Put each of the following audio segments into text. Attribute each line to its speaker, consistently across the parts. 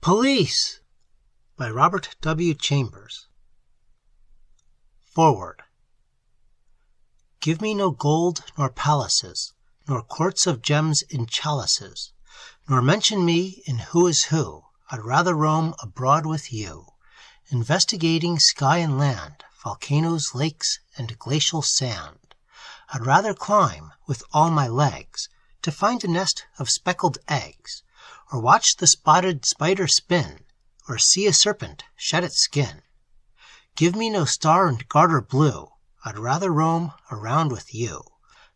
Speaker 1: Police! By Robert W. Chambers. Foreword. Give me no gold nor palaces, nor courts of gems in chalices, nor mention me in Who is Who. I'd rather roam abroad with you, investigating sky and land, volcanoes, lakes, and glacial sand. I'd rather climb with all my legs to find a nest of speckled eggs, or watch the spotted spider spin, or see a serpent shed its skin. Give me no star and garter blue, I'd rather roam around with you.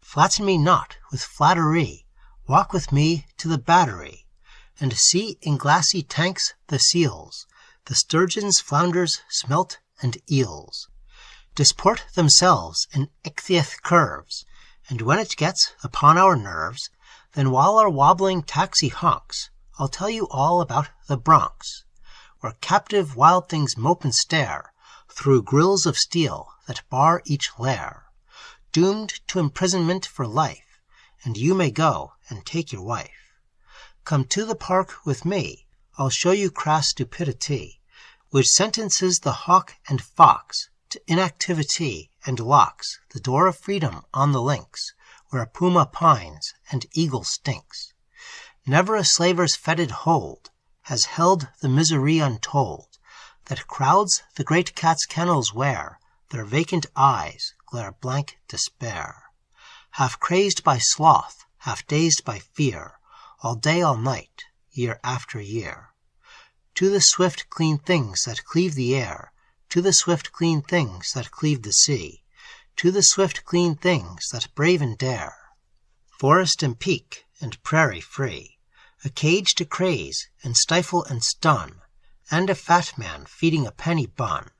Speaker 1: Flatten me not with flattery, walk with me to the Battery, and see in glassy tanks the seals, the sturgeons, flounders, smelt, and eels, disport themselves in ichthyeth curves, and when it gets upon our nerves, then while our wobbling taxi honks, I'll tell you all about the Bronx, where captive wild things mope and stare through grills of steel that bar each lair, doomed to imprisonment for life, and you may go and take your wife. Come to the park with me, I'll show you crass stupidity, which sentences the hawk and fox to inactivity and locks the door of freedom on the links, where a puma pines and eagle stinks. Never a slaver's fetid hold has held the misery untold, that crowds the great cat's kennels where their vacant eyes glare blank despair. Half crazed by sloth, half dazed by fear, all day, all night, year after year. To the swift, clean things that cleave the air, to the swift, clean things that cleave the sea, to the swift, clean things that brave and dare. Forest and peak and prairie free, a cage to craze and stifle and stun, and a fat man feeding a penny bun,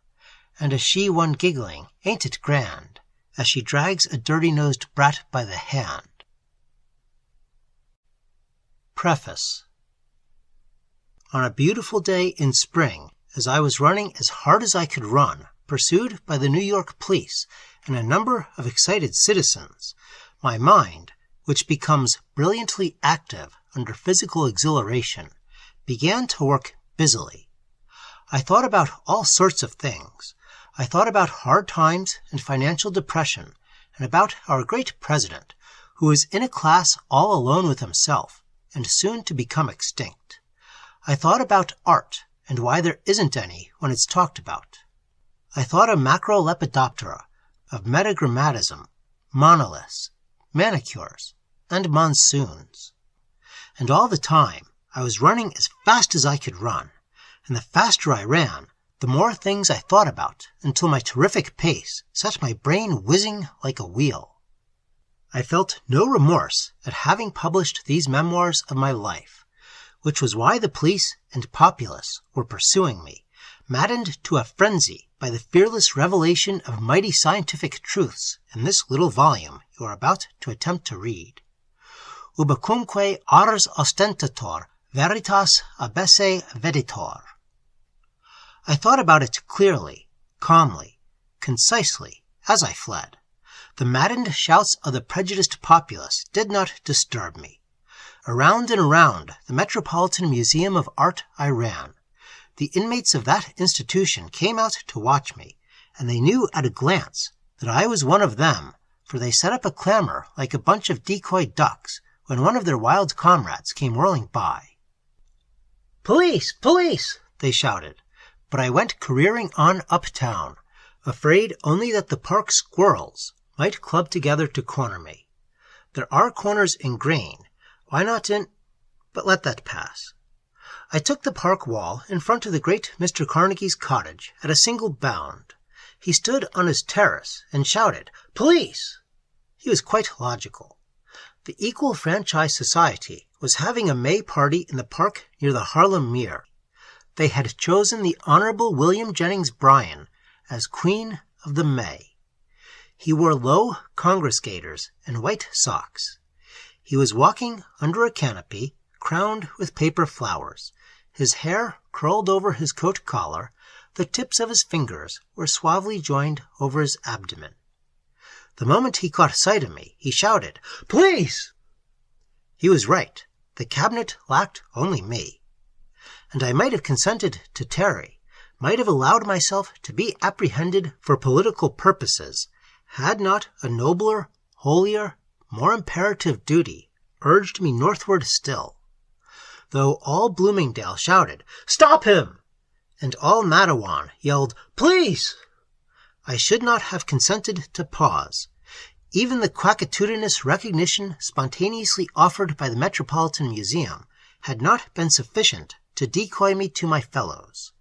Speaker 1: and a she-one giggling, ain't it grand, as she drags a dirty-nosed brat by the hand. Preface. On a beautiful day in spring, as I was running as hard as I could run, pursued by the New York police and a number of excited citizens, my mind, which becomes brilliantly active under physical exhilaration, began to work busily. I thought about all sorts of things. I thought about hard times and financial depression, and about our great president, who is in a class all alone with himself, and soon to become extinct. I thought about art, and why there isn't any when it's talked about. I thought of macrolepidoptera, of metagrammatism, monoliths, manicures, and monsoons. And all the time, I was running as fast as I could run, and the faster I ran, the more things I thought about, until my terrific pace set my brain whizzing like a wheel. I felt no remorse at having published these memoirs of my life, which was why the police and populace were pursuing me, maddened to a frenzy by the fearless revelation of mighty scientific truths in this little volume you are about to attempt to read. Ubicumque ars ostentator, veritas abesse veditor. I thought about it clearly, calmly, concisely, as I fled. The maddened shouts of the prejudiced populace did not disturb me. Around and around the Metropolitan Museum of Art I ran. The inmates of that institution came out to watch me, and they knew at a glance that I was one of them, for they set up a clamor like a bunch of decoy ducks when one of their wild comrades came whirling by. "Police! Police!" they shouted, but I went careering on uptown, afraid only that the park squirrels might club together to corner me. There are corners in grain, why not in... but let that pass. I took the park wall in front of the great Mr. Carnegie's cottage at a single bound. He stood on his terrace and shouted, "Police!" He was quite logical. The Equal Franchise Society was having a May party in the park near the Harlem Mere. They had chosen the Honorable William Jennings Bryan as Queen of the May. He wore low Congress gaiters and white socks. He was walking under a canopy crowned with paper flowers, his hair curled over his coat collar, the tips of his fingers were suavely joined over his abdomen. The moment he caught sight of me, he shouted, "Police!" He was right. The cabinet lacked only me. and I might have consented to tarry, might have allowed myself to be apprehended for political purposes, had not a nobler, holier, more imperative duty urged me northward still. Though all Bloomingdale shouted, "Stop him!" and all Matawan yelled, "Police!" I should not have consented to pause. Even the quackitudinous recognition spontaneously offered by the Metropolitan Museum had not been sufficient to decoy me to my fellows.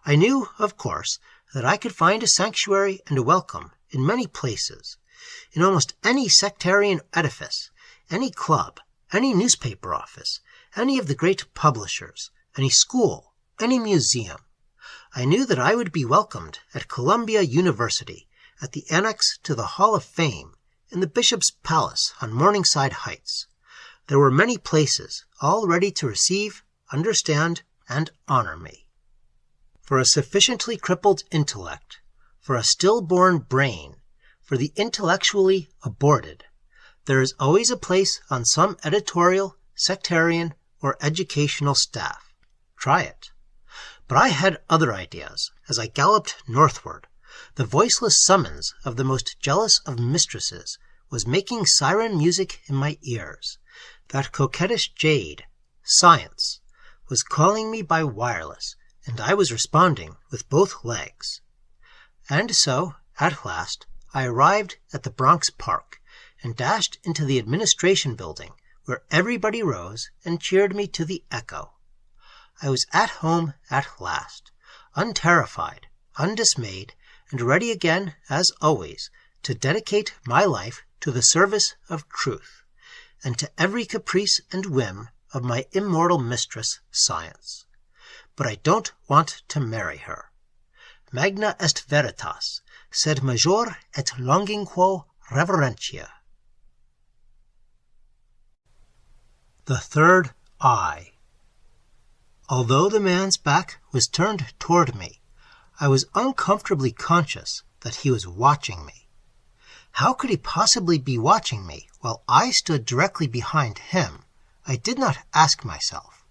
Speaker 1: I knew, of course, that I could find a sanctuary and a welcome in many places, in almost any sectarian edifice, any club, any newspaper office, any of the great publishers, any school, any museum. I knew that I would be welcomed at Columbia University, at the annex to the Hall of Fame, in the Bishop's Palace on Morningside Heights. There were many places, all ready to receive, understand, and honor me. For a sufficiently crippled intellect, for a stillborn brain, for the intellectually aborted, there is always a place on some editorial, sectarian, or educational staff. Try it. But I had other ideas as I galloped northward. The voiceless summons of the most jealous of mistresses was making siren music in my ears. That coquettish jade, Science, was calling me by wireless, and I was responding with both legs. And so, at last, I arrived at the Bronx Park and dashed into the administration building, where everybody rose and cheered me to the echo. I was at home at last, unterrified, undismayed, and ready again, as always, to dedicate my life to the service of truth, and to every caprice and whim of my immortal mistress, Science. But I don't want to marry her. Magna est veritas, sed major et longinquo reverentia. The third eye. Although the man's back was turned toward me, I was uncomfortably conscious that he was watching me. How could he possibly be watching me while I stood directly behind him? I did not ask myself.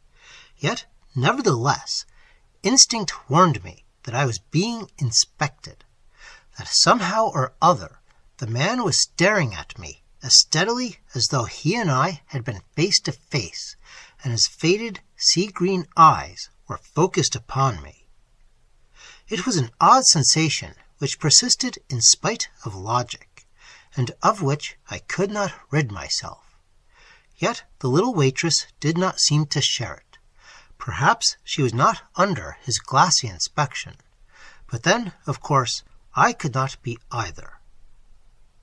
Speaker 1: Yet, nevertheless, instinct warned me that I was being inspected, that somehow or other the man was staring at me as steadily as though he and I had been face to face, and his faded sea-green eyes were focused upon me. It was an odd sensation which persisted in spite of logic, and of which I could not rid myself. Yet the little waitress did not seem to share it. Perhaps she was not under his glassy inspection, but then, of course, I could not be either.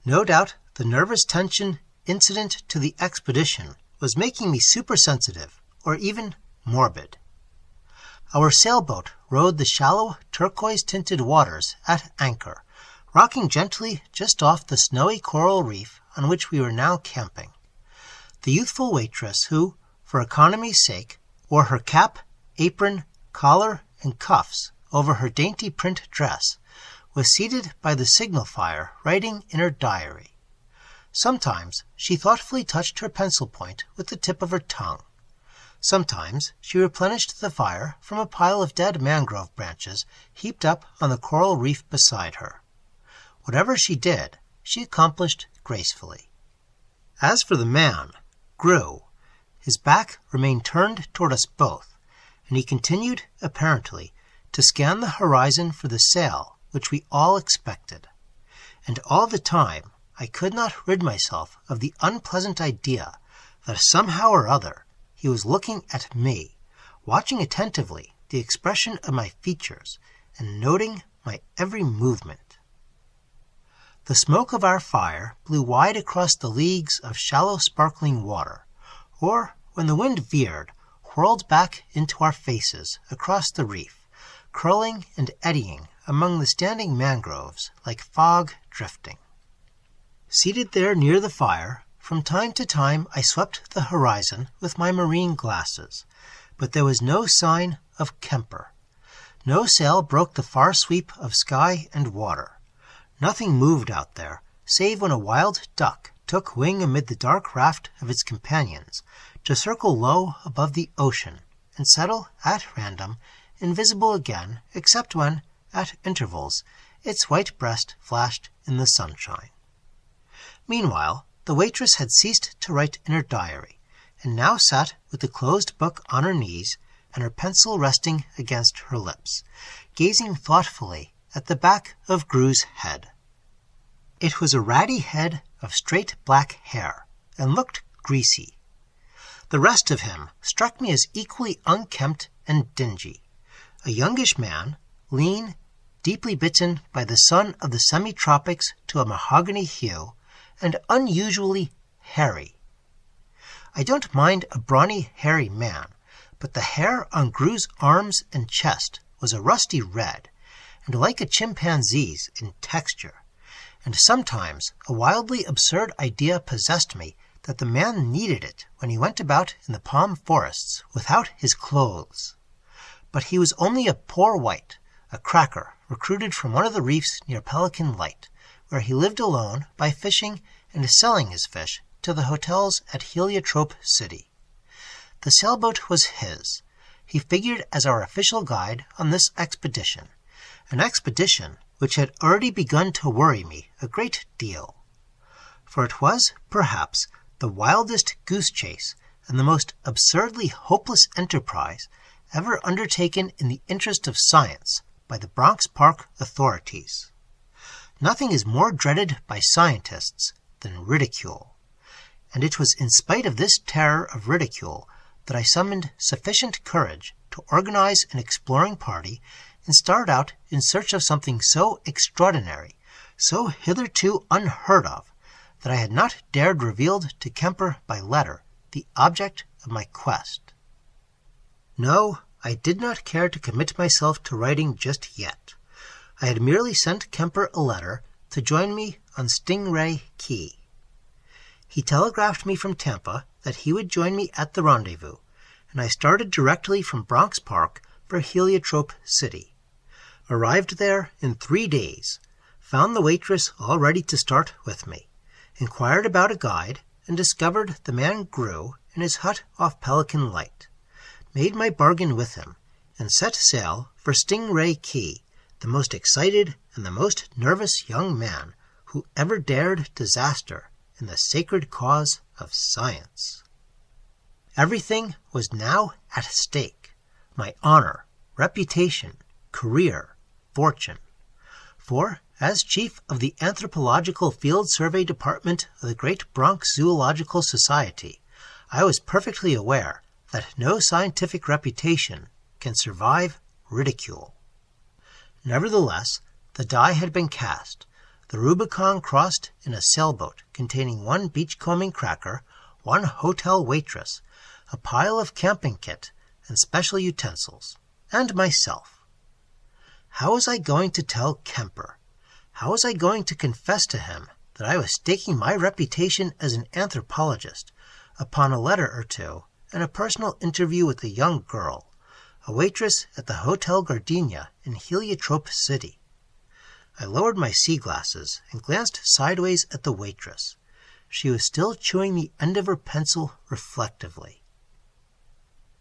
Speaker 1: No doubt the nervous tension incident to the expedition was making me supersensitive, or even morbid. Our sailboat rode the shallow, turquoise-tinted waters at anchor, rocking gently just off the snowy coral reef on which we were now camping. The youthful waitress who, for economy's sake, wore her cap, apron, collar, and cuffs over her dainty print dress, was seated by the signal fire writing in her diary. Sometimes she thoughtfully touched her pencil point with the tip of her tongue. Sometimes she replenished the fire from a pile of dead mangrove branches heaped up on the coral reef beside her. Whatever she did, she accomplished gracefully. As for the man, Grew, his back remained turned toward us both, and he continued, apparently, to scan the horizon for the sail which we all expected. And all the time I could not rid myself of the unpleasant idea that somehow or other he was looking at me, watching attentively the expression of my features, and noting my every movement. The smoke of our fire blew wide across the leagues of shallow sparkling water, or, when the wind veered, whirled back into our faces across the reef, curling and eddying among the standing mangroves like fog drifting. Seated there near the fire, from time to time I swept the horizon with my marine glasses, but there was no sign of Kemper. No sail broke the far sweep of sky and water. Nothing moved out there, save when a wild duck took wing amid the dark raft of its companions, to circle low above the ocean, and settle at random, invisible again except when, at intervals, its white breast flashed in the sunshine. Meanwhile, the waitress had ceased to write in her diary, and now sat with the closed book on her knees and her pencil resting against her lips, gazing thoughtfully at the back of Gru's head. It was a ratty head of straight black hair, and looked greasy. The rest of him struck me as equally unkempt and dingy. A youngish man, lean, deeply bitten by the sun of the semi-tropics to a mahogany hue, and unusually hairy. I don't mind a brawny, hairy man, but the hair on Gru's arms and chest was a rusty red, and like a chimpanzee's in texture, and sometimes a wildly absurd idea possessed me that the man needed it when he went about in the palm forests without his clothes. But he was only a poor white, a cracker recruited from one of the reefs near Pelican Light, where he lived alone by fishing and selling his fish to the hotels at Heliotrope City. The sailboat was his. He figured as our official guide on this expedition, an expedition which had already begun to worry me a great deal. For it was, perhaps, the wildest goose chase and the most absurdly hopeless enterprise ever undertaken in the interest of science by the Bronx Park authorities. Nothing is more dreaded by scientists than ridicule, and it was in spite of this terror of ridicule that I summoned sufficient courage to organize an exploring party and start out in search of something so extraordinary, so hitherto unheard of, that I had not dared reveal to Kemper by letter the object of my quest. No, I did not care to commit myself to writing just yet. I had merely sent Kemper a letter to join me on Stingy-ray Key. He telegraphed me from Tampa that he would join me at the rendezvous, and I started directly from Bronx Park for Heliotrope City. Arrived there in 3 days, found the waitress all ready to start with me, inquired about a guide, and discovered the man Gru in his hut off Pelican Light, made my bargain with him, and set sail for Stingy-ray Key, the most excited and the most nervous young man who ever dared disaster in the sacred cause of science. Everything was now at stake, my honor, reputation, career, fortune. For, as chief of the Anthropological Field Survey Department of the Great Bronx Zoological Society, I was perfectly aware that no scientific reputation can survive ridicule. Nevertheless, the die had been cast, the Rubicon crossed in a sailboat containing 1 beachcombing cracker, 1 hotel waitress, a pile of camping kit and special utensils, and myself. How was I going to tell Kemper? How was I going to confess to him that I was staking my reputation as an anthropologist upon a letter or two and a personal interview with a young girl, a waitress at the Hotel Gardenia in Heliotrope City? I lowered my sea-glasses and glanced sideways at the waitress. She was still chewing the end of her pencil reflectively.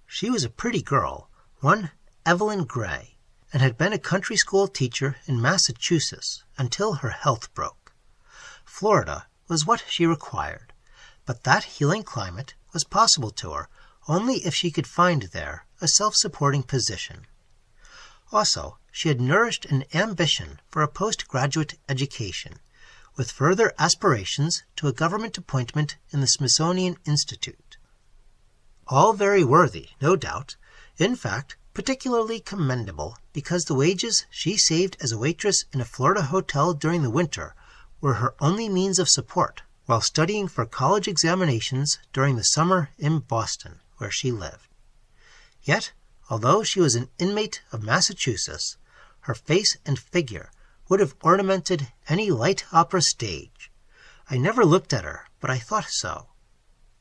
Speaker 1: She was a pretty girl, one Evelyn Gray, and had been a country school teacher in Massachusetts until her health broke. Florida was what she required, but that healing climate was possible to her only if she could find there a self-supporting position. Also, she had nourished an ambition for a postgraduate education, with further aspirations to a government appointment in the Smithsonian Institute. All very worthy, no doubt, in fact, particularly commendable because the wages she saved as a waitress in a Florida hotel during the winter were her only means of support while studying for college examinations during the summer in Boston, where she lived. Yet, although she was an inmate of Massachusetts, her face and figure would have ornamented any light opera stage. I never looked at her, but I thought so.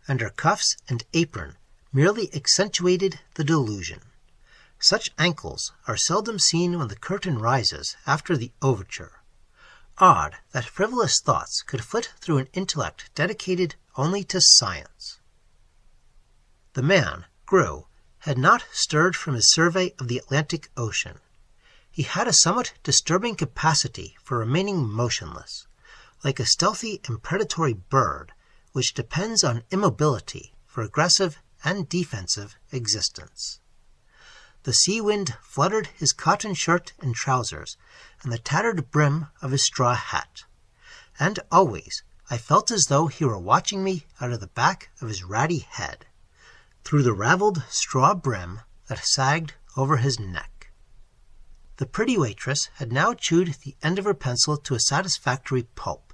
Speaker 1: And her cuffs and apron merely accentuated the delusion. Such ankles are seldom seen when the curtain rises after the overture. Odd that frivolous thoughts could flit through an intellect dedicated only to science. The man, Gru, had not stirred from his survey of the Atlantic Ocean. He had a somewhat disturbing capacity for remaining motionless, like a stealthy and predatory bird which depends on immobility for aggressive and defensive existence. The sea wind fluttered his cotton shirt and trousers and the tattered brim of his straw hat, and always I felt as though he were watching me out of the back of his ratty head, through the ravelled straw brim that sagged over his neck. The pretty waitress had now chewed the end of her pencil to a satisfactory pulp,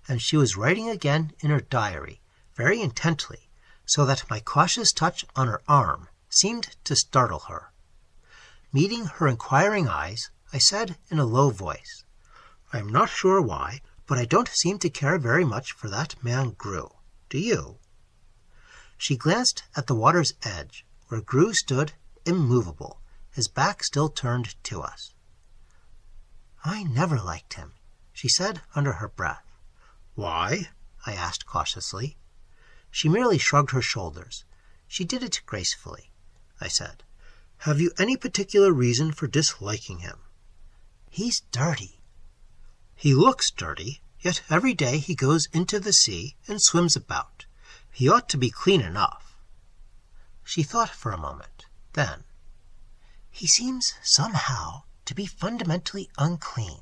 Speaker 1: and she was writing again in her diary, very intently, so that my cautious touch on her arm seemed to startle her. Meeting her inquiring eyes, I said in a low voice, "I am not sure why, but I don't seem to care very much for that man Grew. Do you?" She glanced at the water's edge, where Grew stood immovable, his back still turned to us. "I never liked him," she said under her breath. "Why?" I asked cautiously. She merely shrugged her shoulders. She did it gracefully. I said, "Have you any particular reason for disliking him?" "He's dirty." "He looks dirty, yet every day he goes into the sea and swims about. He ought to be clean enough." She thought for a moment. Then, "He seems, somehow, to be fundamentally unclean.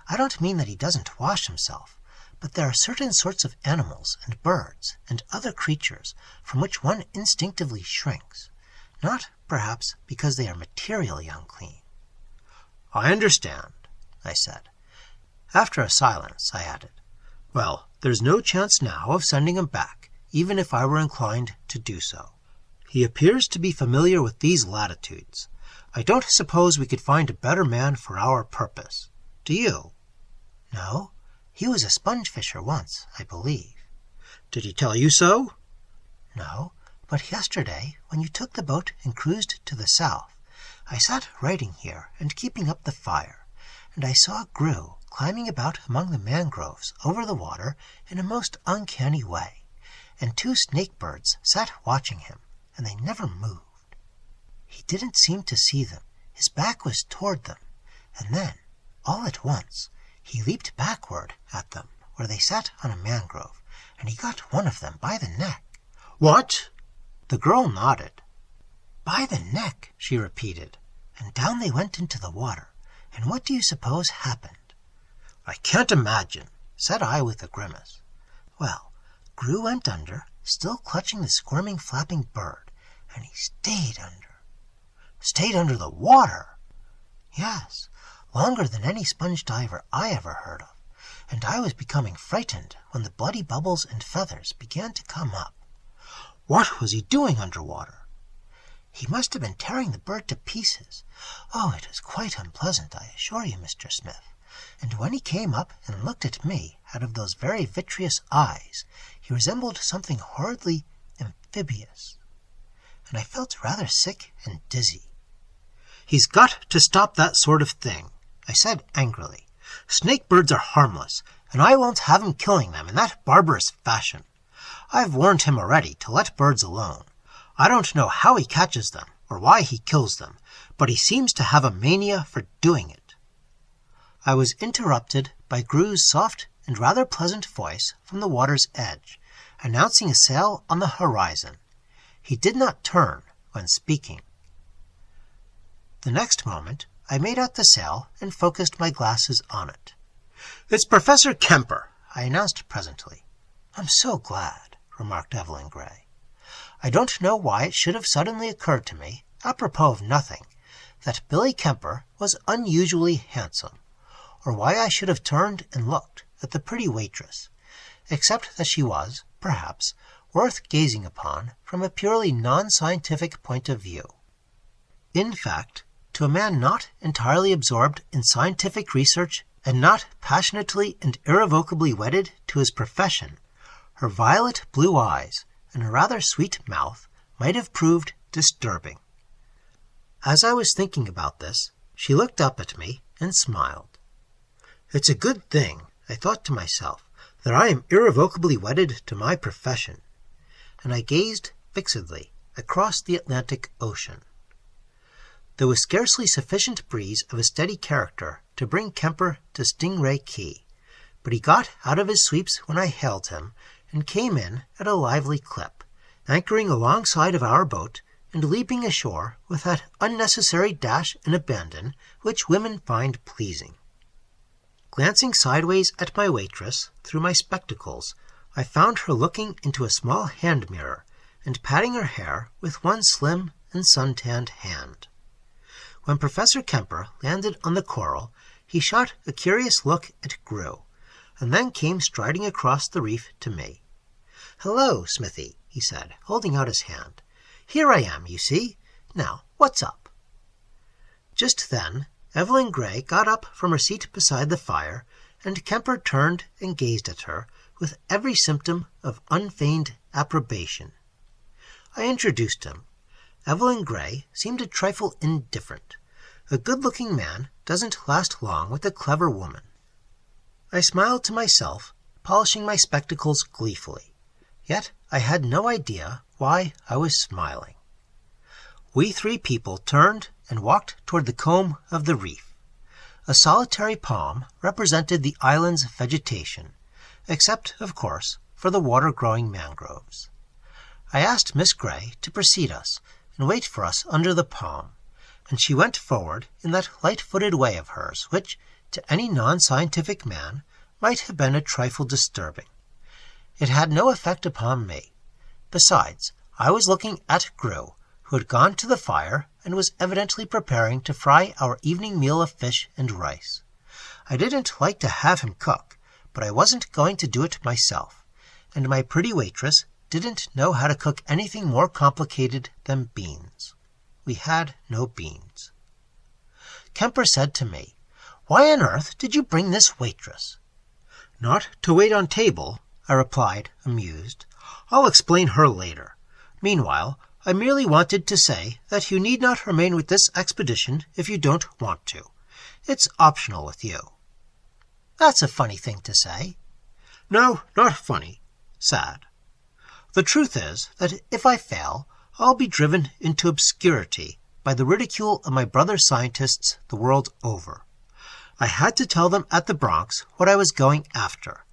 Speaker 1: I don't mean that he doesn't wash himself, but there are certain sorts of animals and birds and other creatures from which one instinctively shrinks, not, perhaps, because they are materially unclean." "I understand," I said. After a silence, I added, "Well, there's no chance now of sending him back, even if I were inclined to do so. He appears to be familiar with these latitudes. I don't suppose we could find a better man for our purpose. Do you?" "No. He was a sponge fisher once, I believe." "Did he tell you so?" "No, but yesterday, when you took the boat and cruised to the south, I sat writing here and keeping up the fire, and I saw Grew climbing about among the mangroves over the water in a most uncanny way, and 2 snake birds sat watching him, and they never moved. He didn't seem to see them. His back was toward them, and then, all at once, he leaped backward at them where they sat on a mangrove, and he got one of them by the neck." "What?" The girl nodded. "By the neck," she repeated, "and down they went into the water, and what do you suppose happened?" "I can't imagine," said I with a grimace. "Well, Grew went under, still clutching the squirming, flapping bird, and he stayed under." "Stayed under the water?" "Yes, longer than any sponge diver I ever heard of, and I was becoming frightened when the bloody bubbles and feathers began to come up." "What was he doing under water?" "He must have been tearing the bird to pieces. Oh, it was quite unpleasant, I assure you, Mr. Smith. And when he came up and looked at me out of those very vitreous eyes, he resembled something horridly amphibious, and I felt rather sick and dizzy." "He's got to stop that sort of thing," I said angrily. "Snake birds are harmless, and I won't have him killing them in that barbarous fashion. I've warned him already to let birds alone. I don't know how he catches them or why he kills them, but he seems to have a mania for doing it." I was interrupted by Grew's soft and rather pleasant voice from the water's edge, announcing a sail on the horizon. He did not turn when speaking. The next moment I made out the sail and focused my glasses on it. "It's Professor Kemper," I announced presently. "I'm so glad," remarked Evelyn Gray. I don't know why it should have suddenly occurred to me, apropos of nothing, that Billy Kemper was unusually handsome, or why I should have turned and looked at the pretty waitress, except that she was, perhaps, worth gazing upon from a purely non-scientific point of view. In fact, to a man not entirely absorbed in scientific research and not passionately and irrevocably wedded to his profession, her violet blue eyes and a rather sweet mouth might have proved disturbing. As I was thinking about this, she looked up at me and smiled. "It's a good thing," I thought to myself, "that I am irrevocably wedded to my profession," and I gazed fixedly across the Atlantic Ocean. There was scarcely sufficient breeze of a steady character to bring Kemper to Stingy-ray Key, but he got out of his sweeps when I hailed him and came in at a lively clip, anchoring alongside of our boat and leaping ashore with that unnecessary dash and abandon which women find pleasing. Glancing sideways at my waitress through my spectacles, I found her looking into a small hand mirror and patting her hair with one slim and suntanned hand. When Professor Kemper landed on the coral, he shot a curious look at Gru, and then came striding across the reef to me. "Hello, Smithy," he said, holding out his hand. "Here I am, you see. Now, what's up?" Just then, Evelyn Gray got up from her seat beside the fire, and Kemper turned and gazed at her with every symptom of unfeigned approbation. I introduced him. Evelyn Gray seemed a trifle indifferent. A good-looking man doesn't last long with a clever woman. I smiled to myself, polishing my spectacles gleefully. Yet I had no idea why I was smiling. We three people turned and walked toward the comb of the reef. A solitary palm represented the island's vegetation, except, of course, for the water-growing mangroves. I asked Miss Gray to precede us and wait for us under the palm, and she went forward in that light-footed way of hers, which, to any non-scientific man, might have been a trifle disturbing. It had no effect upon me. Besides, I was looking at Gru, who had gone to the fire and was evidently preparing to fry our evening meal of fish and rice. I didn't like to have him cook, but I wasn't going to do it myself, and my pretty waitress didn't know how to cook anything more complicated than beans. We had no beans. Kemper said to me, "Why on earth did you bring this waitress?" "Not to wait on table," I replied, amused. "I'll explain her later. Meanwhile, I merely wanted to say that you need not remain with this expedition if you don't want to. It's optional with you." "That's a funny thing to say." "No, not funny. Sad. The truth is that if I fail, I'll be driven into obscurity by the ridicule of my brother scientists the world over. I had to tell them at the Bronx what I was going after.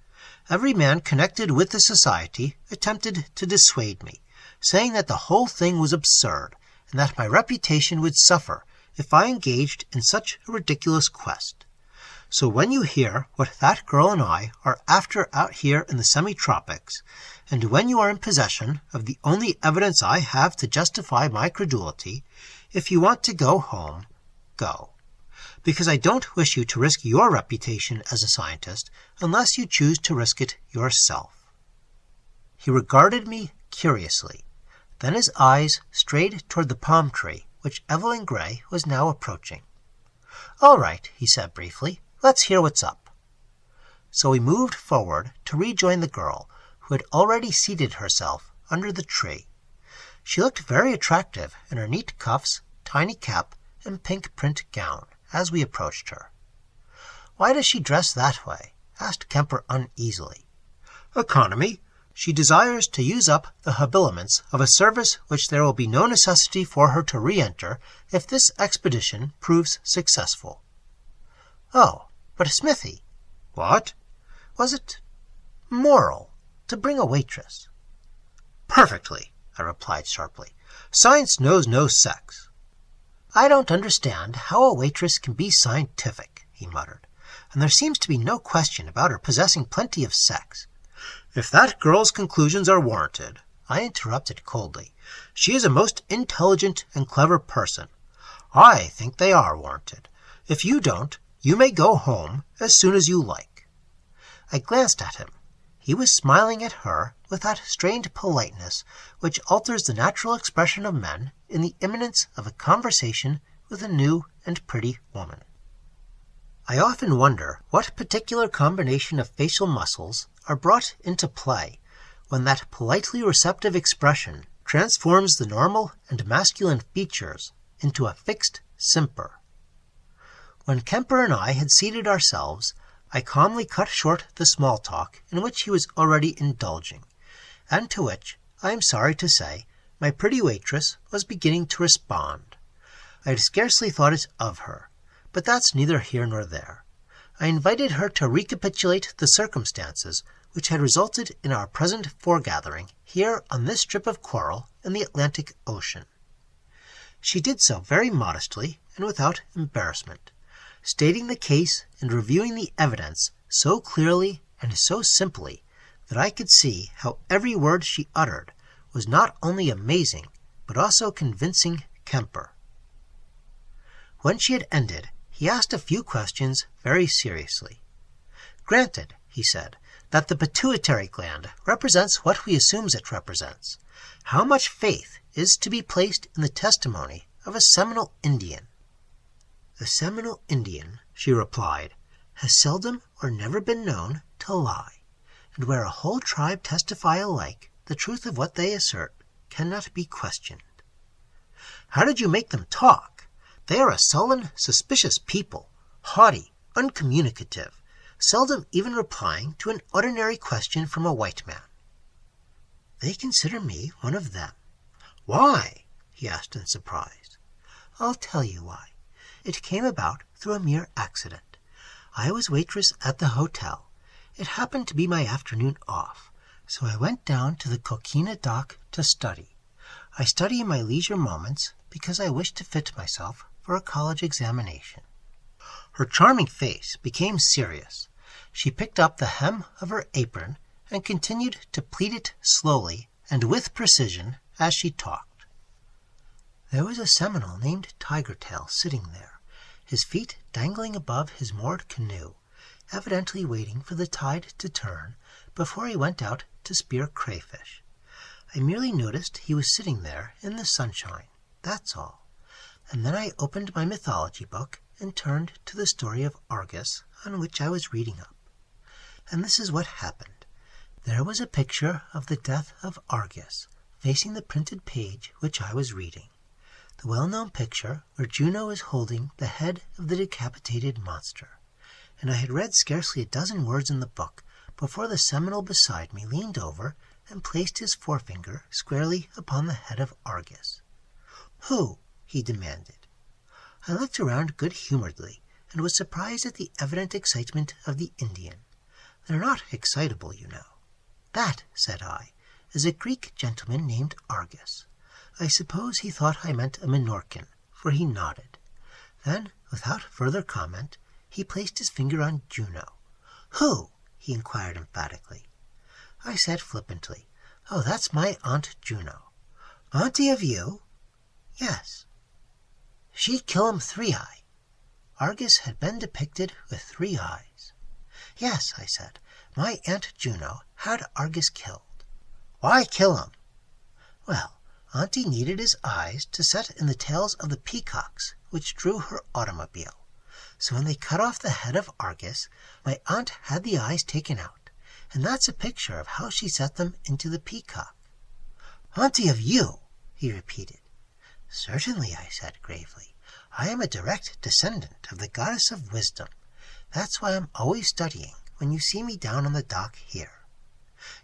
Speaker 1: Every man connected with the society attempted to dissuade me, saying that the whole thing was absurd, and that my reputation would suffer if I engaged in such a ridiculous quest. So when you hear what that girl and I are after out here in the semi-tropics, and when you are in possession of the only evidence I have to justify my credulity, if you want to go home, go. Because I don't wish you to risk your reputation as a scientist unless you choose to risk it yourself." He regarded me curiously. Then his eyes strayed toward the palm tree, which Evelyn Gray was now approaching. "All right," he said briefly. "Let's hear what's up." So we moved forward to rejoin the girl, who had already seated herself under the tree. She looked very attractive in her neat cuffs, tiny cap, and pink print gown as we approached her. "Why does she dress that way?" asked Kemper uneasily. "Economy. She desires to use up the habiliments of a service which there will be no necessity for her to re-enter if this expedition proves successful." "Oh, but Smithy." "What?" "Was it moral to bring a waitress?" "Perfectly," I replied sharply. "Science knows no sex." "I don't understand how a waitress can be scientific," he muttered, "and there seems to be no question about her possessing plenty of sex." "If that girl's conclusions are warranted," I interrupted coldly, "she is a most intelligent and clever person. I think they are warranted. If you don't, you may go home as soon as you like." I glanced at him. He was smiling at her with that strained politeness which alters the natural expression of men in the imminence of a conversation with a new and pretty woman. I often wonder what particular combination of facial muscles are brought into play when that politely receptive expression transforms the normal and masculine features into a fixed simper. When Kemper and I had seated ourselves, I calmly cut short the small talk in which he was already indulging, and to which, I am sorry to say, my pretty waitress was beginning to respond. I had scarcely thought it of her, but that's neither here nor there. I invited her to recapitulate the circumstances which had resulted in our present foregathering here on this strip of coral in the Atlantic Ocean. She did so very modestly and without embarrassment, stating the case and reviewing the evidence so clearly and so simply that I could see how every word she uttered was not only amazing, but also convincing Kemper. When she had ended, he asked a few questions very seriously. Granted, he said, that the pituitary gland represents what we assume it represents. How much faith is to be placed in the testimony of a Seminole Indian? The Seminole Indian, she replied, has seldom or never been known to lie, and where a whole tribe testify alike, the truth of what they assert cannot be questioned. How did you make them talk? They are a sullen, suspicious people, haughty, uncommunicative, seldom even replying to an ordinary question from a white man. They consider me one of them. Why? He asked in surprise. I'll tell you why. It came about through a mere accident. I was waitress at the hotel. It happened to be my afternoon off, so I went down to the Conquina dock to study. I study in my leisure moments because I wish to fit myself for a college examination. Her charming face became serious. She picked up the hem of her apron and continued to pleat it slowly and with precision as she talked. There was a Seminole named Tigertail sitting there, his feet dangling above his moored canoe, evidently waiting for the tide to turn before he went out to spear crayfish. I merely noticed he was sitting there in the sunshine, that's all. And then I opened my mythology book and turned to the story of Argus, on which I was reading up. And this is what happened. There was a picture of the death of Argus, facing the printed page which I was reading. The well-known picture where Juno is holding the head of the decapitated monster. And I had read scarcely a dozen words in the book before the Seminole beside me leaned over and placed his forefinger squarely upon the head of Argus. Who? He demanded. I looked around good-humoredly and was surprised at the evident excitement of the Indian. They're not excitable, you know. That, said I, is a Greek gentleman named Argus. I suppose he thought I meant a Minorcan, for he nodded. Then, without further comment, he placed his finger on Juno. Who? He inquired emphatically. I said flippantly, Oh, that's my Aunt Juno. Auntie of you? Yes. She kill him 3-eye. Argus had been depicted with 3 eyes. Yes, I said, my Aunt Juno had Argus killed. Why kill him? Well, Auntie needed his eyes to set in the tails of the peacocks which drew her automobile. So when they cut off the head of Argus, my aunt had the eyes taken out, and that's a picture of how she set them into the peacock. Auntie of you, he repeated. Certainly, I said gravely. I am a direct descendant of the goddess of wisdom. That's why I'm always studying when you see me down on the dock here.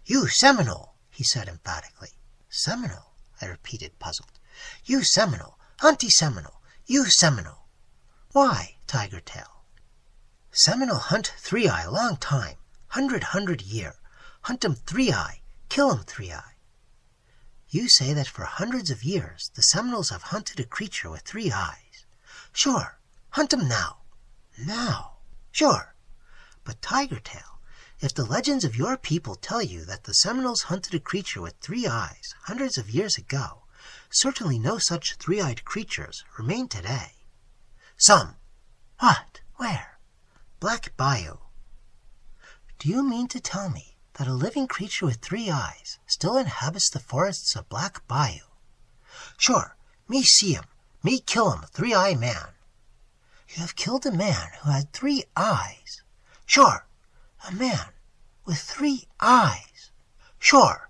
Speaker 1: You Seminole, he said emphatically. Seminole, I repeated puzzled. You Seminole, Auntie Seminole, you Seminole. Why, Tigertail? Seminole hunt 3-eye long time, hundred year. Hunt 'em 3-eye, kill 'em 3-eye. You say that for hundreds of years the Seminoles have hunted a creature with 3 eyes. Sure, hunt 'em now. Now? Sure. But Tigertail, if the legends of your people tell you that the Seminoles hunted a creature with 3 eyes hundreds of years ago, certainly no such 3-eyed creatures remain today. Some. What? Where? Black Bayou. Do you mean to tell me that a living creature with 3 eyes still inhabits the forests of Black Bayou? Sure, me see him, me kill him, 3-eye man. You have killed a man who had 3 eyes. Sure, a man with 3 eyes. Sure.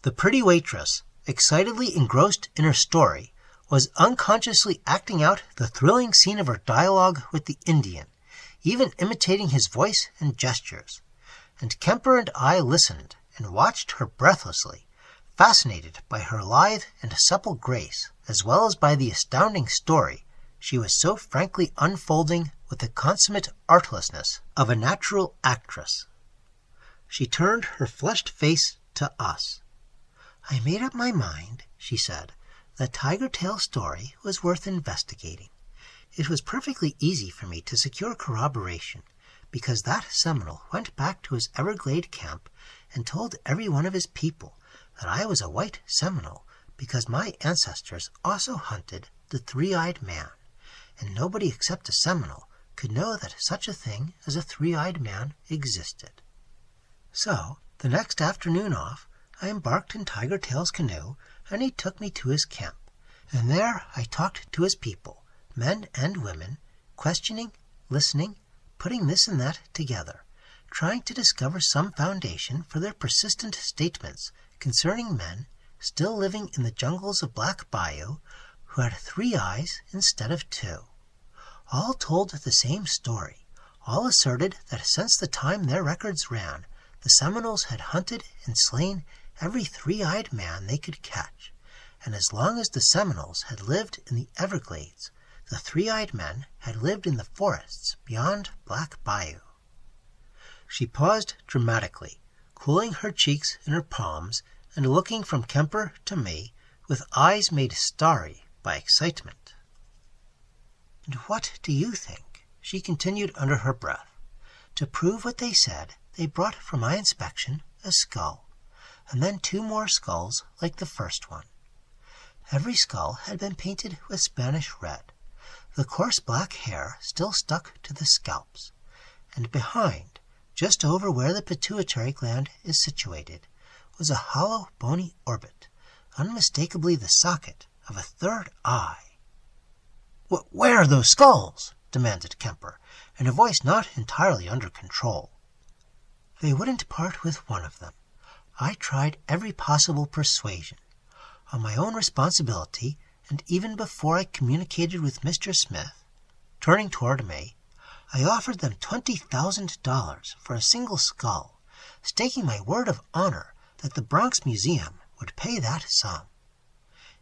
Speaker 1: The pretty waitress, excitedly engrossed in her story, was unconsciously acting out the thrilling scene of her dialogue with the Indian, even imitating his voice and gestures. And Kemper and I listened and watched her breathlessly, fascinated by her lithe and supple grace, as well as by the astounding story she was so frankly unfolding with the consummate artlessness of a natural actress. She turned her flushed face to us. "I made up my mind," she said, "that Tiger Tail's story was worth investigating. It was perfectly easy for me to secure corroboration, because that Seminole went back to his Everglade camp and told every one of his people that I was a white Seminole because my ancestors also hunted the three-eyed man, and nobody except a Seminole could know that such a thing as a three-eyed man existed. So, the next afternoon off, I embarked in Tiger Tail's canoe, and he took me to his camp, and there I talked to his people, men and women, questioning, listening, putting this and that together, trying to discover some foundation for their persistent statements concerning men still living in the jungles of Black Bayou who had 3 eyes instead of 2. All told the same story. All asserted that since the time their records ran, the Seminoles had hunted and slain every 3-eyed man they could catch, and as long as the Seminoles had lived in the Everglades, the 3-eyed men had lived in the forests beyond Black Bayou. She paused dramatically, cooling her cheeks in her palms and looking from Kemper to me with eyes made starry by excitement. "And what do you think?" she continued under her breath. "To prove what they said, they brought for my inspection a skull, and then 2 more skulls like the first one. Every skull had been painted with Spanish red. The coarse black hair still stuck to the scalps, and behind, just over where the pituitary gland is situated, was a hollow bony orbit, unmistakably the socket of a 3rd eye." "Where are those skulls?" demanded Kemper, in a voice not entirely under control. "They wouldn't part with one of them. I tried every possible persuasion. On my own responsibility, and even before I communicated with Mr. Smith," turning toward me, "I offered them $20,000 for a single skull, staking my word of honor that the Bronx Museum would pay that sum.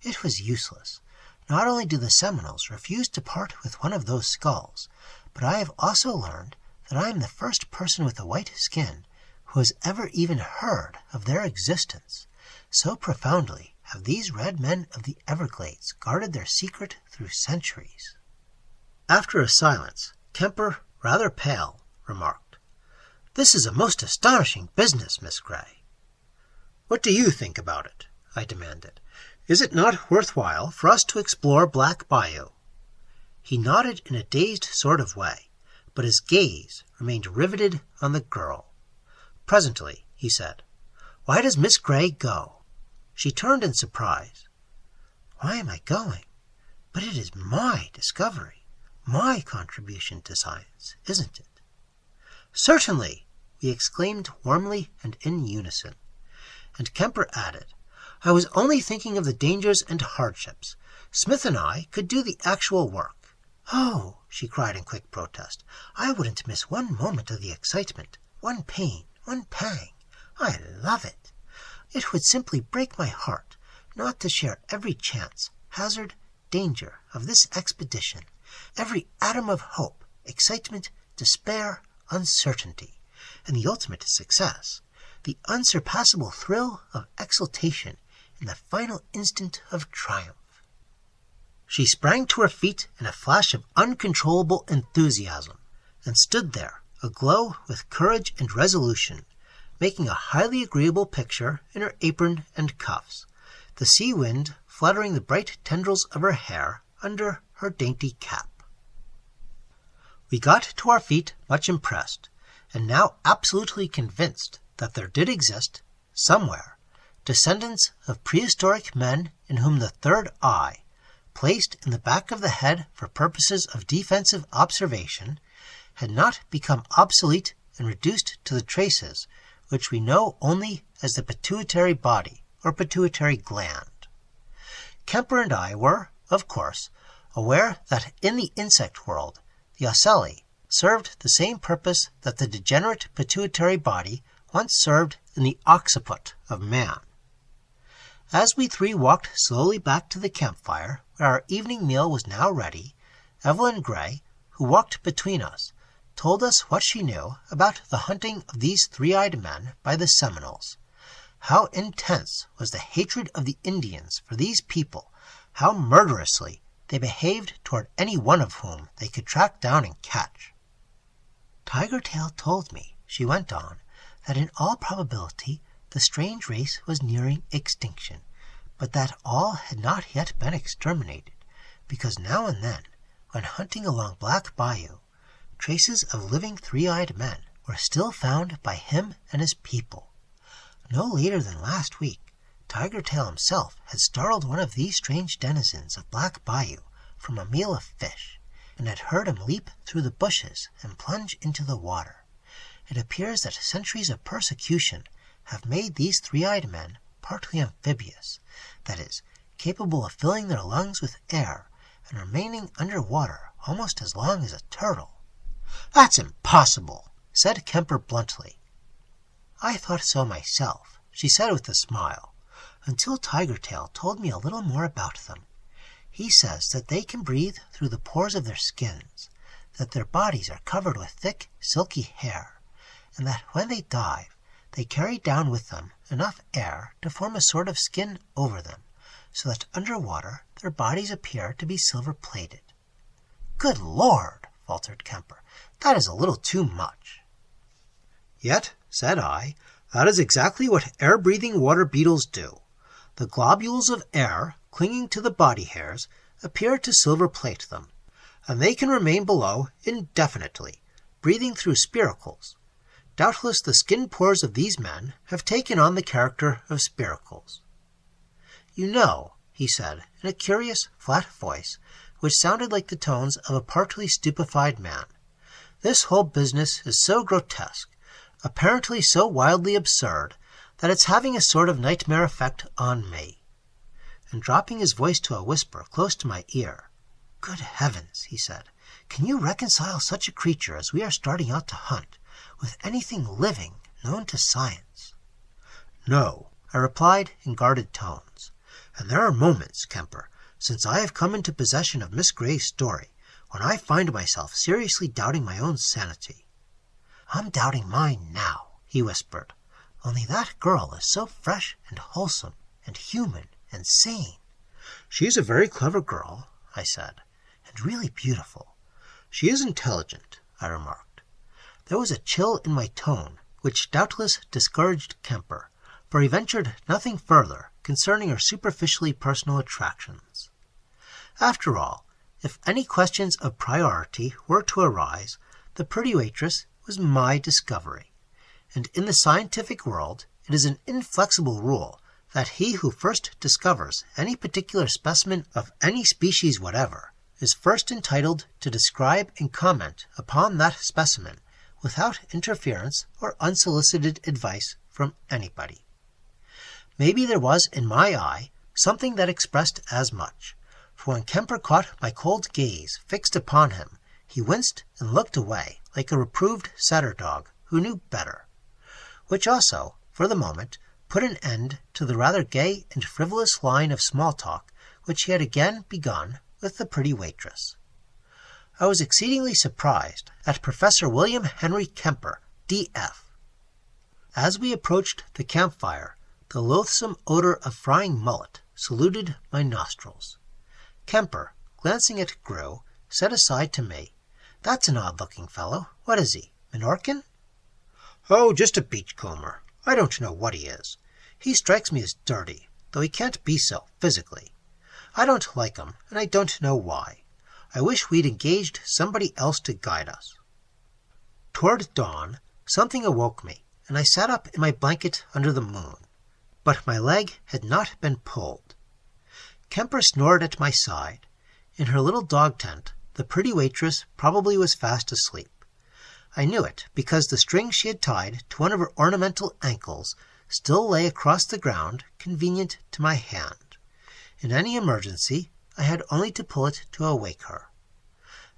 Speaker 1: It was useless. Not only do the Seminoles refuse to part with one of those skulls, but I have also learned that I am the first person with a white skin who has ever even heard of their existence. So profoundly have these red men of the Everglades guarded their secret through centuries." After a silence, Kemper, rather pale, remarked, "This is a most astonishing business, Miss Gray." "What do you think about it?" I demanded. "Is it not worthwhile for us to explore Black Bayou?" He nodded in a dazed sort of way, but his gaze remained riveted on the girl. Presently, he said, "Why does Miss Gray go?" She turned in surprise. "Why am I going? But it is my discovery, my contribution to science, isn't it?" "Certainly!" we exclaimed warmly and in unison. And Kemper added, "I was only thinking of the dangers and hardships. Smith and I could do the actual work." "Oh," she cried in quick protest, "I wouldn't miss one moment of the excitement, one pain, one pang. I love it. It would simply break my heart not to share every chance, hazard, danger of this expedition, every atom of hope, excitement, despair, uncertainty, and the ultimate success, the unsurpassable thrill of exultation in the final instant of triumph." She sprang to her feet in a flash of uncontrollable enthusiasm, and stood there, aglow with courage and resolution, making a highly agreeable picture in her apron and cuffs, the sea wind fluttering the bright tendrils of her hair under her dainty cap. We got to our feet much impressed, and now absolutely convinced that there did exist, somewhere, descendants of prehistoric men in whom the 3rd eye, placed in the back of the head for purposes of defensive observation, had not become obsolete and reduced to the traces which we know only as the pituitary body or pituitary gland. Kemper and I were, of course, aware that in the insect world, the ocelli served the same purpose that the degenerate pituitary body once served in the occiput of man. As we three walked slowly back to the campfire, where our evening meal was now ready, Evelyn Gray, who walked between us, told us what she knew about the hunting of these three-eyed men by the Seminoles. How intense was the hatred of the Indians for these people, how murderously they behaved toward any one of whom they could track down and catch. Tiger Tail told me, she went on, that in all probability the strange race was nearing extinction, but that all had not yet been exterminated, because now and then, when hunting along Black Bayou, traces of living three-eyed men were still found by him and his people. No later than last week, Tiger Tail himself had startled one of these strange denizens of Black Bayou from a meal of fish, and had heard him leap through the bushes and plunge into the water. It appears that centuries of persecution have made these three-eyed men partly amphibious, that is, capable of filling their lungs with air and remaining under water almost as long as a turtle. "That's impossible," said Kemper bluntly. "I thought so myself," she said with a smile, "until Tiger Tail told me a little more about them. He says that they can breathe through the pores of their skins, that their bodies are covered with thick, silky hair, and that when they dive, they carry down with them enough air to form a sort of skin over them, so that underwater their bodies appear to be silver-plated." "Good Lord," faltered Kemper, "that is a little too much." "Yet," said I, "that is exactly what air-breathing water beetles do. The globules of air clinging to the body hairs appear to silver-plate them, and they can remain below indefinitely, breathing through spiracles. Doubtless the skin pores of these men have taken on the character of spiracles." "You know," he said, in a curious, flat voice, which sounded like the tones of a partly stupefied man, "this whole business is so grotesque, apparently so wildly absurd, that it's having a sort of nightmare effect on me." And dropping his voice to a whisper close to my ear, "Good heavens," he said, "can you reconcile such a creature as we are starting out to hunt with anything living known to science?" "No," I replied in guarded tones, "and there are moments, Kemper, since I have come into possession of Miss Gray's story, when I find myself seriously doubting my own sanity." "I'm doubting mine now," he whispered, "only that girl is so fresh and wholesome and human and sane." "She's a very clever girl," I said, "and really beautiful." "She is intelligent," I remarked. There was a chill in my tone, which doubtless discouraged Kemper, for he ventured nothing further concerning her superficially personal attractions. After all, if any questions of priority were to arise, the pretty waitress was my discovery, and in the scientific world it is an inflexible rule that he who first discovers any particular specimen of any species whatever is first entitled to describe and comment upon that specimen without interference or unsolicited advice from anybody. Maybe there was in my eye something that expressed as much, for when Kemper caught my cold gaze fixed upon him, he winced and looked away like a reproved setter dog who knew better, which also, for the moment, put an end to the rather gay and frivolous line of small talk which he had again begun with the pretty waitress. I was exceedingly surprised at Professor William Henry Kemper, D.F. As we approached the campfire, the loathsome odor of frying mullet saluted my nostrils. Kemper, glancing at Grew, said aside to me, "That's an odd-looking fellow. What is he, Minorcan?" "Oh, just a beachcomber. I don't know what he is. He strikes me as dirty, though he can't be so, physically. I don't like him, and I don't know why. I wish we'd engaged somebody else to guide us." Toward dawn, something awoke me, and I sat up in my blanket under the moon. But my leg had not been pulled. Kemper snored at my side. In her little dog tent, the pretty waitress probably was fast asleep. I knew it because the string she had tied to one of her ornamental ankles still lay across the ground, convenient to my hand. In any emergency, I had only to pull it to awake her.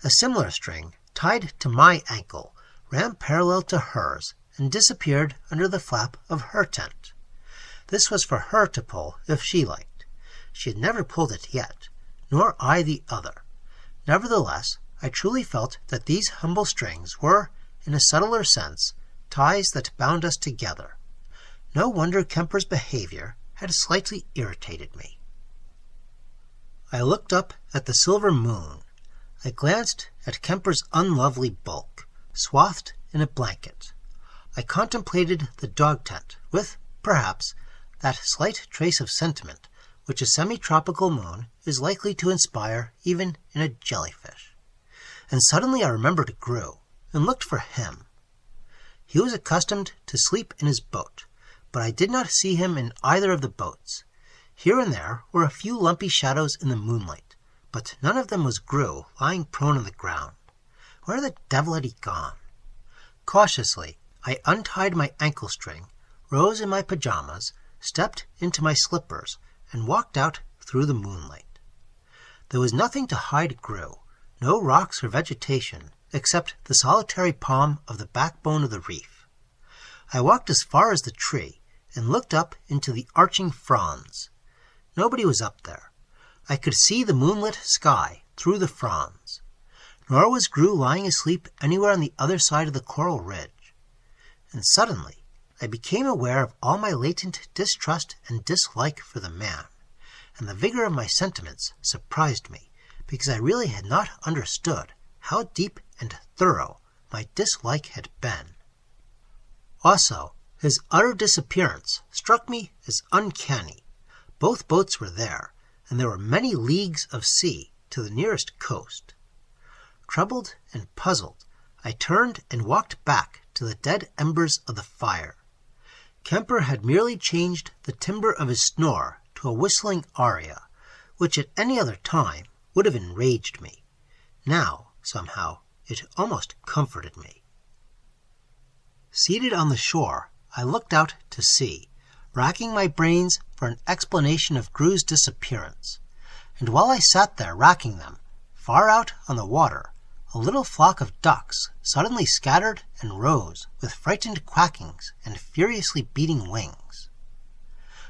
Speaker 1: A similar string, tied to my ankle, ran parallel to hers and disappeared under the flap of her tent. This was for her to pull if she liked. She had never pulled it yet, nor I the other. Nevertheless, I truly felt that these humble strings were, in a subtler sense, ties that bound us together. No wonder Kemper's behavior had slightly irritated me. I looked up at the silver moon. I glanced at Kemper's unlovely bulk, swathed in a blanket. I contemplated the dog tent with, perhaps, that slight trace of sentiment which a semi-tropical moon is likely to inspire even in a jellyfish. And suddenly I remembered Gru, and looked for him. He was accustomed to sleep in his boat, but I did not see him in either of the boats. Here and there were a few lumpy shadows in the moonlight, but none of them was Gru lying prone on the ground. Where the devil had he gone? Cautiously, I untied my ankle string, rose in my pajamas, stepped into my slippers, and walked out through the moonlight. There was nothing to hide Gru, no rocks or vegetation, except the solitary palm of the backbone of the reef. I walked as far as the tree, and looked up into the arching fronds. Nobody was up there. I could see the moonlit sky through the fronds. Nor was Gru lying asleep anywhere on the other side of the coral ridge. And suddenly, I became aware of all my latent distrust and dislike for the man, and the vigor of my sentiments surprised me, because I really had not understood how deep and thorough my dislike had been. Also, his utter disappearance struck me as uncanny. Both boats were there, and there were many leagues of sea to the nearest coast. Troubled and puzzled, I turned and walked back to the dead embers of the fire. Kemper had merely changed the timbre of his snore to a whistling aria, which at any other time would have enraged me. Now, somehow, it almost comforted me. Seated on the shore, I looked out to sea, racking my brains for an explanation of Gru's disappearance. And while I sat there racking them, far out on the water, a little flock of ducks suddenly scattered and rose with frightened quackings and furiously beating wings.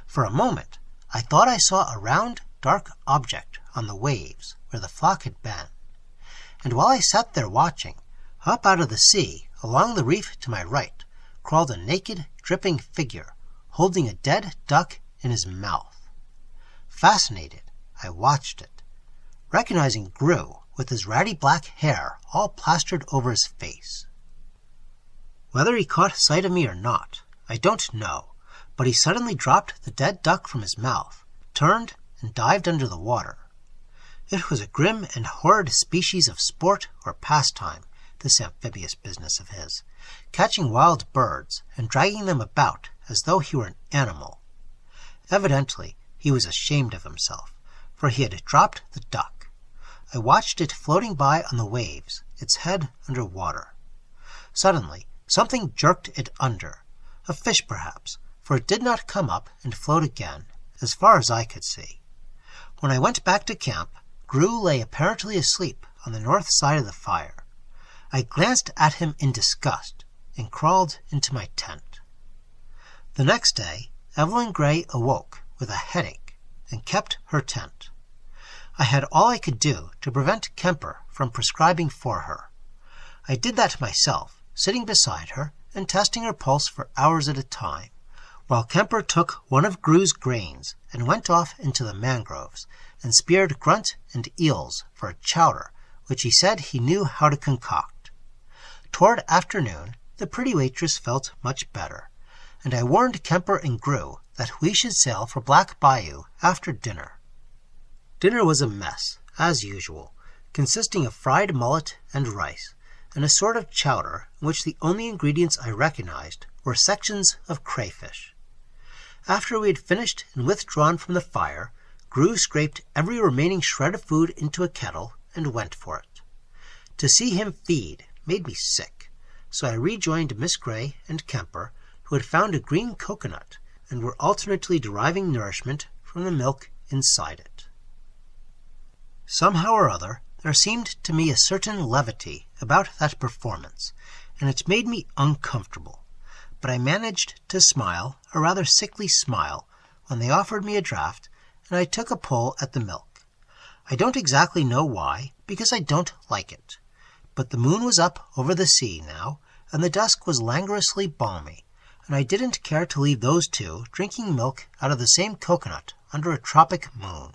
Speaker 1: For a moment, I thought I saw a round, dark object on the waves where the flock had been. And while I sat there watching, up out of the sea, along the reef to my right, crawled a naked, dripping figure, holding a dead duck in his mouth. Fascinated, I watched it, recognizing Gru with his ratty black hair all plastered over his face. Whether he caught sight of me or not, I don't know, but he suddenly dropped the dead duck from his mouth, turned, and dived under the water. It was a grim and horrid species of sport or pastime, this amphibious business of his, catching wild birds and dragging them about as though he were an animal. Evidently, he was ashamed of himself, for he had dropped the duck. I watched it floating by on the waves, its head under water. Suddenly, something jerked it under, a fish perhaps, for it did not come up and float again, as far as I could see. When I went back to camp, Gru lay apparently asleep on the north side of the fire. I glanced at him in disgust and crawled into my tent. The next day, Evelyn Gray awoke with a headache and kept her tent. I had all I could do to prevent Kemper from prescribing for her. I did that myself, sitting beside her and testing her pulse for hours at a time, while Kemper took one of Gru's grains and went off into the mangroves and speared grunt and eels for a chowder which he said he knew how to concoct. Toward afternoon, the pretty waitress felt much better, and I warned Kemper and Gru that we should sail for Black Bayou after dinner. Dinner was a mess, as usual, consisting of fried mullet and rice, and a sort of chowder in which the only ingredients I recognized were sections of crayfish. After we had finished and withdrawn from the fire, Gru scraped every remaining shred of food into a kettle and went for it. To see him feed made me sick, so I rejoined Miss Gray and Kemper, who had found a green coconut and were alternately deriving nourishment from the milk inside it. Somehow or other, there seemed to me a certain levity about that performance, and it made me uncomfortable. But I managed to smile, a rather sickly smile, when they offered me a draught, and I took a pull at the milk. I don't exactly know why, because I don't like it. But the moon was up over the sea now, and the dusk was languorously balmy, and I didn't care to leave those two drinking milk out of the same coconut under a tropic moon.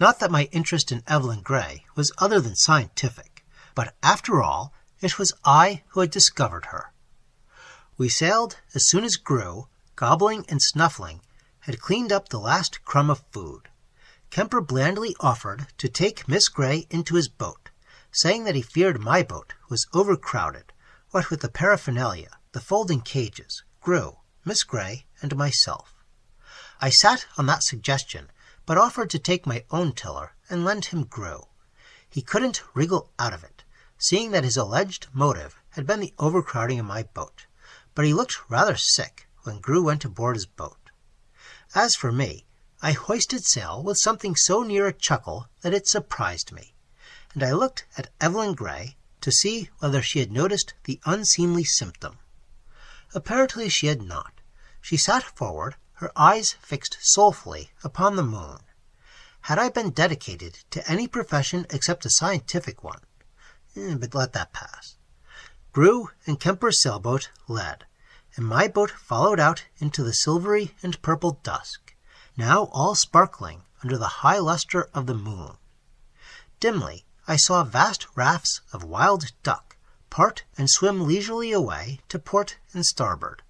Speaker 1: Not that my interest in Evelyn Gray was other than scientific, but after all, it was I who had discovered her. We sailed as soon as Grew, gobbling and snuffling, had cleaned up the last crumb of food. Kemper blandly offered to take Miss Gray into his boat, saying that he feared my boat was overcrowded, what with the paraphernalia, the folding cages, Grew, Miss Gray, and myself. I sat on that suggestion, but offered to take my own tiller and lend him Grew. He couldn't wriggle out of it, seeing that his alleged motive had been the overcrowding of my boat, but he looked rather sick when Grew went aboard his boat. As for me, I hoisted sail with something so near a chuckle that it surprised me, and I looked at Evelyn Gray to see whether she had noticed the unseemly symptom. Apparently she had not. She sat forward, her eyes fixed soulfully upon the moon. Had I been dedicated to any profession except a scientific one? But let that pass. Grew and Kemper's sailboat led, and my boat followed out into the silvery and purple dusk, now all sparkling under the high luster of the moon. Dimly I saw vast rafts of wild duck part and swim leisurely away to port and starboard,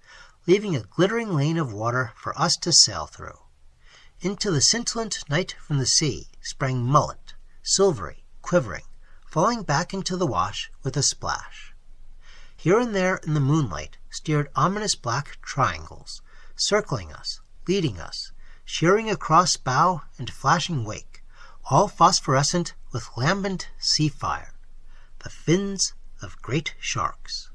Speaker 1: leaving a glittering lane of water for us to sail through. Into the scintillant night from the sea sprang mullet, silvery, quivering, falling back into the wash with a splash. Here and there in the moonlight steered ominous black triangles, circling us, leading us, shearing across bow and flashing wake, all phosphorescent with lambent sea fire, the fins of great sharks.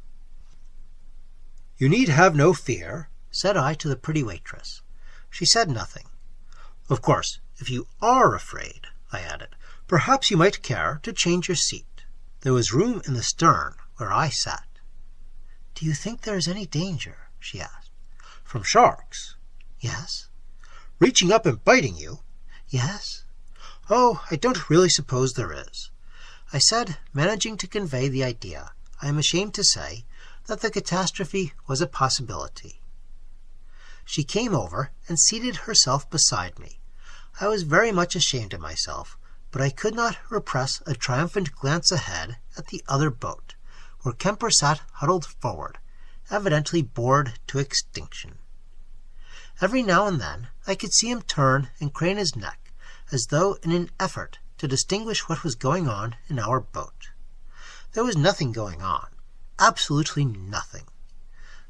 Speaker 1: "You need have no fear," said I to the pretty waitress. She said nothing. "Of course, if you are afraid," I added, "perhaps you might care to change your seat." There was room in the stern where I sat. "Do you think there is any danger?" she asked. "From sharks?" "Yes." "Reaching up and biting you?" "Yes." "Oh, I don't really suppose there is," I said, managing to convey the idea, I am ashamed to say, that the catastrophe was a possibility. She came over and seated herself beside me. I was very much ashamed of myself, but I could not repress a triumphant glance ahead at the other boat, where Kemper sat huddled forward, evidently bored to extinction. Every now and then I could see him turn and crane his neck, as though in an effort to distinguish what was going on in our boat. There was nothing going on, absolutely nothing.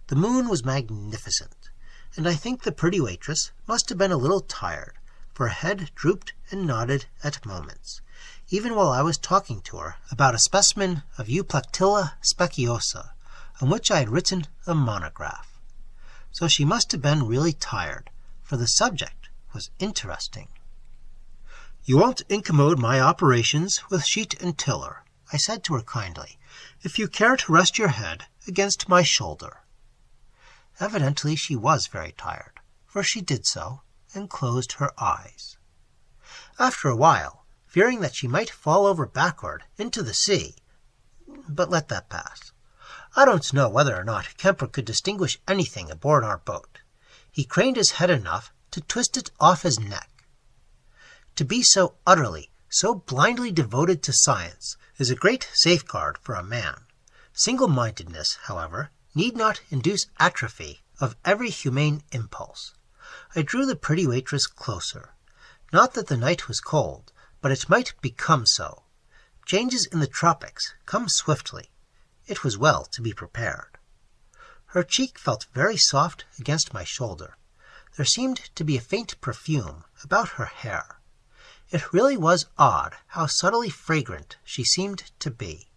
Speaker 1: The moon was magnificent, and I think the pretty waitress must have been a little tired, for her head drooped and nodded at moments, even while I was talking to her about a specimen of Euplectilla speciosa, on which I had written a monograph. So she must have been really tired, for the subject was interesting. "You won't incommode my operations with sheet and tiller," I said to her kindly, "if you care to rest your head against my shoulder." Evidently she was very tired, for she did so, and closed her eyes. After a while, fearing that she might fall over backward into the sea, but let that pass. I don't know whether or not Kemper could distinguish anything aboard our boat. He craned his head enough to twist it off his neck. To be so utterly, so blindly devoted to science is a great safeguard for a man. Single-mindedness, however, need not induce atrophy of every humane impulse. I drew the pretty waitress closer. Not that the night was cold, but it might become so. Changes in the tropics come swiftly. It was well to be prepared. Her cheek felt very soft against my shoulder. There seemed to be a faint perfume about her hair. It really was odd how subtly fragrant she seemed to be.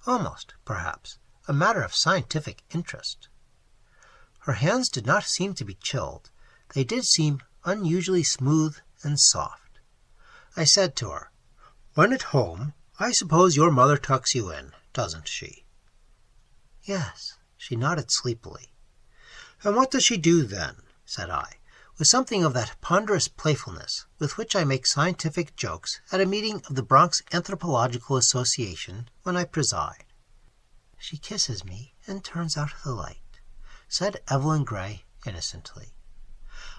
Speaker 1: Almost, perhaps, a matter of scientific interest. Her hands did not seem to be chilled. They did seem unusually smooth and soft. I said to her, "When at home, I suppose your mother tucks you in, doesn't she?" "Yes," she nodded sleepily. "And what does she do then?" said I, with something of that ponderous playfulness with which I make scientific jokes at a meeting of the Bronx Anthropological Association when I preside. "She kisses me and turns out the light," said Evelyn Gray innocently.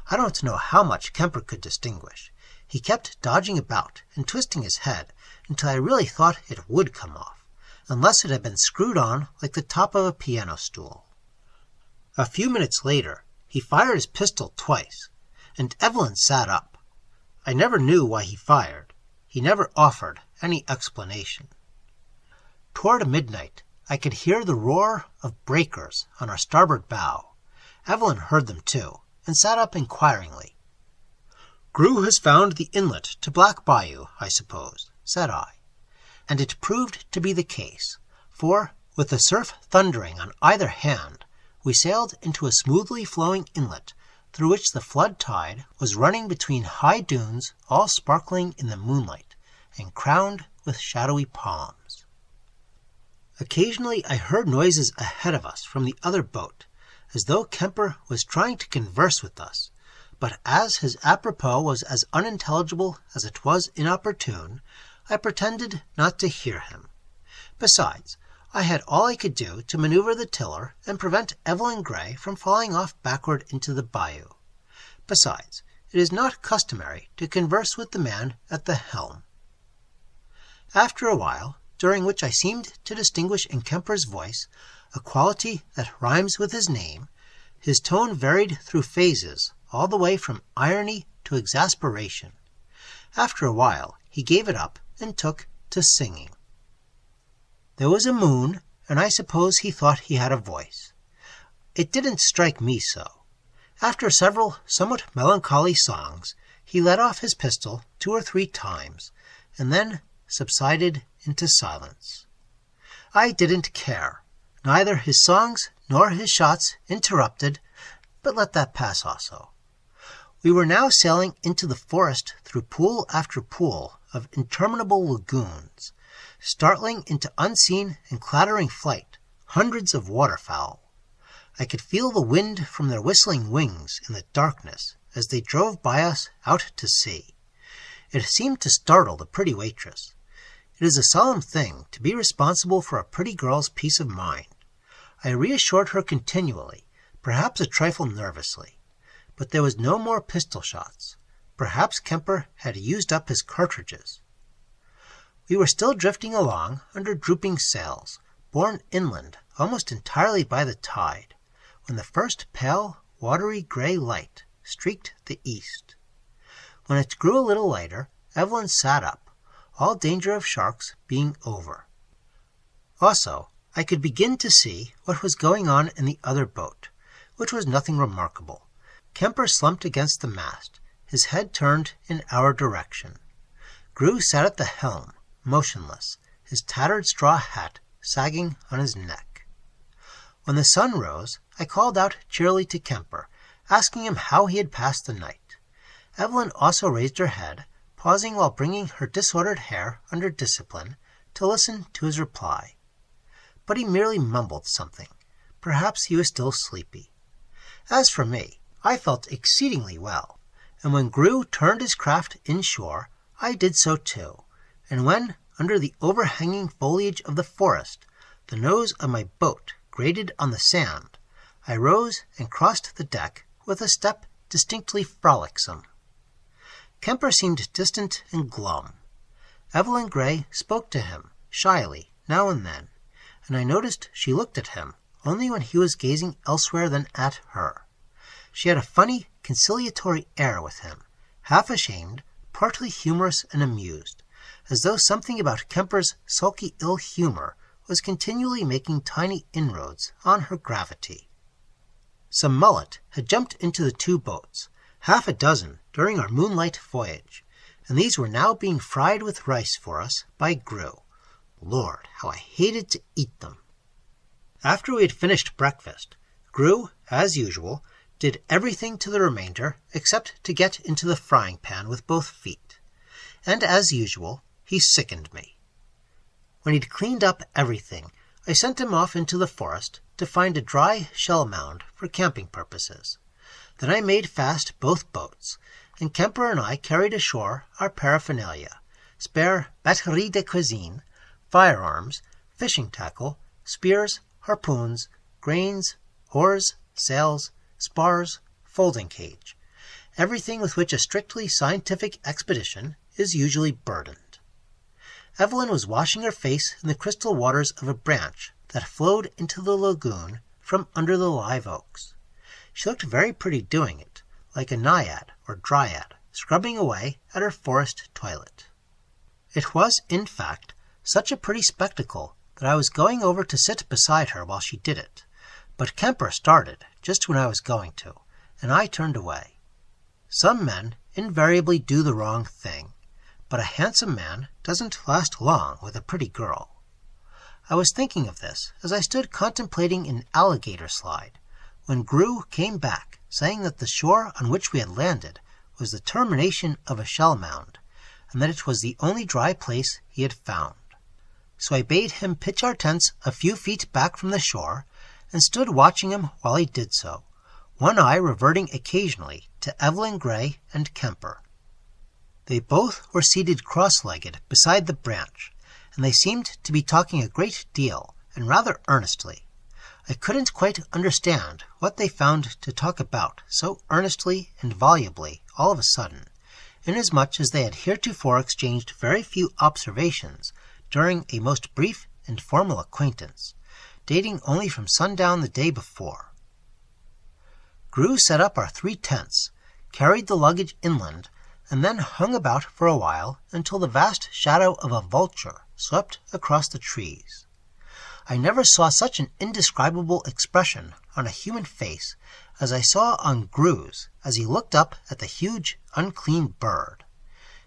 Speaker 1: I don't know how much Kemper could distinguish. He kept dodging about and twisting his head until I really thought it would come off, unless it had been screwed on like the top of a piano stool. A few minutes later, he fired his pistol twice, and Evelyn sat up. I never knew why he fired. He never offered any explanation. Toward midnight, I could hear the roar of breakers on our starboard bow. Evelyn heard them too, and sat up inquiringly. "Grew has found the inlet to Black Bayou, I suppose," said I. And it proved to be the case, for, with the surf thundering on either hand, we sailed into a smoothly flowing inlet through which the flood tide was running between high dunes all sparkling in the moonlight and crowned with shadowy palms. Occasionally I heard noises ahead of us from the other boat, as though Kemper was trying to converse with us, but as his apropos was as unintelligible as it was inopportune, I pretended not to hear him. Besides, I had all I could do to maneuver the tiller and prevent Evelyn Gray from falling off backward into the bayou. Besides, it is not customary to converse with the man at the helm. After a while, during which I seemed to distinguish in Kemper's voice a quality that rhymes with his name, his tone varied through phases all the way from irony to exasperation. After a while he gave it up and took to singing. There was a moon, and I suppose he thought he had a voice. It didn't strike me so. After several somewhat melancholy songs, he let off his pistol 2 or 3 times, and then subsided into silence. I didn't care. Neither his songs nor his shots interrupted, but let that pass also. We were now sailing into the forest through pool after pool of interminable lagoons, startling into unseen and clattering flight hundreds of waterfowl. I could feel the wind from their whistling wings in the darkness as they drove by us out to sea. It seemed to startle the pretty waitress. It is a solemn thing to be responsible for a pretty girl's peace of mind. I reassured her continually, perhaps a trifle nervously. But there was no more pistol shots. Perhaps Kemper had used up his cartridges. We were still drifting along under drooping sails, borne inland almost entirely by the tide, when the first pale, watery gray light streaked the east. When it grew a little lighter, Evelyn sat up, all danger of sharks being over. Also, I could begin to see what was going on in the other boat, which was nothing remarkable. Kemper slumped against the mast, his head turned in our direction. Grew sat at the helm, motionless, his tattered straw hat sagging on his neck. When the sun rose, I called out cheerily to Kemper, asking him how he had passed the night. Evelyn also raised her head, pausing while bringing her disordered hair under discipline, to listen to his reply. But he merely mumbled something. Perhaps he was still sleepy. As for me, I felt exceedingly well, and when Grew turned his craft inshore, I did so too, and when, under the overhanging foliage of the forest, the nose of my boat grated on the sand, I rose and crossed the deck with a step distinctly frolicsome. Kemper seemed distant and glum. Evelyn Gray spoke to him, shyly, now and then, and I noticed she looked at him only when he was gazing elsewhere than at her. She had a funny, conciliatory air with him, half ashamed, partly humorous and amused, as though something about Kemper's sulky ill humor was continually making tiny inroads on her gravity. Some mullet had jumped into the 2 boats, 6 during our moonlight voyage, and these were now being fried with rice for us by Grew. Lord, how I hated to eat them! After we had finished breakfast, Grew, as usual, did everything to the remainder except to get into the frying pan with both feet, and as usual, he sickened me. When he'd cleaned up everything, I sent him off into the forest to find a dry shell mound for camping purposes. Then I made fast both boats, and Kemper and I carried ashore our paraphernalia, spare batterie de cuisine, firearms, fishing tackle, spears, harpoons, grains, oars, sails, spars, folding cage, everything with which a strictly scientific expedition is usually burdened. Evelyn was washing her face in the crystal waters of a branch that flowed into the lagoon from under the live oaks. She looked very pretty doing it, like a naiad or dryad, scrubbing away at her forest toilet. It was, in fact, such a pretty spectacle that I was going over to sit beside her while she did it, but Kemper started just when I was going to, and I turned away. Some men invariably do the wrong thing, but a handsome man doesn't last long with a pretty girl. I was thinking of this as I stood contemplating an alligator slide, when Gru came back, saying that the shore on which we had landed was the termination of a shell mound, and that it was the only dry place he had found. So I bade him pitch our tents a few feet back from the shore, and stood watching him while he did so, one eye reverting occasionally to Evelyn Gray and Kemper. They both were seated cross-legged beside the branch, and they seemed to be talking a great deal and rather earnestly. I couldn't quite understand what they found to talk about so earnestly and volubly all of a sudden, inasmuch as they had heretofore exchanged very few observations during a most brief and formal acquaintance, dating only from sundown the day before. Gru set up our 3 tents, carried the luggage inland, and then hung about for a while until the vast shadow of a vulture swept across the trees. I never saw such an indescribable expression on a human face as I saw on Gru's as he looked up at the huge, unclean bird.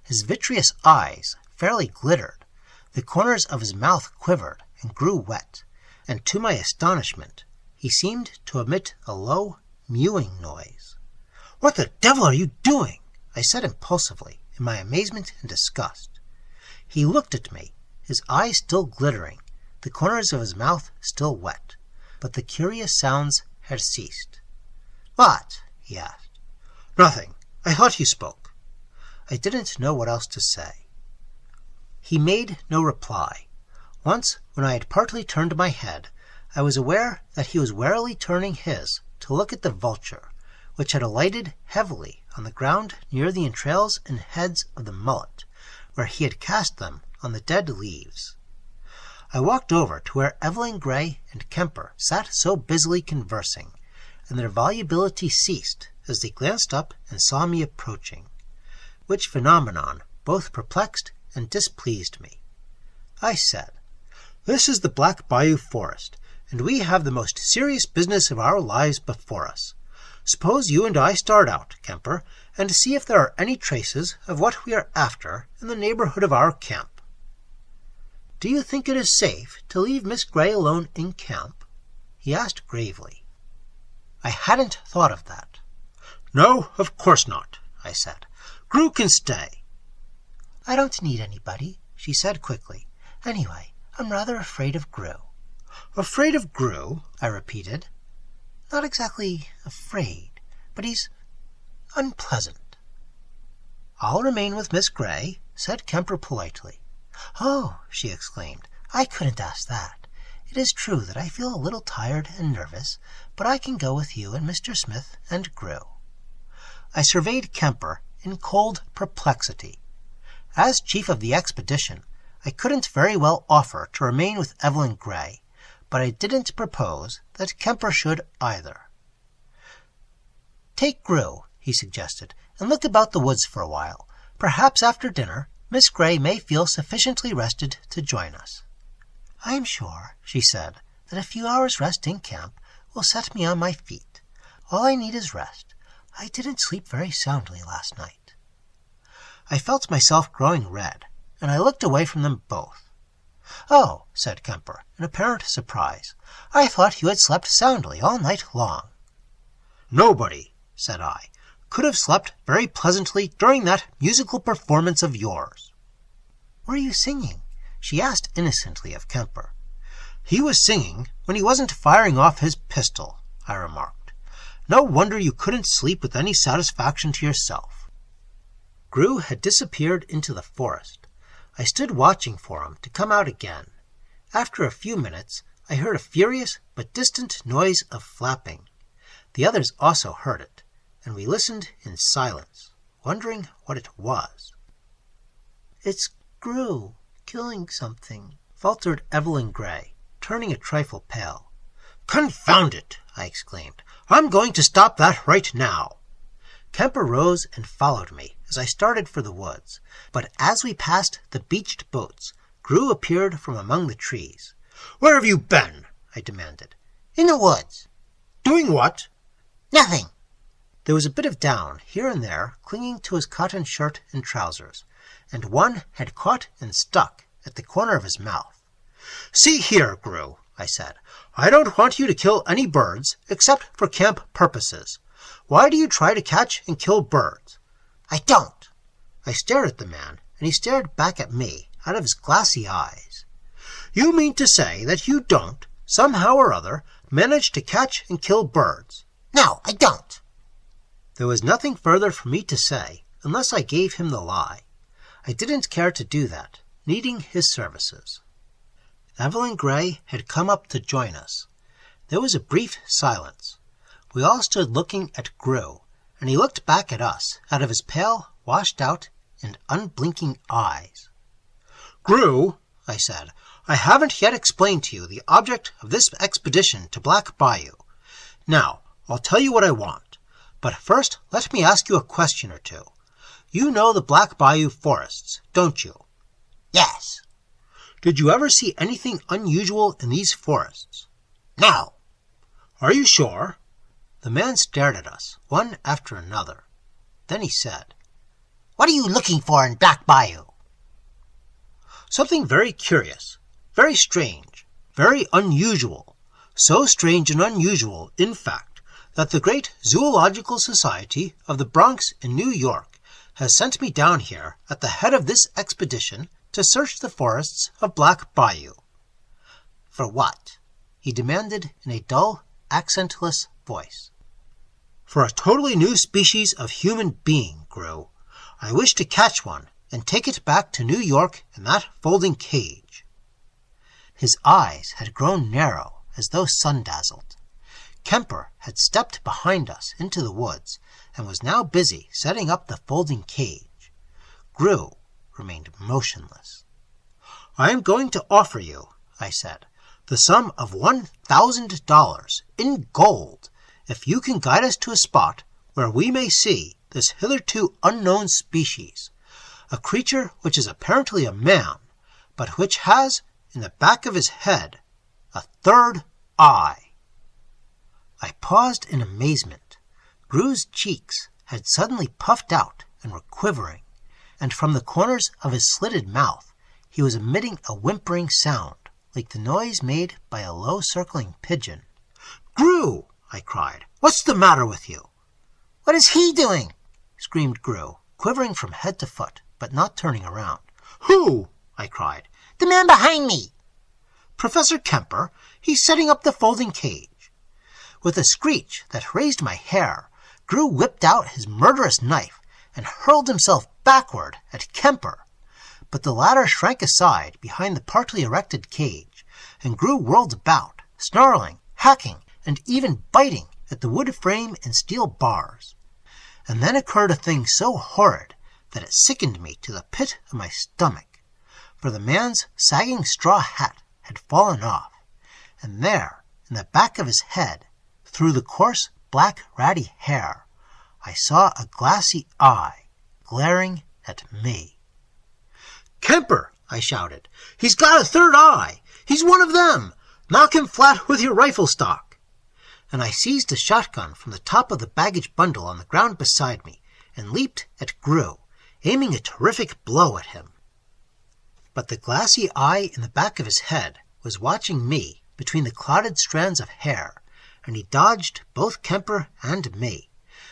Speaker 1: His vitreous eyes fairly glittered, the corners of his mouth quivered and grew wet, and to my astonishment he seemed to emit a low, mewing noise. "What the devil are you doing?" I said impulsively, in my amazement and disgust. He looked at me, his eyes still glittering, the corners of his mouth still wet, but the curious sounds had ceased. "What?" he asked. "Nothing. I thought you spoke." I didn't know what else to say. He made no reply. Once, when I had partly turned my head, I was aware that he was warily turning his to look at the vulture, which had alighted heavily on the ground near the entrails and heads of the mullet, where he had cast them on the dead leaves. I walked over to where Evelyn Gray and Kemper sat so busily conversing, and their volubility ceased as they glanced up and saw me approaching, which phenomenon both perplexed and displeased me. I said, "This is the Black Bayou Forest, and we have the most serious business of our lives before us. Suppose you and I start out, Kemper, and see if there are any traces of what we are after in the neighborhood of our camp." "Do you think it is safe to leave Miss Gray alone in camp?" he asked gravely. I hadn't thought of that. "No, of course not," I said. "Gru can stay." "I don't need anybody," she said quickly. "Anyway, I'm rather afraid of Gru." "Afraid of Gru?" I repeated. "Not exactly afraid, but he's unpleasant." "I'll remain with Miss Gray," said Kemper politely. "Oh," she exclaimed, "I couldn't ask that. It is true that I feel a little tired and nervous, but I can go with you and Mr. Smith and Gru." I surveyed Kemper in cold perplexity. As chief of the expedition, I couldn't very well offer to remain with Evelyn Gray, but I didn't propose that Kemper should either. "Take Gru," he suggested, "and look about the woods for a while. Perhaps after dinner Miss Gray may feel sufficiently rested to join us." "I am sure," she said, "that a few hours' rest in camp will set me on my feet. All I need is rest. I didn't sleep very soundly last night." I felt myself growing red, and I looked away from them both. "Oh," said Kemper, in apparent surprise, "I thought you had slept soundly all night long." "Nobody," said I, "could have slept very pleasantly during that musical performance of yours." "Were you singing?" she asked innocently of Kemper. "He was singing when he wasn't firing off his pistol," I remarked. No wonder you couldn't sleep with any satisfaction to yourself." Gru had disappeared into the forest. I stood watching for him to come out again. After a few minutes, I heard a furious but distant noise of flapping. The others also heard it, and we listened in silence, wondering what it was. "It's Gru, killing something," faltered Evelyn Gray, turning a trifle pale. "Confound it!" I exclaimed. "I'm going to stop that right now." Kemper rose and followed me as I started for the woods, but as we passed the beached boats, Gru appeared from among the trees. "Where have you been?" I demanded.
Speaker 2: "In the woods."
Speaker 1: "Doing what?"
Speaker 2: "Nothing."
Speaker 1: There was a bit of down here and there clinging to his cotton shirt and trousers, and one had caught and stuck at the corner of his mouth. "See here, Gru," I said, "I don't want you to kill any birds except for camp purposes. Why do you try to catch and kill birds?"
Speaker 2: "I don't."
Speaker 1: I stared at the man, and he stared back at me out of his glassy eyes. "You mean to say that you don't, somehow or other, manage to catch and kill birds?"
Speaker 2: "No, I don't."
Speaker 1: There was nothing further for me to say unless I gave him the lie. I didn't care to do that, needing his services. Evelyn Gray had come up to join us. There was a brief silence. We all stood looking at Gru, and he looked back at us out of his pale, washed-out, and unblinking eyes. "Gru," I said, "I haven't yet explained to you the object of this expedition to Black Bayou. Now, I'll tell you what I want, but first let me ask you a question or two. You know the Black Bayou forests, don't you?"
Speaker 2: "Yes."
Speaker 1: "Did you ever see anything unusual in these forests?"
Speaker 2: "No."
Speaker 1: "Are you sure?" The man stared at us, one after another. Then he said,
Speaker 2: "What are you looking for in Black Bayou?"
Speaker 1: "Something very curious, very strange, very unusual. So strange and unusual, in fact, that the great Zoological Society of the Bronx in New York has sent me down here at the head of this expedition to search the forests of Black Bayou."
Speaker 2: "For what?"
Speaker 1: he demanded in a dull, accentless voice. "For a totally new species of human being, Gru. I wish to catch one and take it back to New York in that folding cage." His eyes had grown narrow as though sun-dazzled. Kemper had stepped behind us into the woods and was now busy setting up the folding cage. Gru remained motionless. "I am going to offer you," I said, "the sum of $1,000 in gold if you can guide us to a spot where we may see this hitherto unknown species, a creature which is apparently a man, but which has, in the back of his head, a third eye." I paused in amazement. Gru's cheeks had suddenly puffed out and were quivering, and from the corners of his slitted mouth he was emitting a whimpering sound, like the noise made by a low-circling pigeon. "Gru!" I cried. "What's the matter with you?"
Speaker 2: "What is he doing?"
Speaker 1: screamed Gru, quivering from head to foot, but not turning around. "Who?" I cried.
Speaker 2: "The man behind me."
Speaker 1: "Professor Kemper. He's setting up the folding cage." With a screech that raised my hair, Gru whipped out his murderous knife and hurled himself backward at Kemper. But the latter shrank aside behind the partly erected cage, and Gru whirled about, snarling, hacking, and even biting at the wood frame and steel bars. And then occurred a thing so horrid that it sickened me to the pit of my stomach, for the man's sagging straw hat had fallen off, and there, in the back of his head, through the coarse, black, ratty hair, I saw a glassy eye glaring at me. "Kemper!" I shouted. "He's got a third eye! He's one of them! Knock him flat with your rifle stock!" And I seized a shotgun from the top of the baggage bundle on the ground beside me and leaped at Gru, aiming a terrific blow at him. But the glassy eye in the back of his head was watching me between the clouded strands of hair, and he dodged both Kemper and me,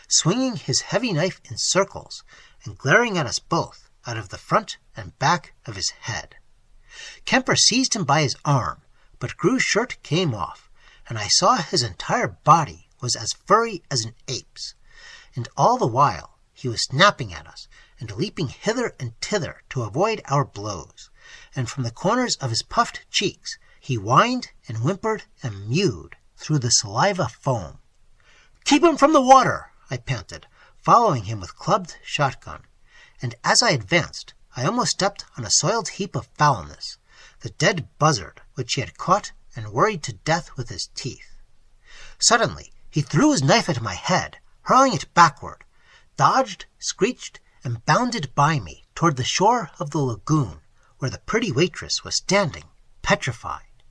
Speaker 1: swinging his heavy knife in circles and glaring at us both out of the front and back of his head. Kemper seized him by his arm, but Gru's shirt came off, and I saw his entire body was as furry as an ape's, and all the while he was snapping at us and leaping hither and thither to avoid our blows, and from the corners of his puffed cheeks he whined and whimpered and mewed through the saliva foam. "Keep him from the water!" I panted, following him with clubbed shotgun, and as I advanced I almost stepped on a soiled heap of foulness, the dead buzzard which he had caught and worried to death with his teeth. Suddenly he threw his knife at my head, hurling it backward, dodged, screeched, and bounded by me toward the shore of the lagoon, where the pretty waitress was standing, petrified.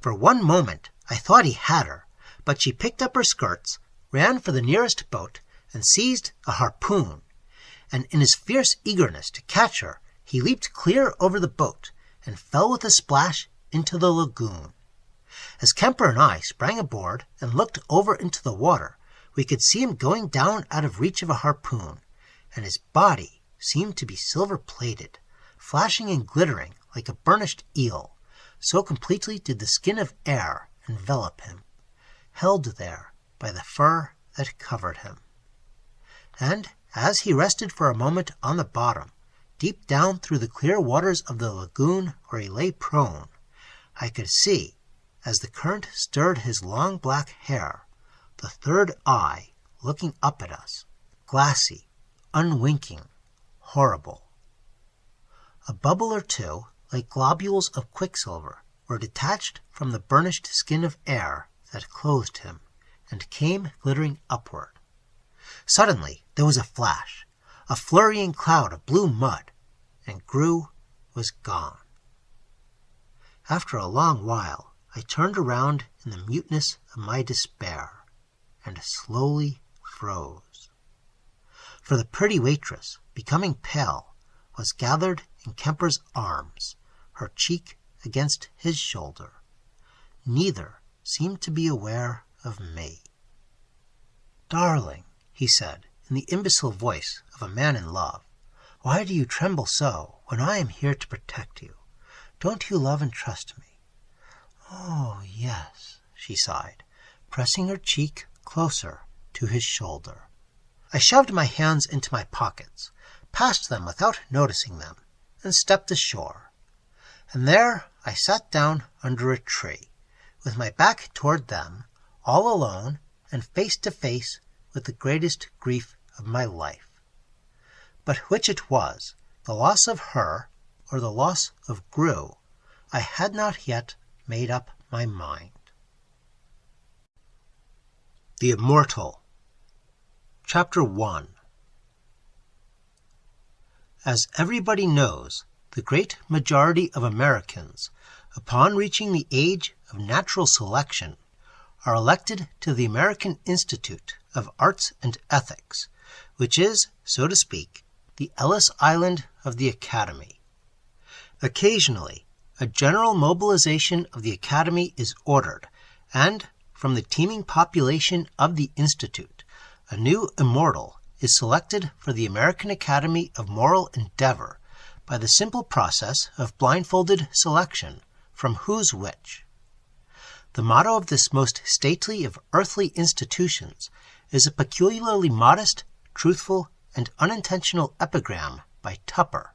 Speaker 1: For one moment I thought he had her, but she picked up her skirts, ran for the nearest boat, and seized a harpoon, and in his fierce eagerness to catch her, he leaped clear over the boat and fell with a splash into the lagoon. As Kemper and I sprang aboard and looked over into the water, we could see him going down out of reach of a harpoon, and his body seemed to be silver-plated, flashing and glittering like a burnished eel, so completely did the skin of air envelop him, held there by the fur that covered him. And as he rested for a moment on the bottom, deep down through the clear waters of the lagoon where he lay prone, I could see, as the current stirred his long black hair, the third eye looking up at us, glassy, unwinking, horrible. A bubble or two, like globules of quicksilver, were detached from the burnished skin of air that clothed him, and came glittering upward. Suddenly there was a flash, a flurrying cloud of blue mud, and Gru was gone. After a long while I turned around in the muteness of my despair, and slowly froze. For the pretty waitress, becoming pale, was gathered in Kemper's arms, her cheek against his shoulder. Neither seemed to be aware of me. "Darling," he said, in the imbecile voice of a man in love, "why do you tremble so when I am here to protect you? Don't you love and trust me?" "Oh, yes," she sighed, pressing her cheek closer to his shoulder. I shoved my hands into my pockets, passed them without noticing them, and stepped ashore. And there I sat down under a tree, with my back toward them, all alone and face to face with the greatest grief of my life. But which it was, the loss of her or the loss of Gru, I had not yet made up my mind. The Immortal. Chapter 1. As everybody knows, the great majority of Americans, upon reaching the age of natural selection, are elected to the American Institute of Arts and Ethics, which is, so to speak, the Ellis Island of the Academy. Occasionally, a general mobilization of the Academy is ordered, and from the teeming population of the Institute, a new Immortal is selected for the American Academy of Moral Endeavor by the simple process of blindfolded selection from who's which. The motto of this most stately of earthly institutions is a peculiarly modest, truthful, and unintentional epigram by Tupper.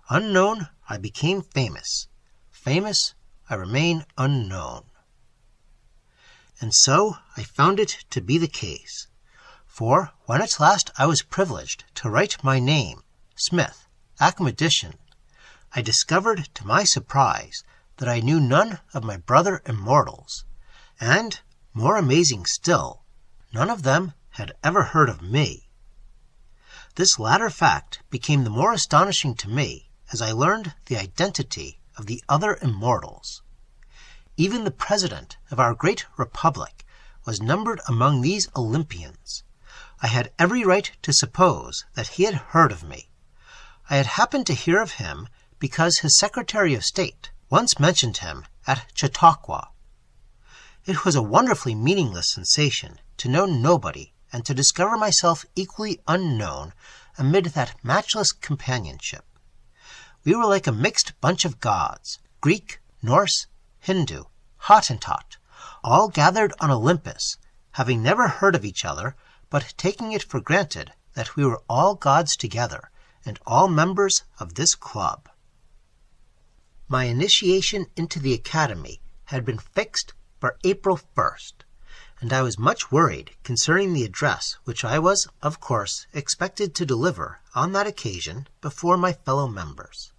Speaker 1: Unknown, I became famous. Famous, I remain unknown. And so I found it to be the case. For when at last I was privileged to write my name, Smith, Academician, I discovered to my surprise that I knew none of my brother Immortals, and, more amazing still, none of them had ever heard of me. This latter fact became the more astonishing to me as I learned the identity of the other Immortals. Even the President of our great Republic was numbered among these Olympians. I had every right to suppose that he had heard of me. I had happened to hear of him because his Secretary of State once mentioned him at Chautauqua. It was a wonderfully meaningless sensation to know nobody and to discover myself equally unknown amid that matchless companionship. We were like a mixed bunch of gods, Greek, Norse, Hindu, Hottentot, all gathered on Olympus having never heard of each other, but taking it for granted that we were all gods together, and all members of this club. My initiation into the academy had been fixed for April 1st, and I was much worried concerning the address which I was, of course, expected to deliver on that occasion before my fellow members.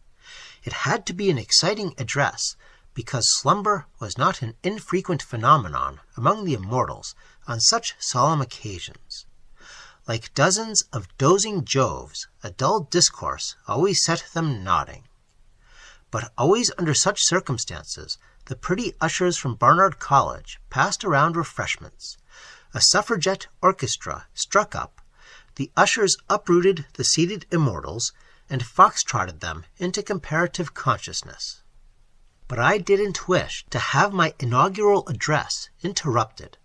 Speaker 1: It had to be an exciting address, because slumber was not an infrequent phenomenon among the immortals on such solemn occasions. Like dozens of dozing Joves, a dull discourse always set them nodding. But always under such circumstances, the pretty ushers from Barnard College passed around refreshments. A suffragette orchestra struck up. The ushers uprooted the seated immortals and foxtrotted them into comparative consciousness. But I didn't wish to have my inaugural address interrupted.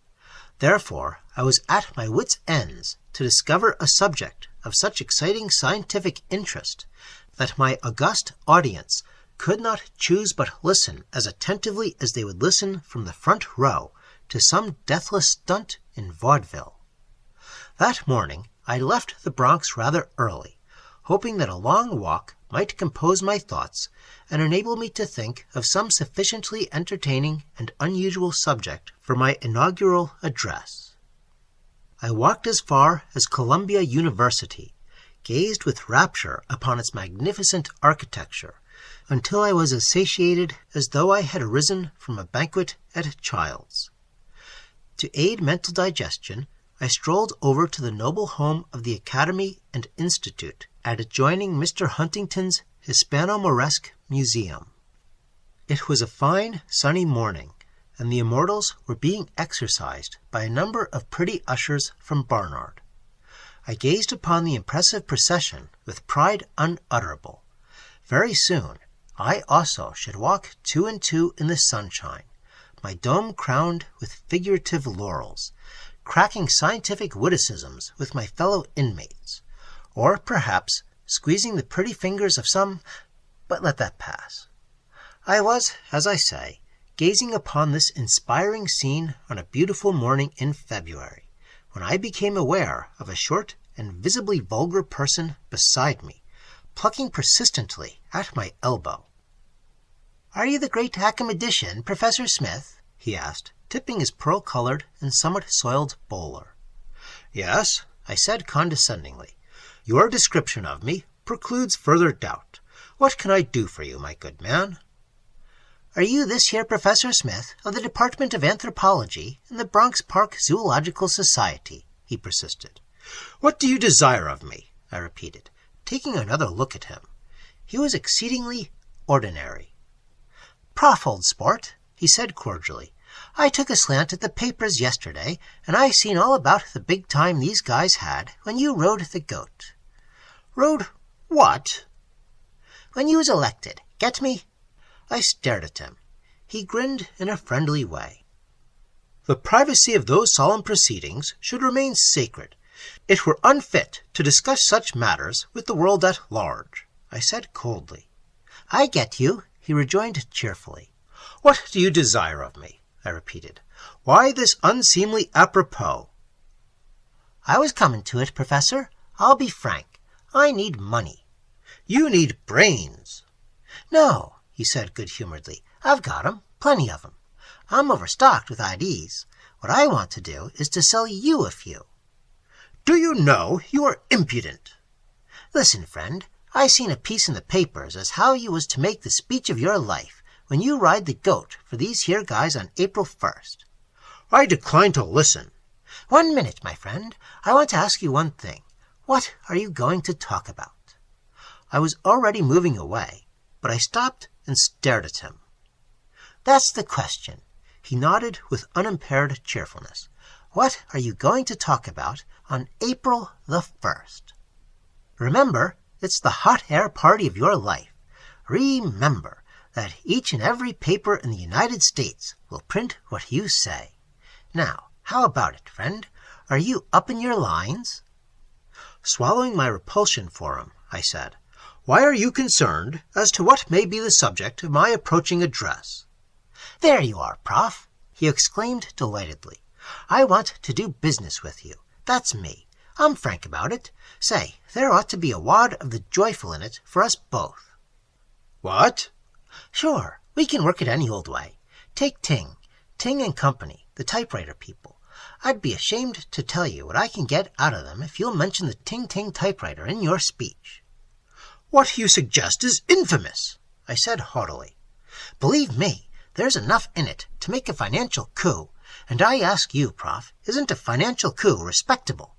Speaker 1: Therefore, I was at my wits' ends to discover a subject of such exciting scientific interest that my august audience could not choose but listen as attentively as they would listen from the front row to some deathless stunt in vaudeville. That morning I left the Bronx rather early, hoping that a long walk might compose my thoughts and enable me to think of some sufficiently entertaining and unusual subject for my inaugural address. I walked as far as Columbia University, gazed with rapture upon its magnificent architecture, until I was as satiated as though I had arisen from a banquet at Child's. To aid mental digestion, I strolled over to the noble home of the Academy and Institute at adjoining Mr. Huntington's Hispano-Moresque Museum. It was a fine, sunny morning, and the immortals were being exercised by a number of pretty ushers from Barnard. I gazed upon the impressive procession with pride unutterable. Very soon, I also should walk 2 and 2 in the sunshine, my dome crowned with figurative laurels, cracking scientific witticisms with my fellow inmates, or perhaps squeezing the pretty fingers of some, but let that pass. I was, as I say, gazing upon this inspiring scene on a beautiful morning in February, when I became aware of a short and visibly vulgar person beside me, plucking persistently at my elbow.
Speaker 2: "Are you the great academician, Professor Smith?"
Speaker 1: he asked, tipping his pearl-colored and somewhat soiled bowler. "Yes," I said condescendingly. "Your description of me precludes further doubt. What can I do for you, my good man?"
Speaker 2: "Are you this here Professor Smith of the Department of Anthropology in the Bronx Park Zoological Society?" he persisted.
Speaker 1: "What do you desire of me?" I repeated, taking another look at him. He was exceedingly ordinary.
Speaker 2: "Prof, old sport," he said cordially, "I took a slant at the papers yesterday, and I seen all about the big time these guys had when you rode the goat."
Speaker 1: "Rode what?"
Speaker 2: "When you was elected. Get me?"
Speaker 1: I stared at him. He grinned in a friendly way. "The privacy of those solemn proceedings should remain sacred. It were unfit to discuss such matters with the world at large," I said coldly.
Speaker 2: "I get you," he rejoined cheerfully.
Speaker 1: "What do you desire of me?" I repeated. "Why this unseemly apropos?"
Speaker 2: "I was coming to it, Professor. I'll be frank. I need money."
Speaker 1: "You need brains."
Speaker 2: "No," he said good-humoredly. "I've got 'em, plenty of 'em. I'm overstocked with ideas. What I want to do is to sell you a few."
Speaker 1: "Do you know you are impudent?"
Speaker 2: "Listen, friend, I seen a piece in the papers as how you was to make the speech of your life when you ride the goat for these here guys on April 1st.
Speaker 1: "I decline to listen."
Speaker 2: "1 minute, my friend. I want to ask you one thing. What are you going to talk about?"
Speaker 1: I was already moving away, but I stopped and stared at him.
Speaker 2: "That's the question."
Speaker 1: He nodded with unimpaired cheerfulness.
Speaker 2: "What are you going to talk about on April the 1st? Remember, it's the hot air party of your life. Remember that each and every paper in the United States will print what you say. Now, how about it, friend? Are you up in your lines?"
Speaker 1: Swallowing my repulsion for him, I said, "Why are you concerned as to what may be the subject of my approaching address?"
Speaker 2: "There you are, Prof," he exclaimed delightedly. I want to do business with you. That's me. I'm frank about it. Say, there ought to be a wad of the joyful in it for us both."
Speaker 1: "What?"
Speaker 2: "Sure, we can work it any old way. Take Ting and Company, the typewriter people. I'd be ashamed to tell you what I can get out of them if you'll mention the Ting typewriter in your speech."
Speaker 1: "What you suggest is infamous,"
Speaker 2: I said haughtily. "Believe me, there's enough in it to make a financial coup, and I ask you, Prof, isn't a financial coup respectable?"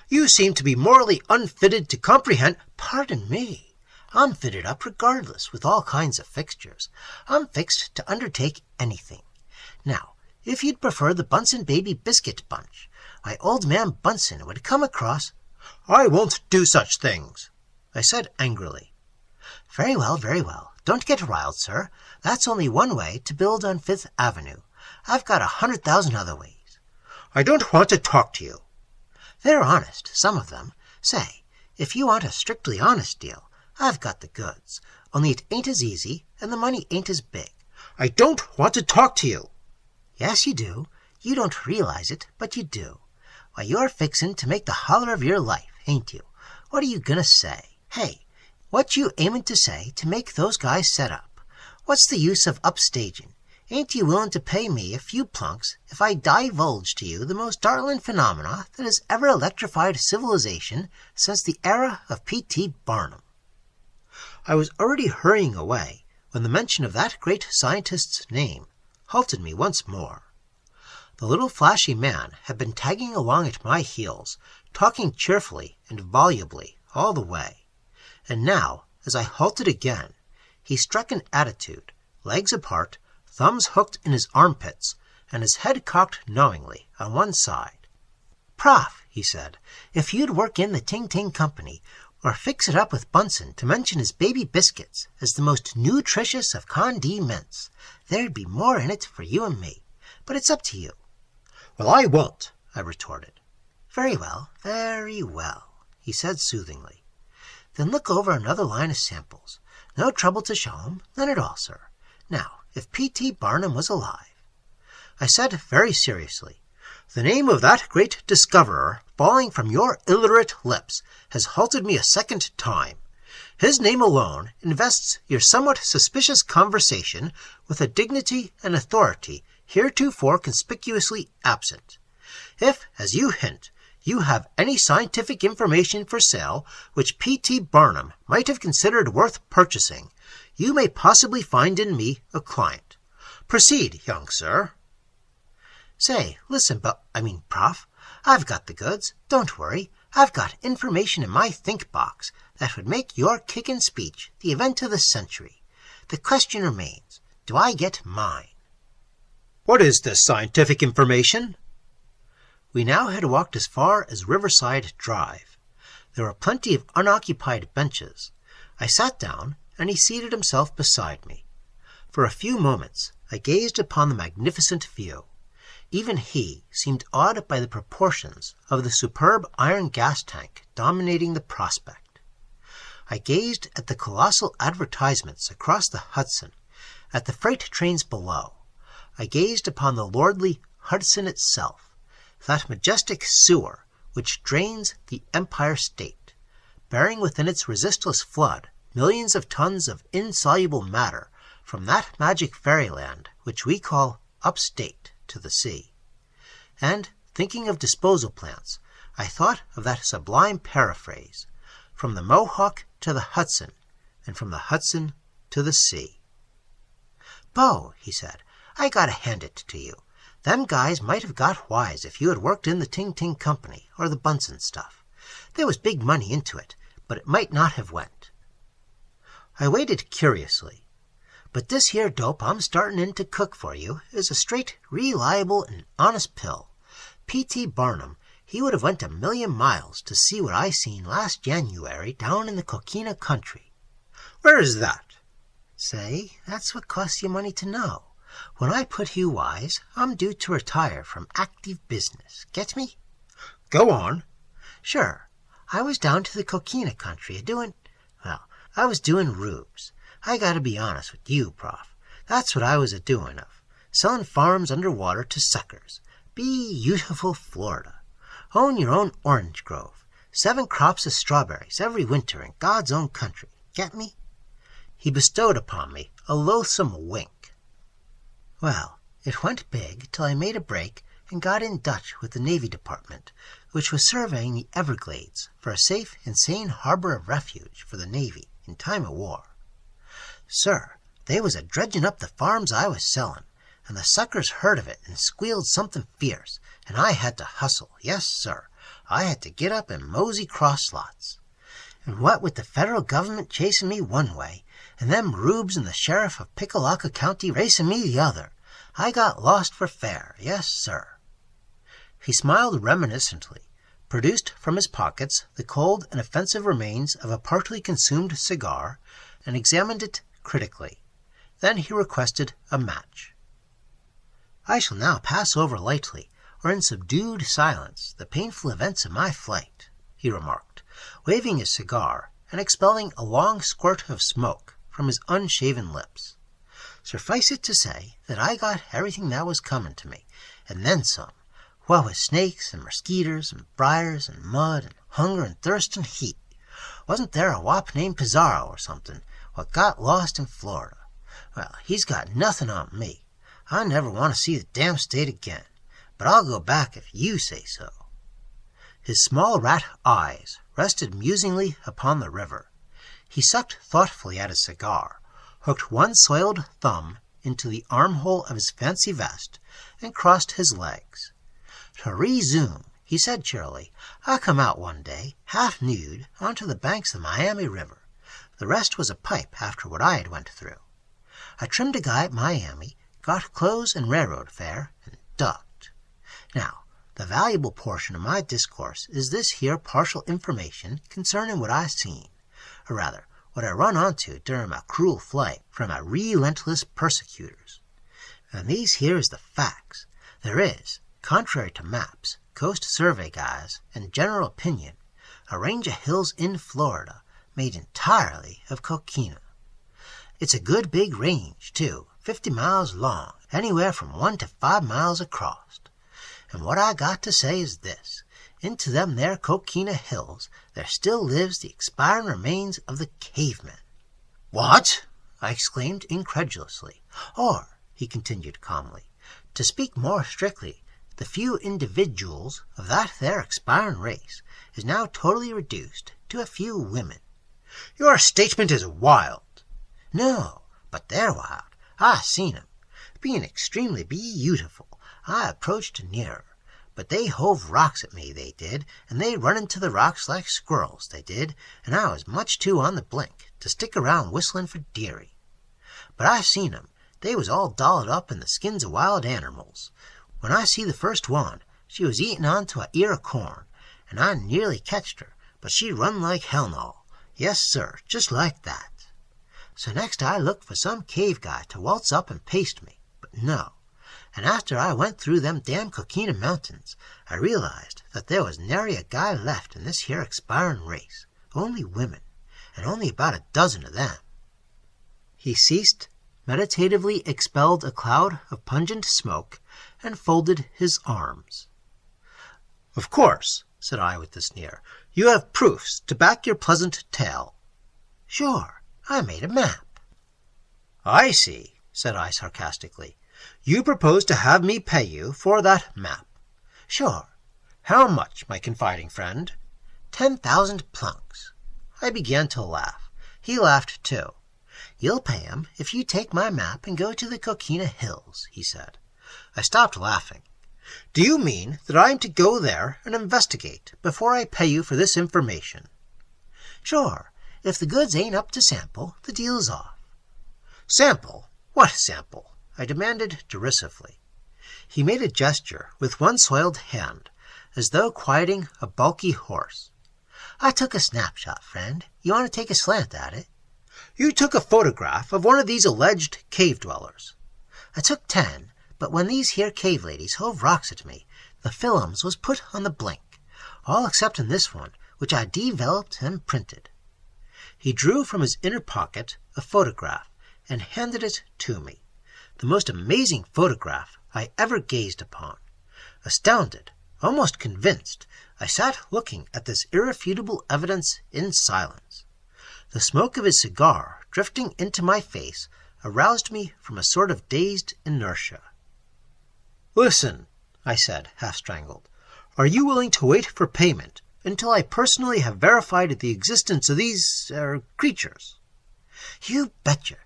Speaker 1: "You seem to be morally unfitted to comprehend—"
Speaker 2: "Pardon me. I'm fitted up regardless, with all kinds of fixtures. I'm fixed to undertake anything. Now, if you'd prefer the Bunsen baby biscuit bunch, my old man Bunsen would come across—"
Speaker 1: "I won't do such things," I said angrily.
Speaker 2: Very well, very well. Don't get riled, sir. That's only one way to build on Fifth Avenue. I've got 100,000 other ways."
Speaker 1: "I don't want to talk to you."
Speaker 2: "They're honest, some of them. Say, if you want a strictly honest deal, I've got the goods. Only it ain't as easy, and the money ain't as big."
Speaker 1: "I don't want to talk to you."
Speaker 2: "Yes, you do. You don't realize it, but you do. Why, you're fixin' to make the holler of your life, ain't you? What are you gonna say? Hey, what you aimin' to say to make those guys set up? What's the use of upstaging? Ain't you willin' to pay me a few plunks if I divulge to you the most startling phenomena that has ever electrified civilization since the era of P.T. Barnum?"
Speaker 1: I was already hurrying away when the mention of that great scientist's name halted me once more. The little flashy man had been tagging along at my heels, talking cheerfully and volubly all the way. And now, as I halted again, he struck an attitude, legs apart, thumbs hooked in his armpits, and his head cocked knowingly on one side.
Speaker 2: "Prof," he said, "if you'd work in the Ting Company, or fix it up with Bunsen to mention his baby biscuits as the most nutritious of condiments, there'd be more in it for you and me. But it's up to you."
Speaker 1: "Well, I won't," I retorted.
Speaker 2: Very well, he said soothingly. "Then look over another line of samples. No trouble to show 'em, none at all, sir. Now, if P.T. Barnum was alive—"
Speaker 1: I said very seriously, "the name of that great discoverer falling from your illiterate lips has halted me a second time. His name alone invests your somewhat suspicious conversation with a dignity and authority heretofore conspicuously absent. If, as you hint, you have any scientific information for sale which P.T. Barnum might have considered worth purchasing, you may possibly find in me a client. Proceed, young sir."
Speaker 2: "Say, listen, Prof, I've got the goods. Don't worry. I've got information in my think box that would make your kickin' speech the event of the century. The question remains, do I get mine?"
Speaker 1: "What is this scientific information?"
Speaker 2: We now had walked as far as Riverside Drive. There were plenty of unoccupied benches. I sat down, and he seated himself beside me. For a few moments I gazed upon the magnificent view. Even he seemed awed by the proportions of the superb iron gas tank dominating the prospect. I gazed at the colossal advertisements across the Hudson, at the freight trains below. I gazed upon the lordly Hudson itself, that majestic sewer which drains the Empire State, bearing within its resistless flood millions of tons of insoluble matter from that magic fairyland which we call upstate to the sea. And, thinking of disposal plants, I thought of that sublime paraphrase, "From the Mohawk to the Hudson, and from the Hudson to the sea." "Bo," he said, "I gotta hand it to you. Them guys might have got wise if you had worked in the Ting Company or the Bunsen stuff. There was big money into it, but it might not have went." I waited curiously. "But this here dope I'm startin' in to cook for you is a straight, reliable, and honest pill. P.T. Barnum, he would have went 1,000,000 miles to see what I seen last January down in the Conquina country."
Speaker 1: "Where is that?"
Speaker 2: "Say, that's what costs you money to know. When I put you wise, I'm due to retire from active business. Get me?"
Speaker 1: "Go on."
Speaker 2: "Sure. I was down to the Conquina country I was doing rubes. I gotta be honest with you, Prof. That's what I was a-doing of. Selling farms under water to suckers. Beautiful Florida. Own your own orange grove. 7 crops of strawberries every winter in God's own country. Get me?" He bestowed upon me a loathsome wink. Well, it went big till I made a break and got in Dutch with the Navy Department, which was surveying the Everglades for a safe and sane harbor of refuge for the Navy in time of war. Sir, they was a-dredging up the farms I was selling, and the suckers heard of it and squealed something fierce, and I had to hustle. Yes, sir, I had to get up and mosey cross lots. And what with the federal government chasing me one way, and them rubes and the sheriff of Pickalocka County racing me the other, I got lost for fair. Yes, sir. He smiled reminiscently, produced from his pockets the cold and offensive remains of a partly consumed cigar, and examined it critically. Then he requested a match. "I shall now pass over lightly, or in subdued silence, the painful events of my flight," he remarked, waving his cigar and expelling a long squirt of smoke from his unshaven lips. "Suffice it to say that I got everything that was coming to me, and then some, what with snakes and mosquitoes and briars and mud and hunger and thirst and heat. Wasn't there a wop named Pizarro or something, what got lost in Florida? Well, he's got nothing on me. I never want to see the damn state again, but I'll go back if you say so." His small rat eyes rested musingly upon the river. He sucked thoughtfully at his cigar, hooked one soiled thumb into the armhole of his fancy vest, and crossed his legs. "To resume," he said cheerily, "I come out one day, half nude, onto the banks of the Miami River. The rest was a pipe after what I had went through. I trimmed a guy at Miami, got clothes and railroad fare, and ducked. Now, the valuable portion of my discourse is this here partial information concerning what I seen, or rather, what I run onto during my cruel flight from my relentless persecutors. And these here is the facts. There is, contrary to maps, coast survey guys, and general opinion, a range of hills in Florida made entirely of coquina. It's a good big range, too, 50 miles long, anywhere from 1 to 5 miles across. And what I got to say is this. Into them there coquina hills there still lives the expiring remains of the cavemen." "What?" I exclaimed incredulously. "Or," he continued calmly, "to speak more strictly, the few individuals of that there expiring race is now totally reduced to a few women." "Your statement is wild." "No, but they're wild. I seen 'em. Being extremely beautiful, I approached nearer, but they hove rocks at me, they did, and they run into the rocks like squirrels, they did, and I was much too on the blink to stick around whistling for dearie. But I seen 'em. They was all dolled up in the skins of wild animals. When I see the first one, she was eating onto a ear of corn, and I nearly catched her, but she run like hell and all. Yes, sir, just like that. So next I looked for some cave guy to waltz up and paste me, but no. And after I went through them damn Coquina Mountains, I realized that there was nary a guy left in this here expiring race, only women, and only about a dozen of them." He ceased, meditatively expelled a cloud of pungent smoke, and folded his arms. "Of course," said I with a sneer, "you have proofs to back your pleasant tale." "Sure, I made a map." "I see," said I sarcastically. "You propose to have me pay you for that map." "Sure." "How much, my confiding friend?" 10,000 plunks. I began to laugh. He laughed too. "You'll pay him if you take my map and go to the Coquina Hills," he said. I stopped laughing. "Do you mean that I am to go there and investigate before I pay you for this information?" "Sure. If the goods ain't up to sample, the deal's off." "Sample? What sample?" I demanded derisively. He made a gesture with one soiled hand, as though quieting a bulky horse. "I took a snapshot, friend. You want to take a slant at it?" "You took a photograph of one of these alleged cave dwellers?" "I took 10, but when these here cave ladies hove rocks at me, the films was put on the blink, all excepting this one, which I developed and printed." He drew from his inner pocket a photograph and handed it to me. The most amazing photograph I ever gazed upon. Astounded, almost convinced, I sat looking at this irrefutable evidence in silence. The smoke of his cigar, drifting into my face, aroused me from a sort of dazed inertia. "Listen," I said, half-strangled. "Are you willing to wait for payment until I personally have verified the existence of these, creatures?" "You betcha.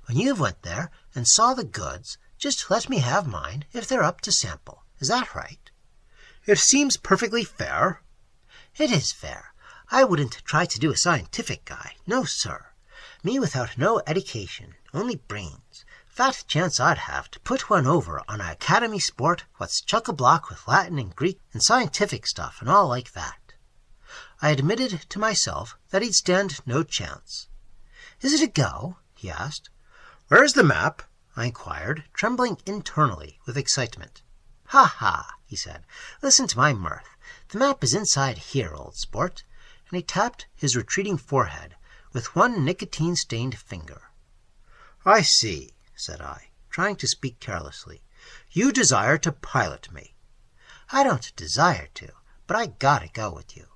Speaker 2: When you've went there and saw the goods, just let me have mine if they're up to sample. Is that right?" "It seems perfectly fair." "It is fair. I wouldn't try to do a scientific guy. No, sir. Me without no education, only brains. Fat chance I'd have to put one over on a academy sport what's chock-a-block with Latin and Greek and scientific stuff and all like that." I admitted to myself that he'd stand no chance. "Is it a go?" he asked. "Where's the map?" I inquired, trembling internally with excitement. "Ha ha," he said. "Listen to my mirth. The map is inside here, old sport." And he tapped his retreating forehead with one nicotine-stained finger. "I see," said I, trying to speak carelessly. "You desire to pilot me." "I don't desire to, but I gotta go with you."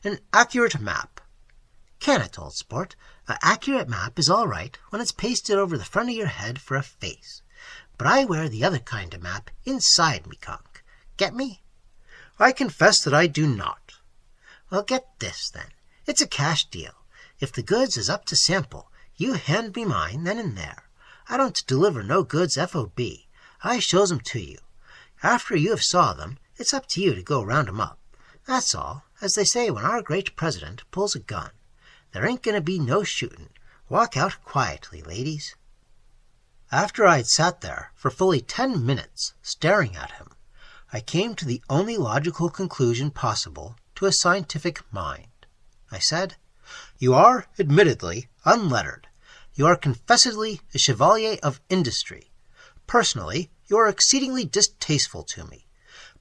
Speaker 2: "An accurate map." "Can it, old sport? An accurate map is all right when it's pasted over the front of your head for a face. But I wear the other kind of map inside me conch. Get me?" "I confess that I do not." "Well, get this, then. It's a cash deal. If the goods is up to sample, you hand me mine then and there. I don't deliver no goods FOB. I shows 'em to you. After you have saw them, it's up to you to go round 'em up. That's all, as they say when our great president pulls a gun. There ain't going to be no shooting. Walk out quietly, ladies." After I had sat there for fully 10 minutes staring at him, I came to the only logical conclusion possible to a scientific mind. I said, "You are, admittedly, unlettered. You are confessedly a chevalier of industry. Personally, you are exceedingly distasteful to me.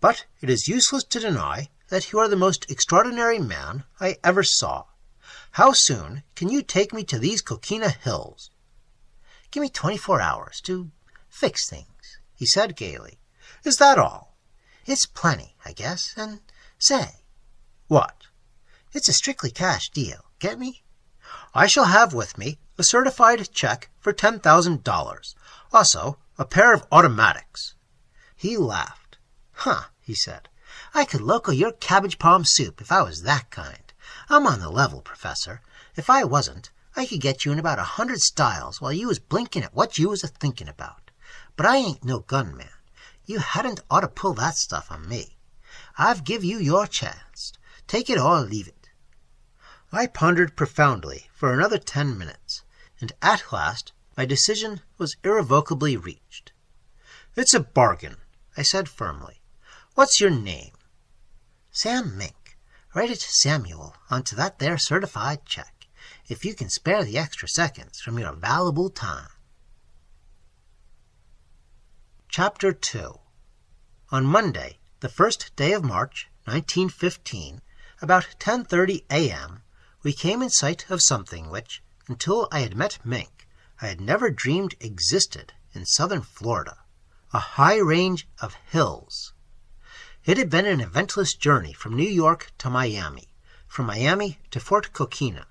Speaker 2: But it is useless to deny that you are the most extraordinary man I ever saw. How soon can you take me to these Coquina Hills?" "Give me 24 hours to fix things," he said gaily. "Is that all?" "It's plenty, I guess. And say." "What?" "It's a strictly cash deal. Get me?" "I shall have with me a certified check for $10,000. Also, a pair of automatics." He laughed. "Huh," he said. "I could loco your cabbage palm soup if I was that kind. I'm on the level, Professor. If I wasn't, I could get you in about 100 styles while you was blinking at what you was a-thinking about. But I ain't no gunman. You hadn't ought to pull that stuff on me. I've give you your chance. Take it or leave it." I pondered profoundly for another 10 minutes, and at last my decision was irrevocably reached. "It's a bargain," I said firmly. "What's your name?" "Sam Mink. Write it Samuel onto that there certified check, if you can spare the extra seconds from your valuable time." Chapter 2. On Monday, the 1st day of March, 1915, about 10:30 a.m., we came in sight of something which, until I had met Mink, I had never dreamed existed in southern Florida, a high range of hills. It had been an eventless journey from New York to Miami, from Miami to Fort Conquina,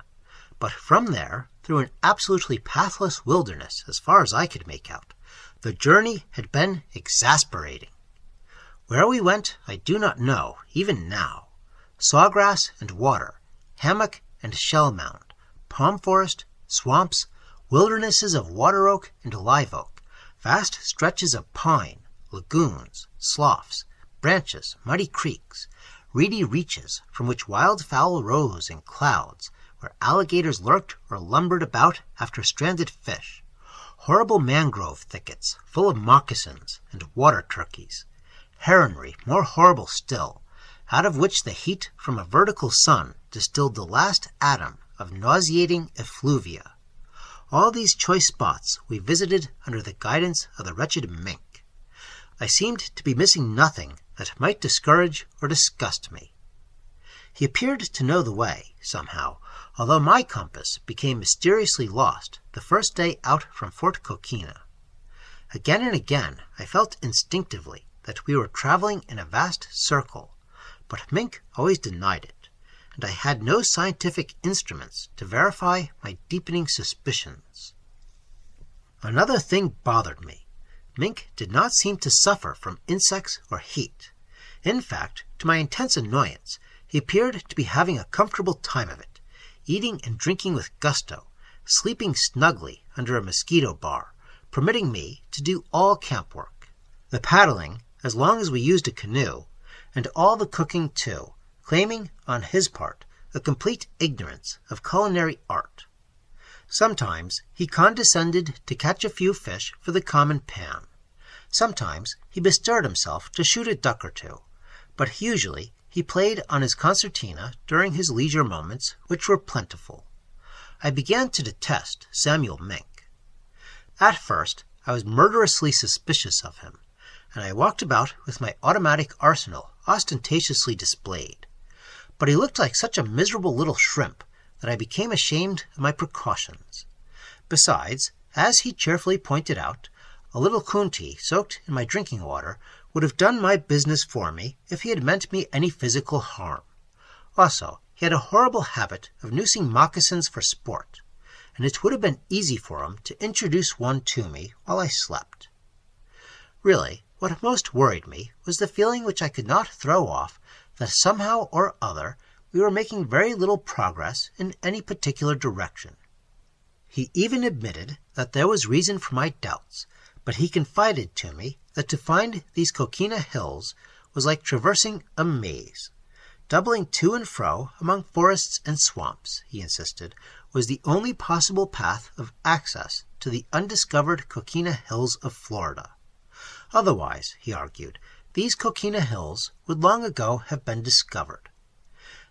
Speaker 2: but from there, through an absolutely pathless wilderness as far as I could make out, the journey had been exasperating. Where we went I do not know, even now. Sawgrass and water, hammock and shell mound, palm forest, swamps, wildernesses of water oak and live oak, vast stretches of pine, lagoons, sloughs, branches, muddy creeks, reedy reaches from which wildfowl rose in clouds, where alligators lurked or lumbered about after stranded fish, horrible mangrove thickets full of moccasins and water turkeys, heronry more horrible still, out of which the heat from a vertical sun distilled the last atom of nauseating effluvia. All these choice spots we visited under the guidance of the wretched Mink. I seemed to be missing nothing that might discourage or disgust me. He appeared to know the way, somehow, although my compass became mysteriously lost the first day out from Fort Conquina. Again and again I felt instinctively that we were traveling in a vast circle, but Mink always denied it, and I had no scientific instruments to verify my deepening suspicions. Another thing bothered me. Mink did not seem to suffer from insects or heat. In fact, to my intense annoyance, he appeared to be having a comfortable time of it, eating and drinking with gusto, sleeping snugly under a mosquito bar, permitting me to do all camp work. The paddling, as long as we used a canoe, and all the cooking too, claiming, on his part, a complete ignorance of culinary art. Sometimes he condescended to catch a few fish for the common pan. Sometimes he bestirred himself to shoot a duck or two, but usually he played on his concertina during his leisure moments, which were plentiful. I began to detest Samuel Mink. At first, I was murderously suspicious of him, and I walked about with my automatic arsenal ostentatiously displayed. But he looked like such a miserable little shrimp that I became ashamed of my precautions. Besides, as he cheerfully pointed out, a little coontie soaked in my drinking water would have done my business for me if he had meant me any physical harm. Also, he had a horrible habit of noosing moccasins for sport, and it would have been easy for him to introduce one to me while I slept. Really, what most worried me was the feeling which I could not throw off that somehow or other we were making very little progress in any particular direction. He even admitted that there was reason for my doubts, but he confided to me that to find these Conquina hills was like traversing a maze. Doubling to and fro among forests and swamps, he insisted, was the only possible path of access to the undiscovered Conquina hills of Florida. Otherwise, he argued, these Conquina hills would long ago have been discovered.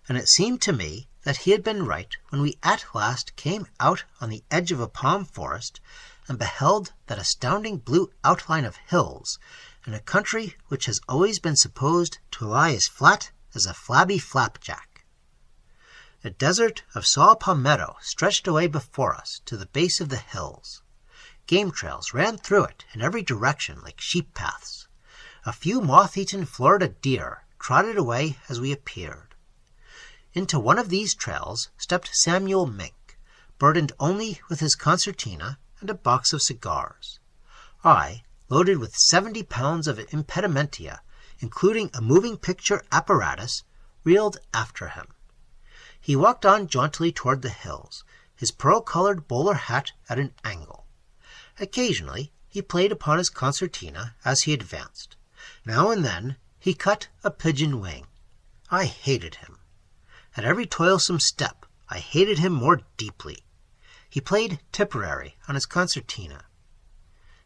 Speaker 2: And it seemed to me that he had been right when we at last came out on the edge of a palm forest and beheld that astounding blue outline of hills in a country which has always been supposed to lie as flat as a flabby flapjack. A desert of saw palmetto stretched away before us to the base of the hills. Game trails ran through it in every direction like sheep paths. A few moth-eaten Florida deer trotted away as we appeared. Into one of these trails stepped Samuel Mink, burdened only with his concertina and a box of cigars. I, loaded with 70 pounds of impedimenta, including a moving picture apparatus, reeled after him. He walked on jauntily toward the hills, his pearl-colored bowler hat at an angle. Occasionally he played upon his concertina as he advanced. Now and then he cut a pigeon wing. I hated him. At every toilsome step I hated him more deeply. He played Tipperary on his concertina.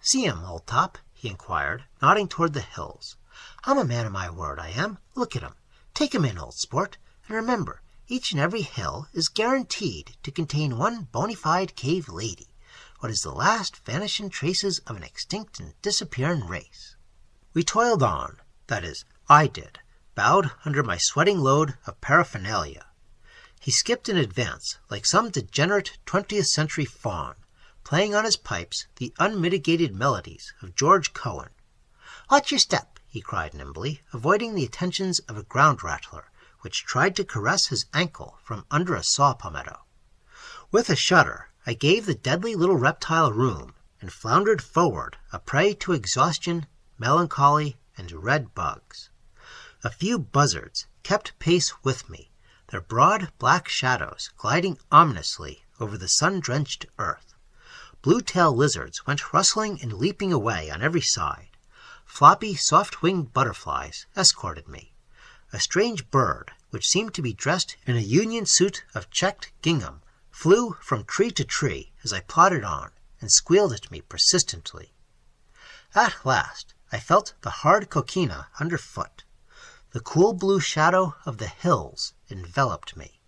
Speaker 2: "See him, old top?" he inquired, nodding toward the hills. "I'm a man of my word, I am. Look at him. Take him in, old sport, and remember, each and every hill is guaranteed to contain one bona fide cave lady, what is the last vanishing traces of an extinct and disappearing race." We toiled on, that is, I did, bowed under my sweating load of paraphernalia. He skipped in advance like some degenerate 20th century faun, playing on his pipes the unmitigated melodies of George Cohan. "Watch your step," he cried nimbly, avoiding the attentions of a ground rattler, which tried to caress his ankle from under a saw palmetto. With a shudder, I gave the deadly little reptile room, and floundered forward, a prey to exhaustion, melancholy, and red bugs. A few buzzards kept pace with me, their broad black shadows gliding ominously over the sun-drenched earth. Blue-tail lizards went rustling and leaping away on every side. Floppy, soft-winged butterflies escorted me. A strange bird, which seemed to be dressed in a union suit of checked gingham, flew from tree to tree as I plodded on, and squealed at me persistently. At last I felt the hard Conquina underfoot. The cool blue shadow of the hills enveloped me.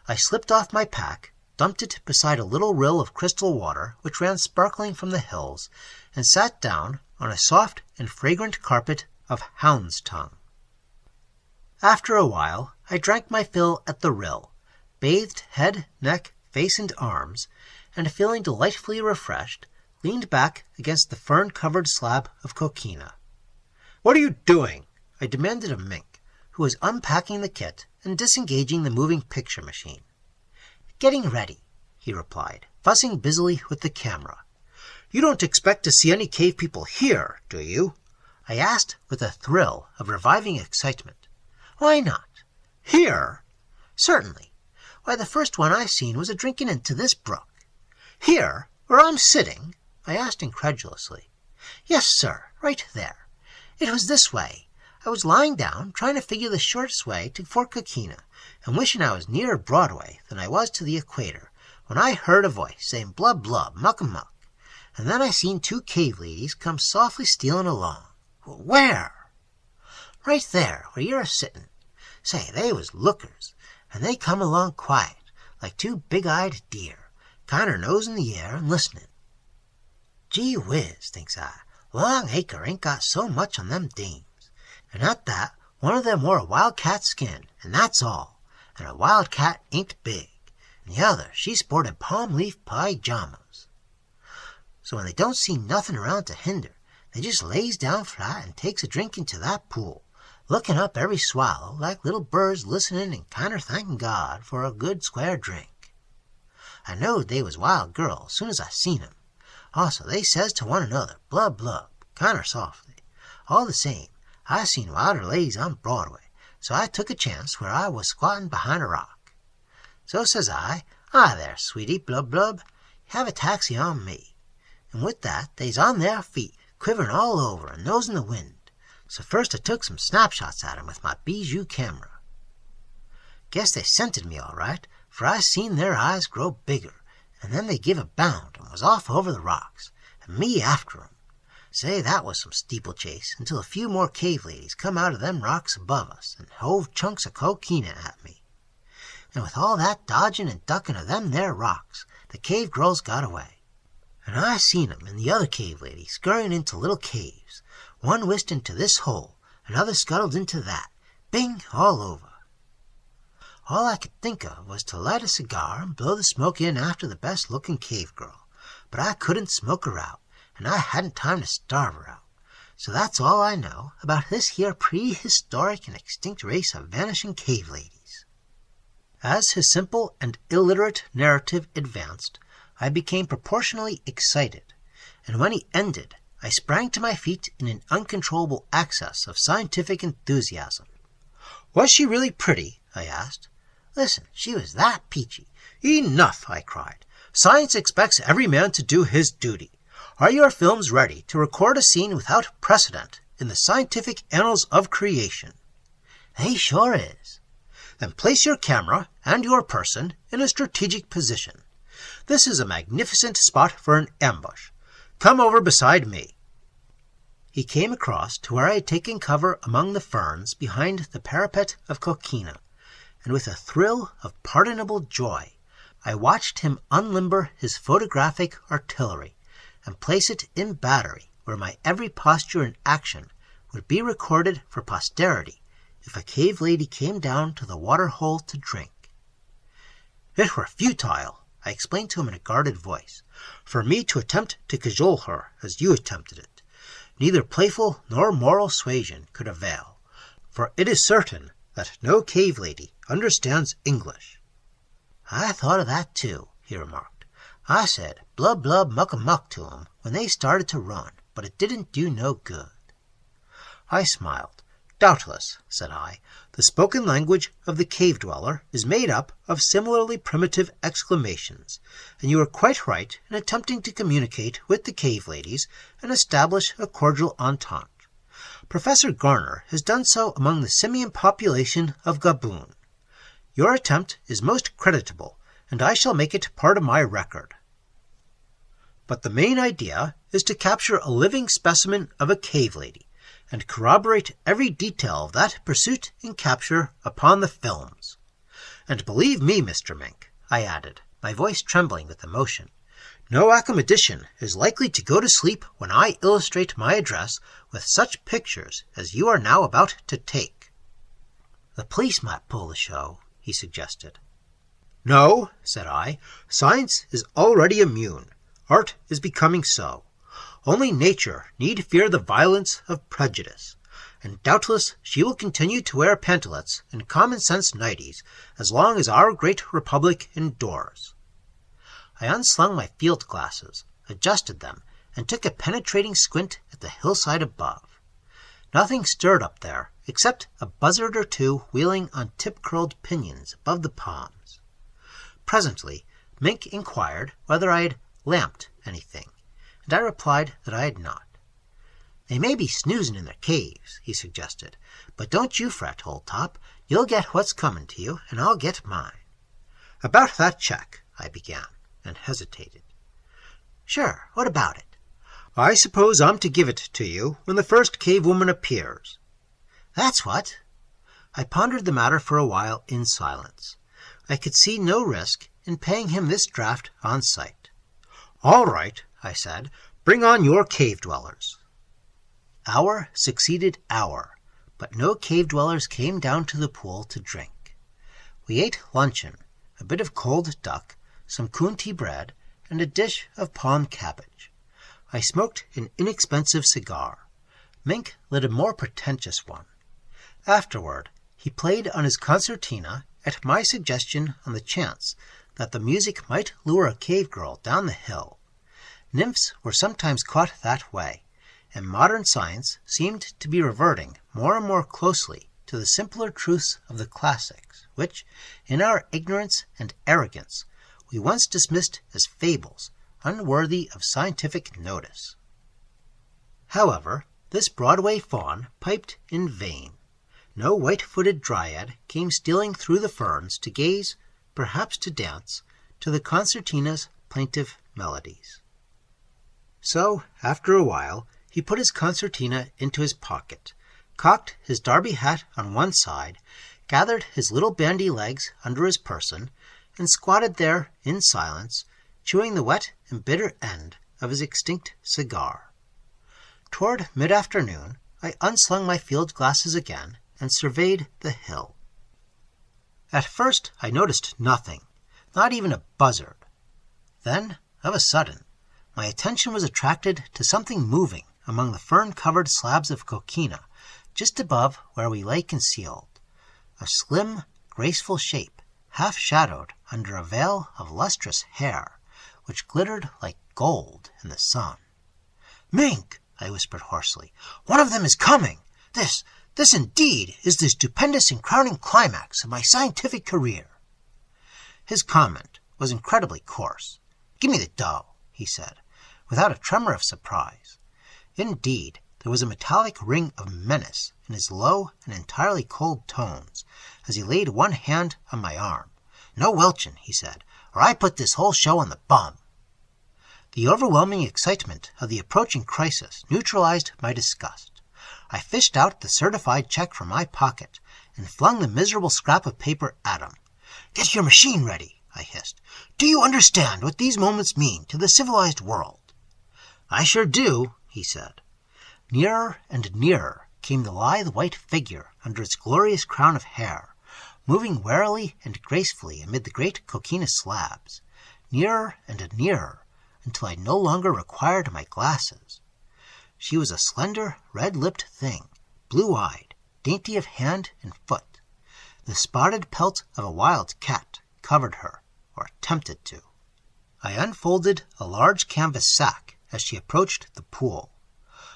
Speaker 2: I slipped off my pack, dumped it beside a little rill of crystal water which ran sparkling from the hills, and sat down on a soft and fragrant carpet of hound's tongue. After a while I drank my fill at the rill, bathed head, neck, face, and arms, and feeling delightfully refreshed, leaned back against the fern-covered slab of Conquina.
Speaker 1: What are you doing?
Speaker 2: I demanded of Mink, who was unpacking the kit and disengaging the moving picture machine. Getting ready, he replied, fussing busily with the camera.
Speaker 1: You don't expect to see any cave people here, do you?
Speaker 2: I asked with a thrill of reviving excitement. Why not?
Speaker 1: Here?
Speaker 2: Certainly. Why, the first one I seen was a-drinking into this brook.
Speaker 1: Here, where I'm sitting?
Speaker 2: I asked incredulously. Yes, sir, right there. It was this way. I was lying down, trying to figure the shortest way to Fort Conquina, and wishing I was nearer Broadway than I was to the equator, when I heard a voice saying blub blub, muck a muck, and then I seen 2 cave ladies come softly stealing along.
Speaker 1: Where?
Speaker 2: Right there, where you're a-sitting. Say, they was lookers, and they come along quiet, like 2 big-eyed deer, kinder nosing the air and listening. Gee whiz, thinks I, Long Acre ain't got so much on them dames. And at that, one of them wore a wildcat skin, and that's all, and a wildcat ain't big, and the other, she sported palm leaf pyjamas. So when they don't see nothing around to hinder, they just lays down flat and takes a drink into that pool, looking up every swallow like little birds listening and kinder thanking God for a good square drink. I knowed they was wild girls soon as I seen 'em. Also, they says to one another, blub blub, kinder softly. All the same, I seen wilder ladies on Broadway, so I took a chance where I was squatting behind a rock. So says I, "Hi there, sweetie, blub blub, have a taxi on me." And with that, they's on their feet, quivering all over and nosing the wind. So first I took some snapshots at 'em with my bijou camera. Guess they scented me all right, for I seen their eyes grow bigger, and then they give a bound and was off over the rocks, and me after 'em. Say, that was some steeplechase, until a few more cave ladies come out of them rocks above us and hove chunks of coquina at me. And with all that dodging and ducking of them there rocks, the cave girls got away. And I seen 'em and the other cave lady scurrying into little caves. One whisked into this hole, another scuttled into that, bing, all over. All I could think of was to light a cigar and blow the smoke in after the best-looking cave girl, but I couldn't smoke her out, and I hadn't time to starve her out. So that's all I know about this here prehistoric and extinct race of vanishing cave ladies. As his simple and illiterate narrative advanced, I became proportionally excited, and when he ended, I sprang to my feet in an uncontrollable access of scientific enthusiasm.
Speaker 1: Was she really pretty? I asked.
Speaker 2: Listen, she was that peachy.
Speaker 1: Enough, I cried. Science expects every man to do his duty. Are your films ready to record a scene without precedent in the scientific annals of creation?
Speaker 2: They sure is.
Speaker 1: Then place your camera and your person in a strategic position. This is a magnificent spot for an ambush. Come over beside me.
Speaker 2: He came across to where I had taken cover among the ferns behind the parapet of Coquina, and with a thrill of pardonable joy, I watched him unlimber his photographic artillery and place it in battery where my every posture and action would be recorded for posterity if a cave lady came down to the water hole to drink.
Speaker 1: It were futile, I explained to him in a guarded voice, for me to attempt to cajole her as you attempted it. Neither playful nor moral suasion could avail, for it is certain that no cave lady understands English.
Speaker 2: I thought of that too, he remarked. I said blub blub muck a muck to 'em when they started to run, but it didn't do no good.
Speaker 1: I smiled. Doubtless, said I, the spoken language of the cave-dweller is made up of similarly primitive exclamations, and you are quite right in attempting to communicate with the cave ladies and establish a cordial entente. Professor Garner has done so among the simian population of Gaboon. Your attempt is most creditable, and I shall make it part of my record. But the main idea is to capture a living specimen of a cave lady, and corroborate every detail of that pursuit and capture upon the films. And believe me, Mr. Mink, I added, my voice trembling with emotion, no academician is likely to go to sleep when I illustrate my address with such pictures as you are now about to take.
Speaker 2: The police might pull the show, he suggested.
Speaker 1: No, said I, science is already immune. Art is becoming so. Only nature need fear the violence of prejudice.
Speaker 2: and doubtless she will continue to wear pantalets and common-sense nighties as long as our great republic endures." I unslung my field glasses, adjusted them, and took a penetrating squint at the hillside above. Nothing stirred up there, except a buzzard or two wheeling on tip-curled pinions above the palms. Presently, Mink inquired whether I had lamped anything, and I replied that I had not. "They may be snoozing in their caves," he suggested, "but don't you fret, old top. You'll get what's coming to you, and I'll get mine." "About that check," I began, and hesitated. "Sure, what about it?" "I suppose I'm to give it to you when the first cave woman appears." "That's what." I pondered the matter for a while in silence. I could see no risk in paying him this draft on sight. "All right," I said, "bring on your cave-dwellers." Hour succeeded hour, but no cave-dwellers came down to the pool to drink. We ate luncheon, a bit of cold duck, some coontie bread, and a dish of palm cabbage. I smoked an inexpensive cigar. Mink lit a more pretentious one. Afterward, he played on his concertina at my suggestion on the chance that the music might lure a cave girl down the hill. Nymphs were sometimes caught that way, and modern science seemed to be reverting more and more closely to the simpler truths of the classics, which, in our ignorance and arrogance, we once dismissed as fables, unworthy of scientific notice. However, this Broadway faun piped in vain. No white-footed dryad came stealing through the ferns to gaze, perhaps to dance, to the concertina's plaintive melodies. So, after a while, he put his concertina into his pocket, cocked his derby hat on one side, gathered his little bandy legs under his person, and squatted there in silence, chewing the wet and bitter end of his extinct cigar. Toward mid-afternoon, I unslung my field glasses again and surveyed the hill. At first I noticed nothing, not even a buzzard. Then, of a sudden, my attention was attracted to something moving among the fern-covered slabs of coquina, just above where we lay concealed. A slim, graceful shape, half-shadowed under a veil of lustrous hair, which glittered like gold in the sun. "Mink!" I whispered hoarsely. "One of them is coming! This indeed is the stupendous and crowning climax of my scientific career." His comment was incredibly coarse. "Give me the dough," he said, without a tremor of surprise. Indeed, there was a metallic ring of menace in his low and entirely cold tones as he laid one hand on my arm. "No welchin'," he said, "or I put this whole show on the bum." The overwhelming excitement of the approaching crisis neutralized my disgust. I fished out the certified check from my pocket and flung the miserable scrap of paper at him. "Get your machine ready," I hissed. "Do you understand what these moments mean to the civilized world?" "I sure do," he said. Nearer and nearer came the lithe white figure under its glorious crown of hair, moving warily and gracefully amid the great coquina slabs. Nearer and nearer, until I no longer required my glasses. She was a slender, red-lipped thing, blue-eyed, dainty of hand and foot. The spotted pelt of a wild cat covered her, or attempted to. I unfolded a large canvas sack as she approached the pool.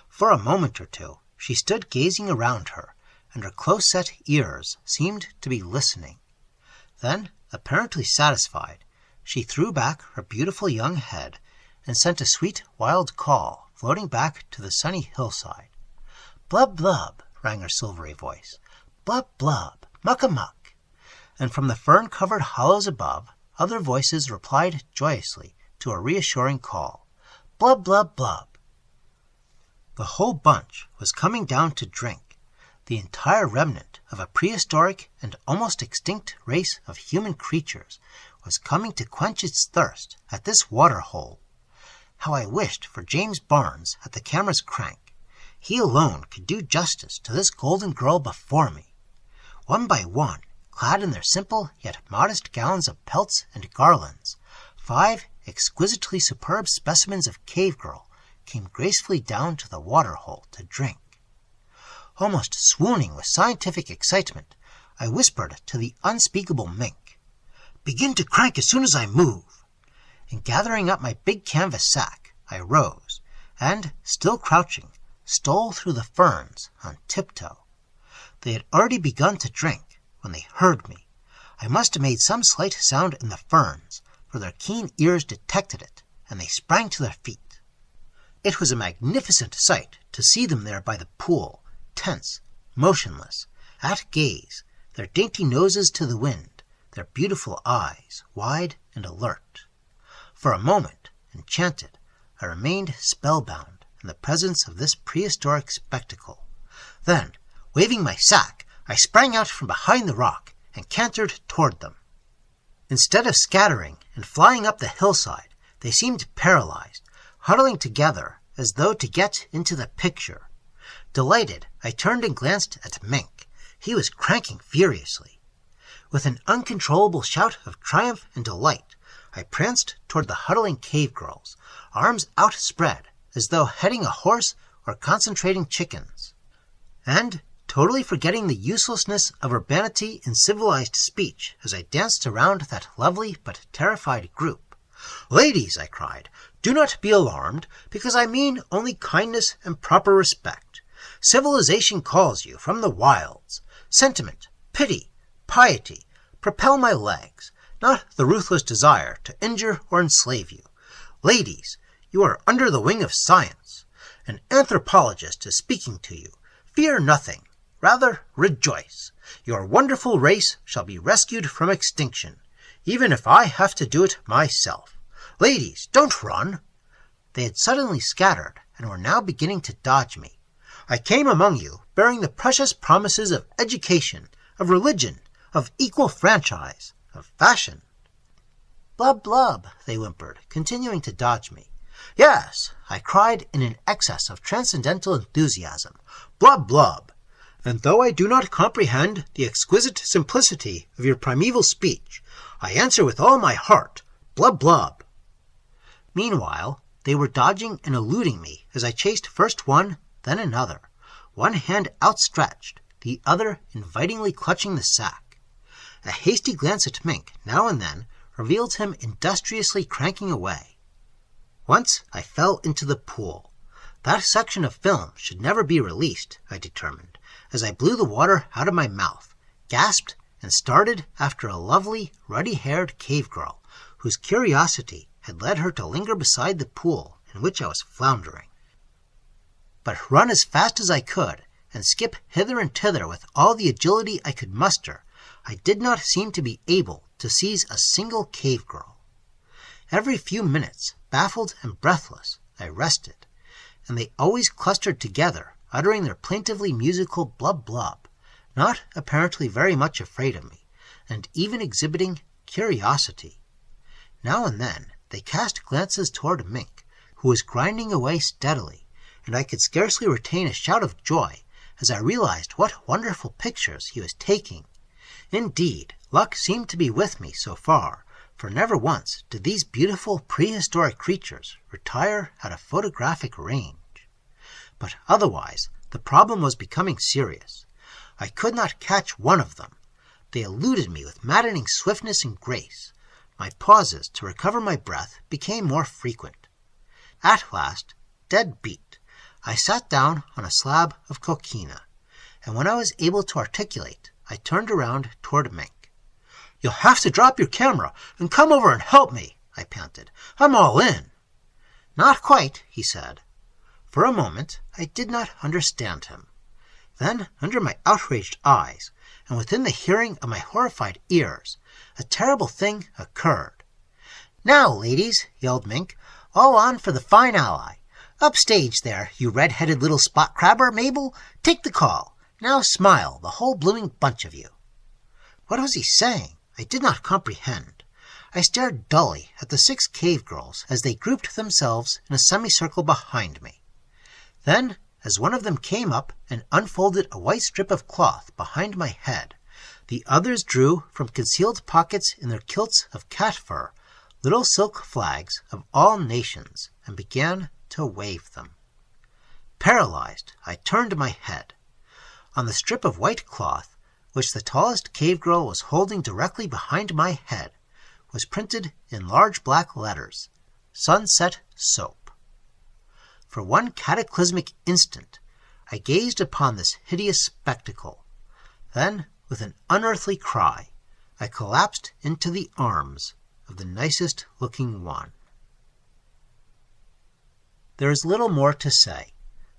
Speaker 2: For a moment or two, she stood gazing around her, and her close-set ears seemed to be listening. Then, apparently satisfied, she threw back her beautiful young head and sent a sweet wild call floating back to the sunny hillside. "Blub, blub," rang her silvery voice. "Blub, blub, muck-a-muck." And from the fern-covered hollows above, other voices replied joyously to a reassuring call. "Blub, blub, blub." The whole bunch was coming down to drink. The entire remnant of a prehistoric and almost extinct race of human creatures was coming to quench its thirst at this water-hole. How I wished for James Barnes at the camera's crank. He alone could do justice to this golden girl before me. One by one, clad in their simple yet modest gowns of pelts and garlands, 5 exquisitely superb specimens of cave girl came gracefully down to the water-hole to drink. Almost swooning with scientific excitement, I whispered to the unspeakable mink, "Begin to crank as soon as I move." And gathering up my big canvas sack, I rose, and, still crouching, stole through the ferns on tiptoe. They had already begun to drink when they heard me. I must have made some slight sound in the ferns, for their keen ears detected it, and they sprang to their feet. It was a magnificent sight to see them there by the pool, tense, motionless, at gaze, their dainty noses to the wind, their beautiful eyes wide and alert. For a moment, enchanted, I remained spellbound in the presence of this prehistoric spectacle. Then, waving my sack, I sprang out from behind the rock and cantered toward them. Instead of scattering and flying up the hillside, they seemed paralyzed, huddling together as though to get into the picture. Delighted, I turned and glanced at Mink. He was cranking furiously. With an uncontrollable shout of triumph and delight, I pranced toward the huddling cave girls, arms outspread, as though heading a horse or concentrating chickens. And, totally forgetting the uselessness of urbanity in civilized speech as I danced around that lovely but terrified group, "Ladies," I cried, "do not be alarmed, because I mean only kindness and proper respect. Civilization calls you from the wilds. Sentiment, pity, piety propel my legs, not the ruthless desire to injure or enslave you. Ladies, you are under the wing of science. An anthropologist is speaking to you. Fear nothing. Rather, rejoice. Your wonderful race shall be rescued from extinction, even if I have to do it myself. Ladies, don't run." They had suddenly scattered and were now beginning to dodge me. "I came among you bearing the precious promises of education, of religion, of equal franchise, of fashion." "Blub, blub," they whimpered, continuing to dodge me. "Yes," I cried in an excess of transcendental enthusiasm, "blub, blub. And though I do not comprehend the exquisite simplicity of your primeval speech, I answer with all my heart, blub, blub." Meanwhile, they were dodging and eluding me as I chased first one, then another, one hand outstretched, the other invitingly clutching the sack. A hasty glance at Mink now and then revealed him industriously cranking away. Once I fell into the pool. That section of film should never be released, I determined, as I blew the water out of my mouth, gasped, and started after a lovely, ruddy-haired cave girl, whose curiosity had led her to linger beside the pool in which I was floundering. But run as fast as I could, and skip hither and thither with all the agility I could muster, I did not seem to be able to seize a single cave girl. Every few minutes, baffled and breathless, I rested, and they always clustered together, uttering their plaintively musical blub blub, not apparently very much afraid of me, and even exhibiting curiosity. Now and then they cast glances toward Mink, who was grinding away steadily, and I could scarcely retain a shout of joy as I realized what wonderful pictures he was taking. Indeed, luck seemed to be with me so far, for never once did these beautiful prehistoric creatures retire out of photographic range. But otherwise, the problem was becoming serious. I could not catch one of them. They eluded me with maddening swiftness and grace. My pauses to recover my breath became more frequent. At last, dead beat, I sat down on a slab of coquina, and when I was able to articulate, I turned around toward Mink. "You'll have to drop your camera and come over and help me," I panted. "I'm all in." "Not quite," he said. For a moment, I did not understand him. Then, under my outraged eyes, and within the hearing of my horrified ears, a terrible thing occurred. "Now, ladies," yelled Mink, "all on for the fine ally. Upstage there, you red-headed little spot crabber, Mabel. Take the call. Now smile, the whole blooming bunch of you." What was he saying? I did not comprehend. I stared dully at the 6 cave girls as they grouped themselves in a semicircle behind me. Then, as one of them came up and unfolded a white strip of cloth behind my head, the others drew from concealed pockets in their kilts of cat fur little silk flags of all nations and began to wave them. Paralyzed, I turned my head. On the strip of white cloth, which the tallest cave girl was holding directly behind my head, was printed in large black letters, Sunset Soap. For one cataclysmic instant, I gazed upon this hideous spectacle. Then, with an unearthly cry, I collapsed into the arms of the nicest-looking one. There is little more to say.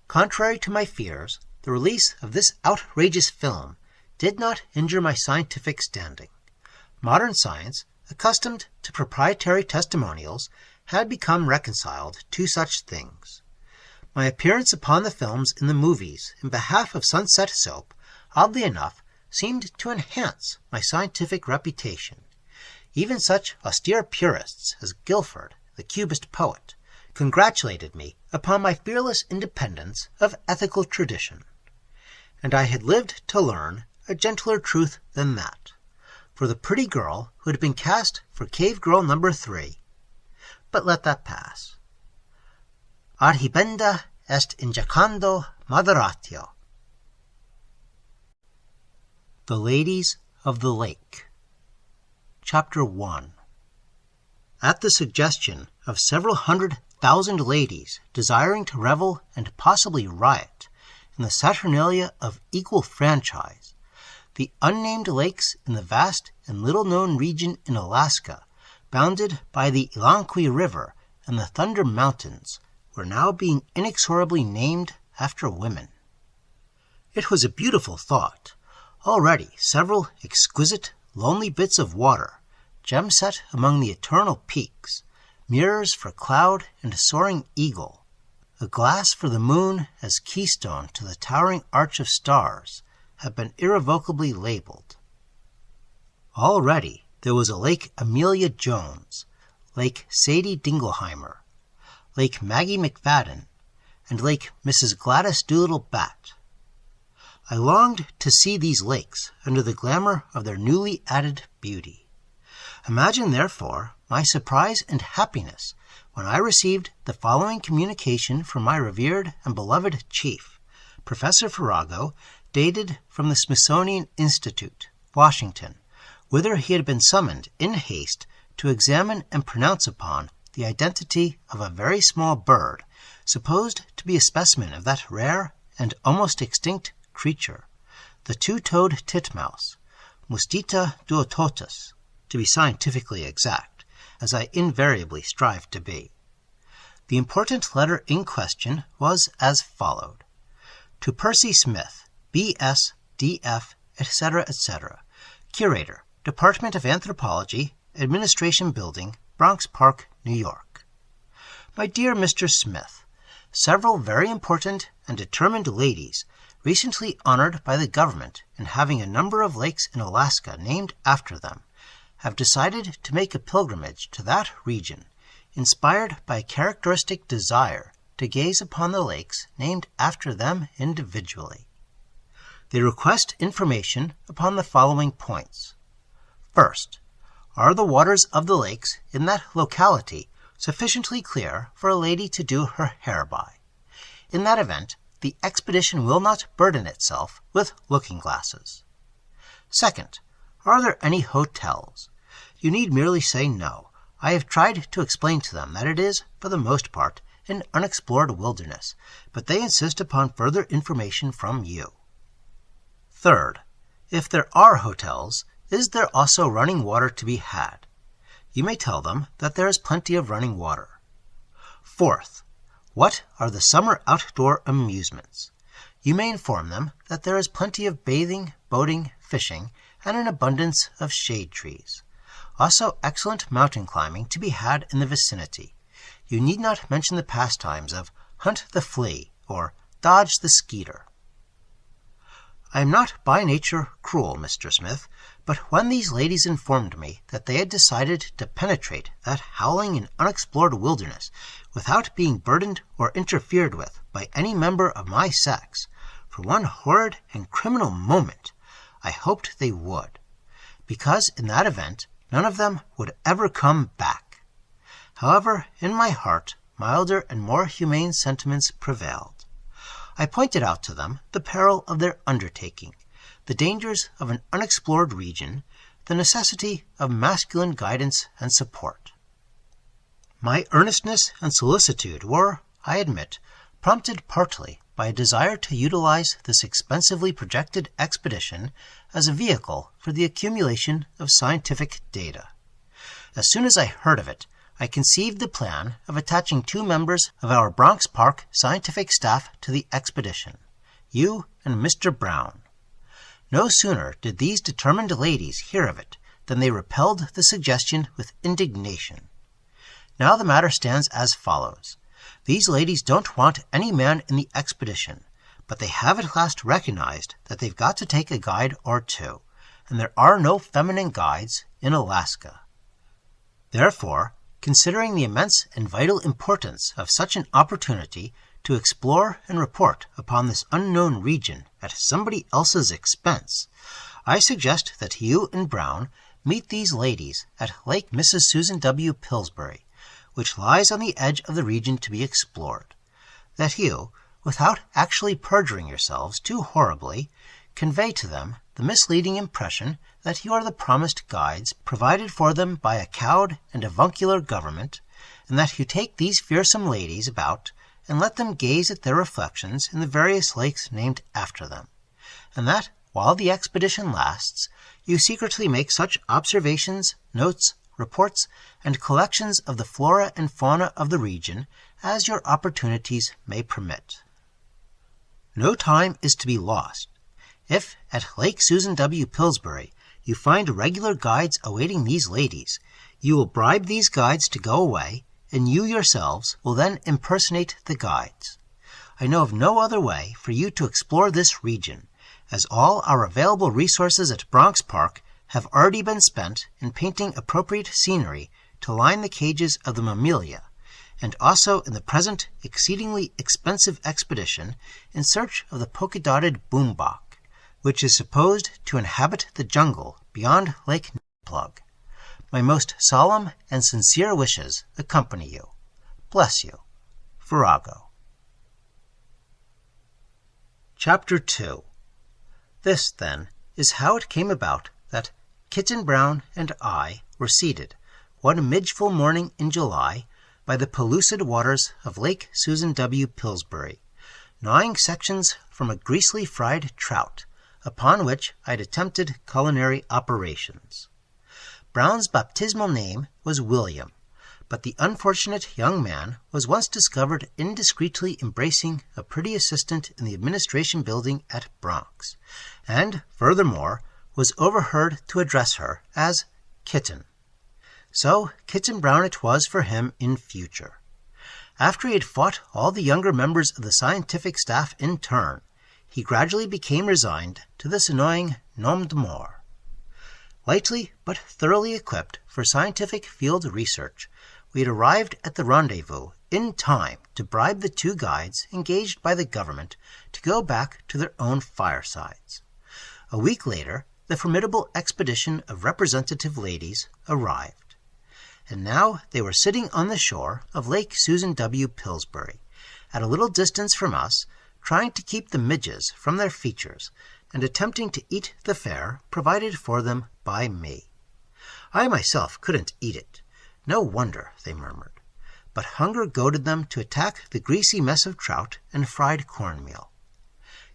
Speaker 2: Contrary to my fears, the release of this outrageous film did not injure my scientific standing. Modern science, accustomed to proprietary testimonials, had become reconciled to such things. My appearance upon the films in the movies in behalf of Sunset Soap, oddly enough, seemed to enhance my scientific reputation. Even such austere purists as Guilford, the Cubist poet, congratulated me upon my fearless independence of ethical tradition. And I had lived to learn a gentler truth than that, for the pretty girl who had been cast for Cave Girl number 3. But let that pass. Arhibenda est injecando moderatio. The Ladies of the Lake. Chapter 1. At the suggestion of several 100,000 ladies desiring to revel and possibly riot in the Saturnalia of equal franchise, the unnamed lakes in the vast and little-known region in Alaska, bounded by the Ylanqui River and the Thunder Mountains, were now being inexorably named after women. It was a beautiful thought. Already several exquisite, lonely bits of water, gem-set among the eternal peaks, mirrors for cloud and soaring eagle, a glass for the moon as keystone to the towering arch of stars, have been irrevocably labeled. Already there was a Lake Amelia Jones, Lake Sadie Dingleheimer, Lake Maggie McFadden, and Lake Mrs. Gladys Doolittle Bat. I longed to see these lakes under the glamour of their newly added beauty. Imagine, therefore, my surprise and happiness when I received the following communication from my revered and beloved chief, Professor Farrago, dated from the Smithsonian Institute, Washington, whither he had been summoned in haste to examine and pronounce upon the identity of a very small bird, supposed to be a specimen of that rare and almost extinct creature, the two-toed titmouse, Mustita duototus, to be scientifically exact, as I invariably strive to be. The important letter in question was as followed: To Percy Smith, B.S., D.F., etc., etc., Curator, Department of Anthropology, Administration Building, Bronx Park, New York. My dear Mr. Smith, several very important and determined ladies, recently honored by the government in having a number of lakes in Alaska named after them, have decided to make a pilgrimage to that region, inspired by a characteristic desire to gaze upon the lakes named after them individually. They request information upon the following points. First, are the waters of the lakes in that locality sufficiently clear for a lady to do her hair by? In that event, the expedition will not burden itself with looking-glasses. Second, are there any hotels? You need merely say no. I have tried to explain to them that it is, for the most part, an unexplored wilderness, but they insist upon further information from you. Third, if there are hotels, is there also running water to be had? You may tell them that there is plenty of running water. Fourth, what are the summer outdoor amusements? You may inform them that there is plenty of bathing, boating, fishing, and an abundance of shade trees. Also excellent mountain climbing to be had in the vicinity. You need not mention the pastimes of hunt the flea or dodge the skeeter. I am not by nature cruel, Mr. Smith, but when these ladies informed me that they had decided to penetrate that howling and unexplored wilderness without being burdened or interfered with by any member of my sex, for one horrid and criminal moment, I hoped they would, because in that event none of them would ever come back. However, in my heart, milder and more humane sentiments prevailed. I pointed out to them the peril of their undertaking, the dangers of an unexplored region, the necessity of masculine guidance and support. My earnestness and solicitude were, I admit, prompted partly by a desire to utilize this expensively projected expedition as a vehicle for the accumulation of scientific data. As soon as I heard of it, I conceived the plan of attaching 2 members of our Bronx Park scientific staff to the expedition, you and Mr. Brown. No sooner did these determined ladies hear of it than they repelled the suggestion with indignation. Now the matter stands as follows. These ladies don't want any man in the expedition, but they have at last recognized that they've got to take a guide or 2, and there are no feminine guides in Alaska. Therefore, considering the immense and vital importance of such an opportunity to explore and report upon this unknown region at somebody else's expense, I suggest that you and Brown meet these ladies at Lake Mrs. Susan W. Pillsbury, which lies on the edge of the region to be explored, that you, without actually perjuring yourselves too horribly, convey to them the misleading impression that you are the promised guides provided for them by a cowed and avuncular government, and that you take these fearsome ladies about and let them gaze at their reflections in the various lakes named after them, and that, while the expedition lasts, you secretly make such observations, notes, reports, and collections of the flora and fauna of the region as your opportunities may permit. No time is to be lost. If, at Lake Susan W. Pillsbury, you find regular guides awaiting these ladies, you will bribe these guides to go away, and you yourselves will then impersonate the guides. I know of no other way for you to explore this region, as all our available resources at Bronx Park have already been spent in painting appropriate scenery to line the cages of the mammalia, and also in the present exceedingly expensive expedition in search of the polka-dotted boombok, which is supposed to inhabit the jungle beyond Lake Plug. My most solemn and sincere wishes accompany you. Bless you. Virago. Chapter 2. This, then, is how it came about that Kitten Brown and I were seated, one midgeful morning in July, by the pellucid waters of Lake Susan W. Pillsbury, gnawing sections from a greasily fried trout, upon which I had attempted culinary operations. Brown's baptismal name was William, but the unfortunate young man was once discovered indiscreetly embracing a pretty assistant in the administration building at Bronx, and, furthermore, was overheard to address her as Kitten. So Kitten Brown it was for him in future. After he had fought all the younger members of the scientific staff in turn, he gradually became resigned to this annoying nom de mort. Lightly but thoroughly equipped for scientific field research, we had arrived at the rendezvous in time to bribe the 2 guides engaged by the government to go back to their own firesides. A week later, the formidable expedition of representative ladies arrived, and now they were sitting on the shore of Lake Susan W. Pillsbury, at a little distance from us, trying to keep the midges from their features, and attempting to eat the fare provided for them by me. I myself couldn't eat it. No wonder, they murmured. But hunger goaded them to attack the greasy mess of trout and fried cornmeal.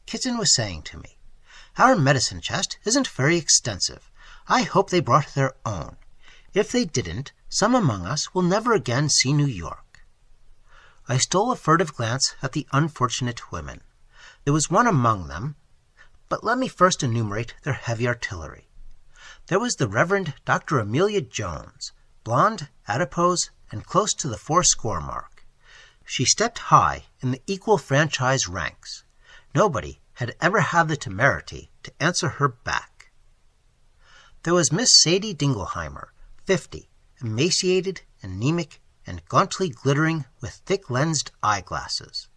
Speaker 2: Kitten was saying to me, "Our medicine chest isn't very extensive. I hope they brought their own. If they didn't, some among us will never again see New York." I stole a furtive glance at the unfortunate women. There was one among them, but let me first enumerate their heavy artillery. There was the Reverend Dr. Amelia Jones, blonde, adipose, and close to the 40 mark. She stepped high in the equal franchise ranks. Nobody had ever had the temerity to answer her back. There was Miss Sadie Dingleheimer, 50, emaciated, anemic, and gauntly glittering with thick-lensed eyeglasses.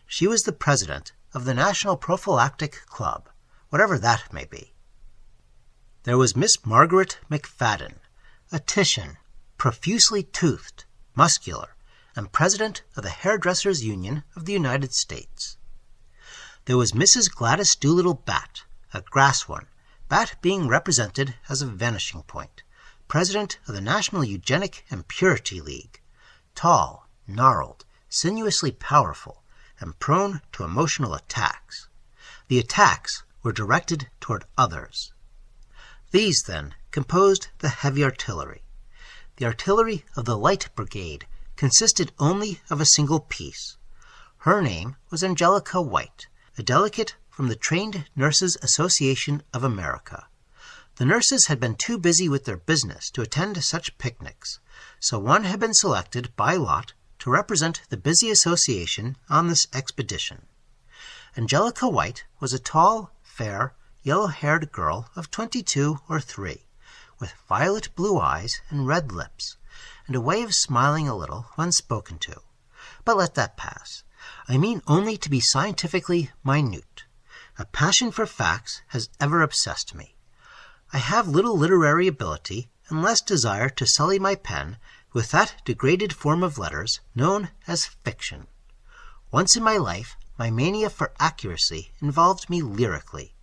Speaker 2: She was the president of the National Prophylactic Club, whatever that may be. There was Miss Margaret McFadden, a Titian, profusely toothed, muscular, and president of the Hairdressers' Union of the United States. There was Mrs. Gladys Doolittle Bat, a grass one, Bat being represented as a vanishing point, president of the National Eugenic and Purity League, tall, gnarled, sinuously powerful, and prone to emotional attacks. The attacks were directed toward others. These, then, composed the heavy artillery. The artillery of the Light Brigade consisted only of a single piece. Her name was Angelica White, a delegate from the Trained Nurses Association of America. The nurses had been too busy with their business to attend such picnics, so one had been selected by lot to represent the busy association on this expedition. Angelica White was a tall, fair, yellow-haired girl of 22 or 3, with violet blue eyes and red lips, and a way of smiling a little when spoken to. But let that pass. I mean only to be scientifically minute. A passion for facts has ever obsessed me. I have little literary ability and less desire to sully my pen with that degraded form of letters known as fiction. Once in my life, my mania for accuracy involved me lyrically.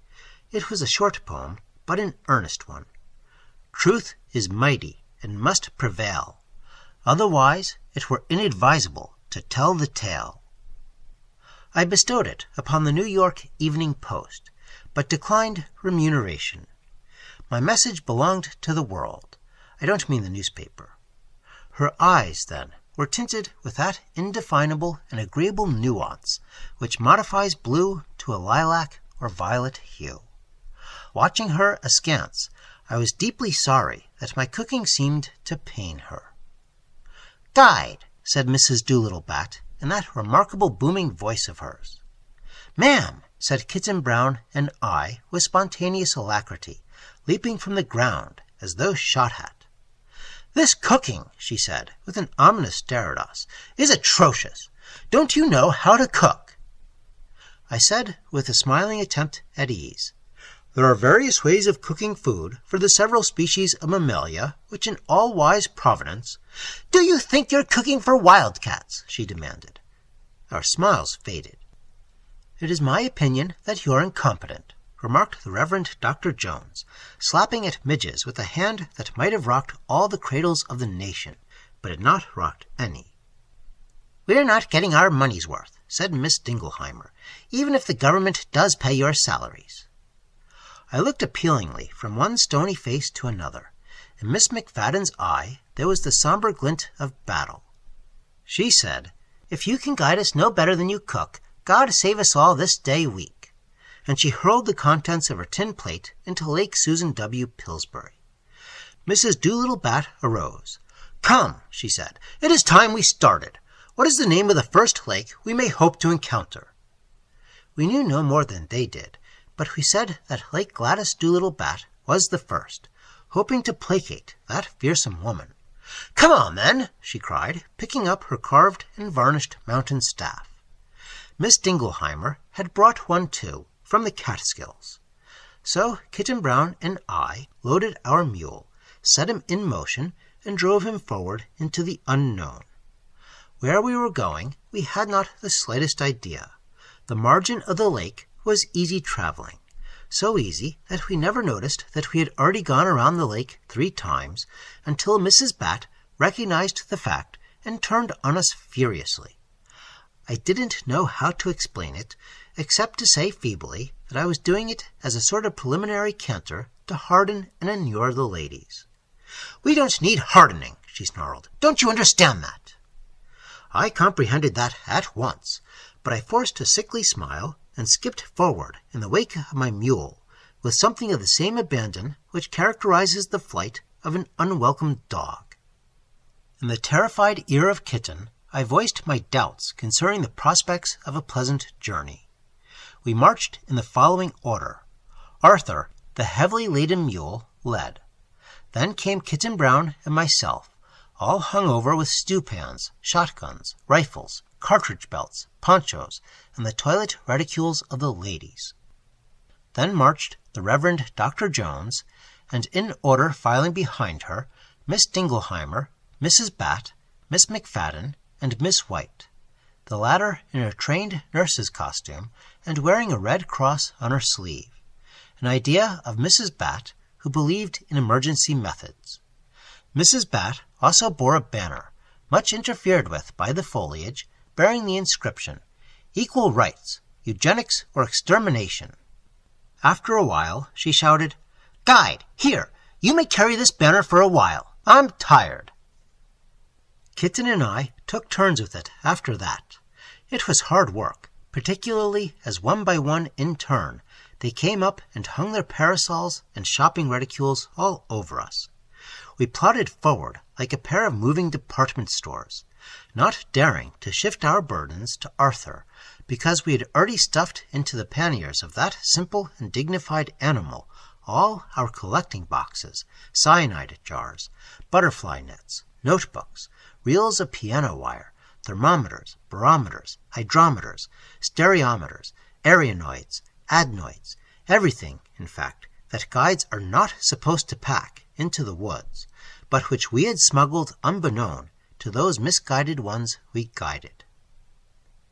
Speaker 2: It was a short poem, but an earnest one. Truth is mighty and must prevail. Otherwise, it were inadvisable to tell the tale. I bestowed it upon the New York Evening Post, but declined remuneration. My message belonged to the world. I don't mean the newspaper. Her eyes, then, were tinted with that indefinable and agreeable nuance which modifies blue to a lilac or violet hue. Watching her askance, I was deeply sorry that my cooking seemed to pain her. "Guide," said Mrs. Doolittle Bat, in that remarkable booming voice of hers. "Ma'am," said Kitten Brown and I, with spontaneous alacrity, leaping from the ground as though shot at. "This cooking," she said, with an ominous stare at us, "is atrocious. Don't you know how to cook?" I said, with a smiling attempt at ease, "There are various ways of cooking food for the several species of mammalia, which in all wise providence—" "Do you think you're cooking for wildcats?" she demanded. Our smiles faded. "It is my opinion that you're incompetent," remarked the Reverend Dr. Jones, slapping at Midges with a hand that might have rocked all the cradles of the nation, but had not rocked any. "We're not getting our money's worth," said Miss Dingleheimer, "even if the government does pay your salaries." I looked appealingly from one stony face to another. In Miss McFadden's eye there was the somber glint of battle. She said, "If you can guide us no better than you cook, God save us all this day week." And she hurled the contents of her tin plate into Lake Susan W. Pillsbury. Mrs. Doolittle Bat arose. "Come," she said, "it is time we started. What is the name of the first lake we may hope to encounter?" We knew no more than they did, but we said that Lake Gladys Doolittle Bat was the first, hoping to placate that fearsome woman. "Come on, then," she cried, picking up her carved and varnished mountain staff. Miss Dingleheimer had brought one too, from the Catskills. So Kitten Brown and I loaded our mule, set him in motion, and drove him forward into the unknown. Where we were going we had not the slightest idea. The margin of the lake was easy traveling, so easy that we never noticed that we had already gone around the lake 3 times, until Mrs. Bat recognized the fact and turned on us furiously. I didn't know how to explain it, except to say feebly that I was doing it as a sort of preliminary canter to harden and inure the ladies. "We don't need hardening," she snarled. "Don't you understand that?" I comprehended that at once, but I forced a sickly smile and skipped forward in the wake of my mule, with something of the same abandon which characterizes the flight of an unwelcome dog. In the terrified ear of Kitten, I voiced my doubts concerning the prospects of a pleasant journey. We marched in the following order. Arthur, the heavily laden mule, led. Then came Kitten Brown and myself, all hung over with stewpans, shotguns, rifles, cartridge belts, ponchos, and the toilet reticules of the ladies. Then marched the Reverend Dr. Jones, and in order filing behind her, Miss Dingleheimer, Mrs. Bat, Miss McFadden, and Miss White. the latter in her trained nurse's costume and wearing a red cross on her sleeve, an idea of Mrs. Bat, who believed in emergency methods. Mrs. Bat also bore a banner, much interfered with by the foliage, bearing the inscription, "Equal Rights, Eugenics or Extermination." After a while, she shouted, "Guide, here, you may carry this banner for a while. I'm tired." Kitten and I took turns with it after that. It was hard work, particularly as one by one in turn they came up and hung their parasols and shopping reticules all over us. We plodded forward like a pair of moving department stores, not daring to shift our burdens to Arthur, because we had already stuffed into the panniers of that simple and dignified animal all our collecting boxes, cyanide jars, butterfly nets, notebooks, reels of piano wire, thermometers, barometers, hydrometers, stereometers, areoids, adenoids, everything, in fact, that guides are not supposed to pack into the woods, but which we had smuggled unbeknown to those misguided ones we guided.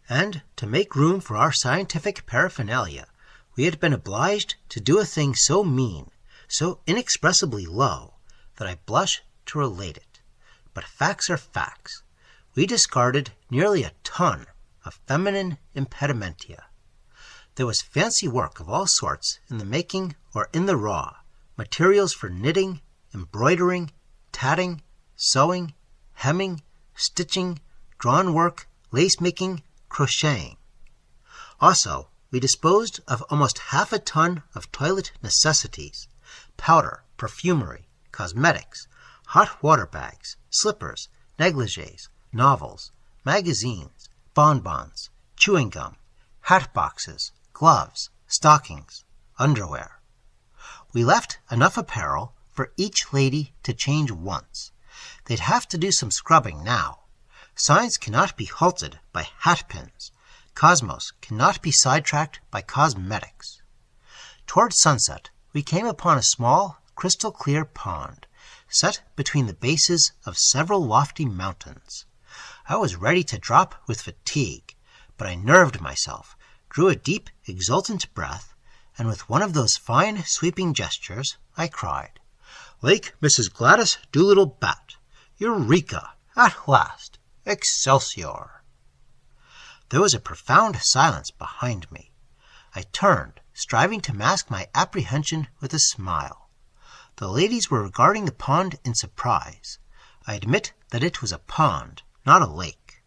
Speaker 2: And to make room for our scientific paraphernalia, we had been obliged to do a thing so mean, so inexpressibly low, that I blush to relate it. But facts are facts. We discarded nearly a ton of feminine impedimentia. There was fancy work of all sorts in the making or in the raw, materials for knitting, embroidering, tatting, sewing, hemming, stitching, drawn work, lace-making, crocheting. Also, we disposed of almost half a ton of toilet necessities, powder, perfumery, cosmetics, hot water bags, slippers, negligees, novels, magazines, bonbons, chewing gum, hat boxes, gloves, stockings, underwear. We left enough apparel for each lady to change once. They'd have to do some scrubbing now. Science cannot be halted by hat pins. Cosmos cannot be sidetracked by cosmetics. Toward sunset, we came upon a small, crystal-clear pond, set between the bases of several lofty mountains. I was ready to drop with fatigue, but I nerved myself, drew a deep, exultant breath, and with one of those fine, sweeping gestures, I cried, "Lake Mrs. Gladys Doolittle Bat! Eureka! At last! Excelsior!" There was a profound silence behind me. I turned, striving to mask my apprehension with a smile. The ladies were regarding the pond in surprise. I admit that it was a pond, not a lake.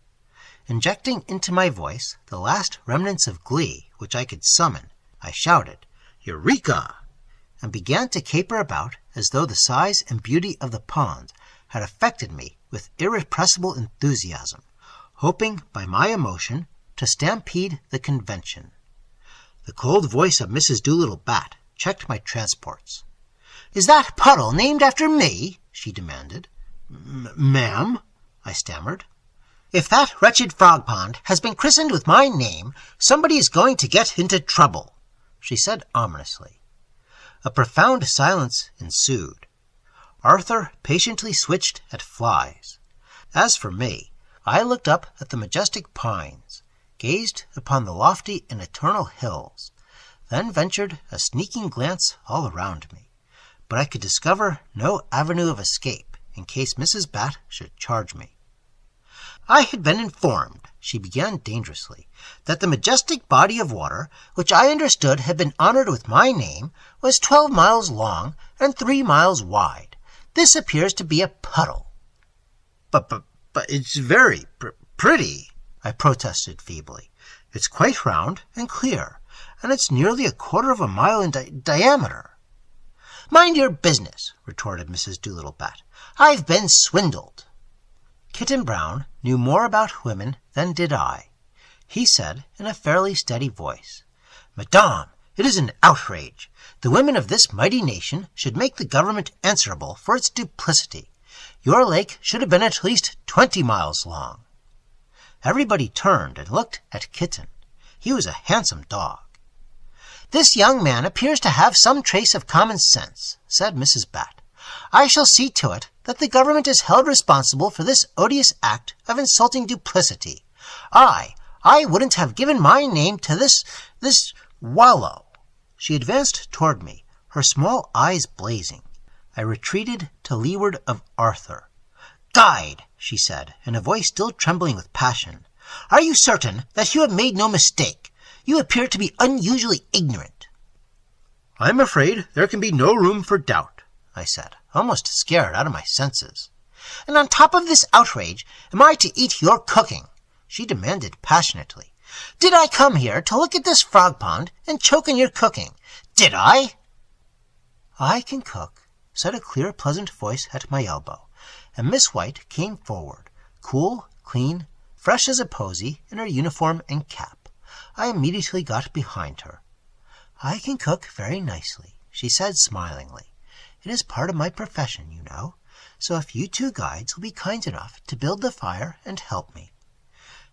Speaker 2: Injecting into my voice the last remnants of glee which I could summon, I shouted, "Eureka!" and began to caper about as though the size and beauty of the pond had affected me with irrepressible enthusiasm, hoping by my emotion to stampede the convention. The cold voice of Mrs. Doolittle Bat checked my transports. "Is that puddle named after me?" she demanded. "Ma'am," I stammered. "If that wretched frog pond has been christened with my name, somebody is going to get into trouble," she said ominously. A profound silence ensued. Arthur patiently switched at flies. As for me, I looked up at the majestic pines, gazed upon the lofty and eternal hills, then ventured a sneaking glance all around me. But I could discover no avenue of escape in case Mrs. Bat should charge me. "I had been informed," she began dangerously, "that the majestic body of water, which I understood had been honored with my name, was 12 miles long and 3 miles wide. This appears to be a puddle." But it's very pretty," I protested feebly. "It's quite round and clear, and it's nearly 1/4 mile in diameter." "Mind your business," retorted Mrs. Doolittle Bat. "I've been swindled." Kitten Brown knew more about women than did I. He said in a fairly steady voice, "Madame, it is an outrage. The women of this mighty nation should make the government answerable for its duplicity. Your lake should have been at least 20 miles long." Everybody turned and looked at Kitten. He was a handsome dog. "This young man appears to have some trace of common sense," said Mrs. Bat. "I shall see to it that the government is held responsible for this odious act of insulting duplicity. I, I wouldn't have given my name to this wallow. She advanced toward me, her small eyes blazing. I retreated to leeward of Arthur. Guide, she said, in a voice still trembling with passion, are you certain that you have made no mistake? You appear to be unusually ignorant.
Speaker 1: I'm afraid there can be no room for doubt,
Speaker 2: I said, almost scared out of my senses. And on top of this outrage, am I to eat your cooking? She demanded passionately. Did I come here to look at this frog pond and choke on your cooking? Did I? I can cook, said a clear, pleasant voice at my elbow, and Miss White came forward, cool, clean, fresh as a posy in her uniform and cap. I immediately got behind her. I can cook very nicely, she said smilingly. It is part of my profession, you know, so if you two guides will be kind enough to build the fire and help me.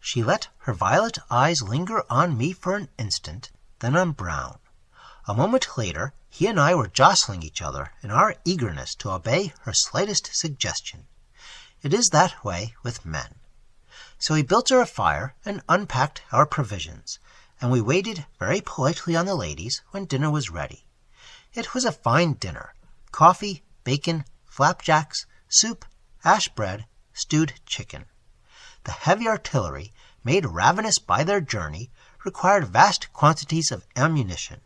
Speaker 2: She let her violet eyes linger on me for an instant, then on Brown. A moment later, he and I were jostling each other in our eagerness to obey her slightest suggestion. It is that way with men. So he built her a fire and unpacked our provisions, and we waited very politely on the ladies when dinner was ready. It was a fine dinner: coffee, bacon, flapjacks, soup, ash bread, stewed chicken. The heavy artillery, made ravenous by their journey, required vast quantities of ammunition.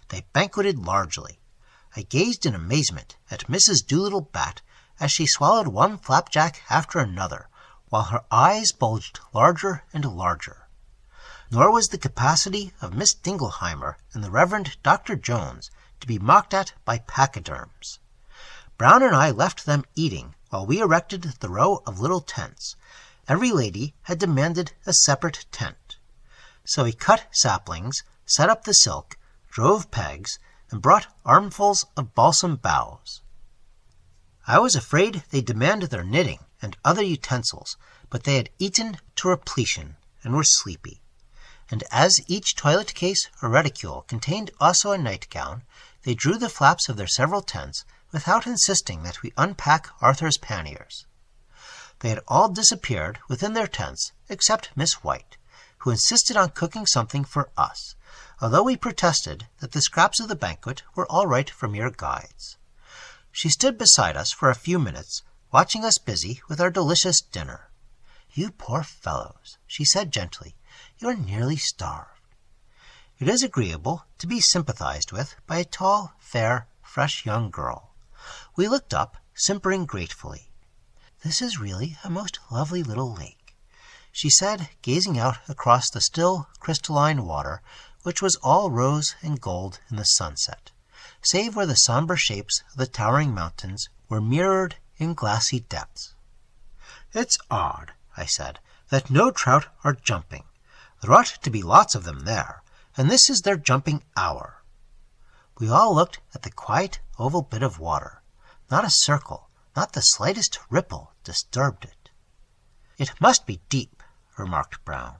Speaker 2: They banqueted largely. I gazed in amazement at Mrs. Doolittle-Bat as she swallowed one flapjack after another, while her eyes bulged larger and larger. Nor was the capacity of Miss Dingleheimer and the Reverend Dr. Jones to be mocked at by pachyderms. Brown and I left them eating while we erected the row of little tents. Every lady had demanded a separate tent. So we cut saplings, set up the silk, drove pegs, and brought armfuls of balsam boughs. I was afraid they'd demand their knitting and other utensils, but they had eaten to repletion and were sleepy. And as each toilet case or reticule contained also a nightgown, they drew the flaps of their several tents without insisting that we unpack Arthur's panniers. They had all disappeared within their tents except Miss White, who insisted on cooking something for us, although we protested that the scraps of the banquet were all right for mere guides. She stood beside us for a few minutes, watching us busy with our delicious dinner. You poor fellows, she said gently, you are nearly starved. It is agreeable to be sympathized with by a tall, fair, fresh young girl. We looked up, simpering gratefully. This is really a most lovely little lake, she said, gazing out across the still, crystalline water, which was all rose and gold in the sunset, save where the somber shapes of the towering mountains were mirrored in glassy depths. It's odd, I said, that no trout are jumping. There ought to be lots of them there, and this is their jumping hour. We all looked at the quiet oval bit of water. Not a circle, not the slightest ripple disturbed it. It must be deep, remarked Brown.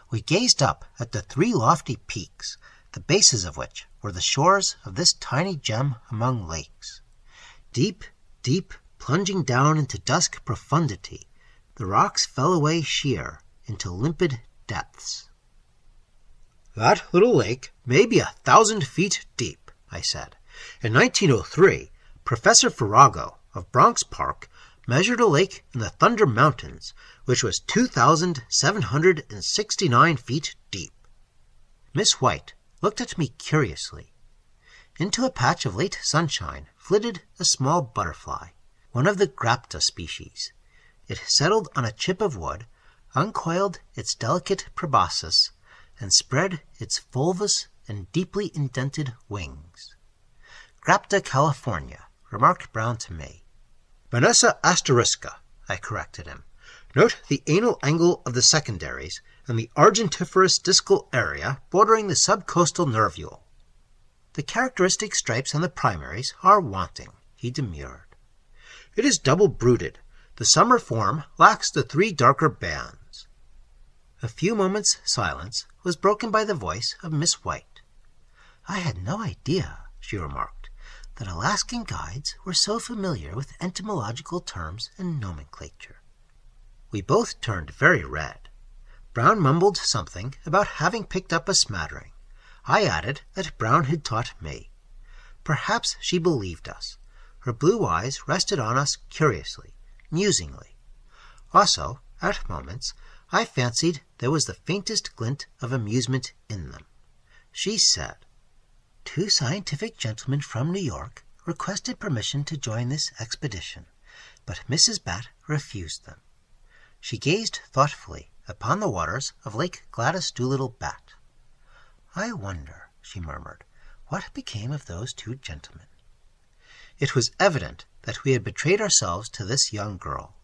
Speaker 2: We gazed up at the three lofty peaks, the bases of which were the shores of this tiny gem among lakes. Deep, deep, plunging down into dusk profundity, the rocks fell away sheer into limpid depths. That little lake may be 1,000 feet deep, I said. In 1903, Professor Farrago of Bronx Park measured a lake in the Thunder Mountains, which was 2,769 feet deep. Miss White looked at me curiously. Into a patch of late sunshine flitted a small butterfly, one of the Grapta species. It settled on a chip of wood, uncoiled its delicate proboscis, and spread its fulvous and deeply indented wings. Grapta California, remarked Brown to me. Vanessa asterisca, I corrected him. Note the anal angle of the secondaries and the argentiferous discal area bordering the subcostal nervule. The characteristic stripes on the primaries are wanting, he demurred. It is double-brooded. The summer form lacks the 3 darker bands. A few moments' silence was broken by the voice of Miss White. I had no idea, she remarked, that Alaskan guides were so familiar with entomological terms and nomenclature. We both turned very red. Brown mumbled something about having picked up a smattering. I added that Brown had taught me. Perhaps she believed us. Her blue eyes rested on us curiously, musingly. Also, at moments, I fancied there was the faintest glint of amusement in them. She said, "2 scientific gentlemen from New York requested permission to join this expedition, but Mrs. Bat refused them." She gazed thoughtfully upon the waters of Lake Gladys Doolittle Bat. "I wonder," she murmured, "what became of those 2 gentlemen?" It was evident that we had betrayed ourselves to this young girl.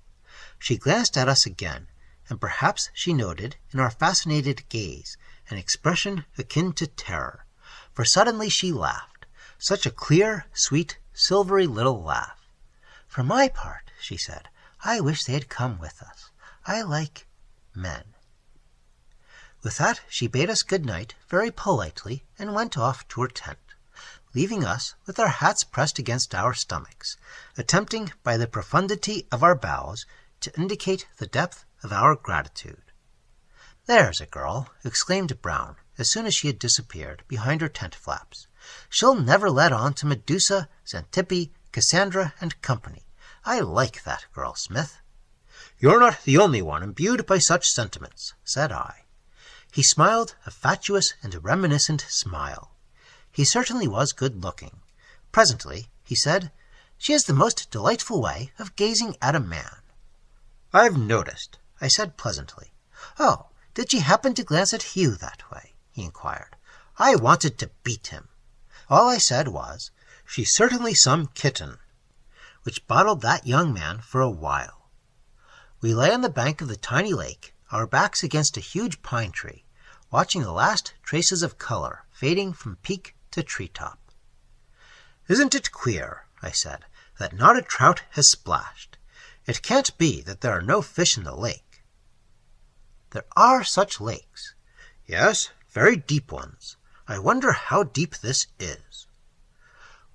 Speaker 2: She glanced at us again, and perhaps she noted in our fascinated gaze an expression akin to terror, for suddenly she laughed, such a clear, sweet, silvery little laugh. "For my part," she said, "I wish they had come with us. I like men." With that she bade us good night very politely and went off to her tent, leaving us with our hats pressed against our stomachs, attempting by the profundity of our bows to indicate the depth of our gratitude. "There's a girl," exclaimed Brown, as soon as she had disappeared behind her tent flaps. "She'll never let on to Medusa, Xantippe, Cassandra, and company. I like that girl, Smith." "You're not the only one imbued by such sentiments," said I. He smiled a fatuous and reminiscent smile. He certainly was good-looking. Presently he said, "She has the most delightful way of gazing at a man." "I've noticed," I said pleasantly. "Oh, did she happen to glance at Hugh that way?" he inquired. I wanted to beat him. All I said was, "She's certainly some kitten," which bottled that young man for a while. We lay on the bank of the tiny lake, our backs against a huge pine tree, watching the last traces of color fading from peak to treetop. "Isn't it queer," I said, "that not a trout has splashed? It can't be that there are no fish in the lake." "There are such lakes." "Yes, very deep ones. I wonder how deep this is."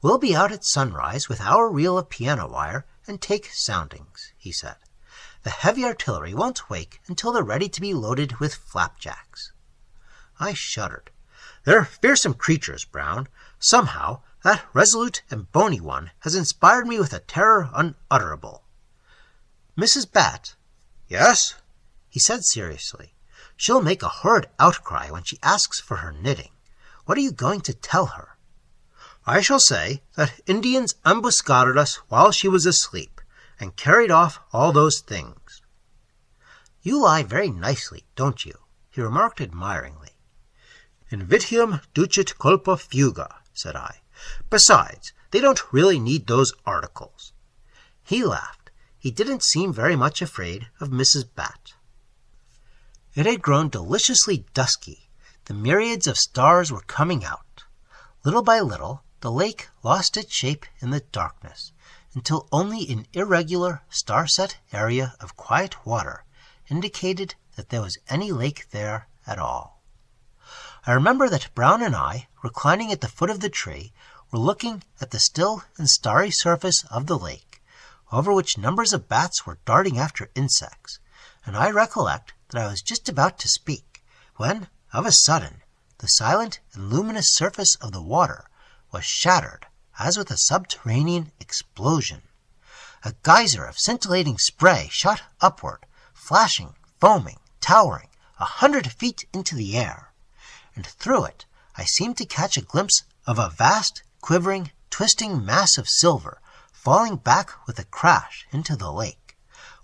Speaker 2: "We'll be out at sunrise with our reel of piano wire and take soundings," he said. "The heavy artillery won't wake until they're ready to be loaded with flapjacks." I shuddered. "They're fearsome creatures, Brown. Somehow that resolute and bony one has inspired me with a terror unutterable." "Mrs. Bat." "Yes?" he said seriously. "She'll make a horrid outcry when she asks for her knitting. What are you going to tell her?" "I shall say that Indians ambuscaded us while she was asleep, and carried off all those things." "You lie very nicely, don't you?" he remarked admiringly. "Invitium ducit culpa fuga," said I. "Besides, they don't really need those articles." He laughed. He didn't seem very much afraid of Mrs. Bat. It had grown deliciously dusky. The myriads of stars were coming out. Little by little, the lake lost its shape in the darkness, until only an irregular, star-set area of quiet water indicated that there was any lake there at all. I remember that Brown and I, reclining at the foot of the tree, were looking at the still and starry surface of the lake, over which numbers of bats were darting after insects, and I recollect that I was just about to speak, when, of a sudden, the silent and luminous surface of the water was shattered as with a subterranean explosion. A geyser of scintillating spray shot upward, flashing, foaming, towering 100 feet into the air, and through it I seemed to catch a glimpse of a vast, quivering, twisting mass of silver falling back with a crash into the lake,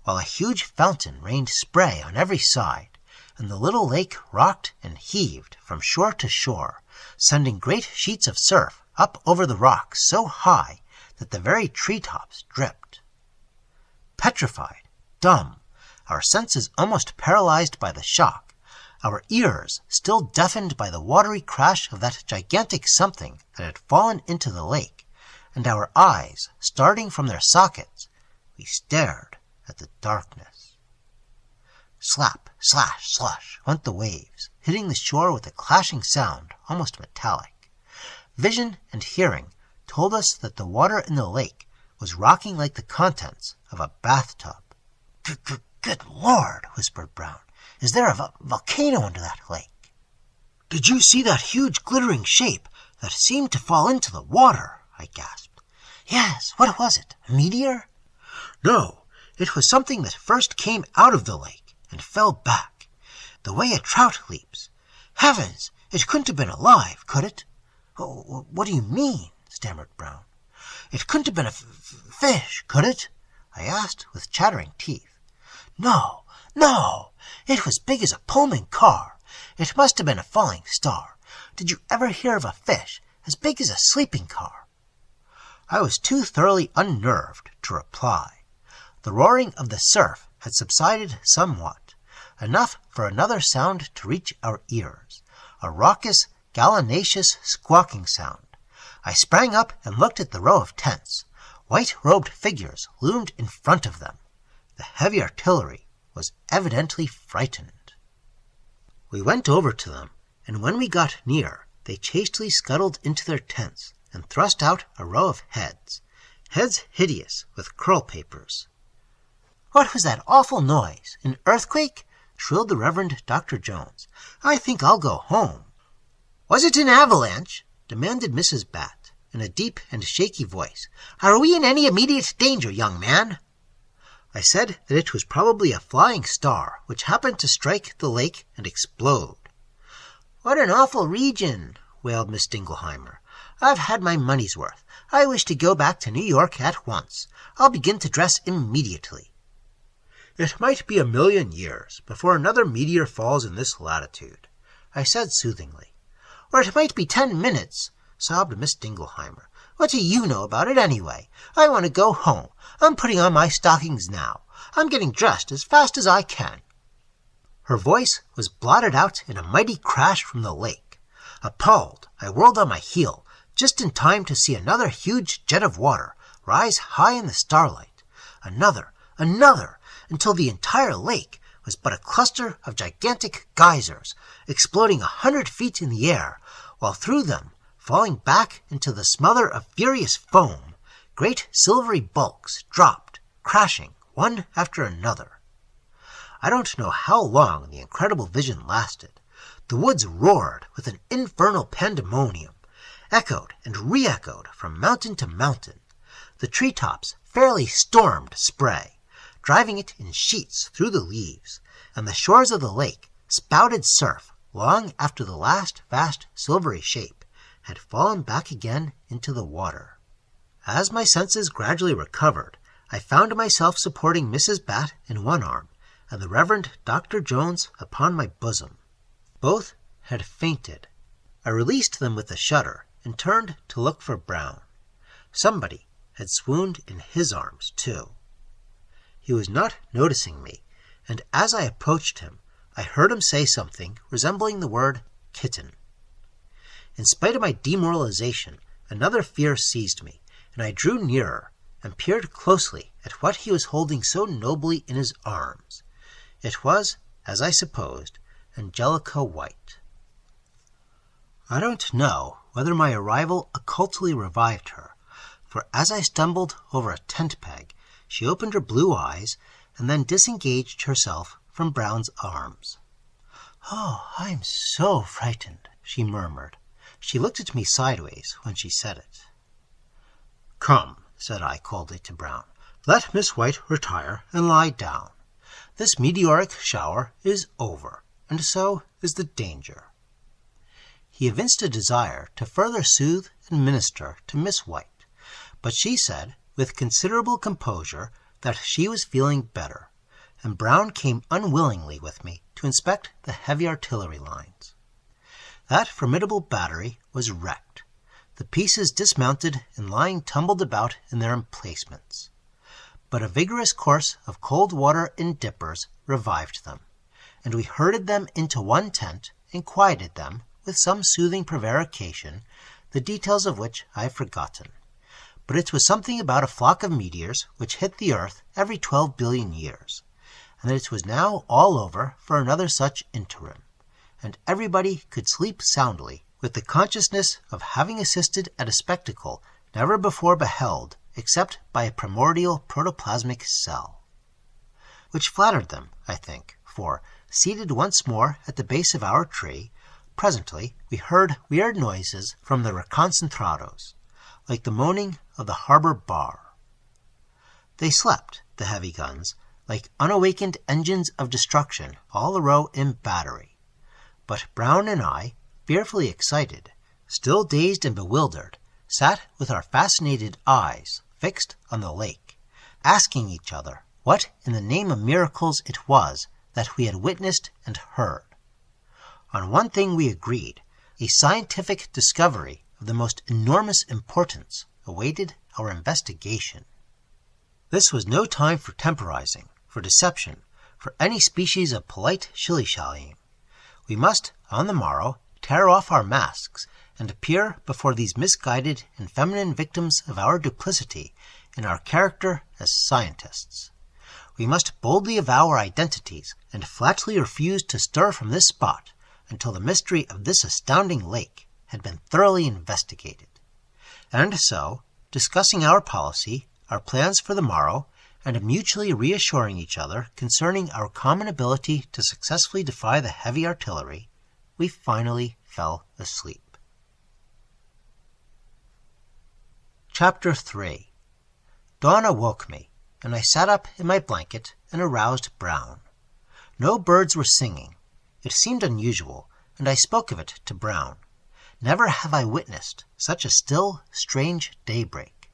Speaker 2: while a huge fountain rained spray on every side, and the little lake rocked and heaved from shore to shore, sending great sheets of surf up over the rocks so high that the very treetops dripped. Petrified, dumb, our senses almost paralyzed by the shock, our ears still deafened by the watery crash of that gigantic something that had fallen into the lake, and our eyes starting from their sockets, we stared at the darkness. Slap, slash, slush went the waves, hitting the shore with a clashing sound almost metallic. Vision and hearing told us that the water in the lake was rocking like the contents of a bathtub. "Good Lord," whispered Brown. Is there a volcano under that lake?" "Did you see that huge glittering shape that seemed to fall into the water?" I gasped. "Yes. What was it? A meteor?" "No. It was something that first came out of the lake and fell back. The way a trout leaps. Heavens! It couldn't have been alive, could it?" "Oh, what do you mean?" stammered Brown. "It couldn't have been a fish, could it?" I asked with chattering teeth. No. It was big as a Pullman car. It must have been a falling star. Did you ever hear of a fish as big as a sleeping car?" I was too thoroughly unnerved to reply. The roaring of the surf had subsided somewhat, enough for another sound to reach our ears, a raucous, gallinaceous squawking sound. I sprang up and looked at the row of tents. White-robed figures loomed in front of them. The heavy artillery was evidently frightened. We went over to them, and when we got near, they chastely scuttled into their tents and thrust out a row of heads hideous with curl-papers. "What was that awful noise? An earthquake?" shrilled the Reverend Dr. Jones. "I think I'll go home." "Was it an avalanche?" demanded Mrs. Bat, in a deep and shaky voice. "Are we in any immediate danger, young man?" I said that it was probably a flying star which happened to strike the lake and explode. "What an awful region!" wailed Miss Dingleheimer. "I've had my money's worth. I wish to go back to New York at once. I'll begin to dress immediately." "It might be 1,000,000 years before another meteor falls in this latitude," I said soothingly. "Or it might be 10 minutes, sobbed Miss Dingleheimer. "What do you know about it anyway? I want to go home. I'm putting on my stockings now. I'm getting dressed as fast as I can." Her voice was blotted out in a mighty crash from the lake. Appalled, I whirled on my heel, just in time to see another huge jet of water rise high in the starlight. Another, until the entire lake was but a cluster of gigantic geysers, exploding 100 feet in the air, while through them, falling back into the smother of furious foam, great silvery bulks dropped, crashing one after another. I don't know how long the incredible vision lasted. The woods roared with an infernal pandemonium, echoed and re-echoed from mountain to mountain. The treetops fairly stormed spray, driving it in sheets through the leaves, and the shores of the lake spouted surf long after the last vast silvery shape had fallen back again into the water. As my senses gradually recovered, I found myself supporting Mrs. Bat in one arm and the Reverend Dr. Jones upon my bosom. Both had fainted. I released them with a shudder and turned to look for Brown. Somebody had swooned in his arms, too. He was not noticing me, and as I approached him, I heard him say something resembling the word kitten. In spite of my demoralization, another fear seized me, and I drew nearer and peered closely at what he was holding so nobly in his arms. It was, as I supposed, Angelica White. I don't know whether my arrival occultly revived her, for as I stumbled over a tent peg, she opened her blue eyes and then disengaged herself from Brown's arms. "Oh, I'm so frightened," she murmured. She looked at me sideways when she said it. "Come," said I coldly to Brown. "Let Miss White retire and lie down. This meteoric shower is over, and so is the danger." He evinced a desire to further soothe and minister to Miss White, but she said, with considerable composure, that she was feeling better, and Brown came unwillingly with me to inspect the heavy artillery lines. That formidable battery was wrecked, the pieces dismounted and lying tumbled about in their emplacements. But a vigorous course of cold water in dippers revived them, and we herded them into one tent and quieted them with some soothing prevarication, the details of which I have forgotten. But it was something about a flock of meteors which hit the earth every 12 billion years, and that it was now all over for another such interim, and everybody could sleep soundly with the consciousness of having assisted at a spectacle never before beheld except by a primordial protoplasmic cell. Which flattered them, I think, for, seated once more at the base of our tree, presently we heard weird noises from the reconcentrados, like the moaning of the harbor bar. They slept, the heavy guns, like unawakened engines of destruction, all a row in battery. But Brown and I, fearfully excited, still dazed and bewildered, sat with our fascinated eyes fixed on the lake, asking each other what in the name of miracles it was that we had witnessed and heard. On one thing we agreed: a scientific discovery of the most enormous importance awaited our investigation. This was no time for temporizing, for deception, for any species of polite shilly-shallying. We must, on the morrow, tear off our masks and appear before these misguided and feminine victims of our duplicity in our character as scientists. We must boldly avow our identities and flatly refuse to stir from this spot until the mystery of this astounding lake had been thoroughly investigated. And so, discussing our policy, our plans for the morrow, and mutually reassuring each other concerning our common ability to successfully defy the heavy artillery, we finally fell asleep. Chapter 3. Dawn awoke me, and I sat up in my blanket and aroused Brown. No birds were singing. It seemed unusual, and I spoke of it to Brown. Never have I witnessed such a still, strange daybreak.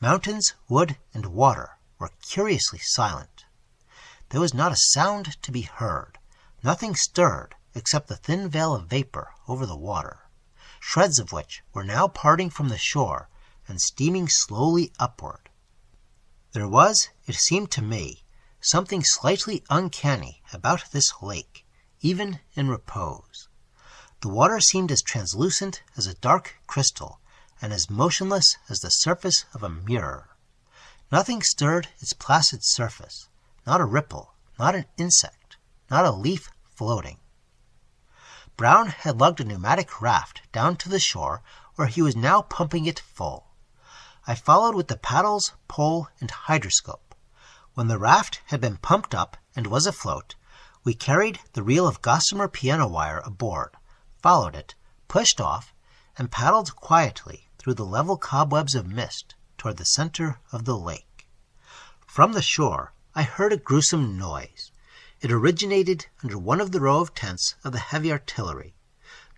Speaker 2: Mountains, wood, and water were curiously silent. There was not a sound to be heard. Nothing stirred except the thin veil of vapor over the water, shreds of which were now parting from the shore and steaming slowly upward. There was, it seemed to me, something slightly uncanny about this lake, even in repose. The water seemed as translucent as a dark crystal, and as motionless as the surface of a mirror. Nothing stirred its placid surface, not a ripple, not an insect, not a leaf floating. Brown had lugged a pneumatic raft down to the shore, where he was now pumping it full. I followed with the paddles, pole, and hydroscope. When the raft had been pumped up and was afloat, we carried the reel of gossamer piano wire aboard, followed it, pushed off, and paddled quietly through the level cobwebs of mist toward the center of the lake. From the shore I heard a gruesome noise. It originated under one of the row of tents of the heavy artillery.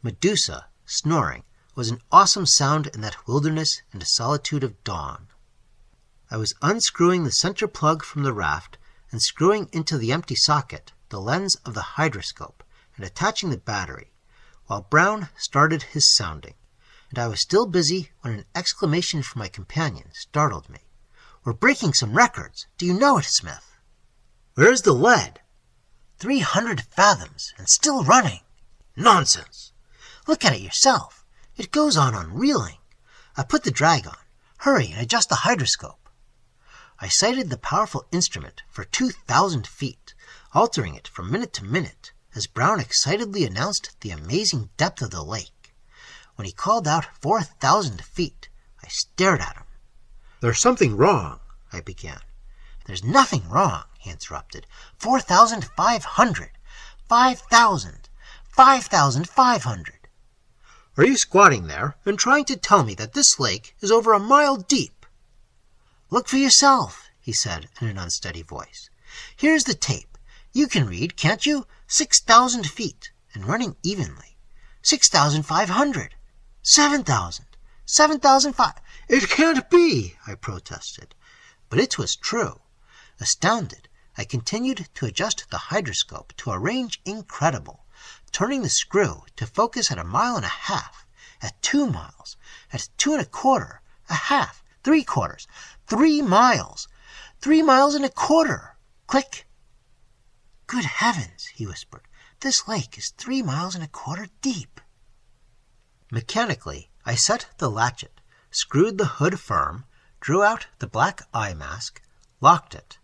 Speaker 2: Medusa, snoring, was an awesome sound in that wilderness and solitude of dawn. I was unscrewing the center plug from the raft and screwing into the empty socket the lens of the hydroscope and attaching the battery, while Brown started his sounding, and I was still busy when an exclamation from my companion startled me. "We're breaking some records. Do you know it, Smith?" "Where's the lead?" 300 fathoms, and still running." "Nonsense." "Look at it yourself. It goes on unreeling. I put the drag on. Hurry and adjust the hydroscope." I sighted the powerful instrument for 2,000 feet, altering it from minute to minute, as Brown excitedly announced the amazing depth of the lake. When he called out 4,000 feet, I stared at him. "There's something wrong," I began. "There's nothing wrong," he interrupted. 4,500. 5,000. 5,500. "Are you squatting there and trying to tell me that this lake is over a mile deep?" "Look for yourself," he said in an unsteady voice. "Here's the tape. You can read, can't you? 6,000 feet, and running evenly. 6,500. 7,000. 7,500. "It can't be," I protested. But it was true. Astounded, I continued to adjust the hydroscope to a range incredible, turning the screw to focus at 1.5 miles, at 2 miles, at 2.25, a half, 3/4, 3 miles, 3.25 miles. Click. "Good heavens," he whispered. "This lake is 3.25 miles deep." Mechanically, I set the latchet, screwed the hood firm, drew out the black eye mask, locked it.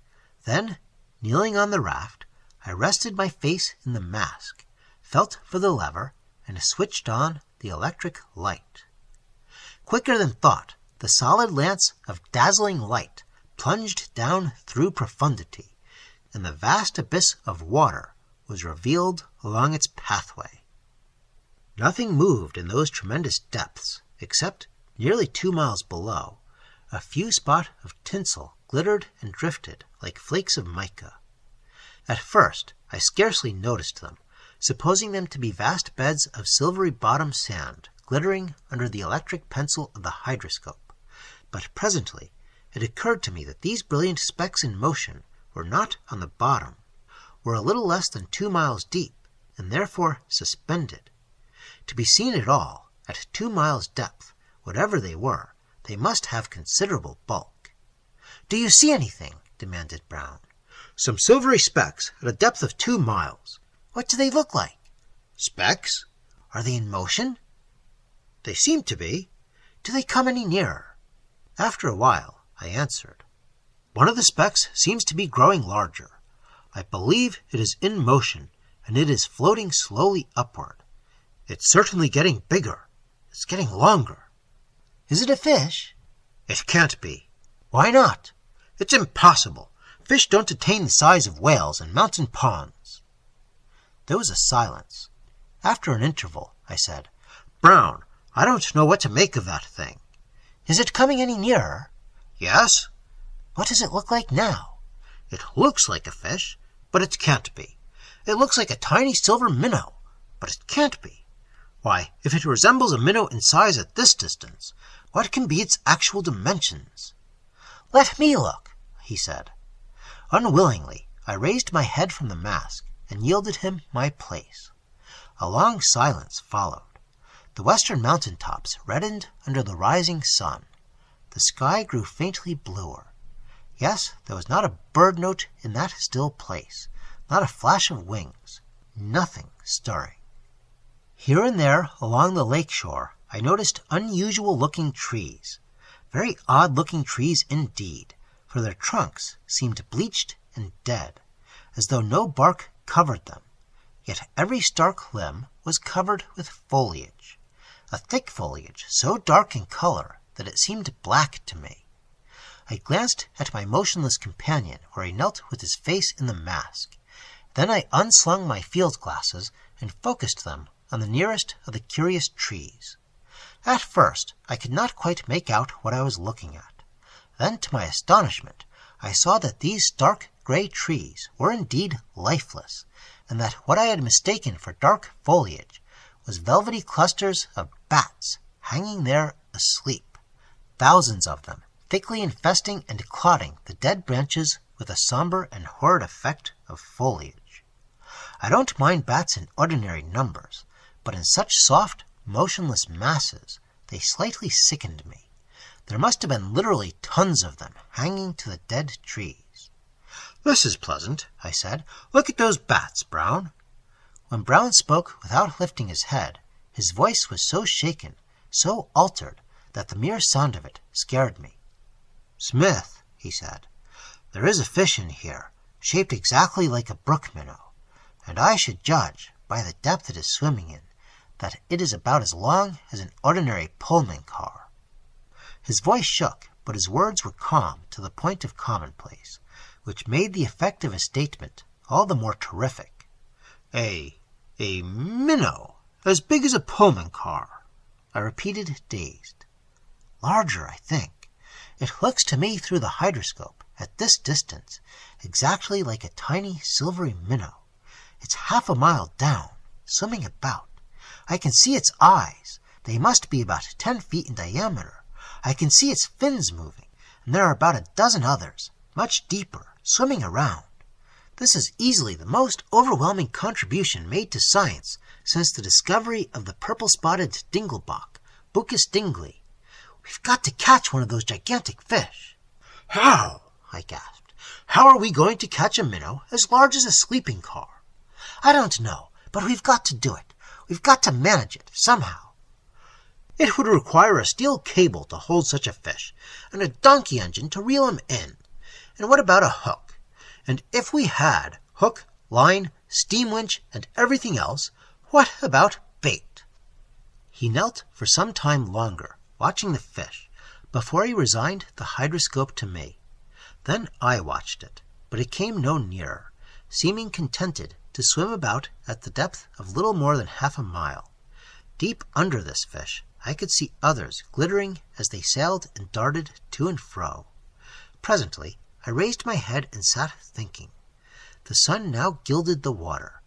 Speaker 2: Then, kneeling on the raft, I rested my face in the mask, felt for the lever, and switched on the electric light. Quicker than thought, the solid lance of dazzling light plunged down through profundity, and the vast abyss of water was revealed along its pathway. Nothing moved in those tremendous depths, except, nearly 2 miles below, a few spots of tinsel glittered and drifted like flakes of mica. At first I scarcely noticed them, supposing them to be vast beds of silvery bottom sand glittering under the electric pencil of the hydroscope, but presently it occurred to me that these brilliant specks in motion were not on the bottom, were a little less than 2 miles deep, and therefore suspended. To be seen at all, at 2 miles depth, whatever they were, they must have considerable bulk. "Do you see anything?" demanded Brown. "Some silvery specks at a depth of 2 miles.
Speaker 1: What do they look like?"
Speaker 2: "Specks?"
Speaker 1: "Are they in motion?"
Speaker 2: "They seem to be."
Speaker 1: "Do they come any nearer?"
Speaker 2: After a while I answered. "One of the specks seems to be growing larger. I believe it is in motion, and it is floating slowly upward. It's certainly getting bigger. It's getting longer."
Speaker 1: "Is it a fish?"
Speaker 2: "It can't be."
Speaker 1: "Why not?"
Speaker 2: "It's impossible. Fish don't attain the size of whales and mountain ponds." There was a silence. After an interval, I said, "Brown, I don't know what to make of that thing."
Speaker 1: "Is it coming any nearer?"
Speaker 2: "Yes."
Speaker 1: "What does it look like now?"
Speaker 2: "It looks like a fish, but it can't be. It looks like a tiny silver minnow, but it can't be. Why, if it resembles a minnow in size at this distance, what can be its actual dimensions?"
Speaker 1: "Let me look," he said.
Speaker 2: Unwillingly, I raised my head from the mask and yielded him my place. A long silence followed. The western mountain tops reddened under the rising sun. The sky grew faintly bluer. Yes, there was not a bird note in that still place, not a flash of wings, nothing stirring. Here and there along the lake shore I noticed unusual-looking trees, very odd-looking trees indeed, for their trunks seemed bleached and dead, as though no bark covered them, yet every stark limb was covered with foliage, a thick foliage so dark in color that it seemed black to me. I glanced at my motionless companion where he knelt with his face in the mask. Then I unslung my field glasses and focused them on the nearest of the curious trees. At first I could not quite make out what I was looking at. Then, to my astonishment, I saw that these stark gray trees were indeed lifeless, and that what I had mistaken for dark foliage was velvety clusters of bats hanging there asleep, thousands of them, thickly infesting and clotting the dead branches with a somber and horrid effect of foliage. I don't mind bats in ordinary numbers, but in such soft, motionless masses they slightly sickened me. There must have been literally tons of them hanging to the dead trees. "This is pleasant," I said. "Look at those bats, Brown." When Brown spoke without lifting his head, his voice was so shaken, so altered, that the mere sound of it scared me. "Smith," he said, "there is a fish in here, shaped exactly like a brook minnow, and I should judge, by the depth it is swimming in, that it is about as long as an ordinary Pullman car." His voice shook, but his words were calm to the point of commonplace, which made the effect of his statement all the more terrific. A minnow, as big as a Pullman car," I repeated, dazed. "Larger, I think. It looks to me through the hydroscope, at this distance, exactly like a tiny silvery minnow. It's half a mile down, swimming about. I can see its eyes. They must be about 10 feet in diameter. I can see its fins moving, and there are about a dozen others, much deeper, swimming around. This is easily the most overwhelming contribution made to science since the discovery of the purple-spotted dinglebach, Bucus dingli. We've got to catch one of those gigantic fish." "How?" I gasped. "How are we going to catch a minnow as large as a sleeping car?" "I don't know, but we've got to do it. We've got to manage it, somehow." "It would require a steel cable to hold such a fish, and a donkey engine to reel him in. And what about a hook? And if we had hook, line, steam winch, and everything else, what about bait?" He knelt for some time longer, watching the fish, before he resigned the hydroscope to me. Then I watched it, but it came no nearer, seeming contented to swim about at the depth of little more than half a mile. Deep under this fish, I could see others glittering as they sailed and darted to and fro. Presently, I raised my head and sat thinking. The sun now gilded the water.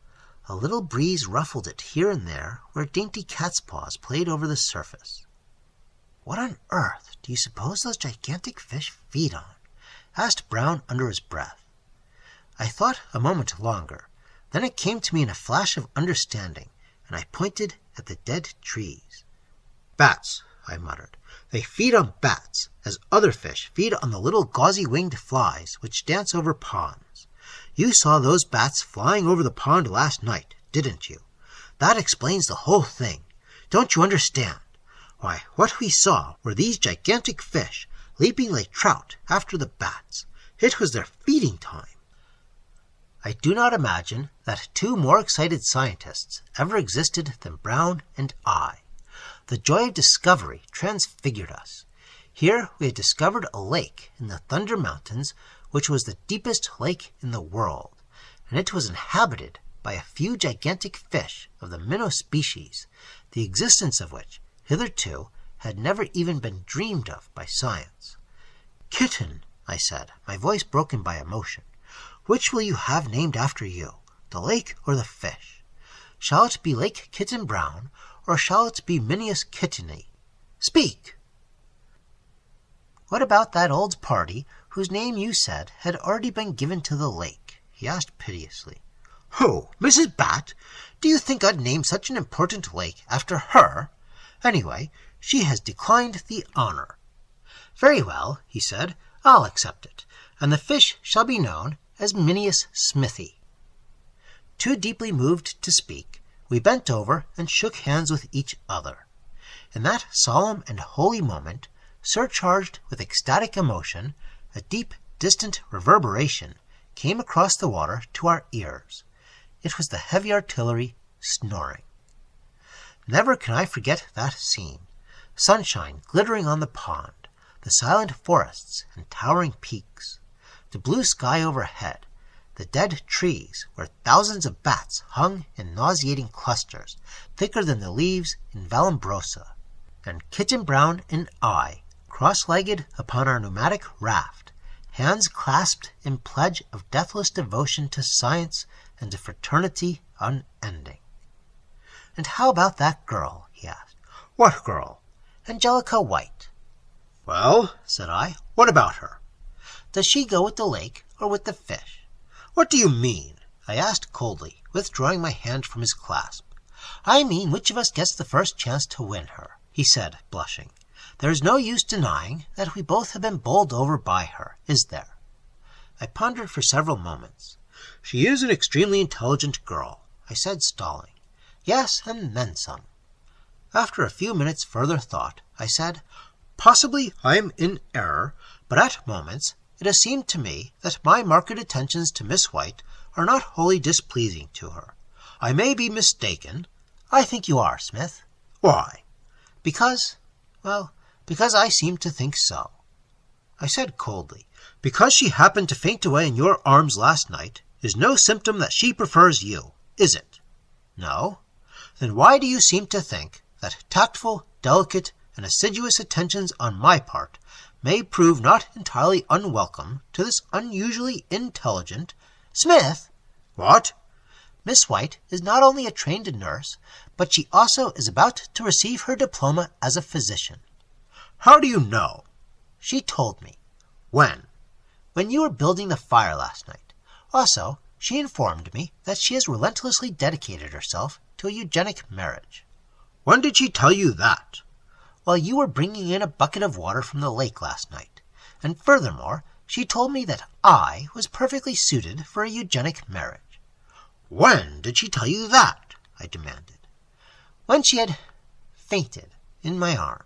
Speaker 2: A little breeze ruffled it here and there where dainty cat's paws played over the surface. "What on earth do you suppose those gigantic fish feed on?" asked Brown under his breath. I thought a moment longer. Then it came to me in a flash of understanding, and I pointed at the dead trees. "Bats," I muttered. "They feed on bats, as other fish feed on the little gauzy-winged flies which dance over ponds. You saw those bats flying over the pond last night, didn't you? That explains the whole thing. Don't you understand? Why, what we saw were these gigantic fish leaping like trout after the bats. It was their feeding time." I do not imagine that two more excited scientists ever existed than Brown and I. The joy of discovery transfigured us. Here we had discovered a lake in the Thunder Mountains which was the deepest lake in the world, and it was inhabited by a few gigantic fish of the minnow species, the existence of which, hitherto, had never even been dreamed of by science. "Kitten," I said, my voice broken by emotion, "which will you have named after you, the lake or the fish? Shall it be Lake Kitten Brown, or shall it be Minius Kitteny? Speak!" "What about that old party whose name you said had already been given to the lake?" he asked piteously. "Who, Mrs. Bat? Do you think I'd name such an important lake after her? Anyway, she has declined the honor." "Very well," he said, "I'll accept it, and the fish shall be known as Minius Smithy." Too deeply moved to speak, we bent over and shook hands with each other. In that solemn and holy moment, surcharged with ecstatic emotion, a deep, distant reverberation came across the water to our ears. It was the heavy artillery snoring. Never can I forget that scene. Sunshine glittering on the pond, the silent forests and towering peaks, the blue sky overhead, the dead trees where thousands of bats hung in nauseating clusters, thicker than the leaves in Vallombrosa, and Kitten Brown and I, cross-legged upon our pneumatic raft, hands clasped in pledge of deathless devotion to science and to fraternity unending. "And how about that girl?" he asked. "What girl?" "Angelica White." "Well," said I, "what about her?" "Does she go with the lake or with the fish?" "What do you mean?" I asked coldly, withdrawing my hand from his clasp. "I mean which of us gets the first chance to win her," he said, blushing. "There is no use denying that we both have been bowled over by her, is there?" I pondered for several moments. "She is an extremely intelligent girl," I said, stalling. "Yes, and then some." After a few minutes' further thought, I said, "Possibly I am in error, but at moments it has seemed to me that my marked attentions to Miss White are not wholly displeasing to her. I may be mistaken." "I think you are, Smith." "Why?" Because I seem to think so." I said coldly, "Because she happened to faint away in your arms last night is no symptom that she prefers you, is it?" "No." "Then why do you seem to think that tactful, delicate, and assiduous attentions on my part may prove not entirely unwelcome to this unusually intelligent—" "Smith!" "What?" "Miss White is not only a trained nurse, but she also is about to receive her diploma as a physician." "How do you know?" "She told me." "When?" "When you were building the fire last night. Also, she informed me that she has relentlessly dedicated herself to a eugenic marriage." "When did she tell you that?" "While you were bringing in a bucket of water from the lake last night. And furthermore, she told me that I was perfectly suited for a eugenic marriage." "When did she tell you that?" I demanded. "When she had fainted in my arms."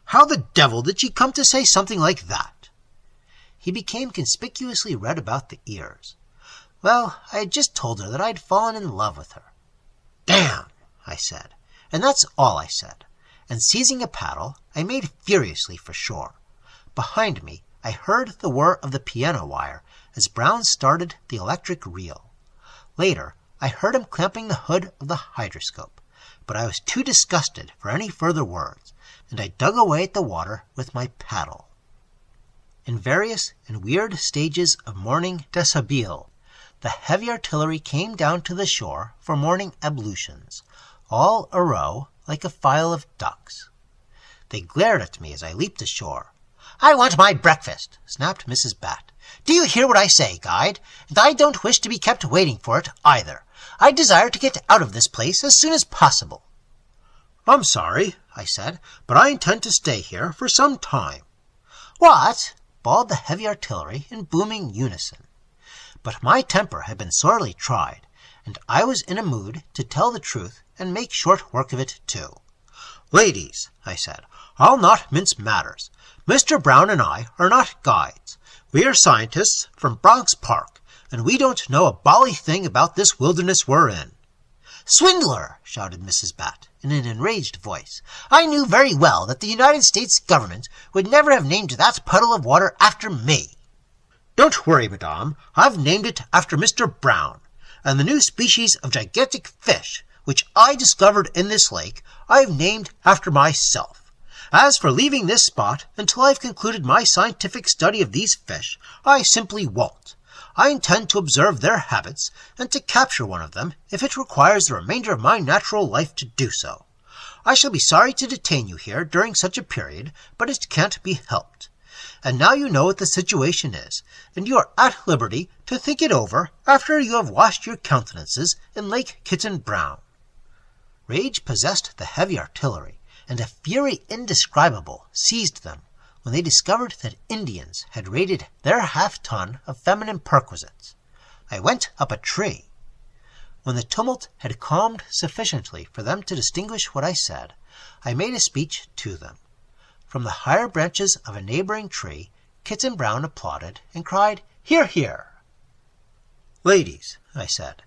Speaker 2: "How the devil did she come to say something like that?" He became conspicuously red about the ears. "Well, I had just told her that I had fallen in love with her." "Damn!" I said. And that's all I said. And seizing a paddle, I made furiously for shore. Behind me, I heard the whir of the piano wire as Brown started the electric reel. Later, I heard him clamping the hood of the hydroscope, but I was too disgusted for any further words, and I dug away at the water with my paddle. In various and weird stages of morning deshabille, the heavy artillery came down to the shore for morning ablutions, all a row like a file of ducks. They glared at me as I leaped ashore. "I want my breakfast," snapped Mrs. Bat. "Do you hear what I say, guide? And I don't wish to be kept waiting for it, either. I desire to get out of this place as soon as possible."
Speaker 1: "I'm sorry," I said, "but I intend to stay here for some time."
Speaker 2: "What?" bawled the heavy artillery in booming unison. But my temper had been sorely tried, and I was in a mood to tell the truth and make short work of it, too.
Speaker 1: "Ladies," I said, "I'll not mince matters. Mr. Brown and I are not guides. We are scientists from Bronx Park, and we don't know a bally thing about this wilderness we're in."
Speaker 2: "Swindler!" shouted Mrs. Bat in an enraged voice. "I knew very well that the United States government would never have named that puddle of water after me."
Speaker 1: "Don't worry, madame. I've named it after Mr. Brown, and the new species of gigantic fish which I discovered in this lake I've named after myself. As for leaving this spot until I've concluded my scientific study of these fish, I simply won't. I intend to observe their habits and to capture one of them if it requires the remainder of my natural life to do so. I shall be sorry to detain you here during such a period, but it can't be helped. And now you know what the situation is, and you are at liberty to think it over after you have washed your countenances in Lake Kitten Brown." Rage possessed the heavy artillery, and a fury indescribable seized them when they discovered that Indians had raided their half-ton of feminine perquisites. I went up a tree. When the tumult had calmed sufficiently for them to distinguish what I said, I made a speech to them. From the higher branches of a neighboring tree, Kitten Brown applauded and cried, "Hear, hear!" "Ladies," I said,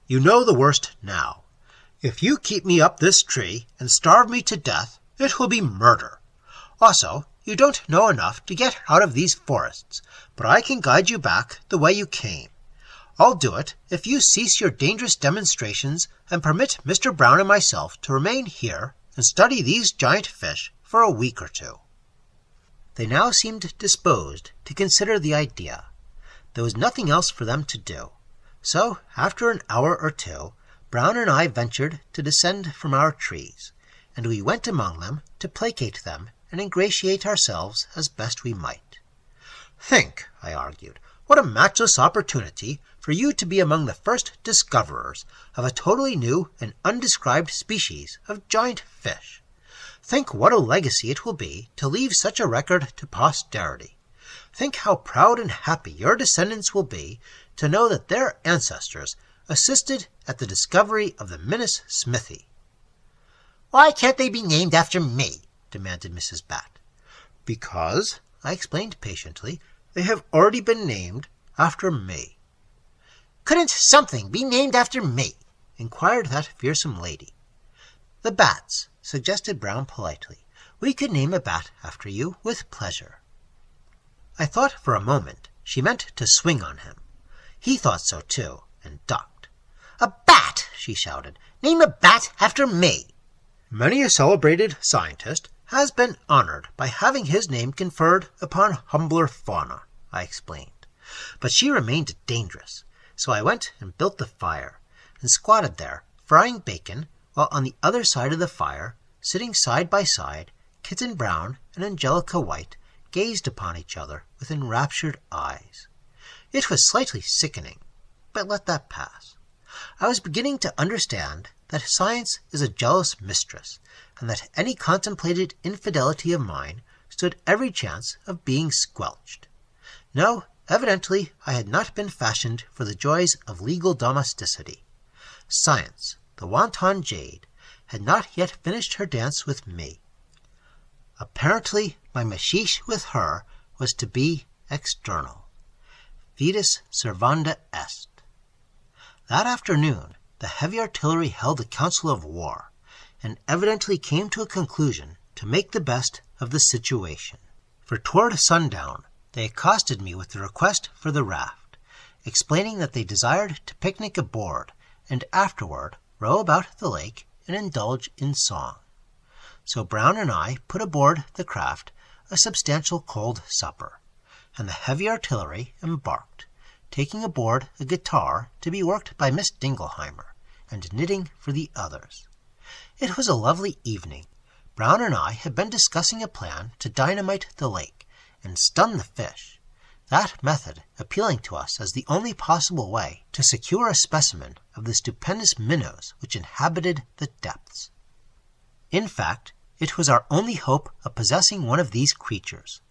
Speaker 1: "you know the worst now. If you keep me up this tree and starve me to death, it will be murder. Also, you don't know enough to get out of these forests, but I can guide you back the way you came. I'll do it if you cease your dangerous demonstrations and permit Mr. Brown and myself to remain here and study these giant fish for a week or two." They now seemed disposed to consider the idea. There was nothing else for them to do, so after an hour or two, Brown and I ventured to descend from our trees, and we went among them to placate them and ingratiate ourselves as best we might. "Think," I argued, "what a matchless opportunity for you to be among the first discoverers of a totally new and undescribed species of giant fish. Think what a legacy it will be to leave such a record to posterity. Think how proud and happy your descendants will be to know that their ancestors assisted at the discovery of the Minas Smithy."
Speaker 2: "Why can't they be named after me?" demanded Mrs. Bat.
Speaker 1: "Because," I explained patiently, "they have already been named after me."
Speaker 2: "Couldn't something be named after me?" inquired that fearsome lady. "The bats," suggested Brown politely. "We could name a bat after you with pleasure." I thought for a moment she meant to swing on him. He thought so too, and ducked. "A bat!" she shouted. "Name a bat after me!"
Speaker 1: "Many a celebrated scientist has been honored by having his name conferred upon humbler fauna," I explained. But she remained dangerous, so I went and built the fire, and squatted there, frying bacon, while on the other side of the fire, sitting side by side, Kitten Brown and Angelica White gazed upon each other with enraptured eyes. It was slightly sickening, but let that pass. I was beginning to understand that science is a jealous mistress, and that any contemplated infidelity of mine stood every chance of being squelched. No, evidently I had not been fashioned for the joys of legal domesticity. Science, the wanton jade, had not yet finished her dance with me. Apparently my machiche with her was to be external. Fides servanda est. That afternoon the heavy artillery held a council of war, and evidently came to a conclusion to make the best of the situation. For toward sundown they accosted me with the request for the raft, explaining that they desired to picnic aboard,
Speaker 2: and afterward row about the lake and indulge in song. So Brown and I put aboard the craft a substantial cold supper, and the heavy artillery embarked, taking aboard a guitar to be worked by Miss Dingleheimer, and knitting for the others. It was a lovely evening. Brown and I had been discussing a plan to dynamite the lake and stun the fish, that method appealing to us as the only possible way to secure a specimen of the stupendous minnows which inhabited the depths. In fact, it was our only hope of possessing one of these creatures,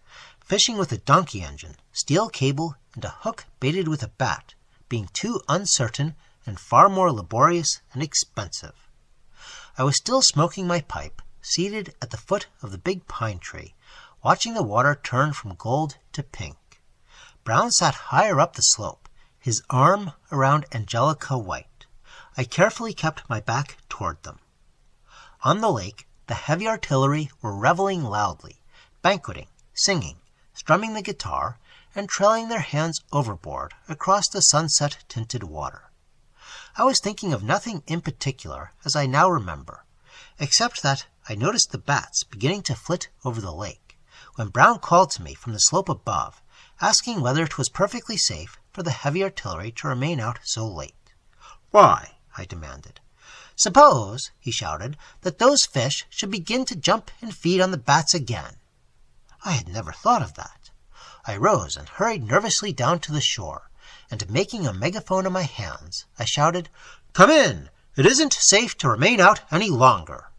Speaker 2: fishing with a donkey engine, steel cable, and a hook baited with a bat being too uncertain and far more laborious and expensive. I was still smoking my pipe, seated at the foot of the big pine tree, watching the water turn from gold to pink. Brown sat higher up the slope, his arm around Angelica White. I carefully kept my back toward them. On the lake, the heavy artillery were reveling loudly, banqueting, singing, strumming the guitar, and trailing their hands overboard across the sunset-tinted water. I was thinking of nothing in particular, as I now remember, except that I noticed the bats beginning to flit over the lake, when Brown called to me from the slope above, asking whether it was perfectly safe for the heavy artillery to remain out so late. "Why?" I demanded. "Suppose," he shouted, "that those fish should begin to jump and feed on the bats again." I had never thought of that. I rose and hurried nervously down to the shore, and making a megaphone in my hands, I shouted, "Come in! It isn't safe to remain out any longer."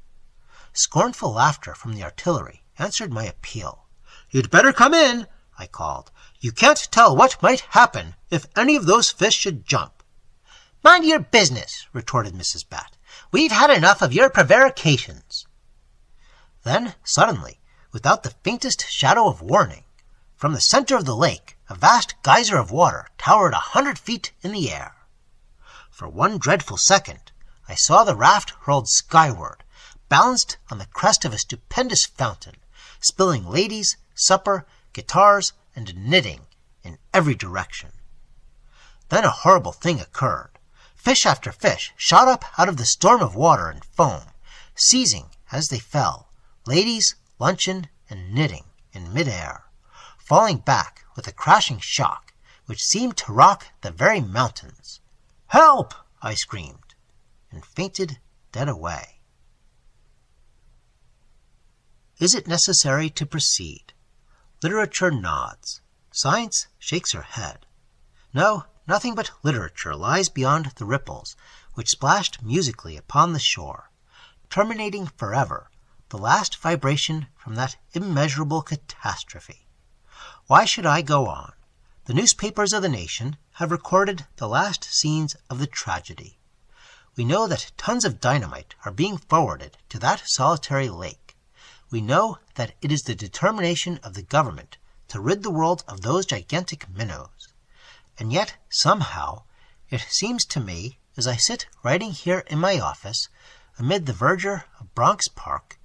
Speaker 2: Scornful laughter from the artillery answered my appeal. "You'd better come in," I called. "You can't tell what might happen if any of those fish should jump." "Mind your business," retorted Mrs. Bat. "We've had enough of your prevarications." Then, suddenly, without the faintest shadow of warning, from the center of the lake, a vast geyser of water towered 100 feet in the air. For one dreadful second, I saw the raft hurled skyward, balanced on the crest of a stupendous fountain, spilling ladies, supper, guitars, and knitting in every direction. Then a horrible thing occurred. Fish after fish shot up out of the storm of water and foam, seizing, as they fell, ladies, luncheon, and knitting in mid-air, falling back with a crashing shock which seemed to rock the very mountains. "Help!" I screamed, and fainted dead away. Is it necessary to proceed? Literature nods. Science shakes her head. No, nothing but literature lies beyond the ripples which splashed musically upon the shore, terminating forever the last vibration from that immeasurable catastrophe. Why should I go on? The newspapers of the nation have recorded the last scenes of the tragedy. We know that tons of dynamite are being forwarded to that solitary lake. We know that it is the determination of the government to rid the world of those gigantic minnows. And yet, somehow, it seems to me, as I sit writing here in my office, amid the verdure of Bronx Park,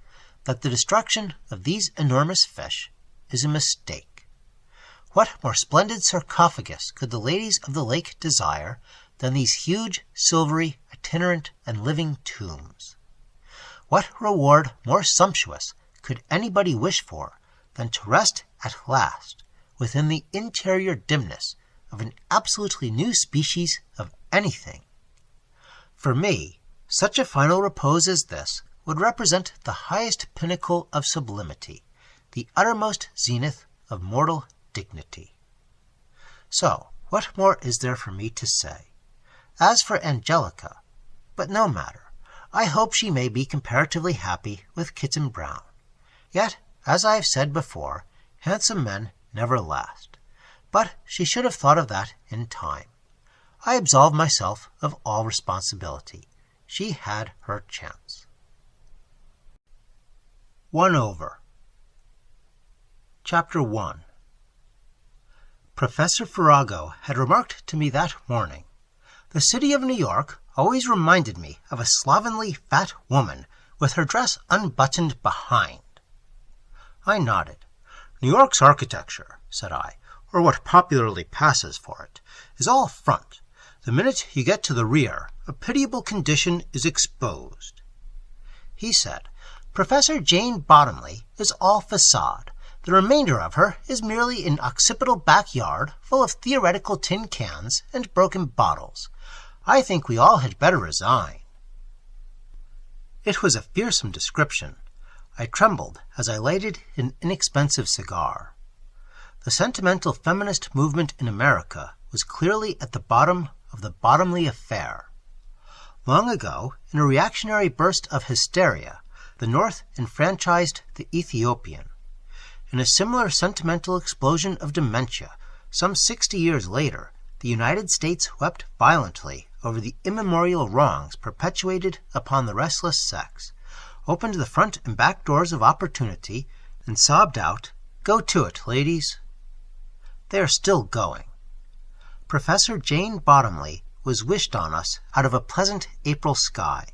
Speaker 2: that the destruction of these enormous fish is a mistake. What more splendid sarcophagus could the ladies of the lake desire than these huge, silvery, itinerant, and living tombs? What reward more sumptuous could anybody wish for than to rest at last within the interior dimness of an absolutely new species of anything? For me, such a final repose as this would represent the highest pinnacle of sublimity, the uttermost zenith of mortal dignity. So, what more is there for me to say? As for Angelica, but no matter, I hope she may be comparatively happy with Kitten Brown. Yet, as I have said before, handsome men never last. But she should have thought of that in time. I absolve myself of all responsibility. She had her chance. One over. Chapter 1. Professor Farrago had remarked to me that morning, "The city of New York always reminded me of a slovenly fat woman with her dress unbuttoned behind." I nodded. "New York's architecture," said I, "or what popularly passes for it, is all front.
Speaker 1: The minute you get to the rear, a pitiable condition is exposed.
Speaker 2: He said, Professor Jane Bottomley is all facade. The remainder of her is merely an occipital backyard full of theoretical tin cans and broken bottles. I think we all had better resign.
Speaker 1: It was a fearsome description. I trembled as I lighted an inexpensive cigar. The sentimental feminist movement in America was clearly at the bottom of the Bottomley affair. Long ago, in a reactionary burst of hysteria, the North enfranchised the Ethiopian. In a similar sentimental explosion of dementia, some 60 years later, the United States wept violently over the immemorial wrongs perpetuated upon the restless sex, opened the front and back doors of opportunity, and sobbed out, "Go to it, ladies." They are still going. Professor Jane Bottomley was wished on us out of a pleasant April sky.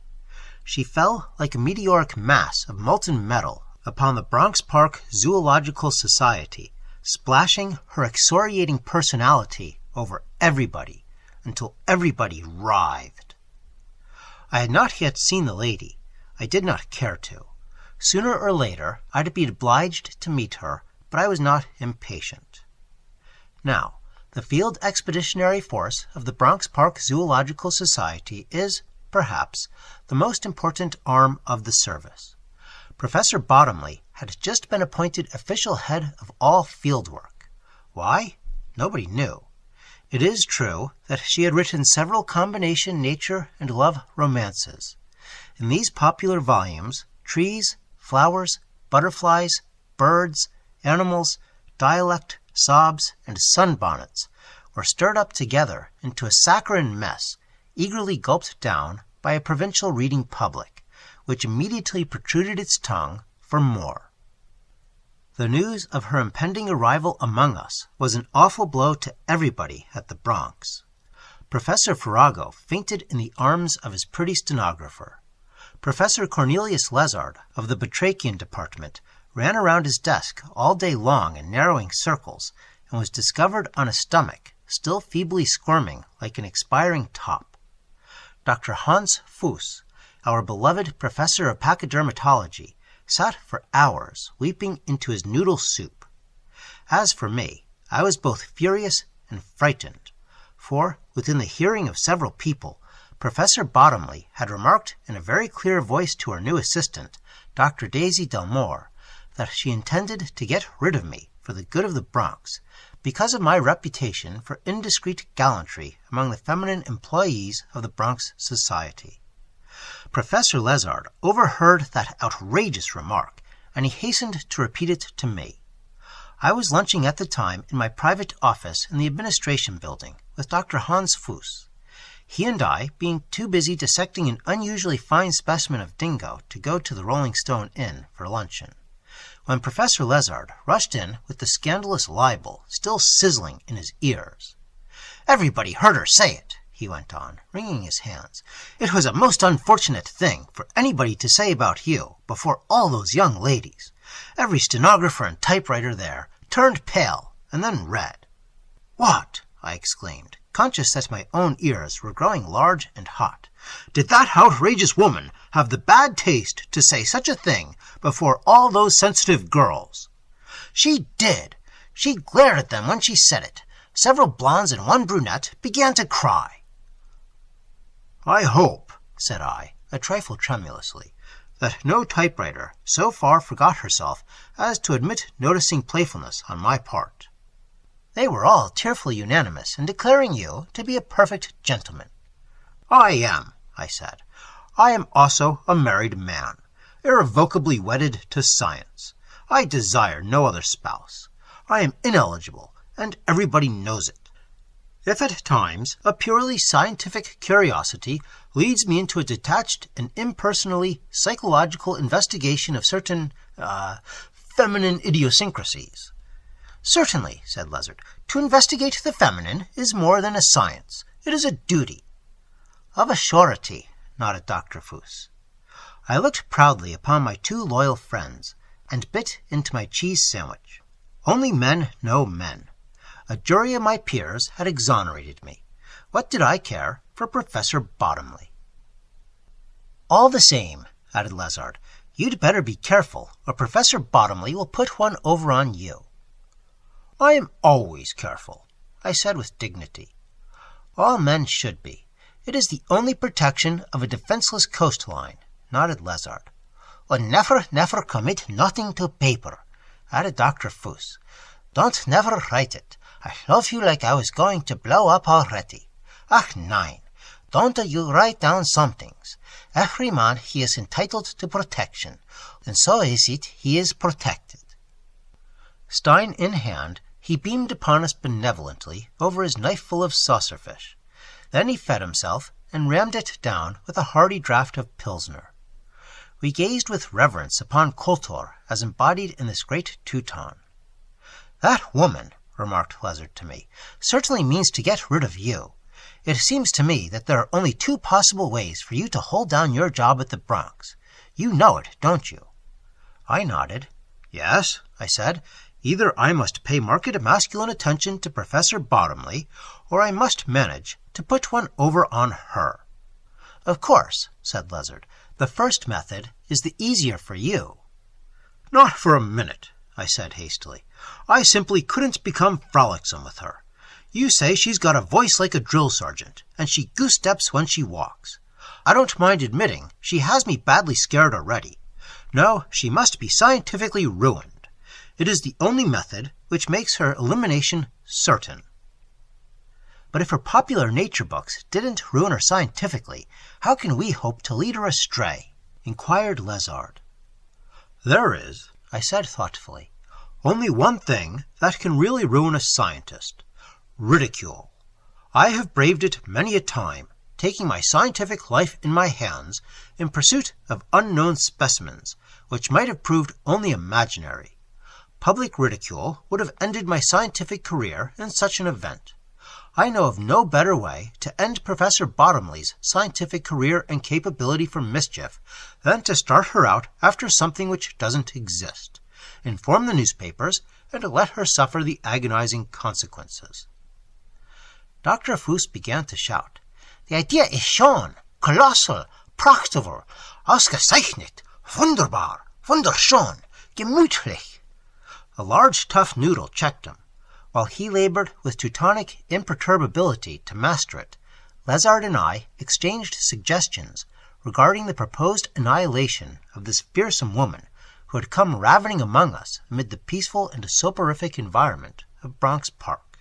Speaker 1: She fell like a meteoric mass of molten metal upon the Bronx Park Zoological Society, splashing her excoriating personality over everybody until everybody writhed. I had not yet seen the lady. I did not care to. Sooner or later I'd be obliged to meet her, but I was not impatient. Now, the Field Expeditionary Force of the Bronx Park Zoological Society is, perhaps, the most important arm of the service. Professor Bottomley had just been appointed official head of all field work. Why? Nobody knew. It is true that she had written several combination nature and love romances. In these popular volumes, trees, flowers, butterflies, birds, animals, dialect, sobs, and sunbonnets were stirred up together into a saccharine mess, eagerly gulped down by a provincial reading public, which immediately protruded its tongue for more. The news of her impending arrival among us was an awful blow to everybody at the Bronx. Professor Farrago fainted in the arms of his pretty stenographer. Professor Cornelius Lezard of the Batrachian Department ran around his desk all day long in narrowing circles and was discovered on a stomach, still feebly squirming like an expiring top. Dr. Hans Fuss, our beloved professor of pachydermatology, sat for hours weeping into his noodle soup. As for me, I was both furious and frightened, for, within the hearing of several people, Professor Bottomley had remarked in a very clear voice to her new assistant, Dr. Daisy Delmore, that she intended to get rid of me for the good of the Bronx, because of my reputation for indiscreet gallantry among the feminine employees of the Bronx Society. Professor Lezard overheard that outrageous remark, and he hastened to repeat it to me. I was lunching at the time in my private office in the administration building with Dr. Hans Fuss. He and I, being too busy dissecting an unusually fine specimen of dingo to go to the Rolling Stone Inn for luncheon, when Professor Lezard rushed in with the scandalous libel still sizzling in his ears. "Everybody heard her say it," he went on, wringing his hands. "It was a most unfortunate thing for anybody to say about you before all those young ladies. Every stenographer and typewriter there turned pale and then red." "What?" I exclaimed, conscious that my own ears were growing large and hot. "Did that outrageous woman have the bad taste to say such a thing before all those sensitive girls?" "She did. She glared at them when she said it. Several blondes and one brunette began to cry." "I hope," said I, a trifle tremulously, "that no typewriter so far forgot herself as to admit noticing playfulness on my part." "They were all tearfully unanimous in declaring you to be a perfect gentleman." "I am," I said. "I am also a married man, irrevocably wedded to science. I desire no other spouse. I am ineligible, and everybody knows it. If at times a purely scientific curiosity leads me into a detached and impersonally psychological investigation of certain, feminine idiosyncrasies." "Certainly," said Lezard. "To investigate the feminine is more than a science. It is a duty." "Of a surety," nodded Dr. Fuss. I looked proudly upon my two loyal friends, and bit into my cheese sandwich. Only men know men. A jury of my peers had exonerated me.
Speaker 2: What did I care for Professor Bottomley? All the same, added Lézard, you'd better be careful, or Professor Bottomley will put one over on you. I am always careful, I said with dignity. All men should be. It is the only protection of a defenseless coastline, nodded Lézard. And never commit nothing to paper, added Dr. Fuss. Don't never write it. I love you like I was going to blow up already. Ach, nein, don't you write down some things. Every man he is entitled to protection, and so is it he is protected. Stein in hand, he beamed upon us benevolently over his knifeful of saucerfish. Then he fed himself and rammed it down with a hearty draught of Pilsner. We gazed with reverence upon Kultor as embodied in this great Teuton. That woman, remarked Lézard to me, certainly means to get rid of you. It seems to me that there are only two possible ways for you to hold down your job at the Bronx. You know it, don't you? I nodded. Yes, I said. Either I must pay marked masculine attention to Professor Bottomley, or I must manage to put one over on her. Of course, said Lézard, the first method is the easier for you. Not for a minute, I said hastily. I simply couldn't become frolicsome with her. You say she's got a voice like a drill sergeant, and she goose-steps when she walks. I don't mind admitting she has me badly scared already. No, she must be scientifically ruined. It is the only method which makes her elimination certain. But if her popular nature books didn't ruin her scientifically, how can we hope to lead her astray? Inquired Lézard. There is, I said thoughtfully, only one thing that can really ruin a scientist. Ridicule. I have braved it many a time, taking my scientific life in my hands in pursuit of unknown specimens, which might have proved only imaginary. Public ridicule would have ended my scientific career in such an event. I know of no better way to end Professor Bottomley's scientific career and capability for mischief than to start her out after something which doesn't exist, inform the newspapers, and let her suffer the agonizing consequences. Dr. Fuss began to shout. The idea is schon, kolossal, prachtvoll, ausgezeichnet, wunderbar, wunderschön, gemütlich. A large tough noodle checked him. While he labored with Teutonic imperturbability to master it, Lézard and I exchanged suggestions regarding the proposed annihilation of this fearsome woman who had come ravening among us amid the peaceful and soporific environment of Bronx Park.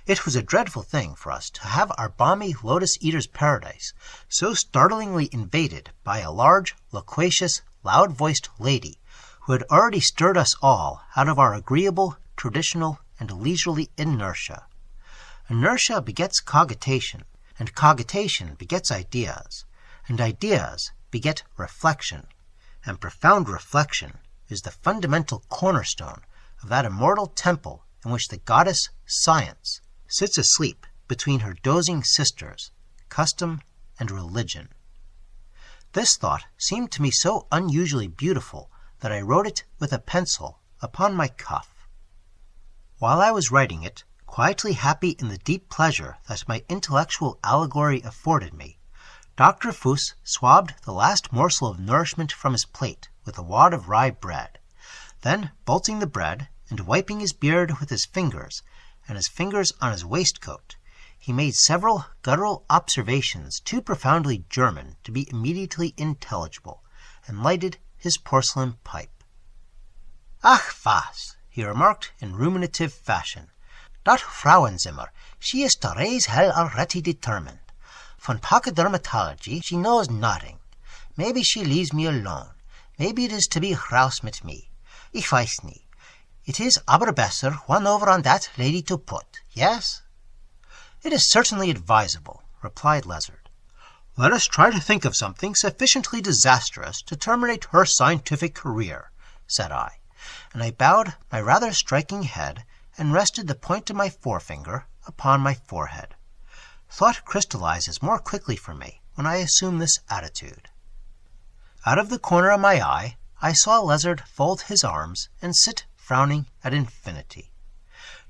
Speaker 2: It was a dreadful thing for us to have our balmy lotus-eater's paradise so startlingly invaded by a large, loquacious, loud-voiced lady who had already stirred us all out of our agreeable, traditional, and leisurely inertia. Inertia begets cogitation, and cogitation begets ideas, and ideas beget reflection, and profound reflection is the fundamental cornerstone of that immortal temple in which the goddess Science sits asleep between her dozing sisters, custom and religion. This thought seemed to me so unusually beautiful that I wrote it with a pencil upon my cuff. While I was writing it, quietly happy in the deep pleasure that my intellectual allegory afforded me, Dr. Fuss swabbed the last morsel of nourishment from his plate with a wad of rye bread. Then, bolting the bread and wiping his beard with his fingers and his fingers on his waistcoat, he made several guttural observations too profoundly German to be immediately intelligible, and lighted his porcelain pipe. Ach was, he remarked in ruminative fashion. Dat Frauenzimmer, she is to raise hell already determined. Von pachydermatology she knows nothing. Maybe she leaves me alone. Maybe it is to be raus mit me. Ich weiß nie. It is aber besser one over on that lady to put, yes? It is certainly advisable, replied Lézard. Let us try to think of something sufficiently disastrous to terminate her scientific career, said I, and I bowed my rather striking head and rested the point of my forefinger upon my forehead. Thought crystallizes more quickly for me when I assume this attitude. Out of the corner of my eye, I saw Lézard fold his arms and sit frowning at infinity.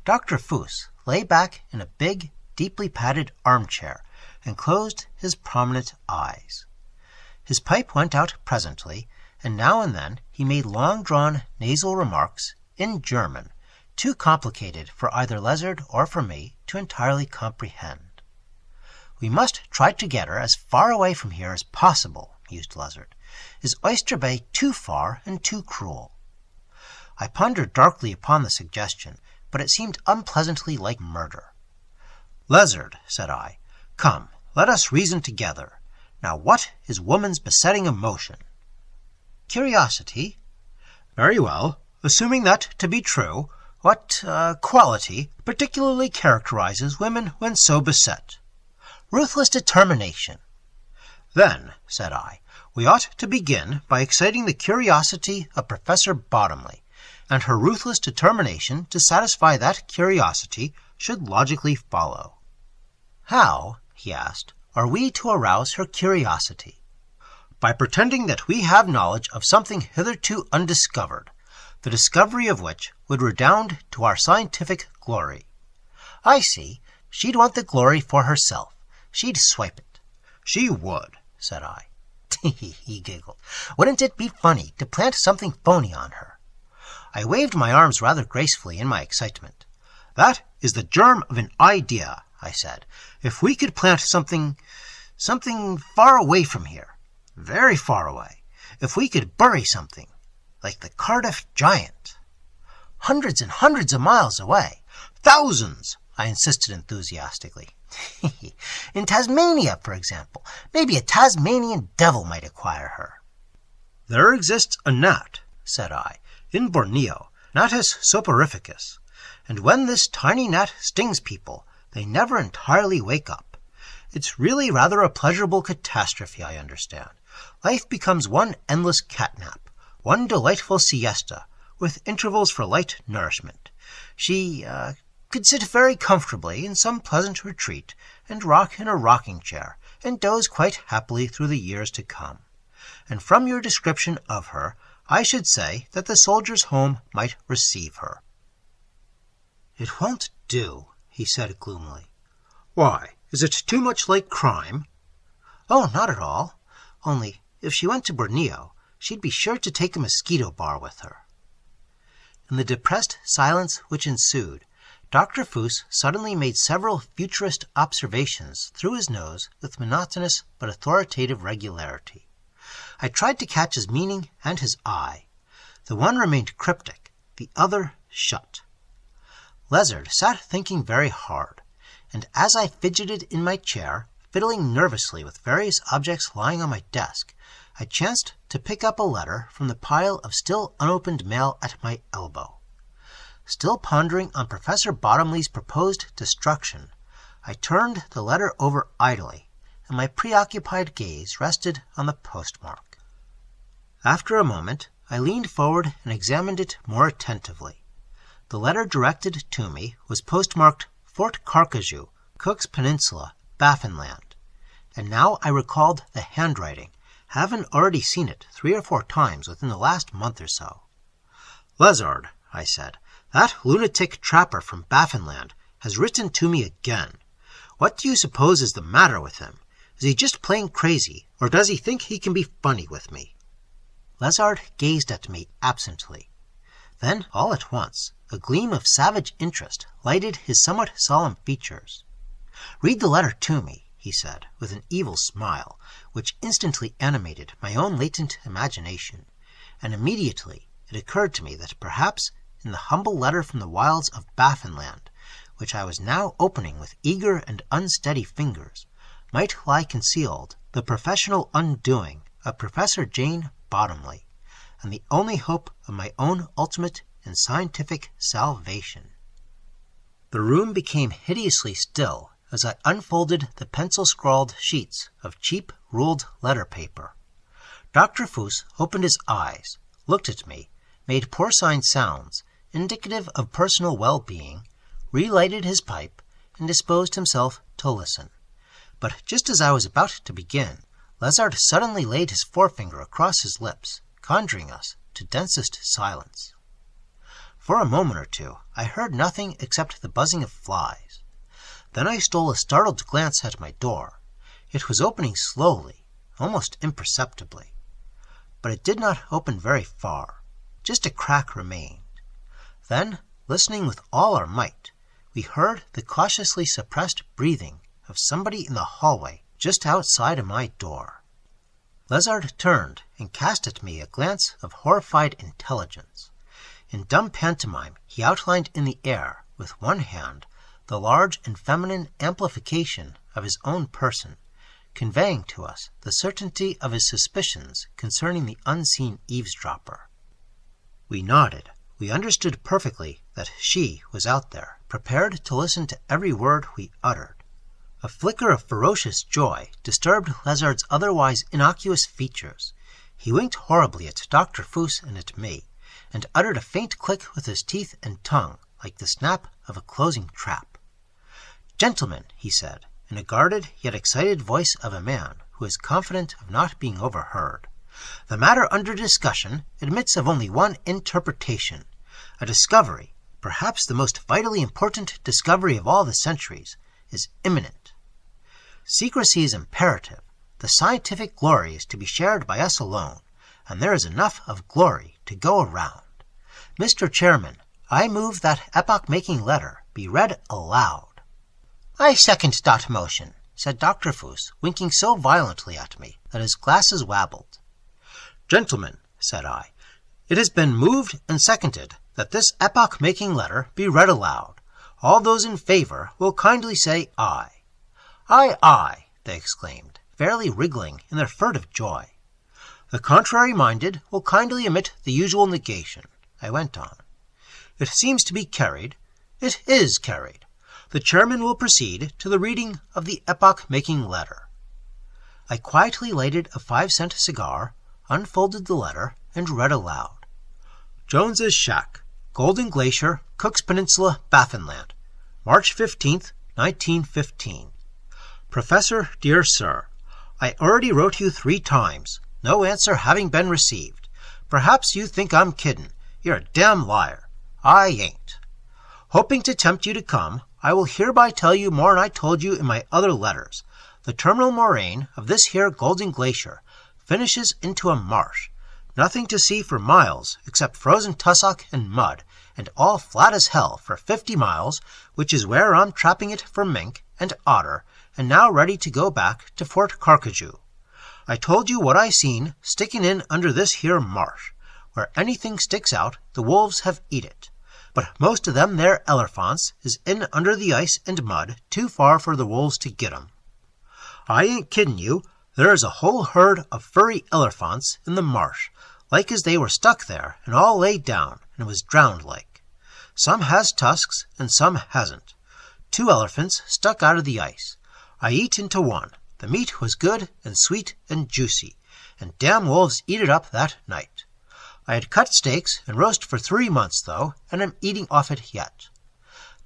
Speaker 2: Dr. Fuss lay back in a big, deeply padded armchair and closed his prominent eyes. His pipe went out presently, and now and then he made long-drawn nasal remarks in German, too complicated for either Lezard or for me to entirely comprehend. "We must try to get her as far away from here as possible," mused Lezard. "Is Oyster Bay too far and too cruel?" I pondered darkly upon the suggestion, but it seemed unpleasantly like murder. "Lezard," said I, "come, let us reason together. Now what is woman's besetting emotion?" "Curiosity." "Very well. Assuming that to be true, what quality particularly characterizes women when so beset?" "Ruthless determination." "Then," said I, "we ought to begin by exciting the curiosity of Professor Bottomley, and her ruthless determination to satisfy that curiosity should logically follow." "How," he asked, "are we to arouse her curiosity?" "By pretending that we have knowledge of something hitherto undiscovered, the discovery of which would redound to our scientific glory." "I see. She'd want the glory for herself. She'd swipe it." "She would," said I. He giggled. "Wouldn't it be funny to plant something phony on her?" I waved my arms rather gracefully in my excitement. "That is the germ of an idea," I said. "If we could plant something far away from here, very far away. If we could bury something, like the Cardiff Giant." "Hundreds and hundreds of miles away." "Thousands," I insisted enthusiastically. "In Tasmania, for example. Maybe a Tasmanian devil might acquire her." "There exists a gnat," said I, "in Borneo, Natus soporificus, and when this tiny gnat stings people, they never entirely wake up. It's really rather a pleasurable catastrophe, I understand. Life becomes one endless catnap, one delightful siesta, with intervals for light nourishment. She could sit very comfortably in some pleasant retreat, and rock in a rocking-chair, and doze quite happily through the years to come. And from your description of her, I should say that the Soldiers' Home might receive her." "It won't do," he said gloomily. "Why? Is it too much like crime?" "Oh, not at all. Only, if she went to Borneo, she'd be sure to take a mosquito bar with her." In the depressed silence which ensued, Dr. Fuss suddenly made several futurist observations through his nose with monotonous but authoritative regularity. I tried to catch his meaning and his eye. The one remained cryptic, the other shut. Lezard sat thinking very hard, and as I fidgeted in my chair, fiddling nervously with various objects lying on my desk, I chanced to pick up a letter from the pile of still unopened mail at my elbow. Still pondering on Professor Bottomley's proposed destruction, I turned the letter over idly, and my preoccupied gaze rested on the postmark. After a moment, I leaned forward and examined it more attentively. The letter directed to me was postmarked Fort Conquina, Cook's Peninsula, Baffinland, and now I recalled the handwriting, having already seen it 3 or 4 times within the last month or so. "Lezard," I said, "that lunatic trapper from Baffinland has written to me again. What do you suppose is the matter with him? Is he just plain crazy, or does he think he can be funny with me?" Lezard gazed at me absently. Then, all at once, a gleam of savage interest lighted his somewhat solemn features. "Read the letter to me," he said, with an evil smile, which instantly animated my own latent imagination, and immediately it occurred to me that perhaps in the humble letter from the wilds of Baffinland, which I was now opening with eager and unsteady fingers, might lie concealed the professional undoing of Professor Jane Bottomley, and the only hope of my own ultimate and scientific salvation. The room became hideously still as I unfolded the pencil-scrawled sheets of cheap ruled letter paper. Dr. Fuss opened his eyes, looked at me, made porcine sounds, indicative of personal well-being, relighted his pipe, and disposed himself to listen. But just as I was about to begin, Lezard suddenly laid his forefinger across his lips, conjuring us to densest silence. For a moment or two I heard nothing except the buzzing of flies. Then I stole a startled glance at my door. It was opening slowly, almost imperceptibly. But it did not open very far. Just a crack remained. Then, listening with all our might, we heard the cautiously suppressed breathing of somebody in the hallway just outside of my door. Lézard turned and cast at me a glance of horrified intelligence. In dumb pantomime he outlined in the air, with one hand, the large and feminine amplification of his own person, conveying to us the certainty of his suspicions concerning the unseen eavesdropper. We nodded. We understood perfectly that she was out there, prepared to listen to every word we uttered. A flicker of ferocious joy disturbed Lézard's otherwise innocuous features. He winked horribly at Dr. Faust and at me, and uttered a faint click with his teeth and tongue, like the snap of a closing trap. "Gentlemen," he said, in a guarded yet excited voice of a man who is confident of not being overheard, "the matter under discussion admits of only one interpretation. A discovery, perhaps the most vitally important discovery of all the centuries, is imminent. Secrecy is imperative. The scientific glory is to be shared by us alone, and there is enough of glory to go around. Mr. Chairman, I move that epoch-making letter be read aloud." "I second that motion," said Dr. Faust, winking so violently at me that his glasses wabbled. "Gentlemen," said I, "it has been moved and seconded that this epoch-making letter be read aloud. All those in favor will kindly say aye." "Aye, aye," they exclaimed, fairly wriggling in their furtive joy. "The contrary-minded will kindly omit the usual negation," I went on. "It seems to be carried. It is carried. The chairman will proceed to the reading of the epoch-making letter." I quietly lighted a 5-cent cigar, unfolded the letter, and read aloud. "Jones's Shack, Golden Glacier, Cook's Peninsula, Baffinland, March 15th, 1915. Professor, dear sir, I already wrote you 3 times, no answer having been received. Perhaps you think I'm kiddin'. You're a damn liar. I ain't. Hoping to tempt you to come, I will hereby tell you more'n I told you in my other letters. The terminal moraine of this here Golden Glacier finishes into a marsh. Nothing to see for miles except frozen tussock and mud, and all flat as hell for 50 miles, which is where I'm trapping it for mink and otter, and now ready to go back to Fort Conquina. I told you what I seen sticking in under this here marsh. Where anything sticks out, the wolves have eat it. But most of them there elephants is in under the ice and mud too far for the wolves to get 'em. I ain't kiddin' you. There is a whole herd of furry elephants in the marsh, like as they were stuck there and all laid down and was drowned like. Some has tusks and some hasn't. 2 elephants stuck out of the ice. I eat into one. The meat was good and sweet and juicy, and damn wolves eat it up that night. I had cut steaks and roast for 3 months, though, and am eating off it yet.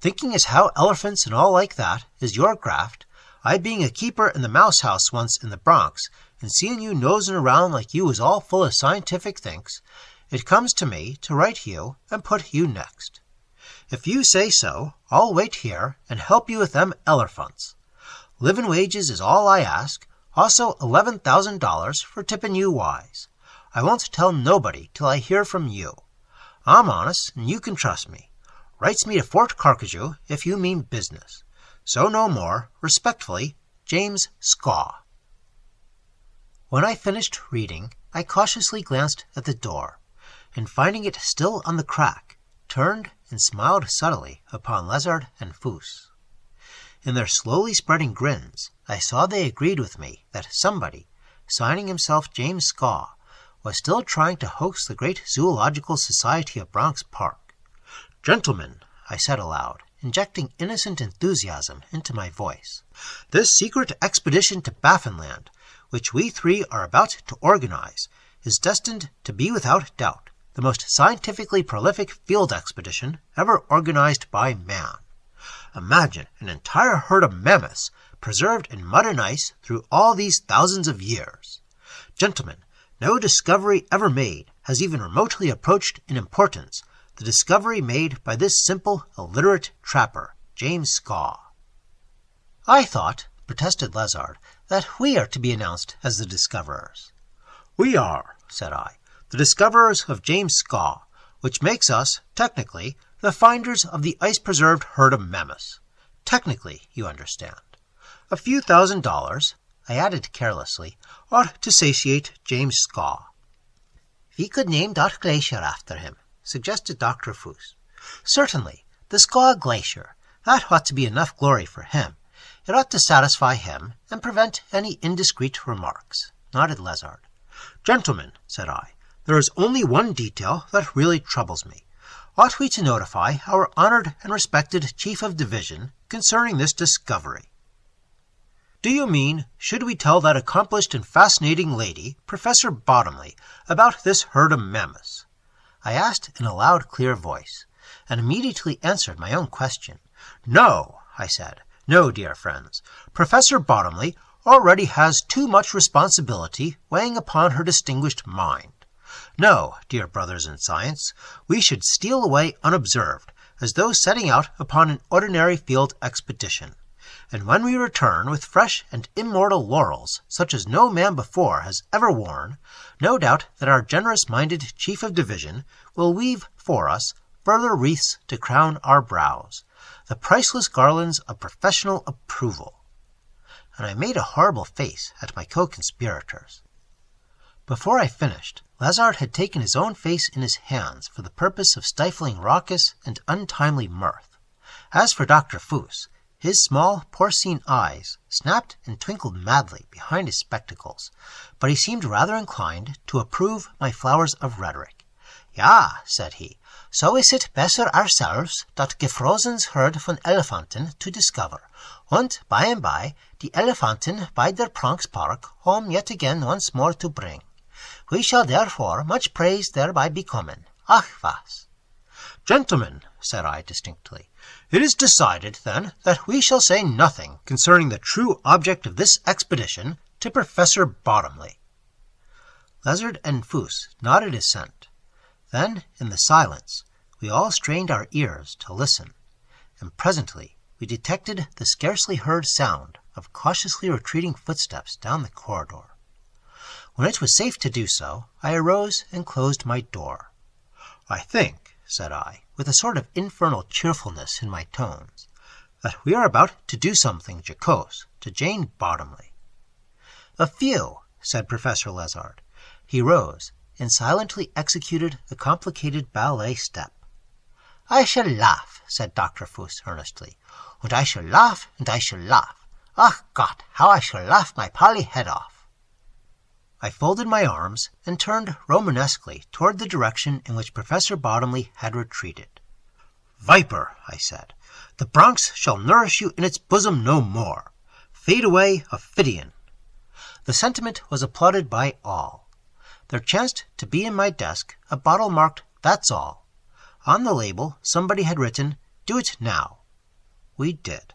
Speaker 2: Thinking as how elephants and all like that is your graft, I being a keeper in the mouse house once in the Bronx, and seeing you nosing around like you was all full of scientific thinks, it comes to me to write you and put you next. If you say so, I'll wait here and help you with them elephants. Livin' wages is all I ask, also $11,000 for tippin' you wise. I won't tell nobody till I hear from you. I'm honest, and you can trust me. Writes me to Fort Conquina if you mean business. So no more. Respectfully, James Scaw. When I finished reading, I cautiously glanced at the door, and finding it still on the crack, turned and smiled subtly upon Lézard and Faust. In their slowly spreading grins, I saw they agreed with me that somebody, signing himself James Scaw, was still trying to hoax the great Zoological Society of Bronx Park. "Gentlemen," I said aloud, injecting innocent enthusiasm into my voice, "this secret expedition to Baffinland, which we 3 are about to organize, is destined to be without doubt the most scientifically prolific field expedition ever organized by man. Imagine an entire herd of mammoths preserved in mud and ice through all these thousands of years. Gentlemen, no discovery ever made has even remotely approached in importance the discovery made by this simple, illiterate trapper, James Scaw." I thought, protested Lézard, that we are to be announced as the discoverers.
Speaker 1: We are, said I, the discoverers of James Skaw, which makes us, technically, the finders of the ice-preserved herd of mammoths. Technically, you understand. A few $1,000s, I added carelessly, ought to satiate James Skaw.
Speaker 2: We could name that glacier after him, suggested Dr. Fuss. Certainly, the Skaw Glacier. That ought to be enough glory for him. It ought to satisfy him and prevent any indiscreet remarks, nodded Lézard.
Speaker 1: Gentlemen, said I, there is only one detail that really troubles me. Ought we to notify our honored and respected Chief of Division concerning this discovery? Do you mean, should we tell that accomplished and fascinating lady, Professor Bottomley, about this herd of mammoths?
Speaker 2: I asked in a loud, clear voice, and immediately answered my own question.
Speaker 1: No, I said. No, dear friends. Professor Bottomley already has too much responsibility weighing upon her distinguished mind. No, dear brothers in science, we should steal away unobserved, as though setting out upon an ordinary field expedition. And when we return with fresh and immortal laurels, such as no man before has ever worn, no doubt that our generous-minded Chief of Division will weave for us further wreaths to crown our brows, the priceless garlands of professional approval. And I made a horrible face at my co-conspirators. Before I finished, Lézard had taken his own face in his hands for the purpose of stifling raucous and untimely mirth. As for Dr. Fuss, his small, porcine eyes snapped and twinkled madly behind his spectacles, but he seemed rather inclined to approve my flowers of rhetoric.
Speaker 2: Ja, said he, so is it besser ourselves dat gefrozen's herd von Elephanten to discover, und by and by die Elephanten by der Bronx Park home yet again once more to bring. We shall therefore much praise thereby bekommen. Ach was!
Speaker 1: Gentlemen, said I distinctly, it is decided, then, that we shall say nothing concerning the true object of this expedition to Professor Bottomley.
Speaker 2: Lézard and Fuss nodded assent. Then, in the silence, we all strained our ears to listen, and presently we detected the scarcely heard sound of cautiously retreating footsteps down the corridor. When it was safe to do so, I arose and closed my door.
Speaker 1: I think, said I, with a sort of infernal cheerfulness in my tones, that we are about to do something jocose to Jane Bottomley.
Speaker 2: A few, said Professor Lézard. He rose and silently executed a complicated ballet step. I shall laugh, said Dr. Fuss earnestly, and I shall laugh, and I shall laugh. Ach Gott, how I shall laugh my Polly head off. I folded my arms and turned Romanesquely toward the direction in which Professor Bottomley had retreated.
Speaker 1: Viper, I said, the Bronx shall nourish you in its bosom no more. Fade away, Ophidian.
Speaker 2: The sentiment was applauded by all. There chanced to be in my desk a bottle marked, "That's all." On the label somebody had written, "Do it now." We did.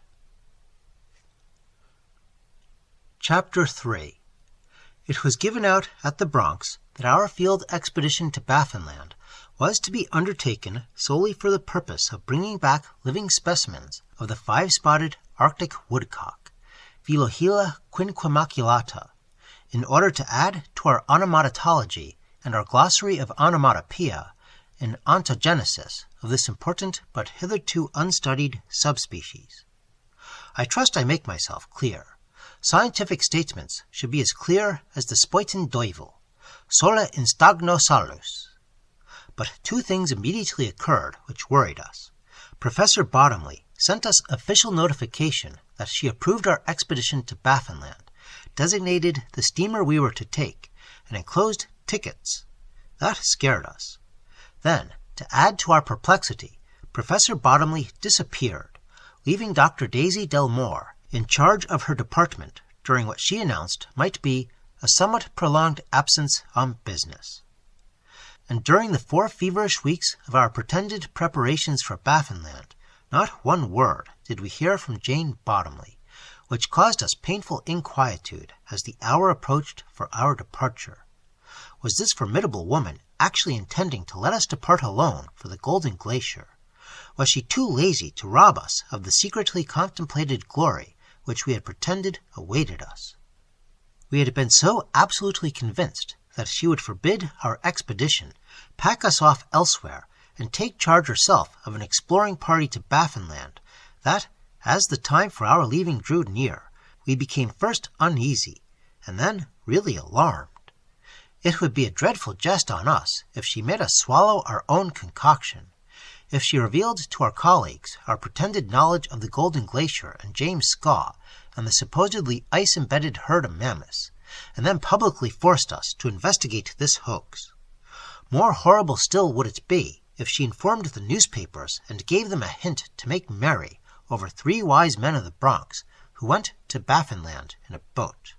Speaker 2: Chapter 3. It was given out at the Bronx that our field expedition to Baffinland was to be undertaken solely for the purpose of bringing back living specimens of the five-spotted Arctic woodcock, Philohela quinquemaculata, in order to add to our onomatology and our glossary of onomatopoeia an ontogenesis of this important but hitherto unstudied subspecies. I trust I make myself clear. Scientific statements should be as clear as the Spoiten Deuvel, sola in stagno salus. But two things immediately occurred which worried us. Professor Bottomley sent us official notification that she approved our expedition to Baffinland, designated the steamer we were to take, and enclosed tickets. That scared us. Then, to add to our perplexity, Professor Bottomley disappeared, leaving Dr. Daisy Delmore in charge of her department during what she announced might be a somewhat prolonged absence on business. And during the 4 feverish weeks of our pretended preparations for Baffinland, not one word did we hear from Jane Bottomley, which caused us painful inquietude as the hour approached for our departure. Was this formidable woman actually intending to let us depart alone for the Golden Glacier? Was she too lazy to rob us of the secretly contemplated glory which we had pretended awaited us. We had been so absolutely convinced that she would forbid our expedition, pack us off elsewhere, and take charge herself of an exploring party to Baffinland, that, as the time for our leaving drew near, we became first uneasy, and then really alarmed. It would be a dreadful jest on us if she made us swallow our own concoction, if she revealed to our colleagues our pretended knowledge of the Golden Glacier and James Scaw and the supposedly ice-embedded herd of mammoths, and then publicly forced us to investigate this hoax. More horrible still would it be if she informed the newspapers and gave them a hint to make merry over 3 wise men of the Bronx who went to Baffinland in a boat.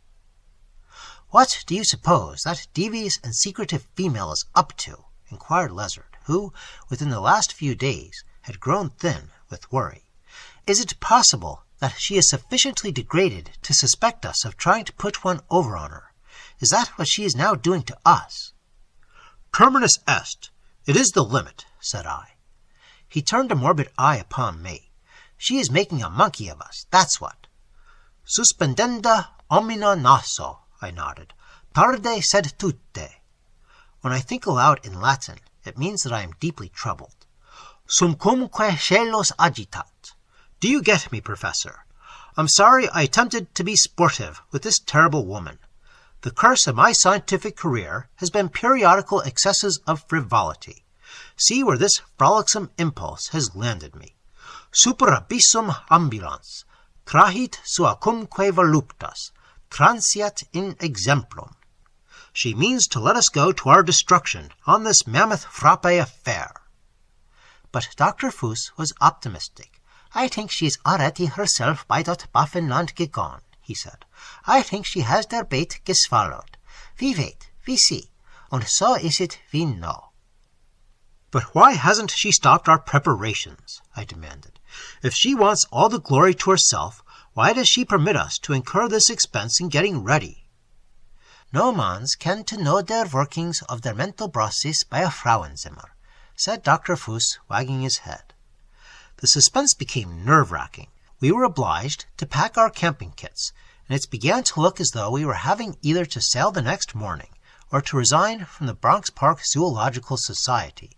Speaker 2: "What do you suppose that devious and secretive female is up to?" inquired Lezard, who, within the last few days, had grown thin with worry. "Is it possible that she is sufficiently degraded to suspect us of trying to put one over on her? Is that what she is now doing to us?" "Terminus est. It is the limit," said I. He turned a morbid eye upon me. "She is making a monkey of us, that's what." "Suspendenda omnia naso," I nodded. "Tarde sed tutte." When I think aloud in Latin, it means that I am deeply troubled. "Sumcumque celos agitat." Do you get me, Professor? I'm sorry I attempted to be sportive with this terrible woman. The curse of my scientific career has been periodical excesses of frivolity. See where this frolicsome impulse has landed me. Super abyssum ambulans, trahit suacumque voluptas, transiat in exemplum. She means to let us go to our destruction on this mammoth frappe affair. But Dr. Fuss was optimistic. "I think she is already herself by dot Baffinland gegangen," he said. "I think she has der bait geswallowed. We wait, we see, and so is it we know." "But why hasn't she stopped our preparations?" I demanded. "If she wants all the glory to herself, why does she permit us to incur this expense in getting ready?" "No mans can to know der workings of der mental process by a Frauenzimmer," said Dr. Fuss, wagging his head. The suspense became nerve-wracking. We were obliged to pack our camping kits, and it began to look as though we were having either to sail the next morning or to resign from the Bronx Park Zoological Society,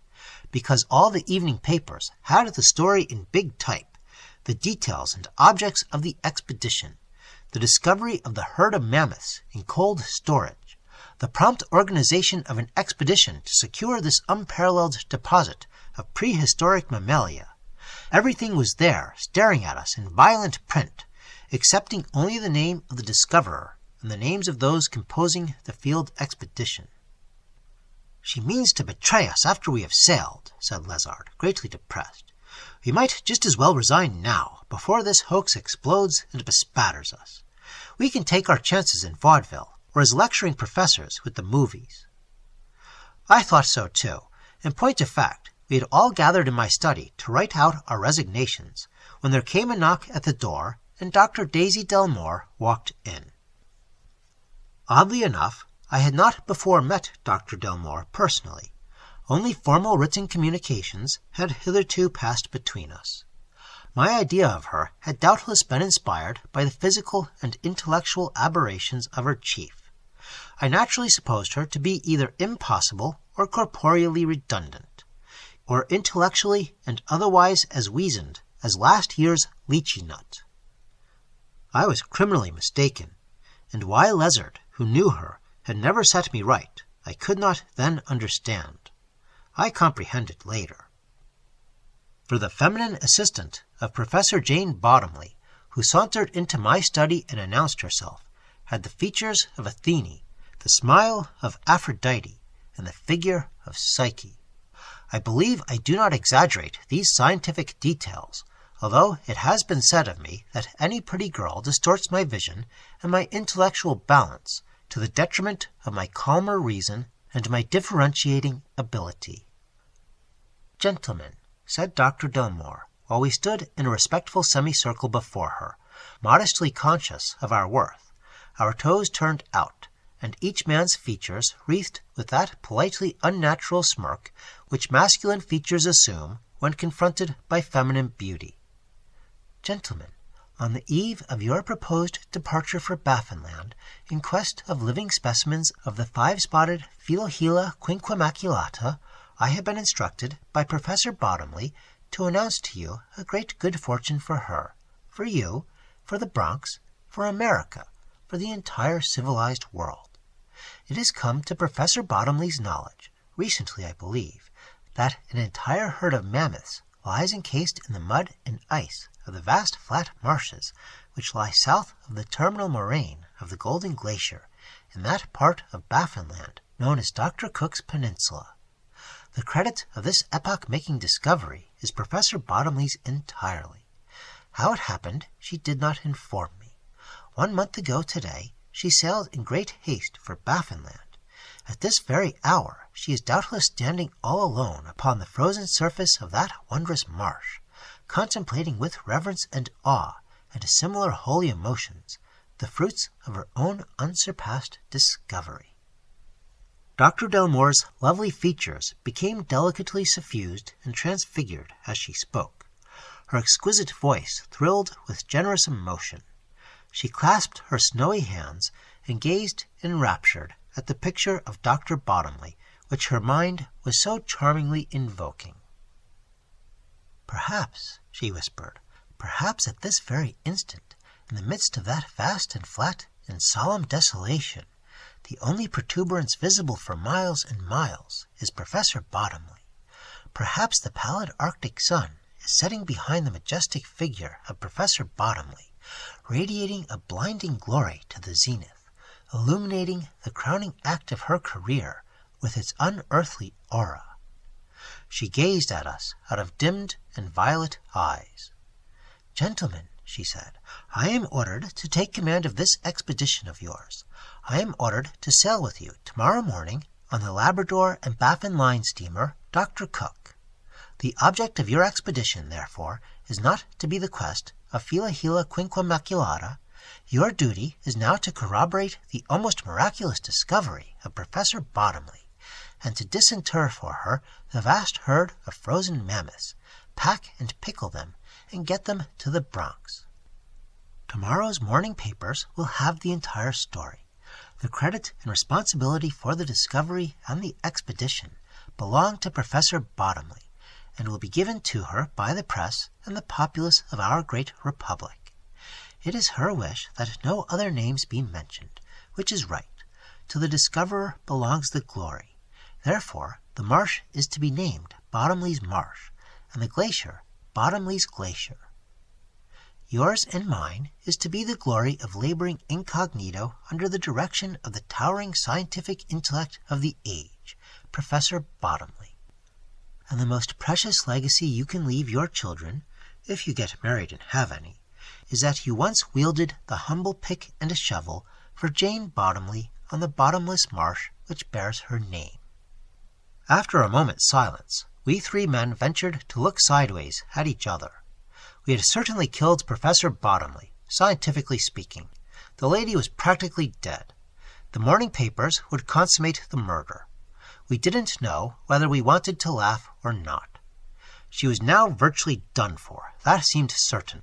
Speaker 2: because all the evening papers had the story in big type, the details and objects of the expedition, the discovery of the herd of mammoths in cold storage, the prompt organization of an expedition to secure this unparalleled deposit of prehistoric mammalia. Everything was there, staring at us in violent print, excepting only the name of the discoverer and the names of those composing the field expedition. "She means to betray us after we have sailed," said Lezard, greatly depressed. "We might just as well resign now, before this hoax explodes and bespatters us. We can take our chances in vaudeville, or as lecturing professors with the movies." I thought so too. In point of fact, we had all gathered in my study to write out our resignations, when there came a knock at the door, and Dr. Daisy Delmore walked in. Oddly enough, I had not before met Dr. Delmore personally. Only formal written communications had hitherto passed between us. My idea of her had doubtless been inspired by the physical and intellectual aberrations of her chief. I naturally supposed her to be either impossible or corporeally redundant, or intellectually and otherwise as weazened as last year's lychee nut. I was criminally mistaken, and why Lezard, who knew her, had never set me right, I could not then understand. I comprehended later. For the feminine assistant of Professor Jane Bottomley, who sauntered into my study and announced herself, had the features of Athene, the smile of Aphrodite, and the figure of Psyche. I believe I do not exaggerate these scientific details, although it has been said of me that any pretty girl distorts my vision and my intellectual balance to the detriment of my calmer reason and my differentiating ability. "Gentlemen," said Dr. Delmore, while we stood in a respectful semicircle before her, modestly conscious of our worth, our toes turned out, and each man's features wreathed with that politely unnatural smirk which masculine features assume when confronted by feminine beauty. "Gentlemen, on the eve of your proposed departure for Baffinland in quest of living specimens of the 5-spotted Philohela quinquemaculata, I have been instructed by Professor Bottomley to announce to you a great good fortune for her, for you, for the Bronx, for America, for the entire civilized world. It has come to Professor Bottomley's knowledge, recently I believe, that an entire herd of mammoths lies encased in the mud and ice of the vast flat marshes which lie south of the terminal moraine of the Golden Glacier in that part of Baffinland known as Dr. Cook's Peninsula. The credit of this epoch-making discovery is Professor Bottomley's entirely. How it happened she did not inform me. 1 month ago today she sailed in great haste for Baffinland. At this very hour she is doubtless standing all alone upon the frozen surface of that wondrous marsh, contemplating with reverence and awe and similar holy emotions the fruits of her own unsurpassed discovery. Dr. Delmore's lovely features became delicately suffused and transfigured as she spoke. Her exquisite voice thrilled with generous emotion. She clasped her snowy hands and gazed enraptured at the picture of Dr. Bottomley, which her mind was so charmingly invoking. "Perhaps," she whispered, "perhaps at this very instant, in the midst of that vast and flat and solemn desolation, the only protuberance visible for miles and miles is Professor Bottomley. Perhaps the pallid Arctic sun is setting behind the majestic figure of Professor Bottomley, radiating a blinding glory to the zenith, illuminating the crowning act of her career with its unearthly aura." She gazed at us out of dimmed and violet eyes. "Gentlemen," she said, "I am ordered to take command of this expedition of yours. I am ordered to sail with you tomorrow morning on the Labrador and Baffin line steamer Dr. Cook. The object of your expedition, therefore, is not to be the quest of Philohela quinquemaculata. Your duty is now to corroborate the almost miraculous discovery of Professor Bottomley, and to disinter for her the vast herd of frozen mammoths, pack and pickle them, and get them to the Bronx. Tomorrow's morning papers will have the entire story. The credit and responsibility for the discovery and the expedition belong to Professor Bottomley, and will be given to her by the press and the populace of our great republic. It is her wish that no other names be mentioned, which is right. To the discoverer belongs the glory. Therefore, the marsh is to be named Bottomley's Marsh, and the glacier Bottomley's Glacier. Yours and mine is to be the glory of laboring incognito under the direction of the towering scientific intellect of the age, Professor Bottomley. And the most precious legacy you can leave your children, if you get married and have any, is that you once wielded the humble pick and a shovel for Jane Bottomley on the bottomless marsh which bears her name." After a moment's silence, we 3 men ventured to look sideways at each other. We had certainly killed Professor Bottomley, scientifically speaking. The lady was practically dead. The morning papers would consummate the murder. We didn't know whether we wanted to laugh or not. She was now virtually done for, that seemed certain.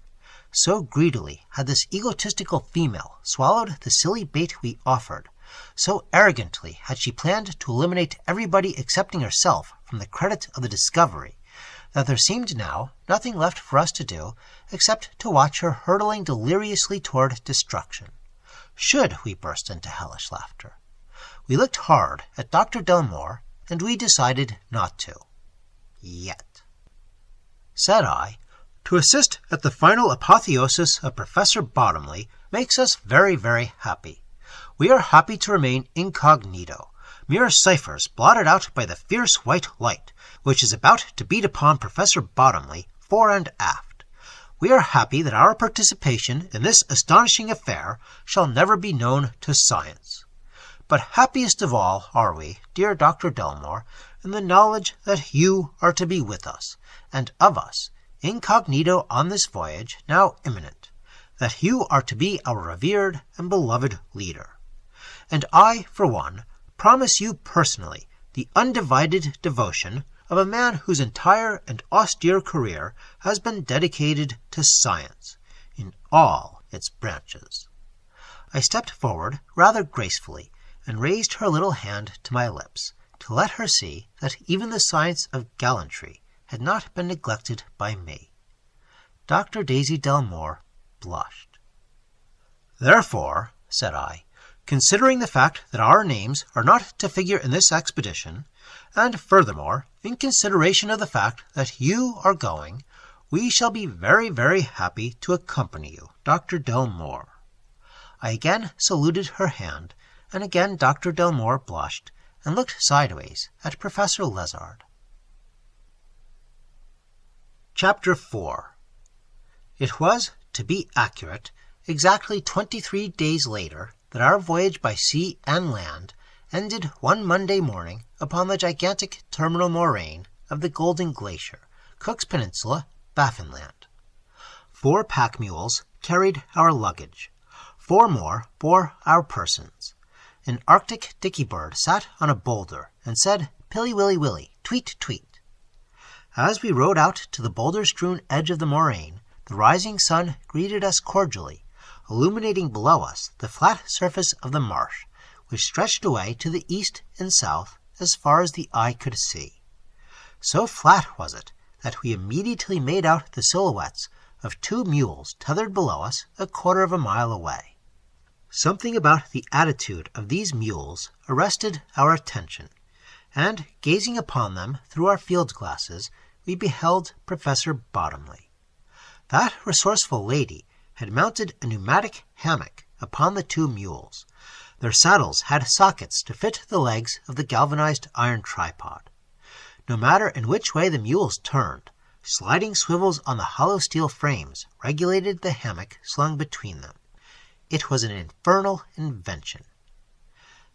Speaker 2: So greedily had this egotistical female swallowed the silly bait we offered. So arrogantly had she planned to eliminate everybody excepting herself from the credit of the discovery, that there seemed now nothing left for us to do except to watch her hurtling deliriously toward destruction. Should we burst into hellish laughter? We looked hard at Dr. Delmore, and we decided not to. Yet. Said I, "To assist at the final apotheosis of Professor Bottomley makes us very, very happy. We are happy to remain incognito, mere ciphers blotted out by the fierce white light, which is about to beat upon Professor Bottomley fore and aft. We are happy that our participation in this astonishing affair shall never be known to science. But happiest of all are we, dear Dr. Delmore, in the knowledge that you are to be with us, and of us, incognito on this voyage now imminent, that you are to be our revered and beloved leader. And I, for one, promise you personally the undivided devotion of a man whose entire and austere career has been dedicated to science. in all its branches. I stepped forward rather gracefully and raised her little hand to my lips to let her see that even the science of gallantry had not been neglected by me. Dr. Daisy Delmore blushed. "Therefore," said I, "considering the fact that our names are not to figure in this expedition, and furthermore, in consideration of the fact that you are going, we shall be very, very happy to accompany you, Dr. Delmore." I again saluted her hand, and again Dr. Delmore blushed and looked sideways at Professor Lézard. Chapter 4. It was, to be accurate, exactly 23 days later that our voyage by sea and land ended one Monday morning upon the gigantic terminal moraine of the Golden Glacier, Cook's Peninsula, Baffinland. 4 pack mules carried our luggage. 4 more bore our persons. An Arctic dickybird sat on a boulder and said, "Pilly willy willy, tweet tweet." As we rode out to the boulder-strewn edge of the moraine, the rising sun greeted us cordially, illuminating below us the flat surface of the marsh, which stretched away to the east and south as far as the eye could see. So flat was it that we immediately made out the silhouettes of 2 mules tethered below us a quarter of a mile away. Something about the attitude of these mules arrested our attention, and, gazing upon them through our field glasses, we beheld Professor Bottomley. That resourceful lady had mounted a pneumatic hammock upon the 2 mules. Their saddles had sockets to fit the legs of the galvanized iron tripod. No matter in which way the mules turned, sliding swivels on the hollow steel frames regulated the hammock slung between them. It was an infernal invention.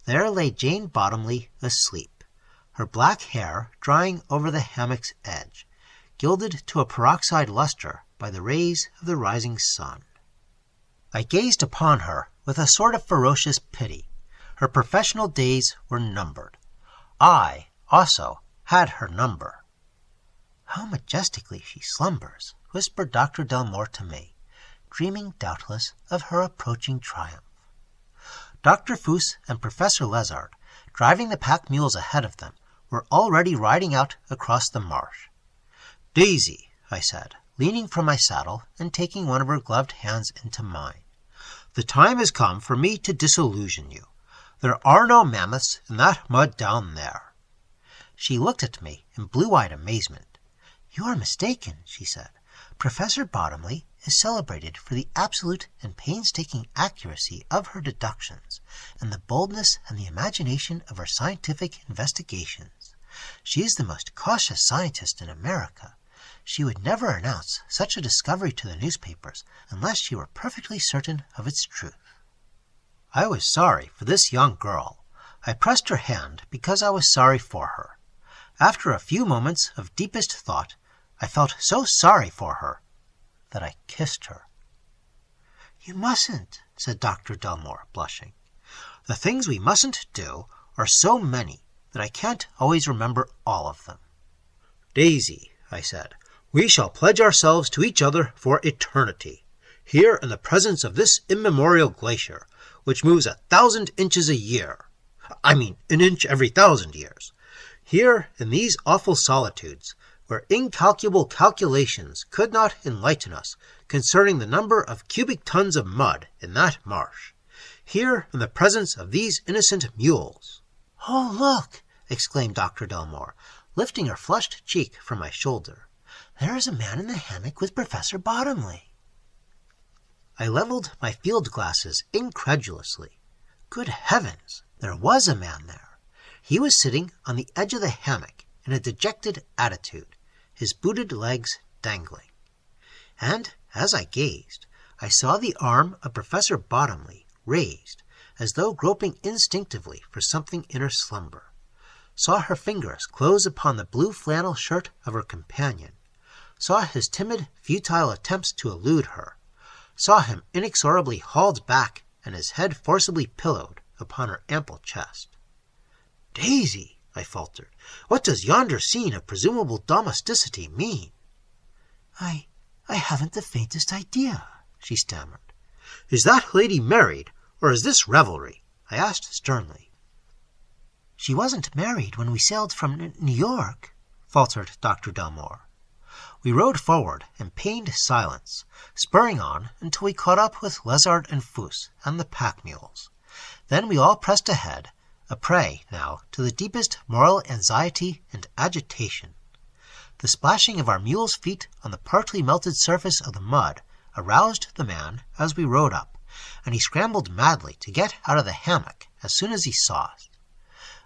Speaker 2: There lay Jane Bottomley asleep, her black hair drying over the hammock's edge, gilded to a peroxide luster by the rays of the rising sun. I gazed upon her with a sort of ferocious pity. Her professional days were numbered. I, also, had her number. "How majestically she slumbers," whispered Dr. Delmore to me, dreaming doubtless of her approaching triumph. Dr. Fuss and Professor Lézard, driving the pack mules ahead of them, were already riding out across the marsh. "Daisy," I said, leaning from my saddle and taking one of her gloved hands into mine, "the time has come for me to disillusion you. There are no mammoths in that mud down there." She looked at me in blue-eyed amazement. "You are mistaken," she said. "Professor Bottomley is celebrated for the absolute and painstaking accuracy of her deductions, and the boldness and the imagination of her scientific investigations. She is the most cautious scientist in America. She would never announce such a discovery to the newspapers unless she were perfectly certain of its truth." I was sorry for this young girl. I pressed her hand because I was sorry for her. After a few moments of deepest thought, I felt so sorry for her that I kissed her. "You mustn't," said Dr. Delmore, blushing. "The things we mustn't do are so many that I can't always remember all of them." "Daisy," I said, "we shall pledge ourselves to each other for eternity, here in the presence of this immemorial glacier, which moves 1,000 inches a year. I mean, an inch every 1,000 years. Here in these awful solitudes, where incalculable calculations could not enlighten us concerning the number of cubic tons of mud in that marsh. Here in the presence of these innocent mules." "Oh, look!" exclaimed Dr. Delmore, lifting her flushed cheek from my shoulder. "There is a man in the hammock with Professor Bottomley." I leveled my field glasses incredulously. Good heavens! There was a man there. He was sitting on the edge of the hammock in a dejected attitude, his booted legs dangling. And as I gazed, I saw the arm of Professor Bottomley raised, as though groping instinctively for something in her slumber, saw her fingers close upon the blue flannel shirt of her companion, saw his timid, futile attempts to elude her, saw him inexorably hauled back and his head forcibly pillowed upon her ample chest. "Daisy," I faltered, "what does yonder scene of presumable domesticity mean?" I haven't the faintest idea," she stammered. "Is that lady married, or is this revelry?" I asked sternly. "She wasn't married when we sailed from New York," faltered Dr. Delmore. We rowed forward in pained silence, spurring on until we caught up with Lézard and Fous and the pack mules. Then we all pressed ahead, a prey now to the deepest moral anxiety and agitation. The splashing of our mules' feet on the partly melted surface of the mud aroused the man as we rode up, and he scrambled madly to get out of the hammock as soon as he saw us.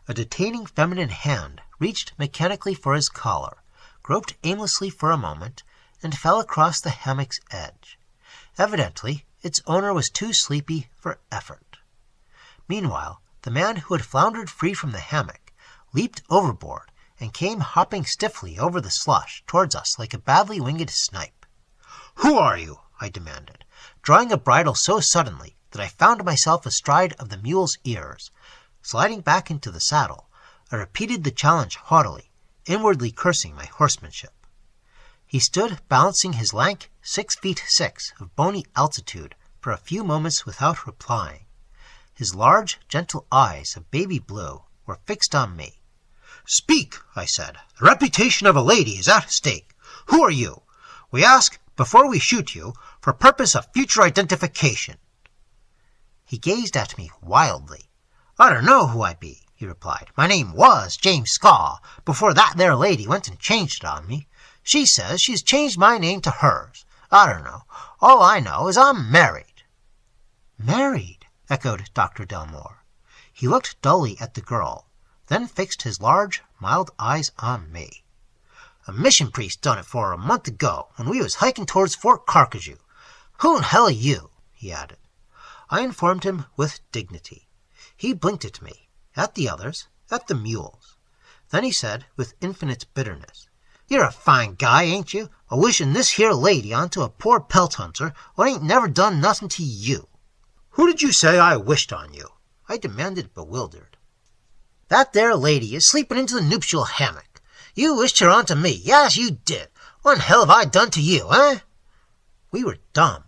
Speaker 2: A detaining feminine hand reached mechanically for his collar, groped aimlessly for a moment, and fell across the hammock's edge. Evidently, its owner was too sleepy for effort. Meanwhile, the man who had floundered free from the hammock leaped overboard and came hopping stiffly over the slush towards us like a badly winged snipe. "Who are you?" I demanded, drawing a bridle so suddenly that I found myself astride of the mule's ears. Sliding back into the saddle, I repeated the challenge haughtily, inwardly cursing my horsemanship. He stood balancing his lank 6'6" of bony altitude for a few moments without replying. His large, gentle eyes of baby blue were fixed on me. "Speak," I said. "The reputation of a lady is at stake. Who are you? We ask, before we shoot you, for purpose of future identification." He gazed at me wildly. "I don't know who I be," he replied. "My name was James Scaw, before that there lady went and changed it on me. She says she's changed my name to hers. I don't know. All I know is I'm married." "Married?" echoed Dr. Delmore. He looked dully at the girl, then fixed his large, mild eyes on me. "A mission priest done it for her a month ago when we was hiking towards Fort Conquina. Who in hell are you?" he added. I informed him with dignity. He blinked at me, at the others, at the mules. Then he said with infinite bitterness, "You're a fine guy, ain't you, a wishing this here lady onto a poor pelt hunter what ain't never done nothing to you." "Who did you say I wished on you?" I demanded, bewildered. "That there lady is sleeping into the nuptial hammock. You wished her onto me. Yes, you did. What in hell have I done to you, eh?" We were dumb.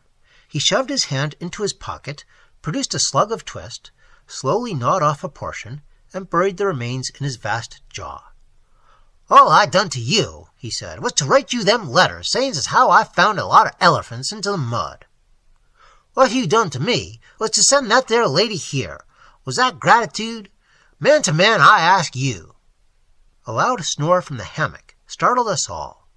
Speaker 2: He shoved his hand into his pocket, produced a slug of twist, slowly gnawed off a portion, and buried the remains in his vast jaw. "All I done to you," he said, "was to write you them letters saying as how I found a lot of elephants into the mud. What you done to me was to send that there lady here. Was that gratitude? Man to man, I ask you." A loud snore from the hammock startled us all.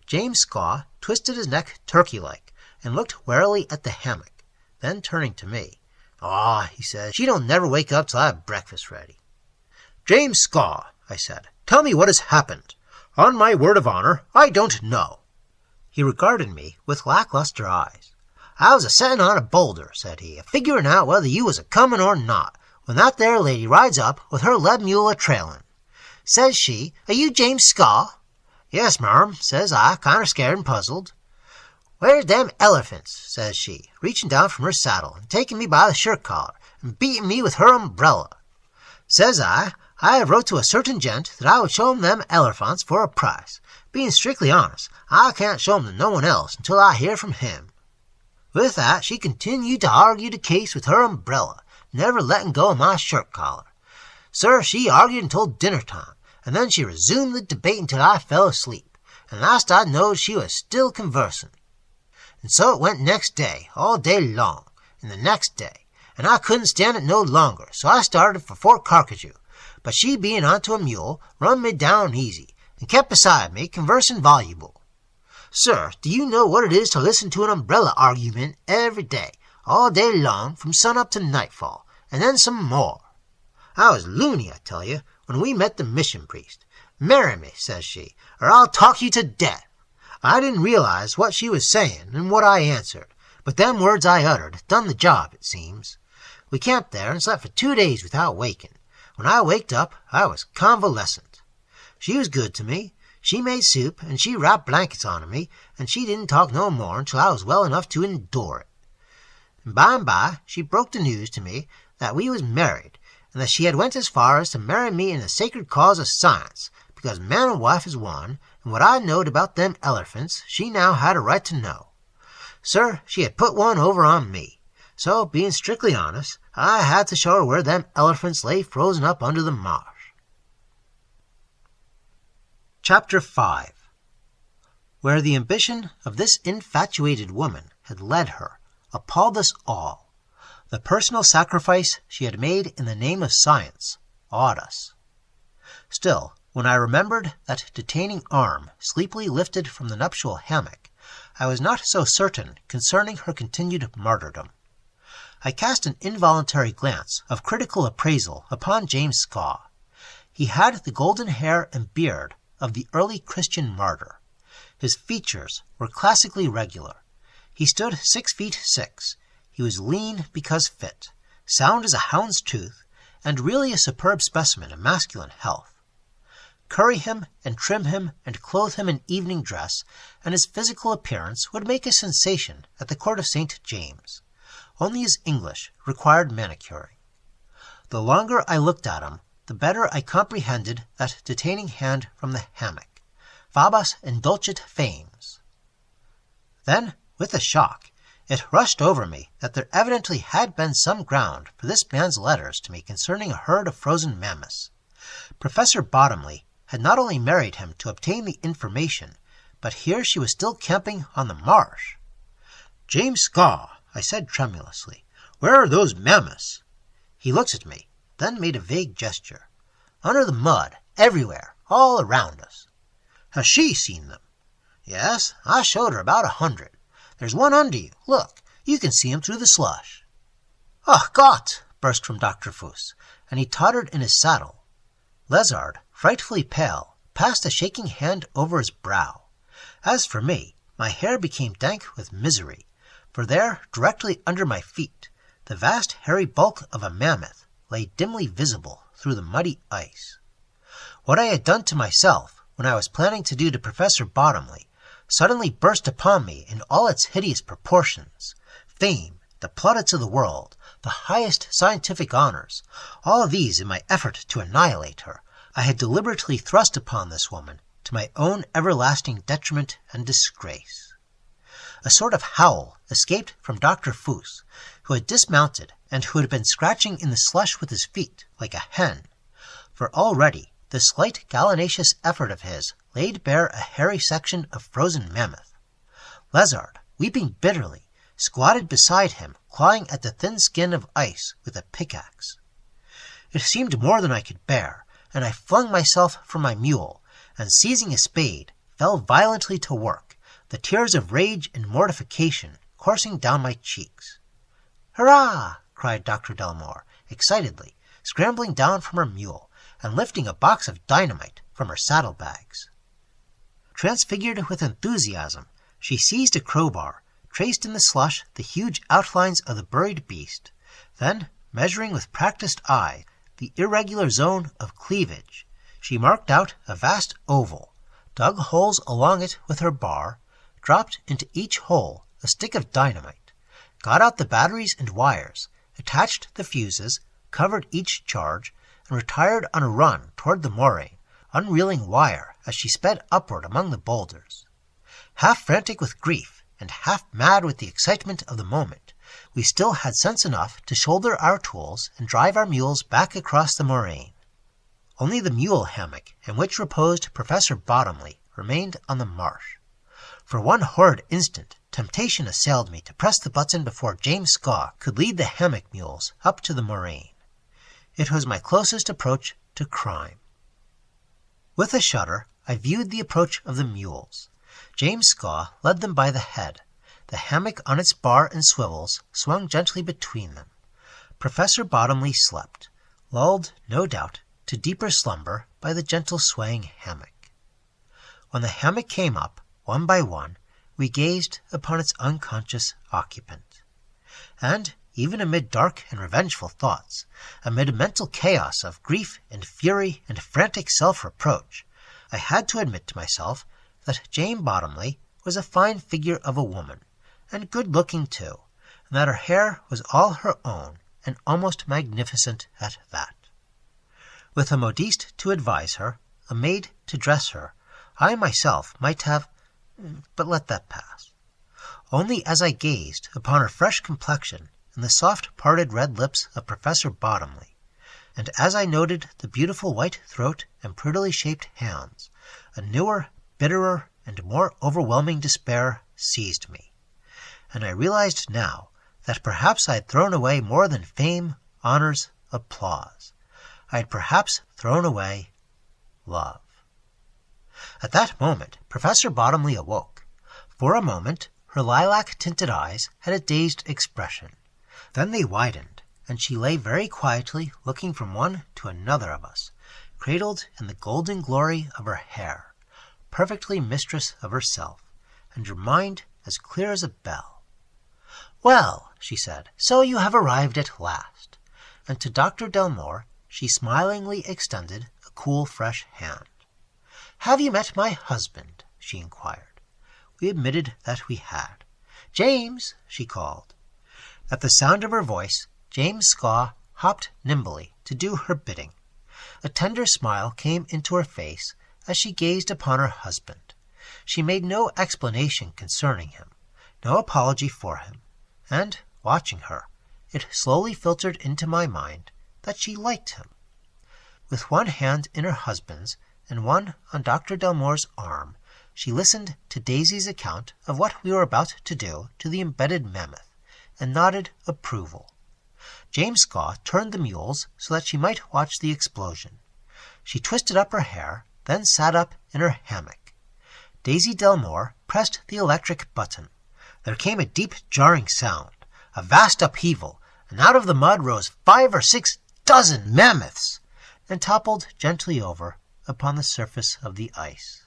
Speaker 2: James Scaw twisted his neck turkey-like and looked warily at the hammock. Then turning to me, "Aw," he said, "she don't never wake up till I have breakfast ready." "James Scaw," I said, "tell me what has happened. On my word of honor, I don't know." He regarded me with lackluster eyes. "I was a-setting on a boulder," said he, "a-figuring out whether you was a-comin' or not, when that there lady rides up with her lead mule a-trailin'. Says she, 'Are you James Scaw?' 'Yes, marm,' says I, kinder scared and puzzled. 'Where's them elephants?' says she, reaching down from her saddle and taking me by the shirt collar and beating me with her umbrella. Says I have wrote to a certain gent that I would show him them elephants for a price. Being strictly honest, I can't show 'em to no one else until I hear from him." With that, she continued to argue the case with her umbrella, never letting go of my shirt collar. Sir, she argued until dinner time, and then she resumed the debate until I fell asleep, and last I knowed she was still conversing. And so it went next day, all day long, and the next day, and I couldn't stand it no longer, so I started for Fort Conquina, but she being onto a mule, run me down easy, and kept beside me, conversing voluble. Sir, do you know what it is to listen to an umbrella argument every day, all day long, from sun-up to nightfall, and then some more? I was loony, I tell you, when we met the mission priest. 'Marry me,' says she, 'or I'll talk you to death.' I didn't realize what she was saying and what I answered, but them words I uttered done the job, it seems. We camped there and slept for 2 days without waking. When I waked up, I was convalescent. She was good to me. She made soup, and she wrapped blankets on me, and she didn't talk no more until I was well enough to endure it. And by, she broke the news to me that we was married, and that she had went as far as to marry me in the sacred cause of science, because man and wife is one, and what I knowed about them elephants she now had a right to know. Sir, she had put one over on me. So, being strictly honest, I had to show her where them elephants lay frozen up under the marsh.
Speaker 1: Chapter 5. Where the ambition of this infatuated woman had led her appalled us all. The personal sacrifice she had made in the name of science awed us. Still, when I remembered that detaining arm sleepily lifted from the nuptial hammock, I was not so certain concerning her continued martyrdom. I cast an involuntary glance of critical appraisal upon James Skaw. He had the golden hair and beard of the early Christian martyr. His features were classically regular. He stood 6 feet 6. He was lean because fit, sound as a hound's tooth, and really a superb specimen of masculine health. Curry him and trim him and clothe him in evening dress, and his physical appearance would make a sensation at the court of St. James. Only his English required manicuring. The longer I looked at him, the better I comprehended that detaining hand from the hammock. Fabas indulgit fames. Then, with a shock, it rushed over me that there evidently had been some ground for this man's letters to me concerning a herd of frozen mammoths. Professor Bottomley had not only married him to obtain the information, but here she was still camping on the marsh. "James Skaw," I said tremulously, "where are those mammoths?" He looked at me, then made a vague gesture. "Under the mud, everywhere, all around us." "Has she seen them?" "Yes, I showed her about 100. There's one under you. Look, you can see him through the slush." "Oh, Gott!" burst from Dr. Fuss, and he tottered in his saddle. Lézard, frightfully pale, passed a shaking hand over his brow. As for me, my hair became dank with misery, for there, directly under my feet, the vast hairy bulk of a mammoth lay dimly visible through the muddy ice. What I had done to myself when I was planning to do to Professor Bottomley suddenly burst upon me in all its hideous proportions. Fame, the plaudits of the world, the highest scientific honors, all these in my effort to annihilate her, I had deliberately thrust upon this woman to my own everlasting detriment and disgrace. A sort of howl escaped from Dr. Fuss, who had dismounted and who had been scratching in the slush with his feet like a hen, for already this slight gallinaceous effort of his laid bare a hairy section of frozen mammoth. Lézard, weeping bitterly, squatted beside him, clawing at the thin skin of ice with a pickaxe. It seemed more than I could bear, and I flung myself from my mule, and seizing a spade, fell violently to work, the tears of rage and mortification coursing down my cheeks. "Hurrah!" cried Dr. Delmore, excitedly, scrambling down from her mule, and lifting a box of dynamite from her saddlebags. Transfigured with enthusiasm, she seized a crowbar, traced in the slush the huge outlines of the buried beast, then, measuring with practised eye the irregular zone of cleavage, she marked out a vast oval, dug holes along it with her bar, dropped into each hole a stick of dynamite, got out the batteries and wires, attached the fuses, covered each charge, and retired on a run toward the moraine, unreeling wire as she sped upward among the boulders. Half frantic with grief and half mad with the excitement of the moment, we still had sense enough to shoulder our tools and drive our mules back across the moraine. Only the mule hammock in which reposed Professor Bottomley remained on the marsh. For one horrid instant, temptation assailed me to press the button before James Skaw could lead the hammock mules up to the moraine. It was my closest approach to crime. With a shudder, I viewed the approach of the mules. James Skaw led them by the head. The hammock on its bar and swivels swung gently between them. Professor Bottomley slept, lulled, no doubt, to deeper slumber by the gentle swaying hammock. When the hammock came up, one by one, we gazed upon its unconscious occupant. And, even amid dark and revengeful thoughts, amid a mental chaos of grief and fury and frantic self-reproach, I had to admit to myself that Jane Bottomley was a fine figure of a woman, and good-looking too, and that her hair was all her own, and almost magnificent at that. With a modiste to advise her, a maid to dress her, I myself might have... but let that pass.
Speaker 2: Only as I gazed upon her fresh complexion and the soft parted red lips of Professor Bottomley, and as I noted the beautiful white throat and prettily shaped hands, a newer, bitterer, and more overwhelming despair seized me, and I realized now that perhaps I had thrown away more than fame, honors, applause. I had perhaps thrown away love. At that moment, Professor Bottomley awoke. For a moment, her lilac-tinted eyes had a dazed expression. Then they widened, and she lay very quietly looking from one to another of us, cradled in the golden glory of her hair, perfectly mistress of herself, and her mind as clear as a bell. "Well," she said, "so you have arrived at last." And to Dr. Delmore she smilingly extended a cool, fresh hand. "Have you met my husband?" she inquired. We admitted that we had. "James!" she called. At the sound of her voice, James Scaw hopped nimbly to do her bidding. A tender smile came into her face as she gazed upon her husband. She made no explanation concerning him, no apology for him, and, watching her, it slowly filtered into my mind that she liked him. With one hand in her husband's and one on Dr. Delmore's arm, she listened to Daisy's account of what we were about to do to the embedded mammoth, and nodded approval. James Scaw turned the mules so that she might watch the explosion. She twisted up her hair, then sat up in her hammock. Daisy Delmore pressed the electric button. There came a deep jarring sound, a vast upheaval, and out of the mud rose 5 or 6 dozen mammoths, and toppled gently over upon the surface of the ice.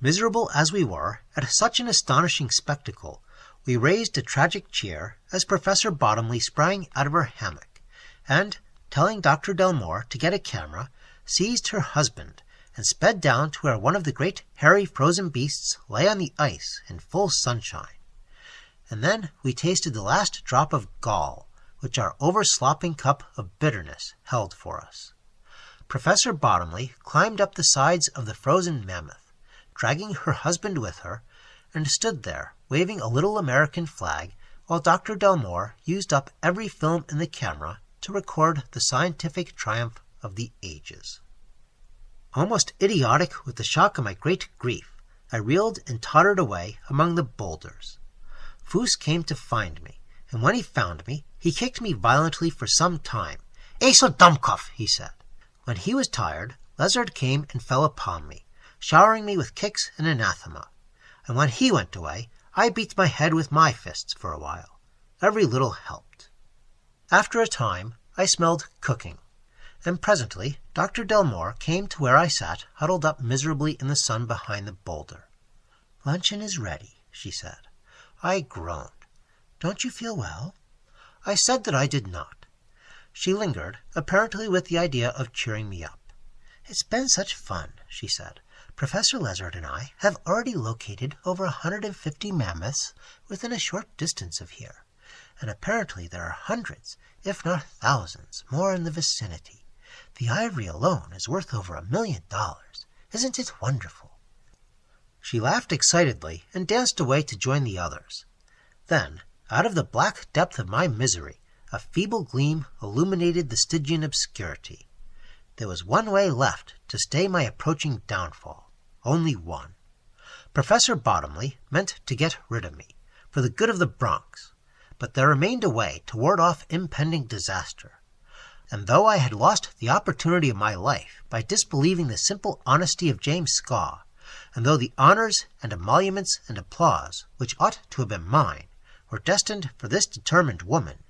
Speaker 2: Miserable as we were at such an astonishing spectacle, we raised a tragic cheer as Professor Bottomley sprang out of her hammock, and, telling Dr. Delmore to get a camera, seized her husband and sped down to where one of the great hairy frozen beasts lay on the ice in full sunshine. And then we tasted the last drop of gall which our over-slopping cup of bitterness held for us. Professor Bottomley climbed up the sides of the frozen mammoth, dragging her husband with her, and stood there, waving a little American flag, while Dr. Delmore used up every film in the camera to record the scientific triumph of the ages. Almost idiotic with the shock of my great grief, I reeled and tottered away among the boulders. Foos came to find me, and when he found me, he kicked me violently for some time. "Asa Dummkopf," he said. When he was tired, Lizard came and fell upon me, showering me with kicks and anathema. And when he went away, I beat my head with my fists for a while. Every little helped. After a time, I smelled cooking, and presently Dr. Delmore came to where I sat huddled up miserably in the sun behind the boulder. "Luncheon is ready," she said. I groaned. "Don't you feel well?" I said that I did not. She lingered, apparently with the idea of cheering me up. "It's been such fun," she said. "Professor Lizard and I have already located over 150 mammoths within a short distance of here, and apparently there are hundreds, if not thousands, more in the vicinity. The ivory alone is worth over $1 million. Isn't it wonderful?" She laughed excitedly and danced away to join the others. Then, out of the black depth of my misery, a feeble gleam illuminated the Stygian obscurity. There was one way left to stay my approaching downfall. Only one. Professor Bottomley meant to get rid of me, for the good of the Bronx, but there remained a way to ward off impending disaster. And though I had lost the opportunity of my life by disbelieving the simple honesty of James Scaw, and though the honors and emoluments and applause which ought to have been mine were destined for this determined woman,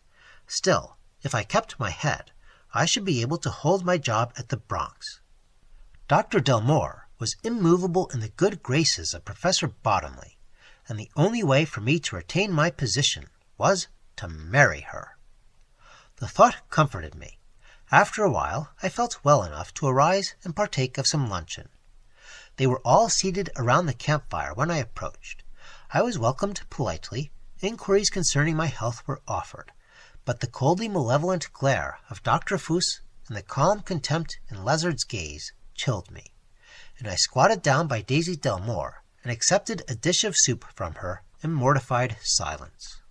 Speaker 2: still, if I kept my head, I should be able to hold my job at the Bronx. Dr. Delmore was immovable in the good graces of Professor Bottomley, and the only way for me to retain my position was to marry her. The thought comforted me. After a while I felt well enough to arise and partake of some luncheon. They were all seated around the campfire when I approached. I was welcomed politely, inquiries concerning my health were offered, but the coldly malevolent glare of Dr. Foos and the calm contempt in Lizard's gaze chilled me, and I squatted down by Daisy Delmore and accepted a dish of soup from her
Speaker 1: and mortified silence.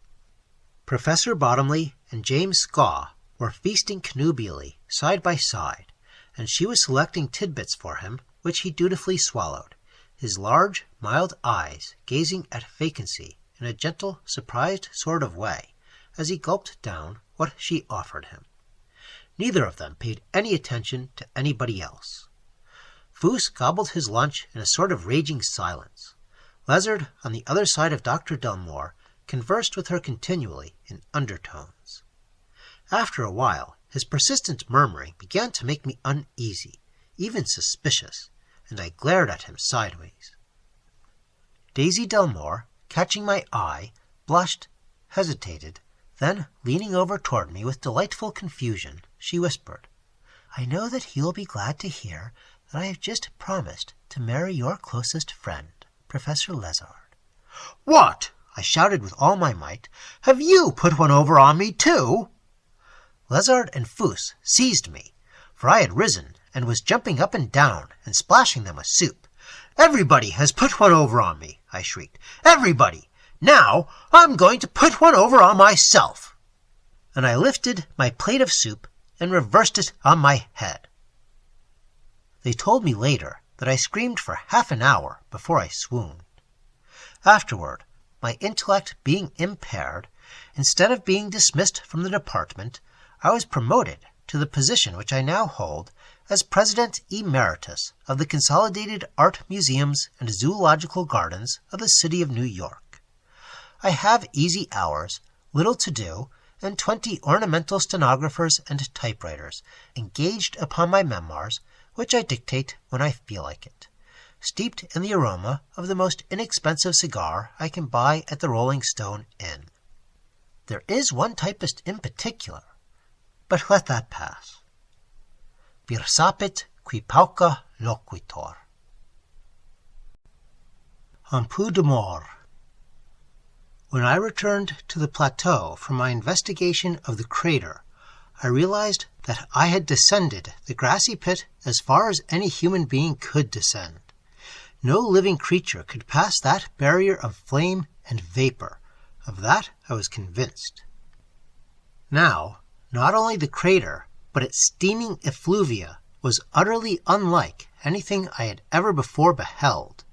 Speaker 1: Professor Bottomley and James Scaw were feasting connubially side by side, and she was selecting tidbits for him, which he dutifully swallowed, his large, mild eyes gazing at vacancy in a gentle, surprised sort of way, as he gulped down what she offered him. Neither of them paid any attention to anybody else. Foos gobbled his lunch in a sort of raging silence. Lezard, on the other side of Dr. Delmore, conversed with her continually in undertones. After a while, his persistent murmuring began to make me uneasy, even suspicious, and I glared at him sideways. Daisy Delmore, catching my eye, blushed, hesitated, then, leaning over toward me with delightful confusion, she whispered, "I know that you'll be glad to hear that I have just promised to marry your closest friend, Professor Lezard." "What?" I shouted with all my might. "Have you put one over on me, too?" Lezard and Foos seized me, for I had risen and was jumping up and down and splashing them with soup. "Everybody has put one over on me," I shrieked. "Everybody! Now I'm going to put one over on myself!" And I lifted my plate of soup and reversed it on my head. They told me later that I screamed for half an hour before I swooned. Afterward, my intellect being impaired, instead of being dismissed from the department, I was promoted to the position which I now hold as President Emeritus of the Consolidated Art Museums and Zoological Gardens of the City of New York. I have easy hours, little to do, and 20 ornamental stenographers and typewriters engaged upon my memoirs, which I dictate when I feel like it, steeped in the aroma of the most inexpensive cigar I can buy at the Rolling Stone Inn. There is one typist in particular, but let that pass. Vir sapit qui pauca loquitur. Un peu de mort. When I returned to the plateau from my investigation of the crater, I realized that I had descended the grassy pit as far as any human being could descend. No living creature could pass that barrier of flame and vapor. Of that I was convinced. Now, not only the crater, but its steaming effluvia was utterly unlike anything I had ever before beheld.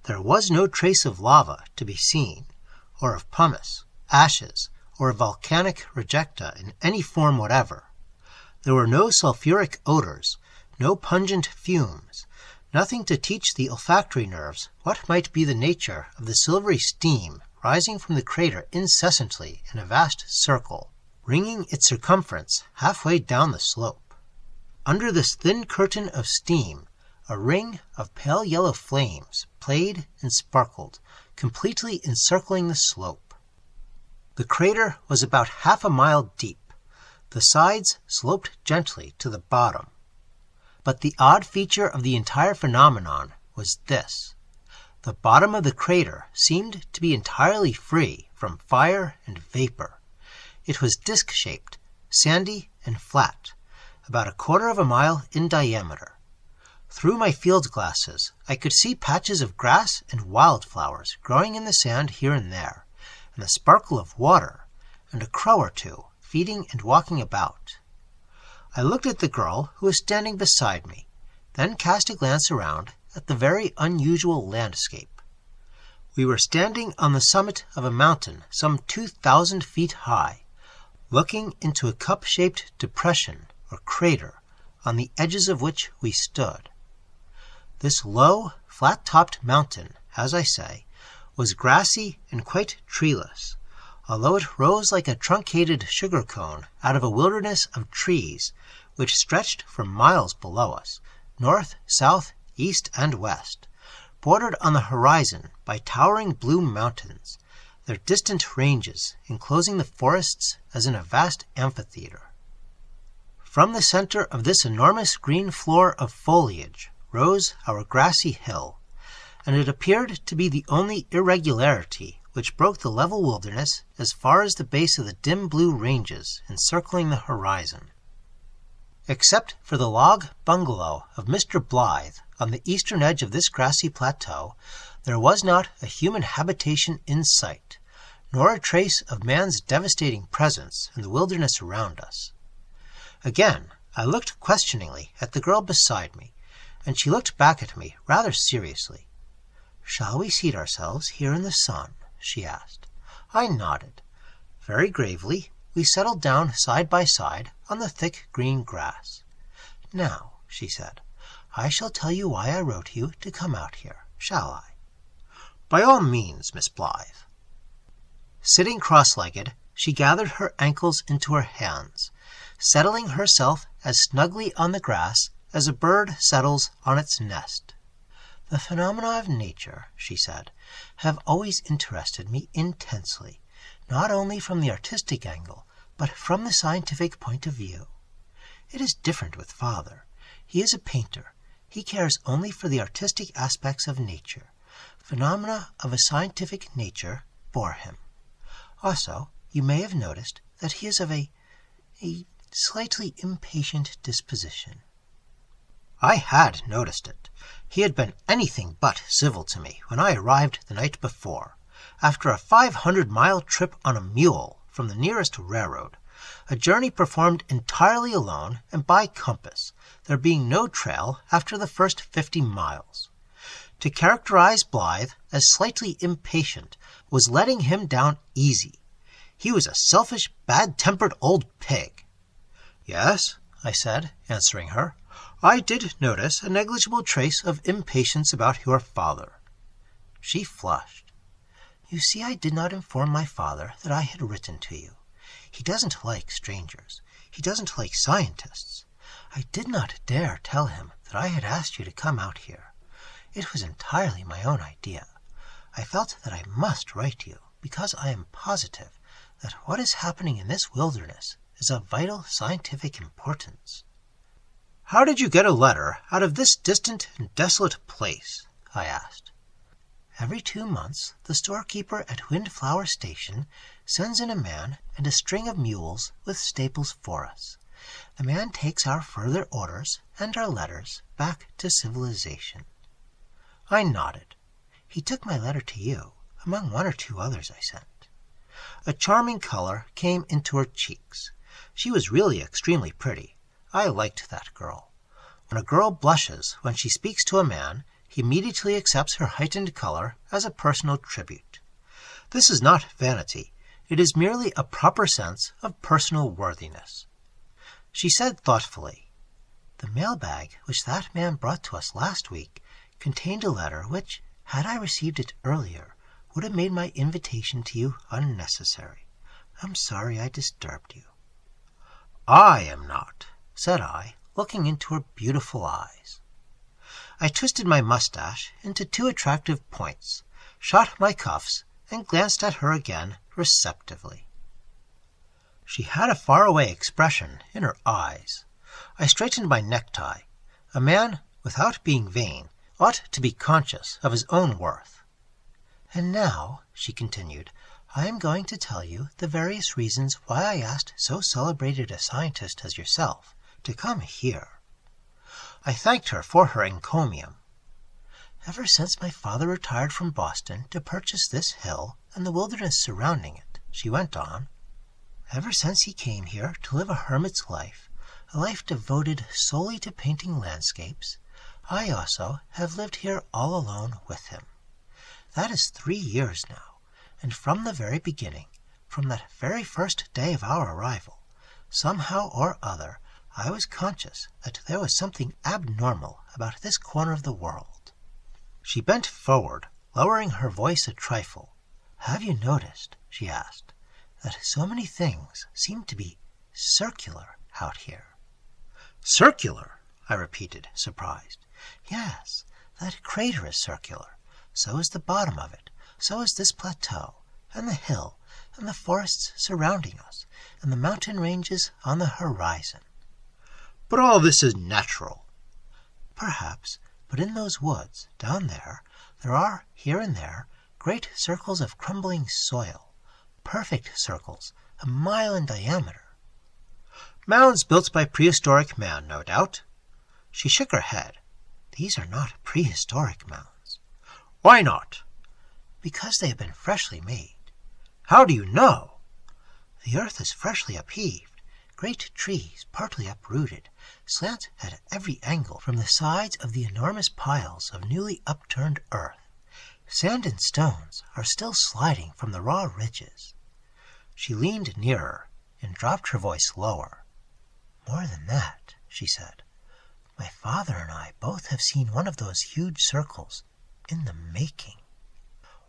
Speaker 1: There was no trace of lava to be seen, or of pumice, ashes, or of volcanic rejecta in any form whatever. There were no sulfuric odors, no pungent fumes, nothing to teach the olfactory nerves what might be the nature of the silvery steam rising from the crater incessantly in a vast circle, ringing its circumference halfway down the slope. Under this thin curtain of steam, a ring of pale yellow flames played and sparkled, completely encircling the slope. The crater was about half a mile deep. The sides sloped gently to the bottom. But the odd feature of the entire phenomenon was this. The bottom of the crater seemed to be entirely free from fire and vapor. It was disc-shaped, sandy and flat, about 1/4 of a mile in diameter. Through my field glasses, I could see patches of grass and wildflowers growing in the sand here and there, and the sparkle of water, and a crow or two feeding and walking about. I looked at the girl who was standing beside me, then cast a glance around at the very unusual landscape. We were standing on the summit of a mountain some 2,000 feet high, looking into a cup-shaped depression or crater on the edges of which we stood. This low, flat-topped mountain, as I say, was grassy and quite treeless, although it rose like a truncated sugar cone out of a wilderness of trees which stretched for miles below us, north, south, east, and west, bordered on the horizon by towering blue mountains, their distant ranges enclosing the forests as in a vast amphitheater. From the center of this enormous green floor of foliage rose our grassy hill, and it appeared to be the only irregularity which broke the level wilderness as far as the base of the dim blue ranges encircling the horizon. Except for the log bungalow of Mr. Blythe on the eastern edge of this grassy plateau, There was not a human habitation in sight, nor a trace of man's devastating presence in the wilderness around us. Again, I looked questioningly at the girl beside me, and she looked back at me rather seriously. "Shall we seat ourselves here in the sun?" she asked. I nodded. Very gravely, we settled down side by side on the thick green grass. "Now," she said, "I shall tell you why I wrote you to come out here, shall I?" "By all means, Miss Blythe." Sitting cross-legged, she gathered her ankles into her hands, settling herself as snugly on the grass as a bird settles on its nest. "The phenomena of nature," she said, "have always interested me intensely, not only from the artistic angle, but from the scientific point of view. It is different with Father. He is a painter. He cares only for the artistic aspects of nature. Phenomena of a scientific nature bore him. Also, you may have noticed that he is of a slightly impatient disposition." I had noticed it. He had been anything but civil to me when I arrived the night before, after a 500-mile trip on a mule from the nearest railroad, a journey performed entirely alone and by compass, there being no trail after the first 50 miles. To characterize Blythe as slightly impatient was letting him down easy. He was a selfish, bad-tempered old pig. "Yes," I said, answering her, "I did notice a negligible trace of impatience about your father." She flushed. "You see, I did not inform my father that I had written to you. He doesn't like strangers. He doesn't like scientists. I did not dare tell him that I had asked you to come out here. It was entirely my own idea. I felt that I must write you, because I am positive that what is happening in this wilderness is of vital scientific importance." "How did you get a letter out of this distant and desolate place?" I asked. "Every 2 months the storekeeper at Windflower Station sends in a man and a string of mules with staples for us. The man takes our further orders and our letters back to civilization." I nodded. "He took my letter to you, among 1 or 2 others I sent." A charming color came into her cheeks. She was really extremely pretty. I liked that girl. When a girl blushes when she speaks to a man, he immediately accepts her heightened color as a personal tribute. This is not vanity. It is merely a proper sense of personal worthiness. She said thoughtfully, "The mailbag which that man brought to us last week contained a letter which, had I received it earlier, would have made my invitation to you unnecessary. I'm sorry I disturbed you." "I am not," said I, looking into her beautiful eyes. I twisted my mustache into 2 attractive points, shot my cuffs, and glanced at her again receptively. She had a faraway expression in her eyes. I straightened my necktie. A man, without being vain, ought to be conscious of his own worth. "And now," she continued, "I am going to tell you the various reasons why I asked so celebrated a scientist as yourself to come here." I thanked her for her encomium. "Ever since my father retired from Boston to purchase this hill and the wilderness surrounding it," she went on, "ever since he came here to live a hermit's life, a life devoted solely to painting landscapes, I also have lived here all alone with him. That is 3 years now, and from the very beginning, from that very first day of our arrival, somehow or other I was conscious that there was something abnormal about this corner of the world." She bent forward, lowering her voice a trifle. "Have you noticed," she asked, "that so many things seem to be circular out here?" "Circular?" I repeated, surprised. "Yes, that crater is circular. So is the bottom of it. So is this plateau, and the hill, and the forests surrounding us, and the mountain ranges on the horizon." "But all this is natural." "Perhaps, but in those woods, down there, there are, here and there, great circles of crumbling soil, perfect circles, a mile in diameter." "Mounds built by prehistoric man, no doubt." She shook her head. "These are not prehistoric mounds." Why not?
Speaker 2: Because they have been freshly made.
Speaker 1: How do you know?
Speaker 2: The earth is freshly upheaved. Great trees, partly uprooted, slant at every angle from the sides of the enormous piles of newly upturned earth. Sand and stones are still sliding from the raw ridges. She leaned nearer and dropped her voice lower. More than that, she said. My father and I both have seen one of those huge circles in the making.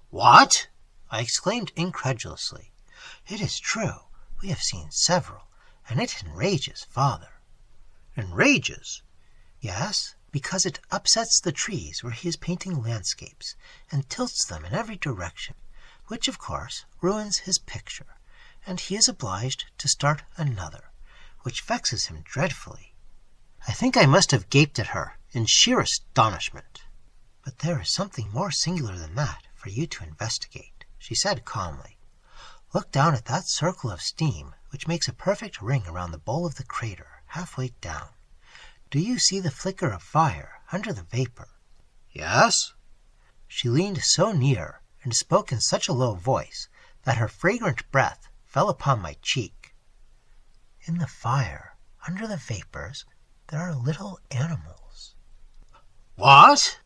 Speaker 1: What?
Speaker 2: I exclaimed incredulously. It is true. We have seen several, and it enrages father.
Speaker 1: Enrages?
Speaker 2: Yes, because it upsets the trees where he is painting landscapes, and tilts them in every direction, which of course ruins his picture, and he is obliged to start another, which vexes him dreadfully.
Speaker 1: I think I must have gaped at her in sheer astonishment.
Speaker 2: But there is something more singular than that for you to investigate, she said calmly. Look down at that circle of steam which makes a perfect ring around the bowl of the crater, halfway down. Do you see the flicker of fire under the vapor?
Speaker 1: Yes.
Speaker 2: She leaned so near and spoke in such a low voice that her fragrant breath fell upon my cheek. In the fire, under the vapors, there are little animals.
Speaker 1: What?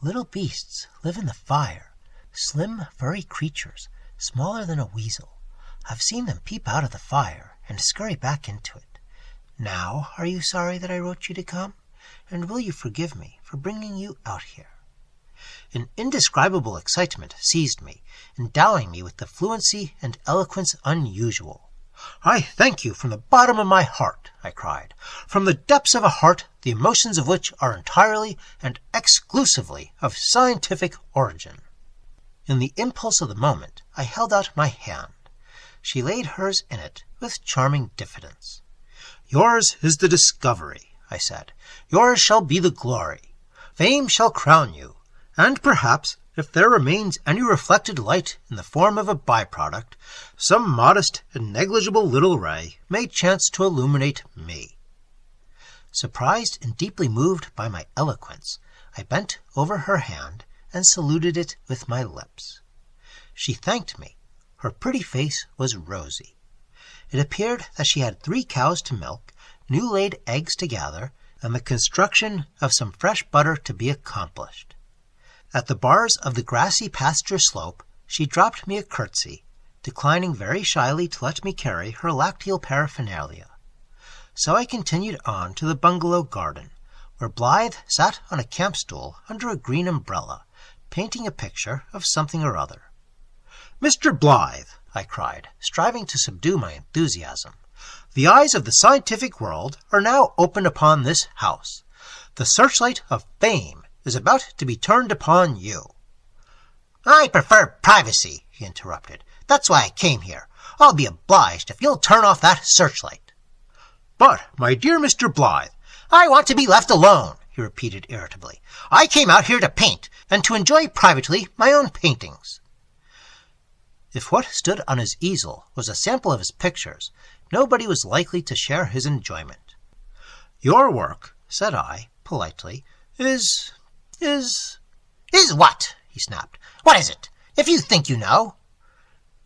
Speaker 2: Little beasts live in the fire, slim, furry creatures, smaller than a weasel. I've seen them peep out of the fire and scurry back into it. Now, are you sorry that I wrote you to come? And will you forgive me for bringing you out here?
Speaker 1: An indescribable excitement seized me, endowing me with the fluency and eloquence unusual. I thank you from the bottom of my heart, I cried, from the depths of a heart the emotions of which are entirely and exclusively of scientific origin. In the impulse of the moment, I held out my hand. She laid hers in it with charming diffidence. Yours is the discovery, I said. Yours shall be the glory. Fame shall crown you, and perhaps, if there remains any reflected light in the form of a byproduct, some modest and negligible little ray may chance to illuminate me. Surprised and deeply moved by my eloquence, I bent over her hand and saluted it with my lips. She thanked me. Her pretty face was rosy. It appeared that she had 3 cows to milk, new-laid eggs to gather, and the construction of some fresh butter to be accomplished. At the bars of the grassy pasture slope, she dropped me a curtsy, declining very shyly to let me carry her lacteal paraphernalia. So I continued on to the bungalow garden, where Blythe sat on a camp stool under a green umbrella, painting a picture of something or other. Mr. Blythe, I cried, striving to subdue my enthusiasm, the eyes of the scientific world are now opened upon this house. The searchlight of fame is about to be turned upon you.
Speaker 2: I prefer privacy, he interrupted. That's why I came here. I'll be obliged if you'll turn off that searchlight.
Speaker 1: But, my dear Mr. Blythe,
Speaker 2: I want to be left alone, he repeated irritably. I came out here to paint, and to enjoy privately my own paintings.
Speaker 1: If what stood on his easel was a sample of his pictures, nobody was likely to share his enjoyment. Your work, said I, politely, is
Speaker 2: what? He snapped. What is it? If you think you know.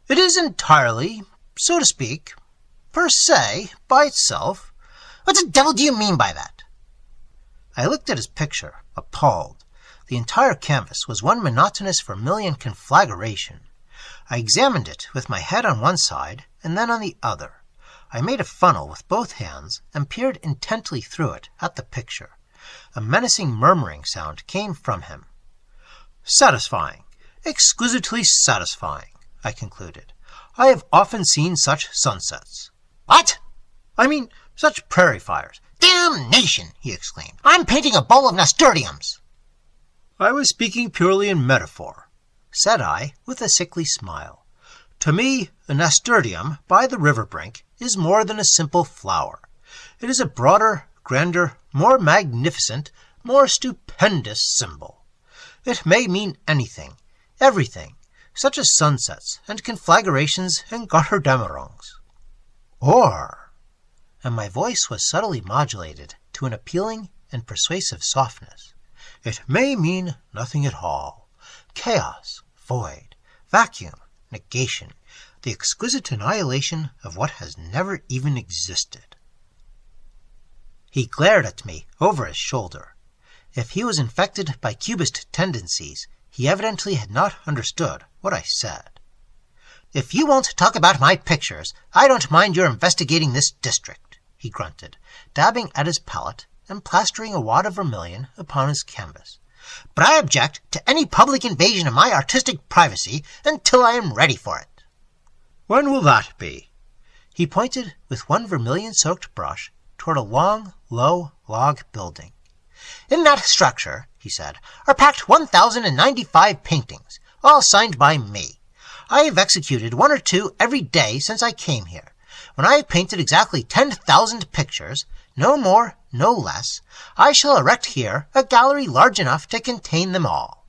Speaker 1: It is entirely, so to speak, per se, by itself.
Speaker 2: What the devil do you mean by that?
Speaker 1: I looked at his picture, appalled. The entire canvas was one monotonous vermilion conflagration. I examined it with my head on one side and then on the other. I made a funnel with both hands and peered intently through it at the picture. A menacing murmuring sound came from him. Satisfying, exquisitely satisfying, I concluded. I have often seen such sunsets.
Speaker 2: What?
Speaker 1: I mean, such prairie fires.
Speaker 2: Damnation, he exclaimed. I'm painting a bowl of nasturtiums.
Speaker 1: I was speaking purely in metaphor, said I, with a sickly smile. To me, a nasturtium by the river brink is more than a simple flower. It is a broader, grander, more magnificent, more stupendous symbol. It may mean anything, everything, such as sunsets and conflagrations and Götterdämmerungs. Or, and my voice was subtly modulated to an appealing and persuasive softness, it may mean nothing at all.
Speaker 2: chaos, void, vacuum, negation, the exquisite annihilation of what has never even existed. He glared at me over his shoulder. If he was infected by Cubist tendencies, he evidently had not understood what I said. "If you won't talk about my pictures, I don't mind your investigating this district," he grunted, dabbing at his palette and plastering a wad of vermilion upon his canvas. "But I object to any public invasion of my artistic privacy until I am ready for it."
Speaker 1: "When will that be?"
Speaker 2: He pointed with one vermilion-soaked brush toward a long, low log building. "In that structure," he said, "are packed 1,095 paintings, all signed by me. I have executed one or two every day since I came here. When I have painted exactly 10,000 pictures, no more, no less, I shall erect here a gallery large enough to contain them all.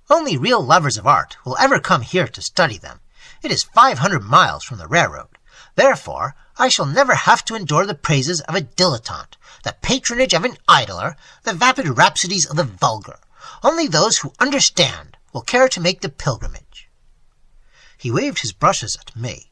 Speaker 2: Only real lovers of art will ever come here to study them. It is 500 miles from the railroad. Therefore, I shall never have to endure the praises of a dilettante, the patronage of an idler, the vapid rhapsodies of the vulgar. Only those who understand will care to make the pilgrimage." He waved his brushes at me.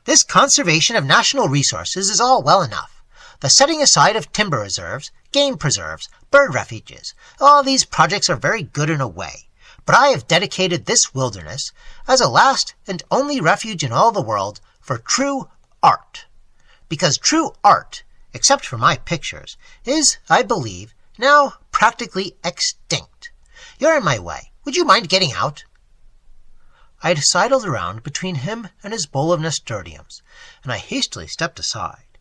Speaker 2: "This conservation of national resources is all well enough. The setting aside of timber reserves, game preserves, bird refuges, all these projects are very good in a way. But I have dedicated this wilderness, as a last and only refuge in all the world, for true art. Because true art, except for my pictures, is, I believe, now practically extinct. You're in my way. Would you mind getting out?" I had sidled around between him and his bowl of nasturtiums, and I hastily stepped aside.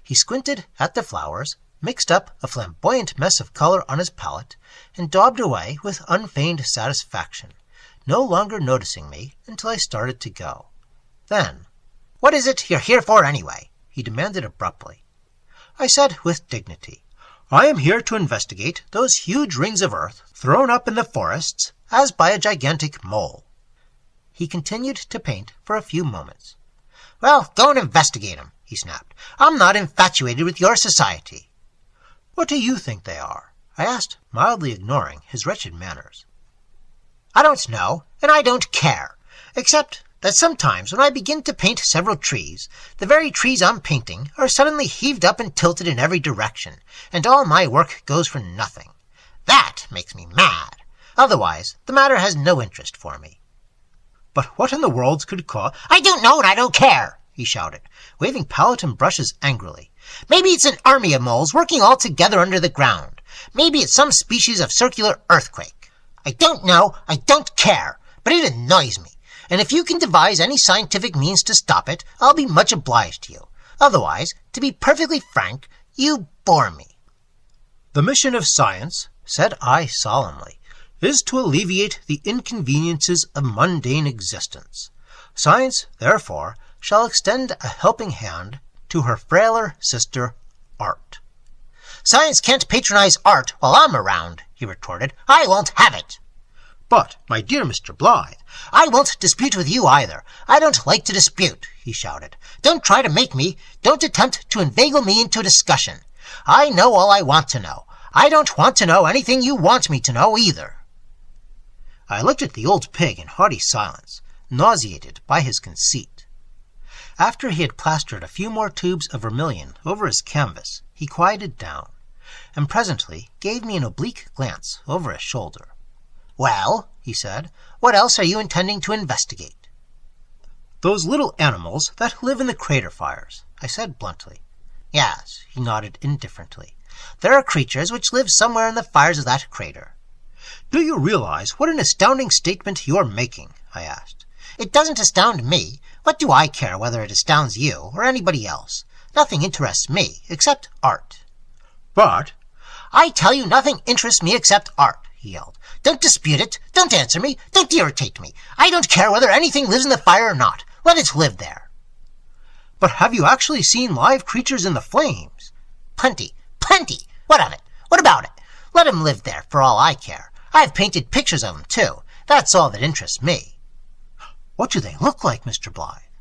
Speaker 2: He squinted at the flowers, mixed up a flamboyant mess of color on his palette, and daubed away with unfeigned satisfaction, no longer noticing me until I started to go. Then, "What is it you're here for, anyway?" he demanded abruptly. I said with dignity, "I am here to investigate those huge rings of earth thrown up in the forests as by a gigantic mole." He continued to paint for a few moments. "Well, go and investigate 'em," he snapped. "I'm not infatuated with your society." "What do you think they are?" I asked, mildly ignoring his wretched manners. "I don't know, and I don't care, except that sometimes when I begin to paint several trees, the very trees I'm painting are suddenly heaved up and tilted in every direction, and all my work goes for nothing. That makes me mad. Otherwise, the matter has no interest for me." "But what in the world could cause—" "I don't know and I don't care," he shouted, waving palette and brushes angrily. "Maybe it's an army of moles working all together under the ground. Maybe it's some species of circular earthquake. I don't know, I don't care, but it annoys me. And if you can devise any scientific means to stop it, I'll be much obliged to you. Otherwise, to be perfectly frank, you bore me." "The mission of science," said I solemnly, "is to alleviate the inconveniences of mundane existence. Science, therefore, shall extend a helping hand to her frailer sister, art." "Science can't patronize art while I'm around," he retorted. "I won't have it." "But, my dear Mr. Blythe—" "I won't dispute with you either. I don't like to dispute," he shouted. "Don't try to make me. Don't attempt to inveigle me into a discussion. I know all I want to know. I don't want to know anything you want me to know either." I looked at the old pig in haughty silence, nauseated by his conceit. After he had plastered a few more tubes of vermilion over his canvas, he quieted down, and presently gave me an oblique glance over his shoulder. "Well," he said, "what else are you intending to investigate?" "Those little animals that live in the crater fires," I said bluntly. "Yes," he nodded indifferently. "There are creatures which live somewhere in the fires of that crater." "Do you realize what an astounding statement you're making?" I asked. "It doesn't astound me. What do I care whether it astounds you or anybody else? Nothing interests me except art." "But—" "I tell you nothing interests me except art," he yelled. "Don't dispute it. Don't answer me. Don't irritate me. I don't care whether anything lives in the fire or not. Let it live there." "But have you actually seen live creatures in the flames?" "Plenty. Plenty. What of it? What about it? Let 'em live there for all I care. I've painted pictures of 'em, too. That's all that interests me." "What do they look like, Mr. Blythe?"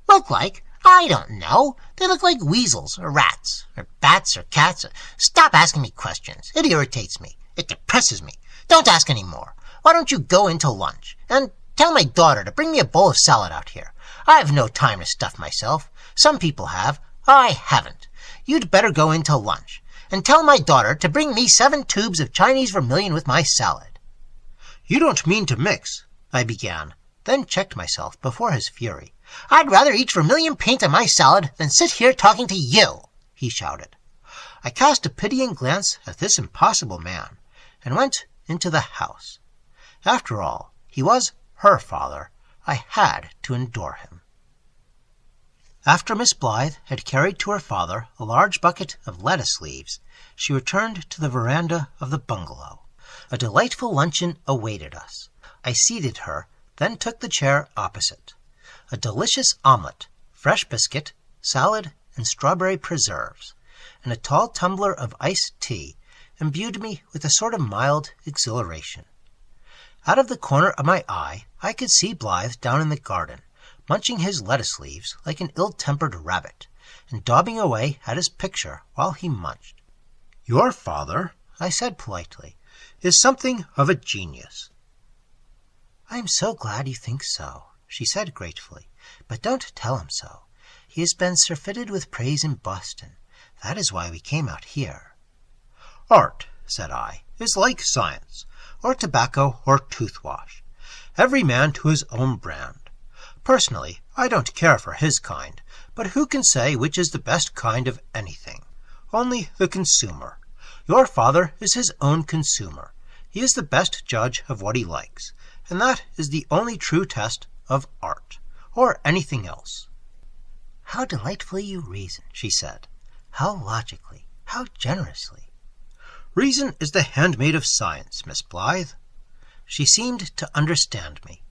Speaker 2: "Look like? I don't know. They look like weasels, or rats, or bats, or cats. Stop asking me questions. It irritates me. It depresses me. Don't ask any more. Why don't you go into lunch? And tell my daughter to bring me a bowl of salad out here. I have no time to stuff myself. Some people have. I haven't. You'd better go into lunch. And tell my daughter to bring me 7 tubes of Chinese vermilion with my salad.
Speaker 1: You don't mean to mix, I began, then checked myself before his fury.
Speaker 2: I'd rather eat vermilion paint on my salad than sit here talking to you, he shouted.
Speaker 1: I cast a pitying glance at this impossible man and went into the house. After all, he was her father. I had to endure him. After Miss Blythe had carried to her father a large bucket of lettuce leaves, she returned to the veranda of the bungalow. A delightful luncheon awaited us. I seated her, then took the chair opposite. A delicious omelette, fresh biscuit, salad, and strawberry preserves, and a tall tumbler of iced tea imbued me with a sort of mild exhilaration. Out of the corner of my eye, I could see Blythe down in the garden, munching his lettuce leaves like an ill-tempered rabbit, and daubing away at his picture while he munched.
Speaker 2: Your father,
Speaker 1: I said politely, is something of a genius.
Speaker 2: I am so glad you think so, she said gratefully, but don't tell him so. He has been surfeited with praise in Boston. That is why we came out here.
Speaker 1: Art, said I, is like science, or tobacco, or toothwash. Every man to his own brand. Personally, I don't care for his kind, but who can say which is the best kind of anything? Only the consumer. Your father is his own consumer. He is the best judge of what he likes, and that is the only true test of art, or anything else.
Speaker 2: How delightfully you reason, she said. How logically, how generously.
Speaker 1: Reason is the handmaid of science, Miss Blythe. She seemed to understand me.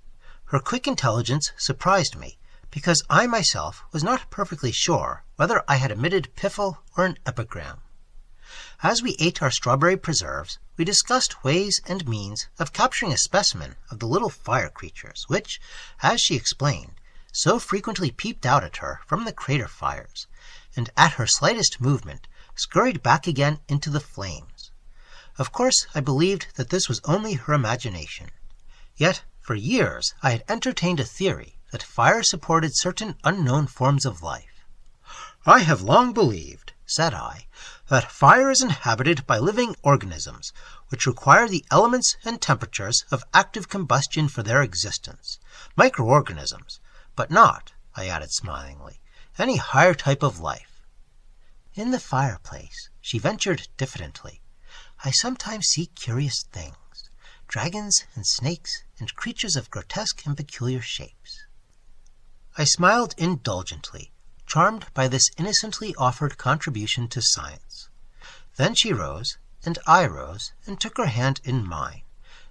Speaker 1: Her quick intelligence surprised me, because I myself was not perfectly sure whether I had emitted piffle or an epigram. As we ate our strawberry preserves, we discussed ways and means of capturing a specimen of the little fire creatures which, as she explained, so frequently peeped out at her from the crater fires, and at her slightest movement scurried back again into the flames. Of course, I believed that this was only her imagination. Yet, for years, I had entertained a theory that fire supported certain unknown forms of life. I have long believed, said I, that fire is inhabited by living organisms which require the elements and temperatures of active combustion for their existence, microorganisms, but not, I added smilingly, any higher type of life.
Speaker 2: In the fireplace, she ventured diffidently, I sometimes see curious things. Dragons and snakes and creatures of grotesque and peculiar shapes.
Speaker 1: I smiled indulgently, charmed by this innocently offered contribution to science. Then she rose, and I rose, and took her hand in mine,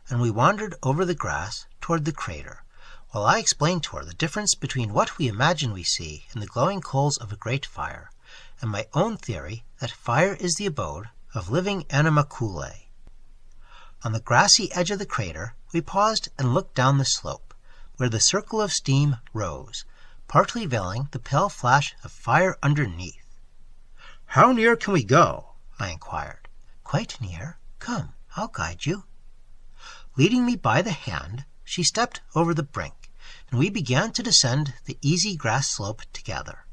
Speaker 1: and we wandered over the grass toward the crater, while I explained to her the difference between what we imagine we see in the glowing coals of a great fire, and my own theory that fire is the abode of living animalculae. On the grassy edge of the crater, we paused and looked down the slope, where the circle of steam rose, partly veiling the pale flash of fire underneath. How near can we go? I inquired.
Speaker 2: Quite near. Come, I'll guide you.
Speaker 1: Leading me by the hand, she stepped over the brink, and we began to descend the easy grass slope together.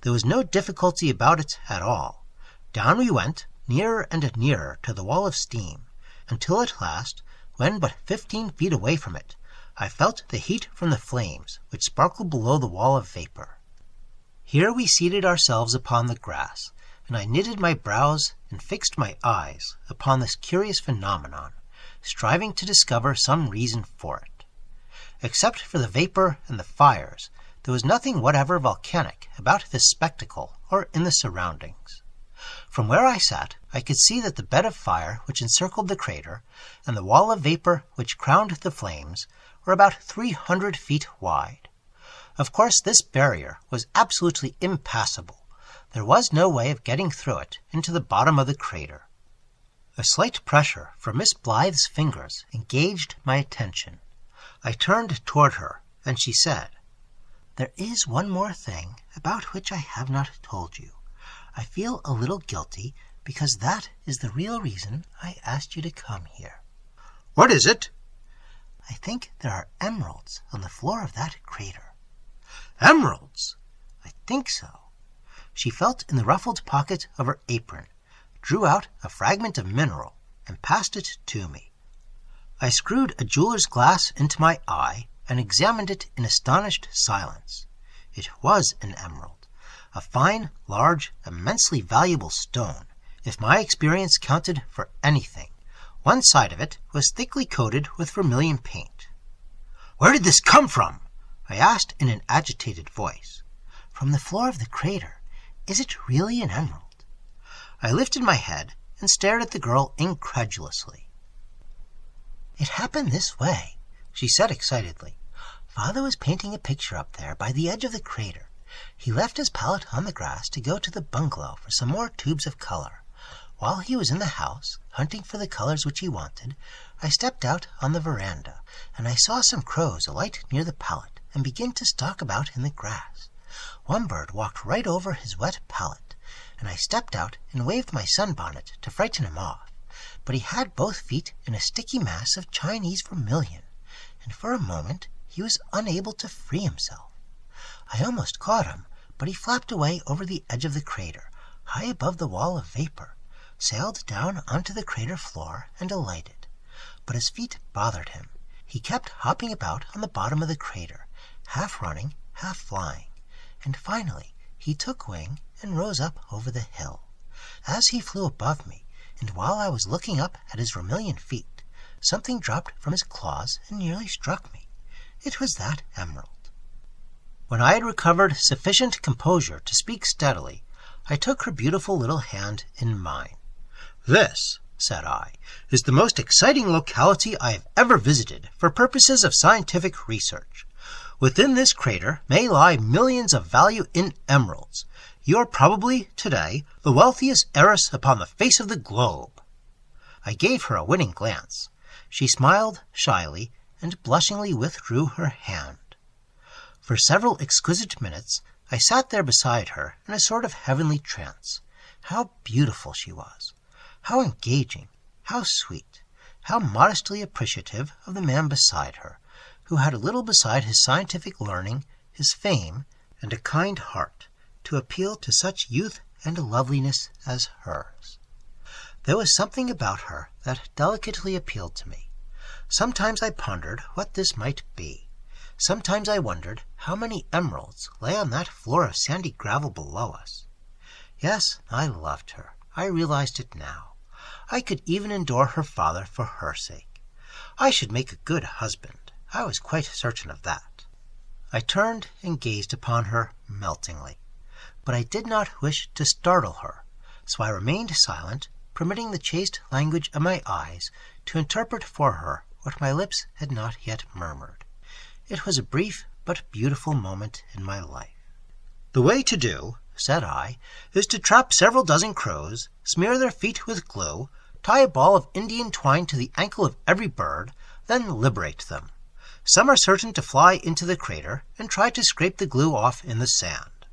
Speaker 1: There was no difficulty about it at all. Down we went, nearer and nearer to the wall of steam, until at last, when but 15 feet away from it, I felt the heat from the flames which sparkled below the wall of vapor. Here we seated ourselves upon the grass, and I knitted my brows and fixed my eyes upon this curious phenomenon, striving to discover some reason for it. Except for the vapor and the fires, there was nothing whatever volcanic about this spectacle or in the surroundings. From where I sat, I could see that the bed of fire which encircled the crater and the wall of vapor which crowned the flames were about 300 feet wide. Of course, this barrier was absolutely impassable. There was no way of getting through it into the bottom of the crater. A slight pressure from Miss Blythe's fingers engaged my attention. I turned toward her, and she said,
Speaker 2: There is one more thing about which I have not told you. I feel a little guilty because that is the real reason I asked you to come here.
Speaker 1: What is it?
Speaker 2: I think there are emeralds on the floor of that crater."
Speaker 1: "Emeralds?"
Speaker 2: "I think so." She felt in the ruffled pocket of her apron, drew out a fragment of mineral, and passed it to me. I screwed a jeweler's glass into my eye and examined it in astonished silence. It was an emerald, a fine, large, immensely valuable stone, if my experience counted for anything. One side of it was thickly coated with vermilion paint. "Where did this come from?" I asked in an agitated voice.
Speaker 1: "From the floor of the crater. Is it really an emerald?"
Speaker 2: I lifted my head and stared at the girl incredulously.
Speaker 1: "It happened this way," she said excitedly. "Father was painting a picture up there by the edge of the crater. He left his palette on the grass to go to the bungalow for some more tubes of color. While he was in the house, hunting for the colors which he wanted, I stepped out on the veranda, and I saw some crows alight near the palette and begin to stalk about in the grass. One bird walked right over his wet palette, and I stepped out and waved my sunbonnet to frighten him off. But he had both feet in a sticky mass of Chinese vermilion, and for a moment he was unable to free himself. I almost caught him, but he flapped away over the edge of the crater, high above the wall of vapor, sailed down onto the crater floor, and alighted. But his feet bothered him. He kept hopping about on the bottom of the crater, half running, half flying, and finally he took wing and rose up over the hill. As he flew above me, and while I was looking up at his vermilion feet, something dropped from his claws and nearly struck me. It was that emerald." When I had recovered sufficient composure to speak steadily, I took her beautiful little hand in mine. "This," said I, "is the most exciting locality I have ever visited for purposes of scientific research. Within this crater may lie millions of value in emeralds. You are probably, today, the wealthiest heiress upon the face of the globe." I gave her a winning glance. She smiled shyly and blushingly withdrew her hand. For several exquisite minutes I sat there beside her in a sort of heavenly trance. How beautiful she was! How engaging! How sweet! How modestly appreciative of the man beside her, who had a little beside his scientific learning, his fame, and a kind heart, to appeal to such youth and loveliness as hers. There was something about her that delicately appealed to me. Sometimes I pondered what this might be. Sometimes I wondered how many emeralds lay on that floor of sandy gravel below us. Yes, I loved her. I realized it now. I could even endure her father for her sake. I should make a good husband. I was quite certain of that. I turned and gazed upon her meltingly. But I did not wish to startle her, so I remained silent, permitting the chaste language of my eyes to interpret for her what my lips had not yet murmured. It was a brief but beautiful moment in my life. "The way to do," said I, "is to trap several dozen crows, smear their feet with glue, tie a ball of Indian twine to the ankle of every bird, then liberate them. Some are certain to fly into the crater and try to scrape the glue off in the sand.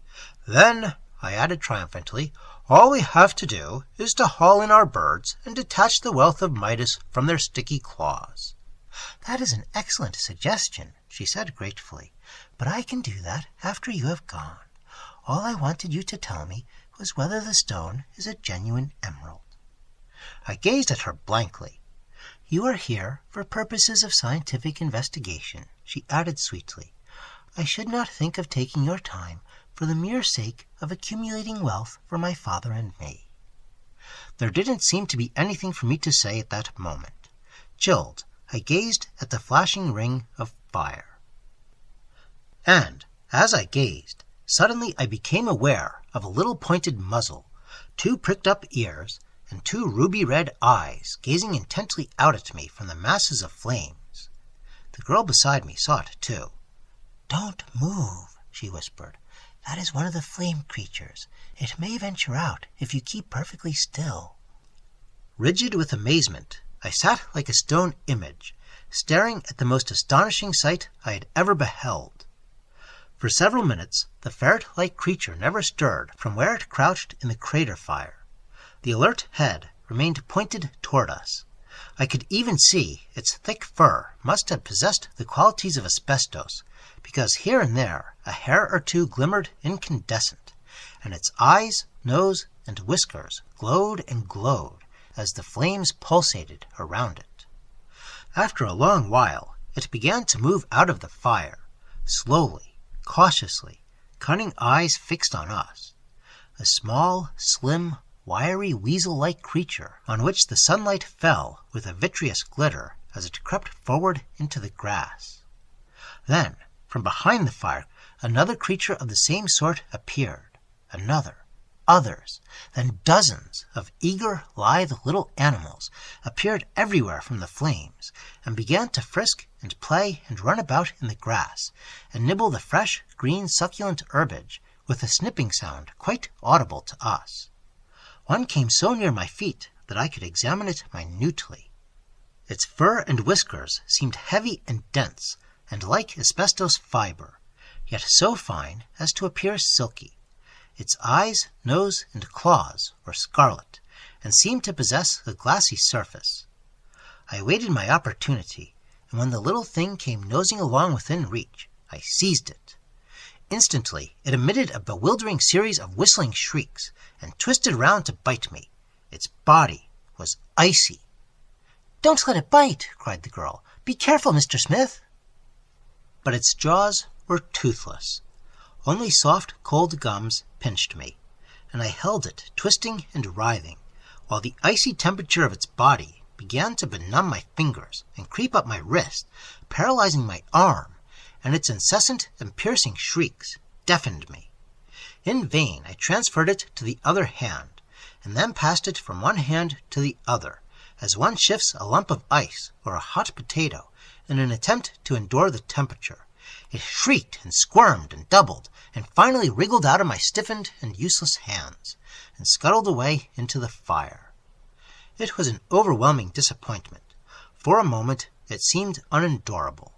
Speaker 1: Then," I added triumphantly, "all we have to do is to haul in our birds and detach the wealth of Midas from their sticky claws." "That is an excellent suggestion," she said gratefully, "but I can do that after you have gone. All I wanted you to tell me was whether the stone is a genuine emerald." I gazed at her blankly. "You are here for purposes of scientific investigation," she added sweetly. "I should not think of taking your time for the mere sake of accumulating wealth for my father and me." There didn't seem to be anything for me to say at that moment. Chilled, I gazed at the flashing ring of fire. And, as I gazed, suddenly I became aware of a little pointed muzzle, 2 pricked-up ears, and 2 ruby-red eyes gazing intently out at me from the masses of flames. The girl beside me saw it too. "Don't move," she whispered. "That is one of the flame creatures. It may venture out if you keep perfectly still." Rigid with amazement, I sat like a stone image, staring at the most astonishing sight I had ever beheld. For several minutes the ferret-like creature never stirred from where it crouched in the crater fire. The alert head remained pointed toward us.
Speaker 2: I could even see its thick fur must have possessed the qualities of asbestos, because here and there a hair or two glimmered incandescent, and its eyes, nose, and whiskers glowed and glowed as the flames pulsated around it. After a long while, it began to move out of the fire, slowly, cautiously, cunning eyes fixed on us. A small, slim, wiry weasel-like creature on which the sunlight fell with a vitreous glitter as it crept forward into the grass. Then, from behind the fire, another creature of the same sort appeared, another, others, then dozens of eager, lithe little animals appeared everywhere from the flames, and began to frisk and play and run about in the grass, and nibble the fresh, green, succulent herbage with a snipping sound quite audible to us. One came so near my feet that I could examine it minutely. Its fur and whiskers seemed heavy and dense, and like asbestos fiber, yet so fine as to appear silky. Its eyes, nose, and claws were scarlet, and seemed to possess a glassy surface. I waited my opportunity, and when the little thing came nosing along within reach, I seized it. Instantly it emitted a bewildering series of whistling shrieks, and twisted round to bite me. Its body was icy. "Don't let it bite!" cried the girl. "Be careful, Mr. Smith!" But its jaws were toothless. Only soft, cold gums pinched me, and I held it, twisting and writhing, while the icy temperature of its body began to benumb my fingers and creep up my wrist, paralyzing my arm, and its incessant and piercing shrieks deafened me. In vain I transferred it to the other hand, and then passed it from one hand to the other, as one shifts a lump of ice or a hot potato in an attempt to endure the temperature. It shrieked and squirmed and doubled, and finally wriggled out of my stiffened and useless hands, and scuttled away into the fire. It was an overwhelming disappointment. For a moment it seemed unendurable.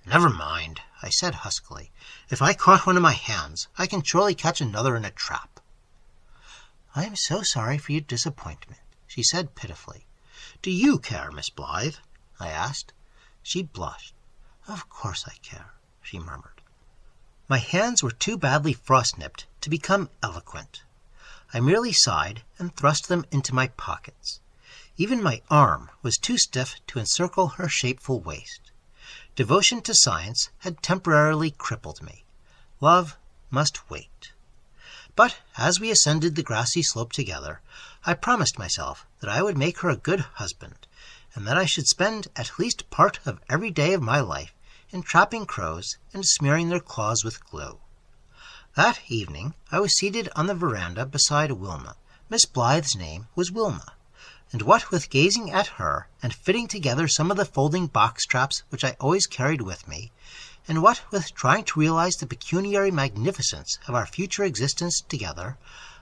Speaker 2: "Never mind," I said huskily. "If I caught one in my hands, I can surely catch another in a trap." "I am so sorry for your disappointment," she said pitifully. "Do you care, Miss Blythe?" I asked. She blushed. "Of course I care," she murmured. My hands were too badly frost-nipped to become eloquent. I merely sighed and thrust them into my pockets. Even my arm was too stiff to encircle her shapeful waist. Devotion to science had temporarily crippled me. Love must wait. But as we ascended the grassy slope together, I promised myself that I would make her a good husband, and that I should spend at least part of every day of my life in trapping crows and smearing their claws with glue. That evening I was seated on the veranda beside Wilma. Miss Blythe's name was Wilma, and what with gazing at her and fitting together some of the folding box traps which I always carried with me, and what with trying to realize the pecuniary magnificence of our future existence together,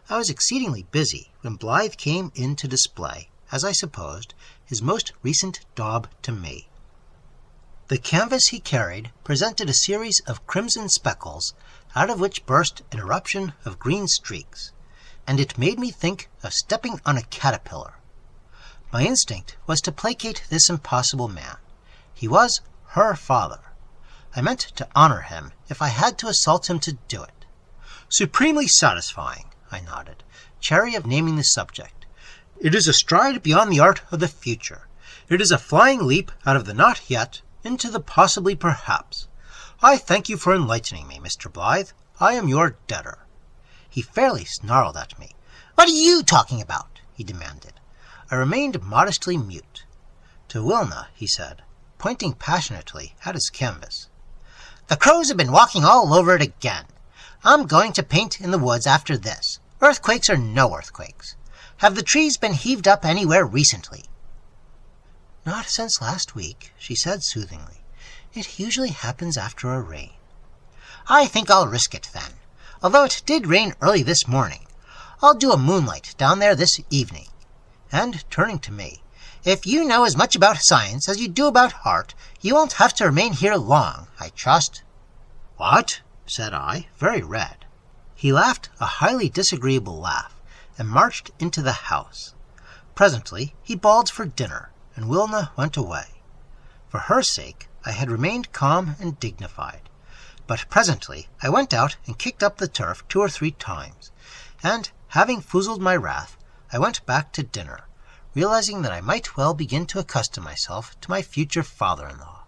Speaker 2: I was exceedingly busy when Blythe came in to display, as I supposed, his most recent daub to me. The canvas he carried presented a series of crimson speckles, out of which burst an eruption of green streaks, and it made me think of stepping on a caterpillar. My instinct was to placate this impossible man. He was her father. I meant to honor him if I had to assault him to do it. "Supremely satisfying," I nodded, chary of naming the subject. "It is a stride beyond the art of the future. It is a flying leap out of the not yet into the possibly perhaps. I thank you for enlightening me, Mr. Blythe. I am your debtor." He fairly snarled at me. "What are you talking about?" he demanded. I remained modestly mute. To Wilma, he said, pointing passionately at his canvas, "The crows have been walking all over it again. I'm going to paint in the woods after this, earthquakes or no earthquakes. Have the trees been heaved up anywhere recently?" "Not since last week," she said soothingly. "It usually happens after a rain." "I think I'll risk it then, although it did rain early this morning. I'll do a moonlight down there this evening." And turning to me, "If you know as much about science as you do about art, you won't have to remain here long, I trust." "What?" said I, very red. He laughed a highly disagreeable laugh, and marched into the house. Presently he bawled for dinner, and Wilna went away. For her sake, I had remained calm and dignified. But presently I went out and kicked up the turf 2 or 3 times, and, having foozled my wrath, I went back to dinner, realizing that I might well begin to accustom myself to my future father-in-law.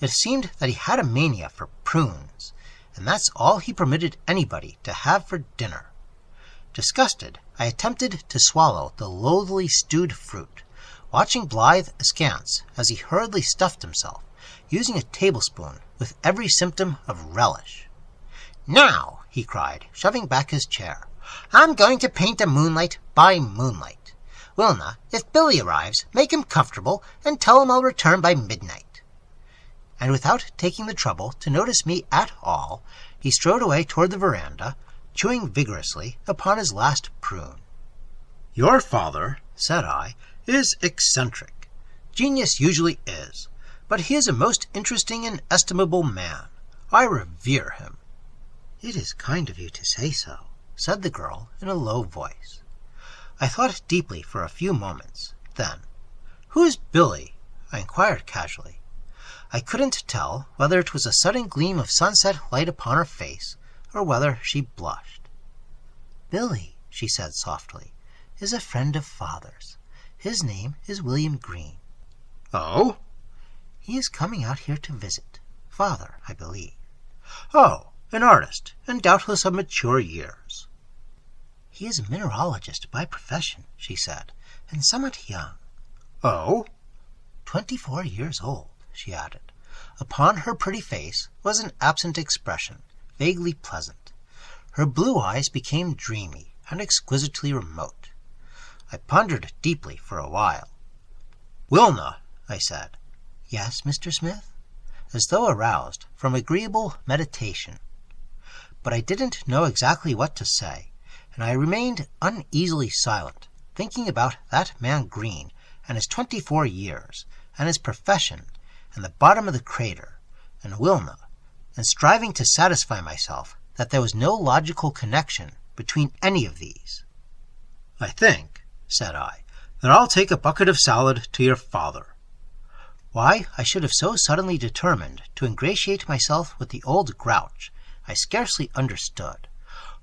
Speaker 2: It seemed that he had a mania for prunes, and that's all he permitted anybody to have for dinner. Disgusted, I attempted to swallow the loathly stewed fruit, watching Blythe askance as he hurriedly stuffed himself, using a tablespoon with every symptom of relish. "Now," he cried, shoving back his chair, "I'm going to paint a moonlight by moonlight. Wilna, if Billy arrives, make him comfortable and tell him I'll return by midnight." And without taking the trouble to notice me at all, he strode away toward the veranda, chewing vigorously upon his last prune.
Speaker 1: "Your father," said I, "is eccentric. Genius usually is, but he is a most interesting and estimable man. I revere him."
Speaker 2: "It is kind of you to say so," said the girl in a low voice. I thought deeply for a few moments. Then,
Speaker 1: "Who is Billy?"
Speaker 2: I inquired casually. I couldn't tell whether it was a sudden gleam of sunset light upon her face, or whether she blushed. "Billy," she said softly, "is a friend of father's. His name is William Green."
Speaker 1: "Oh?"
Speaker 2: "He is coming out here to visit. Father, I believe."
Speaker 1: "Oh, an artist, and doubtless of mature years."
Speaker 2: "He is a mineralogist by profession," she said, "and somewhat young."
Speaker 1: "Oh?"
Speaker 2: 24 years old," she added. Upon her pretty face was an absent expression, vaguely pleasant. Her blue eyes became dreamy and exquisitely remote. I pondered deeply for a while.
Speaker 1: "Wilna," I said.
Speaker 2: "Yes, Mr. Smith?" as though aroused from agreeable meditation. But I didn't know exactly what to say, and I remained uneasily silent, thinking about that man Green and his 24 years, and his profession, and the bottom of the crater, and Wilna, and striving to satisfy myself that there was no logical connection between any of these.
Speaker 1: "I think," said I, "that I'll take a bucket of salad to your father."
Speaker 2: Why I should have so suddenly determined to ingratiate myself with the old grouch, I scarcely understood,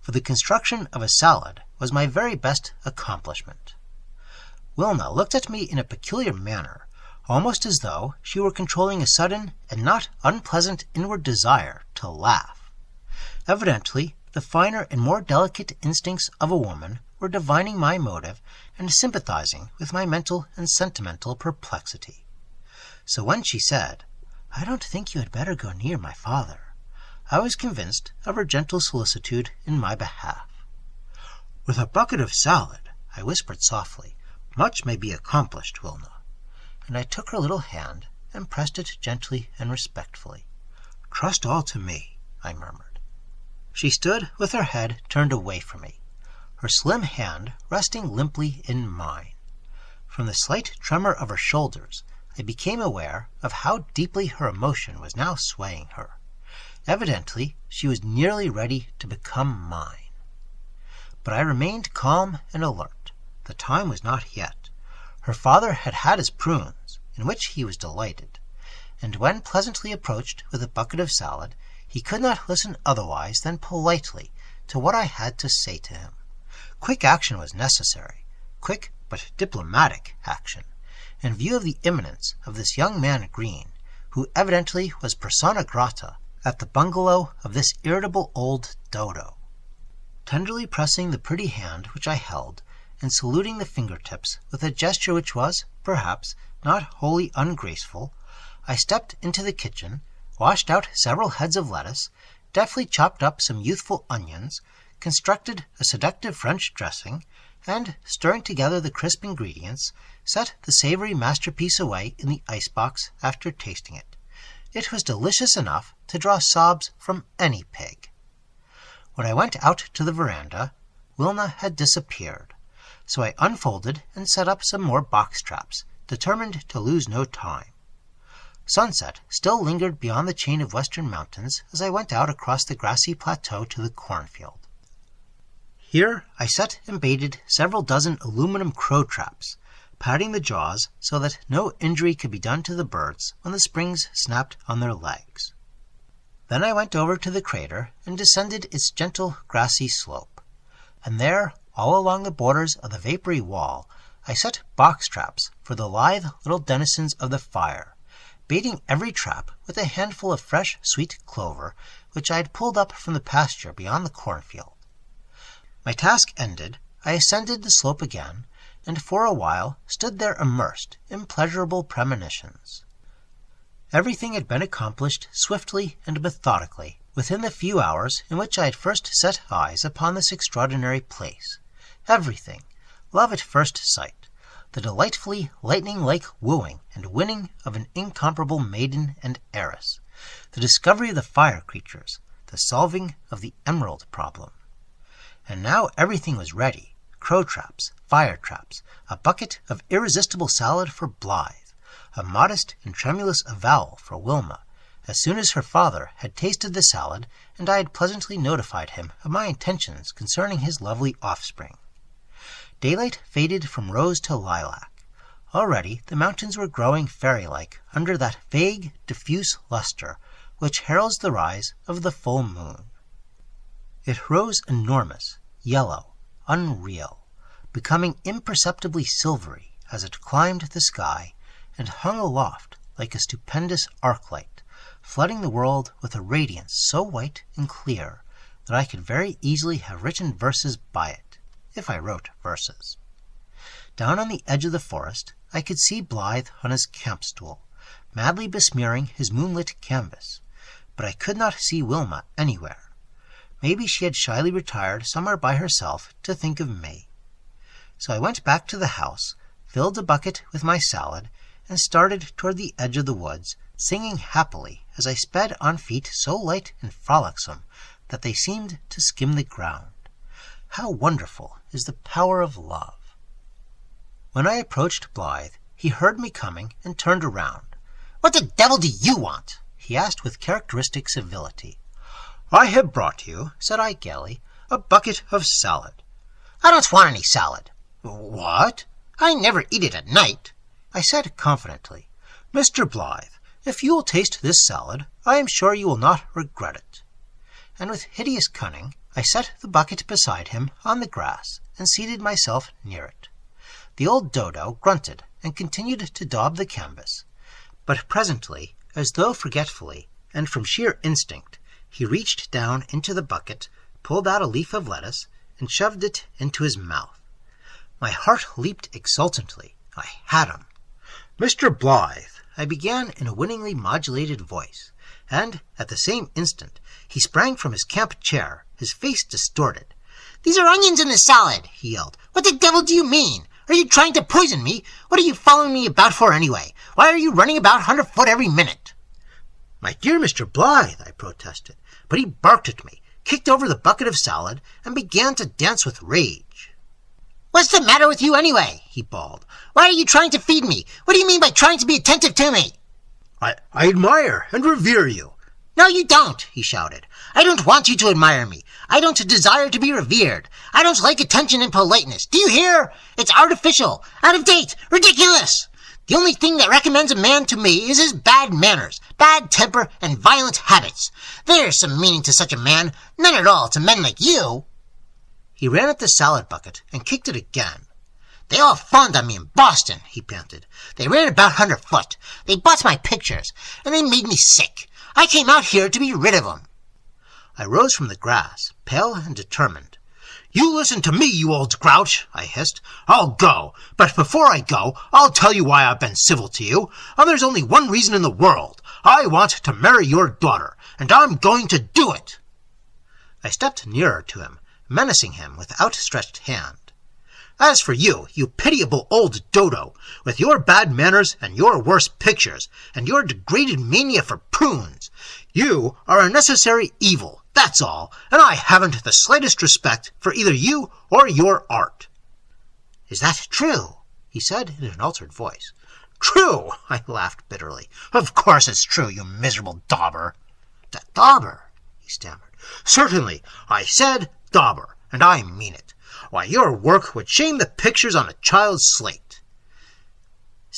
Speaker 2: for the construction of a salad was my very best accomplishment. Wilna looked at me in a peculiar manner, almost as though she were controlling a sudden and not unpleasant inward desire to laugh. Evidently, the finer and more delicate instincts of a woman were divining my motive and sympathizing with my mental and sentimental perplexity. So when she said, "I don't think you had better go near my father," I was convinced of her gentle solicitude in my behalf.
Speaker 1: "With a bucket of salad,"
Speaker 2: I whispered softly, "much may be accomplished, Wilna." And I took her little hand and pressed it gently and respectfully.
Speaker 1: "Trust all to me,"
Speaker 2: I murmured. She stood with her head turned away from me, her slim hand resting limply in mine. From the slight tremor of her shoulders, I became aware of how deeply her emotion was now swaying her. Evidently, she was nearly ready to become mine. But I remained calm and alert. The time was not yet. Her father had had his prunes, in which he was delighted, and when pleasantly approached with a bucket of salad, he could not listen otherwise than politely to what I had to say to him. Quick action was necessary, quick but diplomatic action, in view of the imminence of this young man Green, who evidently was persona grata at the bungalow of this irritable old dodo. Tenderly pressing the pretty hand which I held, and saluting the fingertips with a gesture which was, perhaps, not wholly ungraceful, I stepped into the kitchen, washed out several heads of lettuce, deftly chopped up some youthful onions, constructed a seductive French dressing, and, stirring together the crisp ingredients, set the savory masterpiece away in the icebox after tasting it. It was delicious enough to draw sobs from any pig. When I went out to the veranda, Wilna had disappeared, so I unfolded and set up some more box traps, determined to lose no time. Sunset still lingered beyond the chain of western mountains as I went out across the grassy plateau to the cornfield. Here I set and baited several dozen aluminum crow traps,
Speaker 1: patting the jaws so that no injury could be done to the birds when the springs snapped on their legs. Then I went over to the crater and descended its gentle grassy slope. And there, all along the borders of the vapory wall, I set box traps for the lithe little denizens of the fire, baiting every trap with a handful of fresh sweet clover which I had pulled up from the pasture beyond the cornfield. My task ended, I ascended the slope again, and for a while stood there immersed in pleasurable premonitions. Everything had been accomplished swiftly and methodically within the few hours in which I had first set eyes upon this extraordinary place. Everything, love at first sight, the delightfully lightning-like wooing and winning of an incomparable maiden and heiress, the discovery of the fire creatures, the solving of the emerald problem. And now everything was ready: crow traps, fire traps, a bucket of irresistible salad for Blythe, a modest and tremulous avowal for Wilma, as soon as her father had tasted the salad and I had pleasantly notified him of my intentions concerning his lovely offspring. Daylight faded from rose to lilac. Already the mountains were growing fairy-like under that vague, diffuse luster which heralds the rise of the full moon. It rose enormous, yellow, unreal, becoming imperceptibly silvery as it climbed the sky and hung aloft like a stupendous arc-light, flooding the world with a radiance so white and clear that I could very easily have written verses by it, if I wrote verses. Down on the edge of the forest I could see Blythe on his camp-stool, madly besmearing his moonlit canvas, but I could not see Wilma anywhere. Maybe she had shyly retired somewhere by herself to think of me. So I went back to the house, filled a bucket with my salad, and started toward the edge of the woods, singing happily as I sped on feet so light and frolicsome that they seemed to skim the ground. How wonderful is the power of love! When I approached Blythe, he heard me coming and turned around. "What the devil do you want?" he asked with characteristic civility. "I have brought you," said I gaily, "a bucket of salad." "I don't want any salad." "What?" "I never eat it at night." I said confidently, "Mr. Blythe, if you will taste this salad, I am sure you will not regret it." And with hideous cunning, I set the bucket beside him on the grass and seated myself near it. The old dodo grunted and continued to daub the canvas, but presently, as though forgetfully, and from sheer instinct, he reached down into the bucket, pulled out a leaf of lettuce, and shoved it into his mouth. My heart leaped exultantly. I had him. "Mr. Blythe," I began in a winningly modulated voice, and at the same instant he sprang from his camp chair, his face distorted. "These are onions in the salad," he yelled. "What the devil do you mean? Are you trying to poison me? What are you following me about for anyway? Why are you running about 100 foot every minute?" "My dear Mr. Blythe," I protested, but he barked at me, kicked over the bucket of salad, and began to dance with rage. "What's the matter with you anyway?" he bawled. "Why are you trying to feed me? What do you mean by trying to be attentive to me?" I admire and revere you." "No, you don't," he shouted. "I don't want you to admire me. I don't desire to be revered. I don't like attention and politeness. Do you hear? It's artificial, out of date, ridiculous. The only thing that recommends a man to me is his bad manners, bad temper, and violent habits. There's some meaning to such a man, none at all to men like you." He ran at the salad bucket and kicked it again. "They all fawned on me in Boston," he panted. "They ran about 100 foot. They bought my pictures, and they made me sick. I came out here to be rid of them." I rose from the grass, pale and determined. "You listen to me, you old grouch," I hissed. "I'll go, but before I go, I'll tell you why I've been civil to you. And there's only one reason in the world. I want to marry your daughter, and I'm going to do it." I stepped nearer to him, menacing him with outstretched hand. "As for you, you pitiable old dodo, with your bad manners and your worse pictures, and your degraded mania for prunes, you are a necessary evil, that's all, and I haven't the slightest respect for either you or your art." "Is that true?" he said in an altered voice. "True!" I laughed bitterly. "Of course it's true, you miserable dauber." "Dauber?" he stammered. "Certainly, I said dauber, and I mean it. Why, your work would shame the pictures on a child's slate."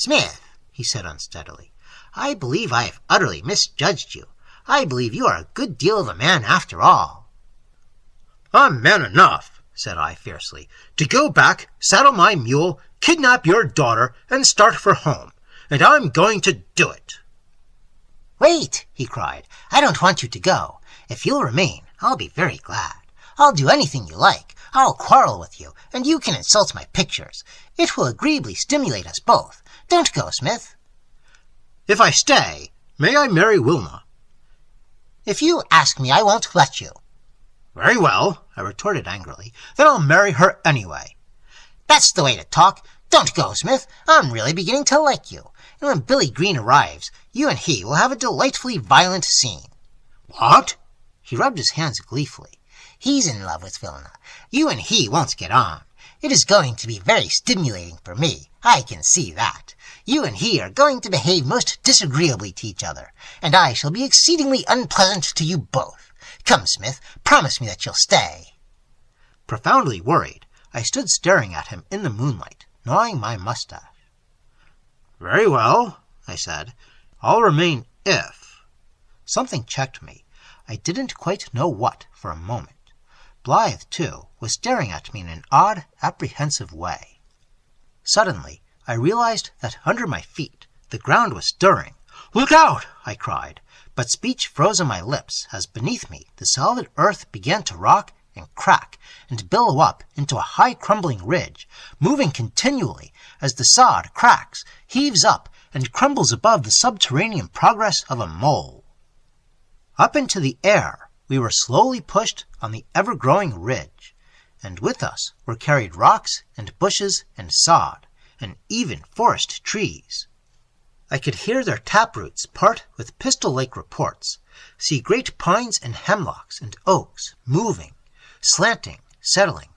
Speaker 2: Smith, he said unsteadily, I believe I have utterly misjudged you. I believe you are a good deal of a man after all.
Speaker 1: I'm man enough, said I fiercely, to go back, saddle my mule, kidnap your daughter, and start for home. And I'm going to do it.
Speaker 2: Wait, he cried. I don't want you to go. If you'll remain, I'll be very glad. I'll do anything you like. I'll quarrel with you, and you can insult my pictures. It will agreeably stimulate us both. Don't go, Smith.
Speaker 1: If I stay, may I marry Wilma?
Speaker 2: If you ask me, I won't let you.
Speaker 1: Very well, I retorted angrily. Then I'll marry her anyway.
Speaker 2: That's the way to talk. Don't go, Smith. I'm really beginning to like you. And when Billy Green arrives, you and he will have a delightfully violent scene.
Speaker 1: What?
Speaker 2: He rubbed his hands gleefully. He's in love with Vilna. You and he won't get on. It is going to be very stimulating for me. I can see that. You and he are going to behave most disagreeably to each other, and I shall be exceedingly unpleasant to you both. Come, Smith, promise me that you'll stay.
Speaker 1: Profoundly worried, I stood staring at him in the moonlight, gnawing my mustache. Very well, I said. I'll remain if... Something checked me. I didn't quite know what for a moment. Blythe, too, was staring at me in an odd, apprehensive way. Suddenly, I realized that under my feet the ground was stirring. Look out! I cried, but speech froze on my lips as beneath me the solid earth began to rock and crack and billow up into a high crumbling ridge, moving continually as the sod cracks, heaves up, and crumbles above the subterranean progress of a mole. Up into the air we were slowly pushed on the ever-growing ridge, and with us were carried rocks and bushes and sod, and even forest trees. I could hear their taproots part with pistol-like reports, see great pines and hemlocks and oaks moving, slanting, settling,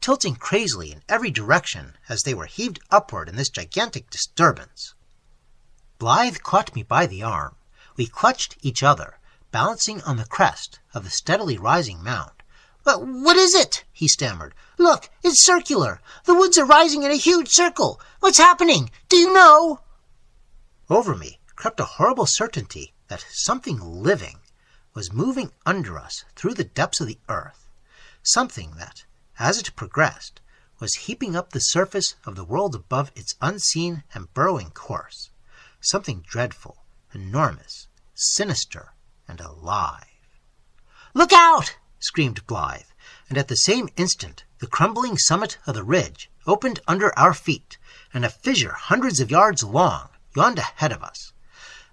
Speaker 1: tilting crazily in every direction as they were heaved upward in this gigantic disturbance. Blythe caught me by the arm. We clutched each other, balancing on the crest of the steadily rising mound.
Speaker 2: What is it? He stammered. Look, it's circular. The woods are rising in a huge circle. What's happening? Do you know?
Speaker 1: Over me crept a horrible certainty that something living was moving under us through the depths of the earth, something that, as it progressed, was heaping up the surface of the world above its unseen and burrowing course, something dreadful, enormous, sinister, and alive.
Speaker 2: Look out!
Speaker 1: Screamed Blythe, and at the same instant the crumbling summit of the ridge opened under our feet, and a fissure hundreds of yards long yawned ahead of us.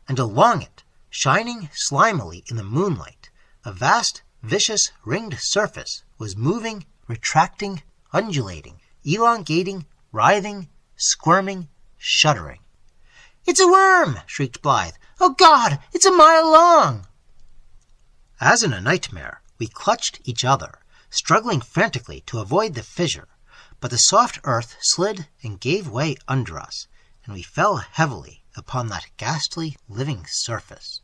Speaker 1: And along it, shining slimily in the moonlight, a vast, vicious, ringed surface was moving, retracting, undulating, elongating, writhing, squirming, shuddering.
Speaker 2: It's a worm! Shrieked Blythe. Oh, God! It's a mile long!
Speaker 1: As in a nightmare, we clutched each other, struggling frantically to avoid the fissure, but the soft earth slid and gave way under us, and we fell heavily upon that ghastly living surface.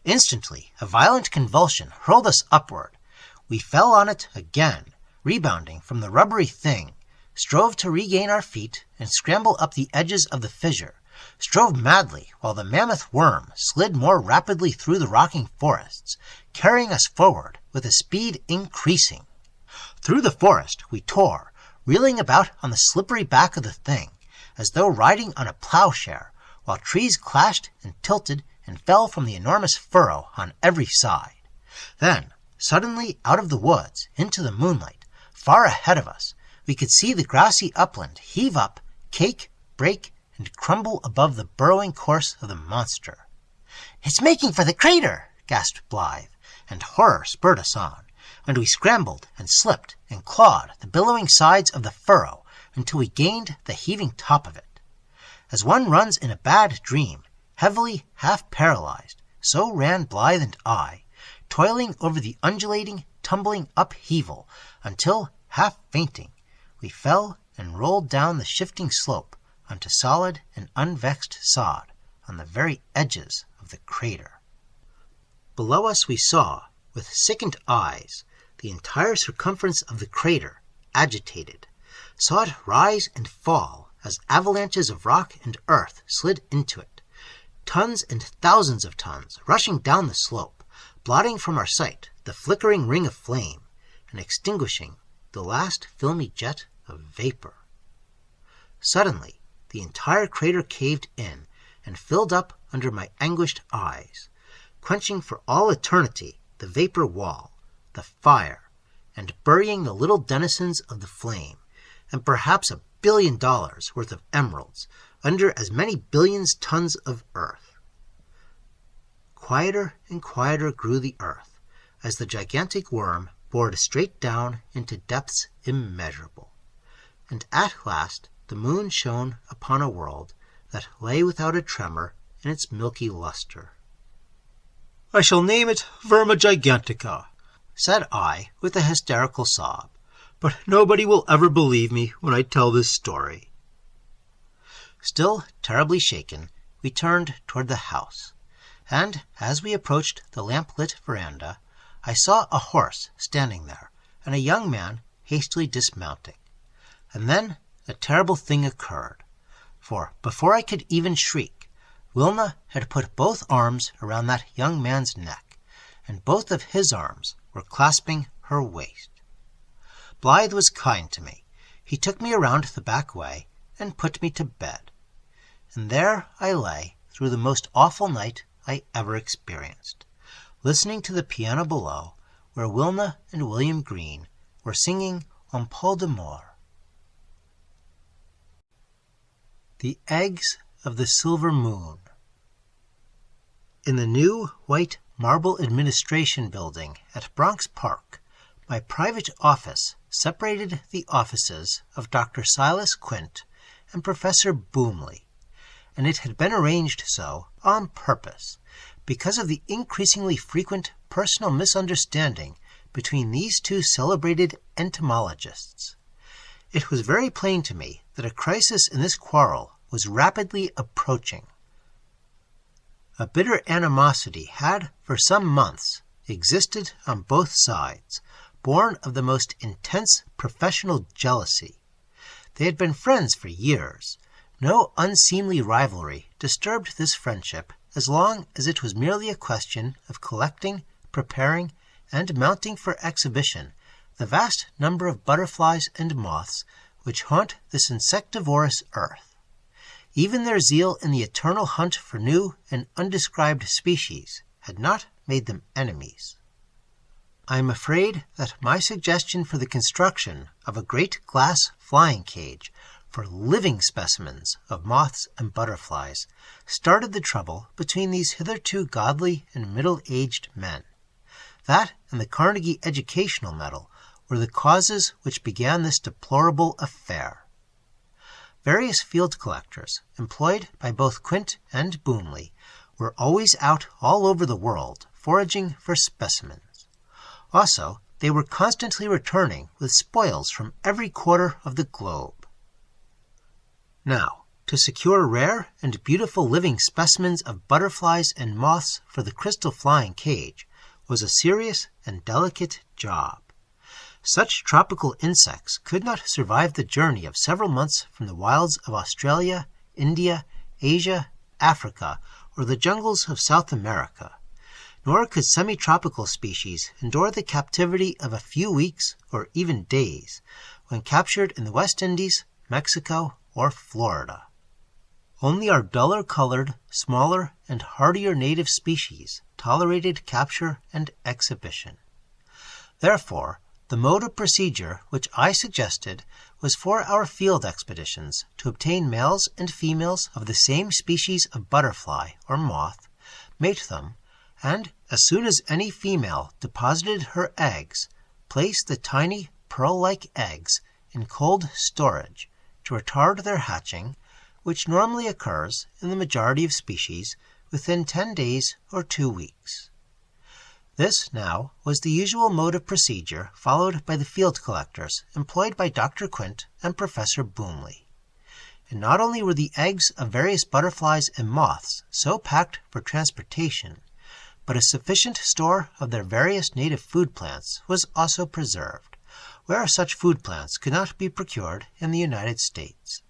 Speaker 1: Instantly, a violent convulsion hurled us upward. We fell on it again, rebounding from the rubbery thing, strove to regain our feet and scramble up the edges of the fissure, strove madly while the mammoth worm slid more rapidly through the rocking forests, carrying us forward with a speed increasing. Through the forest we tore, reeling about on the slippery back of the thing, as though riding on a plowshare, while trees clashed and tilted and fell from the enormous furrow on every side. Then, suddenly out of the woods, into the moonlight, far ahead of us, we could see the grassy upland heave up, cake, break, and crumble above the burrowing course of the monster.
Speaker 2: It's making for the crater, gasped Blythe,
Speaker 1: and horror spurred us on, and we scrambled and slipped and clawed the billowing sides of the furrow until we gained the heaving top of it. As one runs in a bad dream, heavily half paralyzed, so ran Blythe and I, toiling over the undulating, tumbling upheaval until, half fainting, we fell and rolled down the shifting slope onto solid and unvexed sod on the very edges of the crater. Below us we saw, with sickened eyes, the entire circumference of the crater agitated, saw it rise and fall
Speaker 2: as avalanches of rock and earth slid into it, tons and thousands of tons rushing down the slope, blotting from our sight the flickering ring of flame and extinguishing the last filmy jet of vapor. Suddenly, the entire crater caved in and filled up under my anguished eyes, quenching for all eternity the vapor wall, the fire, and burying the little denizens of the flame, and perhaps $1 billion worth of emeralds under as many billions tons of earth. Quieter and quieter grew the earth, as the gigantic worm bored straight down into depths immeasurable. And at last the moon shone upon a world that lay without a tremor in its milky luster.
Speaker 1: "I shall name it Verma Gigantica,"
Speaker 2: said I with a hysterical sob,
Speaker 1: "but nobody will ever believe me when I tell this story."
Speaker 2: Still terribly shaken, we turned toward the house, and as we approached the lamp-lit veranda, I saw a horse standing there and a young man hastily dismounting. And then a terrible thing occurred, for before I could even shriek, Wilna had put both arms around that young man's neck, and both of his arms were clasping her waist. Blythe was kind to me. He took me around the back way and put me to bed. And there I lay through the most awful night I ever experienced, listening to the piano below, where Wilna and William Green were singing Un peu d'amour. The Eggs of the Silver Moon. In the new white marble administration building at Bronx Park, my private office separated the offices of Dr. Silas Quint and Professor Boomley, and it had been arranged so on purpose because of the increasingly frequent personal misunderstanding between these two celebrated entomologists. It was very plain to me that a crisis in this quarrel was rapidly approaching. A bitter animosity had, for some months, existed on both sides, born of the most intense professional jealousy. They had been friends for years. No unseemly rivalry disturbed this friendship as long as it was merely a question of collecting, preparing, and mounting for exhibition the vast number of butterflies and moths which haunt this insectivorous earth. Even their zeal in the eternal hunt for new and undescribed species had not made them enemies. I am afraid that my suggestion for the construction of a great glass flying cage for living specimens of moths and butterflies started the trouble between these hitherto godly and middle-aged men. That and the Carnegie Educational Medal were the causes which began this deplorable affair. Various field collectors, employed by both Quint and Boomley, were always out all over the world foraging for specimens. Also, they were constantly returning with spoils from every quarter of the globe. Now, to secure rare and beautiful living specimens of butterflies and moths for the crystal flying cage was a serious and delicate job. Such tropical insects could not survive the journey of several months from the wilds of Australia, India, Asia, Africa, or the jungles of South America, nor could semi-tropical species endure the captivity of a few weeks or even days when captured in the West Indies, Mexico, or Florida. Only our duller-colored, smaller, and hardier native species tolerated capture and exhibition. Therefore, the mode of procedure which I suggested was for our field expeditions to obtain males and females of the same species of butterfly or moth, mate them, and as soon as any female deposited her eggs, place the tiny pearl-like eggs in cold storage to retard their hatching, which normally occurs in the majority of species within 10 days or 2 weeks. This, now, was the usual mode of procedure followed by the field collectors employed by Dr. Quint and Professor Boomley. And not only were the eggs of various butterflies and moths so packed for transportation, but a sufficient store of their various native food plants was also preserved, where such food plants could not be procured in the United States.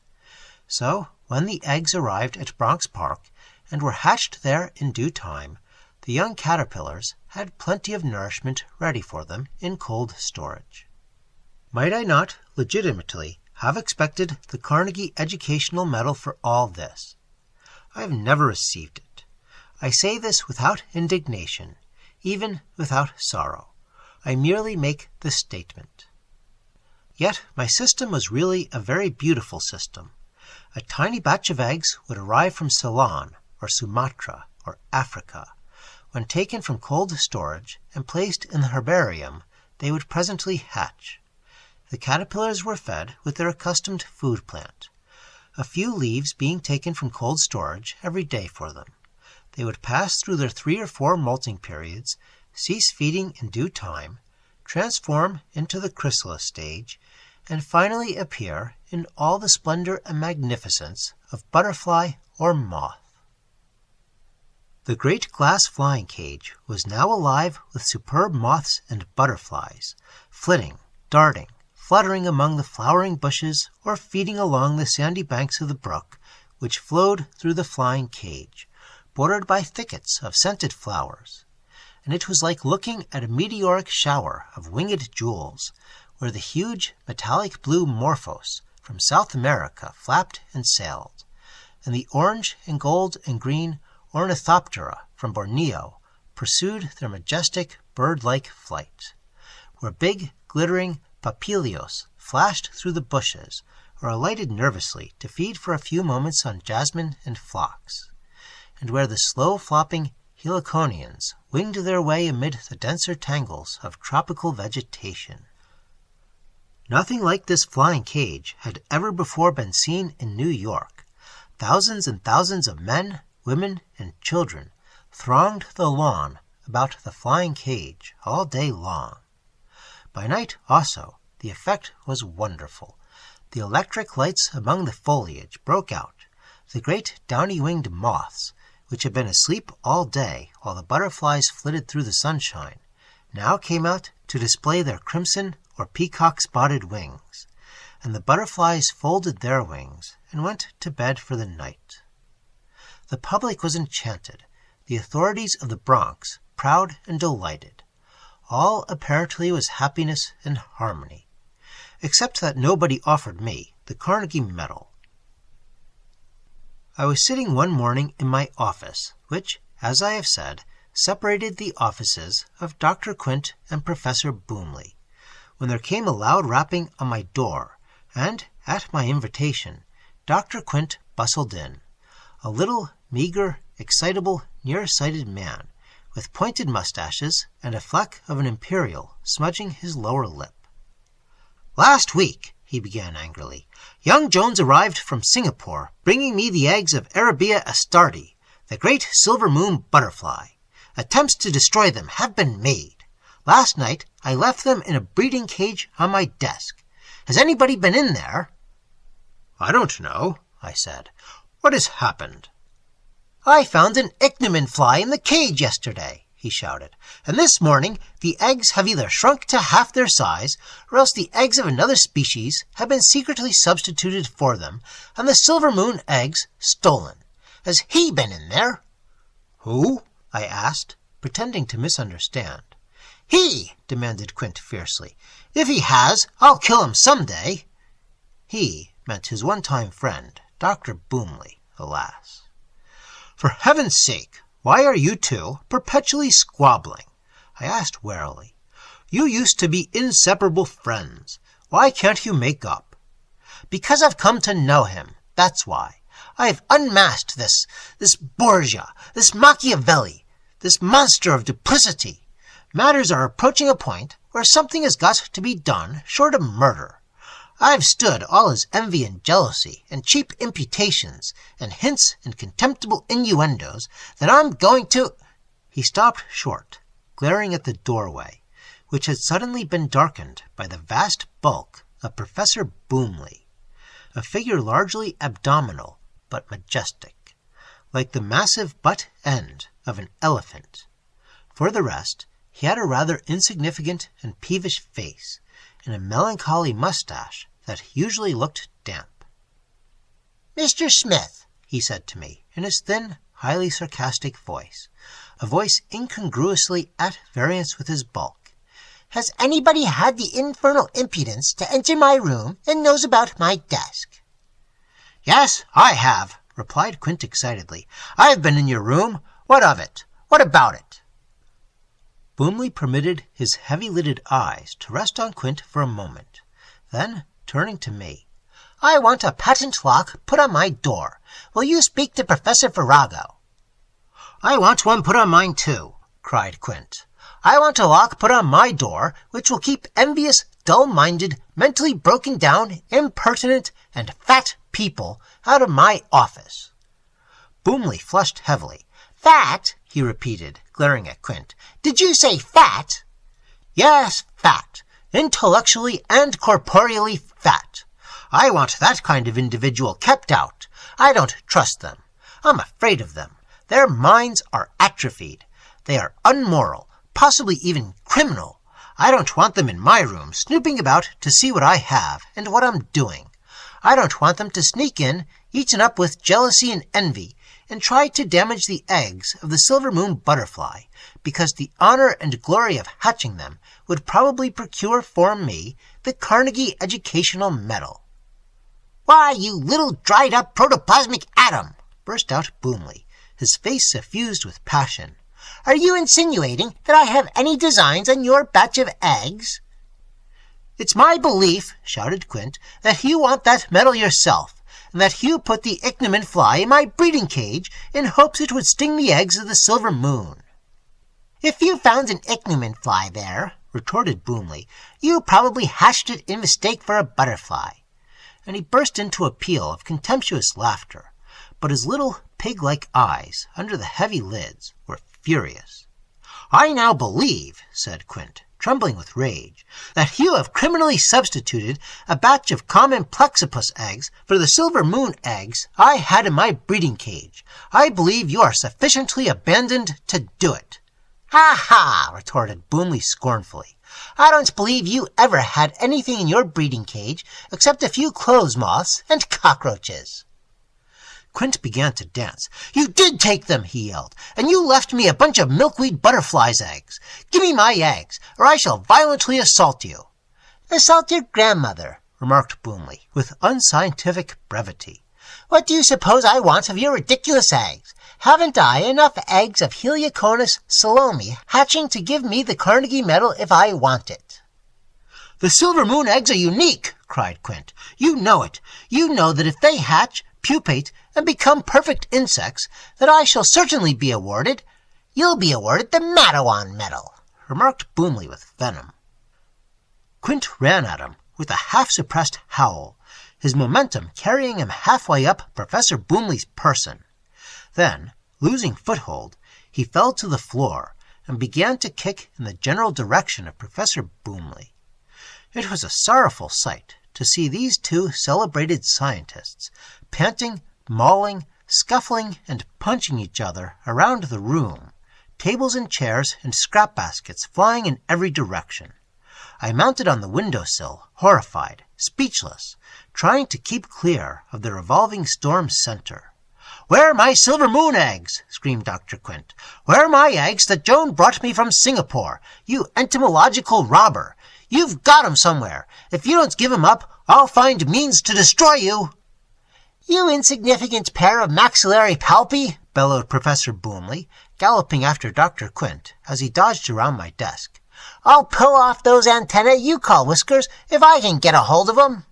Speaker 1: So, when the eggs arrived at Bronx Park and were hatched there in due time, the young caterpillars had plenty of nourishment ready for them in cold storage. Might I not legitimately have expected the Carnegie Educational Medal for all this? I have never received it. I say this without indignation, even without sorrow. I merely make the statement. Yet my system was really a very beautiful system. A tiny batch of eggs would arrive from Ceylon, or Sumatra, or Africa. When taken from cold storage and placed in the herbarium, they would presently hatch. The caterpillars were fed with their accustomed food plant, a few leaves being taken from cold storage every day for them. They would pass through their 3 or 4 molting periods, cease feeding in due time, transform into the chrysalis stage, and finally appear in all the splendor and magnificence of butterfly or moth. The great glass flying cage was now alive with superb moths and butterflies, flitting, darting, fluttering among the flowering bushes or feeding along the sandy banks of the brook, which flowed through the flying cage, bordered by thickets of scented flowers. And it was like looking at a meteoric shower of winged jewels, where the huge metallic blue morphos from South America flapped and sailed, and the orange and gold and green ornithoptera from Borneo pursued their majestic bird-like flight, where big, glittering papilios flashed through the bushes or alighted nervously to feed for a few moments on jasmine and phlox, and where the slow-flopping heliconians winged their way amid the denser tangles of tropical vegetation. Nothing like this flying cage had ever before been seen in New York. Thousands and thousands of men, women, and children thronged the lawn about the flying cage all day long. By night, also, the effect was wonderful. The electric lights among the foliage broke out. The great downy-winged moths, which had been asleep all day while the butterflies flitted through the sunshine, now came out to display their crimson or peacock-spotted wings, and the butterflies folded their wings and went to bed for the night. The public was enchanted, the authorities of the Bronx proud and delighted. All apparently was happiness and harmony, except that nobody offered me the Carnegie Medal. I was sitting one morning in my office, which, as I have said, separated the offices of Dr. Quint and Professor Boomley, when there came a loud rapping on my door, and, at my invitation, Dr. Quint bustled in, a little, meager, excitable, near-sighted man, with pointed mustaches and a fleck of an imperial smudging his lower lip. "Last week," he began angrily, "young Jones arrived from Singapore, bringing me the eggs of Arabia astarti, the great silver moon butterfly. Attempts to destroy them have been made. Last night I left them in a breeding cage on my desk. Has anybody been in there?" "I don't know," I said. "What has happened?" "I found an ichneumon fly in the cage yesterday," he shouted, "and this morning the eggs have either shrunk to half their size, or else the eggs of another species have been secretly substituted for them, and the silver moon eggs stolen. Has he been in there?" "Who?" I asked, pretending to misunderstand. "He!" demanded Quint fiercely. "If he has, I'll kill him some day." He meant his one-time friend, Dr. Boomley, alas. "For heaven's sake, why are you two perpetually squabbling?" I asked warily. "You used to be inseparable friends. Why can't you make up?" "Because I've come to know him, that's why. I have unmasked this Borgia, this Machiavelli, this monster of duplicity. Matters are approaching a point where something has got to be done short of murder. I've stood all his envy and jealousy and cheap imputations and hints and contemptible innuendos that I'm going to—" He stopped short, glaring at the doorway, which had suddenly been darkened by the vast bulk of Professor Boomley, a figure largely abdominal but majestic, like the massive butt end of an elephant. For the rest, he had a rather insignificant and peevish face, and a melancholy mustache that usually looked damp.
Speaker 2: "Mr. Smith," he said to me in his thin, highly sarcastic voice, a voice incongruously at variance with his bulk, "has anybody had the infernal impudence to enter my room and nose about my desk?"
Speaker 1: "Yes, I have," replied Quint excitedly. "I've been in your room. What of it? What about it?" Boomley permitted his heavy-lidded eyes to rest on Quint for a moment. Then, turning to me,
Speaker 2: "I want a patent lock put on my door. Will you speak to Professor Farrago?"
Speaker 1: "I want one put on mine, too," cried Quint.
Speaker 2: "I want a lock put on my door which will keep envious, dull-minded, mentally broken down, impertinent, and fat people out of my office."
Speaker 1: Boomley flushed heavily.
Speaker 2: "Fat?" he repeated, glaring at Quint. "Did you say fat?"
Speaker 1: "Yes, fat. Intellectually and corporeally fat. I want that kind of individual kept out. I don't trust them. I'm afraid of them. Their minds are atrophied. They are unmoral, possibly even criminal. I don't want them in my room, snooping about to see what I have and what I'm doing. I don't want them to sneak in, eaten up with jealousy and envy, and try to damage the eggs of the silver moon butterfly, because the honor and glory of hatching them would probably procure for me the Carnegie Educational Medal."
Speaker 2: "Why, you little dried-up protoplasmic atom!"
Speaker 1: burst out Boomley, his face suffused with passion.
Speaker 2: "Are you insinuating that I have any designs on your batch of eggs?"
Speaker 1: "It's my belief," shouted Quint, "that you want that medal yourself, and that you put the ichneumon fly in my breeding cage in hopes it would sting the eggs of the silver moon."
Speaker 2: "If you found an ichneumon fly there," retorted Boomley, "you probably hatched it in mistake for a butterfly."
Speaker 1: And he burst into a peal of contemptuous laughter, but his little pig-like eyes, under the heavy lids, were furious. "I now believe," said Quint, trembling with rage, "that you have criminally substituted a batch of common Plexippus eggs for the silver moon eggs I had in my breeding cage. I believe you are sufficiently abandoned to do it."
Speaker 2: "Ha ha!" retorted Boomley scornfully. "I don't believe you ever had anything in your breeding cage except a few clothes moths and cockroaches."
Speaker 1: Quint began to dance. "You did take them," he yelled, "and you left me a bunch of milkweed butterflies' eggs. Give me my eggs, or I shall violently assault you."
Speaker 2: "Assault your grandmother," remarked Boomley, with unscientific brevity. "What do you suppose I want of your ridiculous eggs? Haven't I enough eggs of Helioconus salome hatching to give me the Carnegie Medal if I want it?"
Speaker 1: "The silver moon eggs are unique," cried Quint. "You know it. You know that if they hatch, pupate, and become perfect insects, that I shall certainly be awarded—"
Speaker 2: "You'll be awarded the Mattawan Medal,"
Speaker 1: remarked Boomley with venom. Quint ran at him with a half-suppressed howl, his momentum carrying him halfway up Professor Boomley's person. Then, losing foothold, he fell to the floor and began to kick in the general direction of Professor Boomley. It was a sorrowful sight to see these two celebrated scientists, panting, mauling, scuffling, and punching each other around the room, tables and chairs and scrap baskets flying in every direction. I mounted on the window-sill, horrified, speechless, trying to keep clear of the revolving storm's center. "Where are my silver moon eggs?" screamed Dr. Quint. "Where are my eggs that Joan brought me from Singapore? You entomological robber! You've got 'em somewhere. If you don't give 'em up, I'll find means to destroy you."
Speaker 2: "You insignificant pair of maxillary palpi!"
Speaker 1: bellowed Professor Boomley, galloping after Dr. Quint as he dodged around my desk.
Speaker 2: "I'll pull off those antennae you call whiskers if I can get a hold of 'em."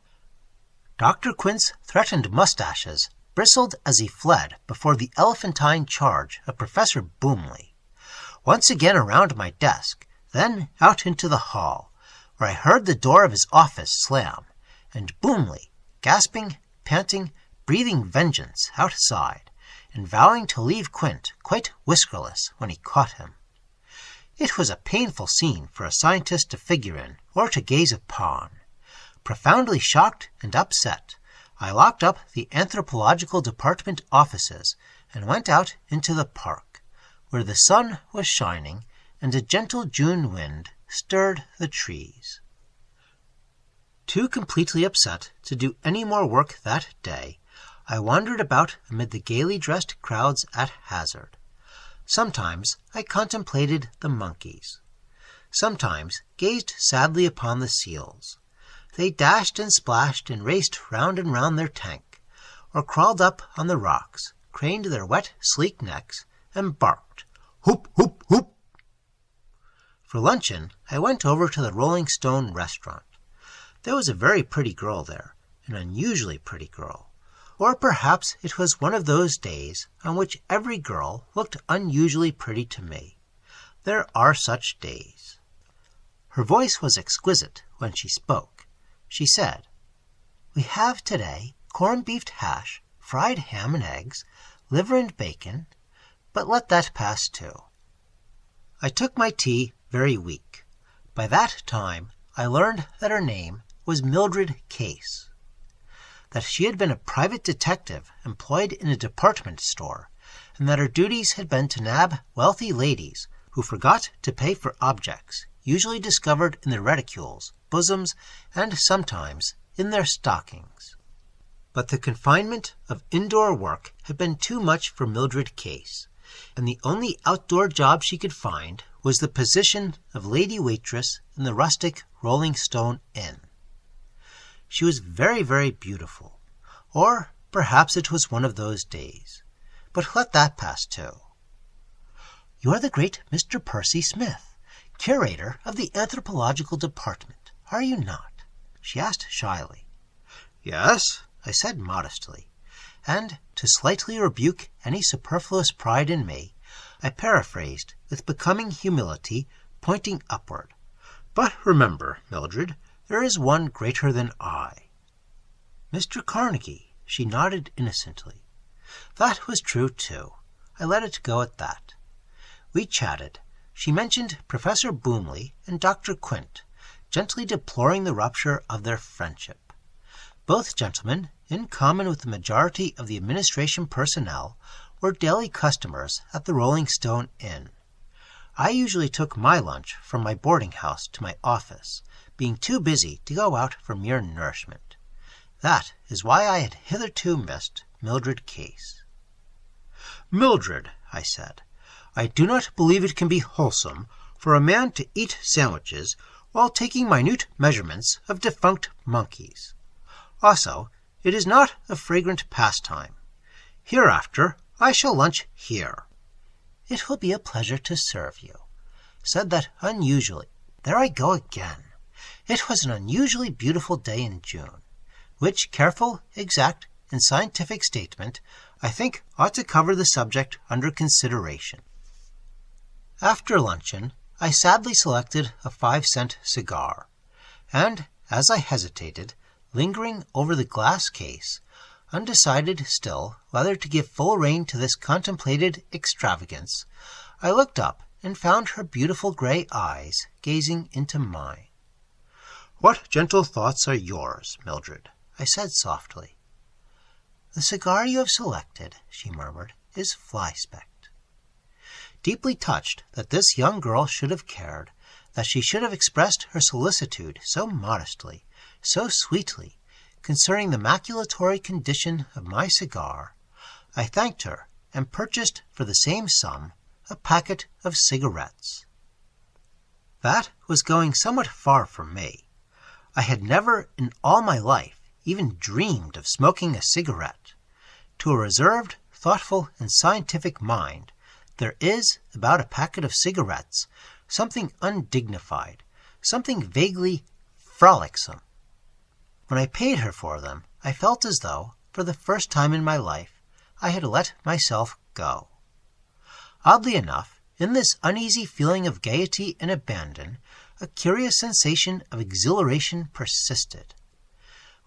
Speaker 1: Dr. Quint's threatened mustaches bristled as he fled before the elephantine charge of Professor Boomley. Once again around my desk, then out into the hall, where I heard the door of his office slam, and Boomley, gasping, panting, breathing vengeance outside, and vowing to leave Quint quite whiskerless when he caught him. It was a painful scene for a scientist to figure in or to gaze upon. Profoundly shocked and upset, I locked up the anthropological department offices and went out into the park, where the sun was shining and a gentle June wind stirred the trees. Too completely upset to do any more work that day,
Speaker 2: I wandered about amid the gaily dressed crowds at hazard. Sometimes I contemplated the monkeys. Sometimes gazed sadly upon the seals. They dashed and splashed and raced round and round their tank, or crawled up on the rocks, craned their wet, sleek necks, and barked, "Hoop, hoop, hoop." For luncheon, I went over to the Rolling Stone restaurant. There was a very pretty girl there, an unusually pretty girl. Or perhaps it was one of those days on which every girl looked unusually pretty to me. There are such days. Her voice was exquisite when she spoke. She said, "We have today corned beef hash, fried ham and eggs, liver and bacon, but let that pass too." I took my tea very weak. By that time I learned that her name was Mildred Case, that she had been a private detective employed in a department store, and that her duties had been to nab wealthy ladies who forgot to pay for objects usually discovered in their reticules, bosoms, and sometimes in their stockings. But the confinement of indoor work had been too much for Mildred Case, and the only outdoor job she could find was the position of lady waitress in the rustic Rolling Stone Inn. She was very, very beautiful, or perhaps it was one of those days, but let that pass too. "You're the great Mr. Percy Smith, curator of the anthropological department, are you not?" she asked shyly. "Yes," I said modestly, and to slightly rebuke any superfluous pride in me, I paraphrased with becoming humility, pointing upward. "But remember, Mildred, there is one greater than I." "Mr. Carnegie," she nodded innocently. That was true, too. I let it go at that. We chatted. She mentioned Professor Boomley and Dr. Quint, gently deploring the rupture of their friendship. Both gentlemen, in common with the majority of the administration personnel, were daily customers at the Rolling Stone Inn. I usually took my lunch from my boarding house to my office, being too busy to go out for mere nourishment. That is why I had hitherto missed Mildred Case. "Mildred," I said, "I do not believe it can be wholesome for a man to eat sandwiches while taking minute measurements of defunct monkeys. Also, it is not a fragrant pastime. Hereafter I shall lunch here." "It will be a pleasure to serve you," said that unusually. There I go again. It was an unusually beautiful day in June, which careful, exact, and scientific statement I think ought to cover the subject under consideration. After luncheon, I sadly selected a 5-cent cigar, and as I hesitated, lingering over the glass case, undecided still whether to give full rein to this contemplated extravagance, I looked up and found her beautiful gray eyes gazing into mine. "What gentle thoughts are yours, Mildred?" I said softly. "The cigar you have selected," she murmured, "is fly-specked." Deeply touched that this young girl should have cared, that she should have expressed her solicitude so modestly, so sweetly, concerning the maculatory condition of my cigar, I thanked her and purchased for the same sum a packet of cigarettes. That was going somewhat far for me. I had never in all my life even dreamed of smoking a cigarette. To a reserved, thoughtful, and scientific mind, there is about a packet of cigarettes something undignified, something vaguely frolicsome. When I paid her for them, I felt as though, for the first time in my life, I had let myself go. Oddly enough, in this uneasy feeling of gaiety and abandon, a curious sensation of exhilaration persisted.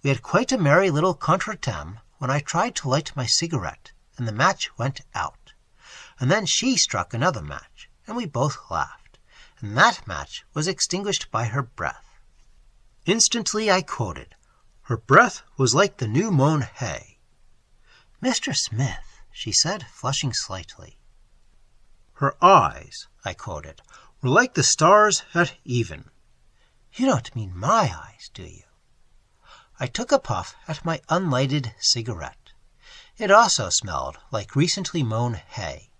Speaker 2: We had quite a merry little contretemps when I tried to light my cigarette, and the match went out. And then she struck another match, and we both laughed, and that match was extinguished by her breath. Instantly I quoted, "Her breath was like the new-mown hay." "Mr. Smith," she said, flushing slightly. "Her eyes," I quoted, "were like the stars at even." "You don't mean my eyes, do you?" I took a puff at my unlighted cigarette.
Speaker 1: It also smelled like recently mown hay.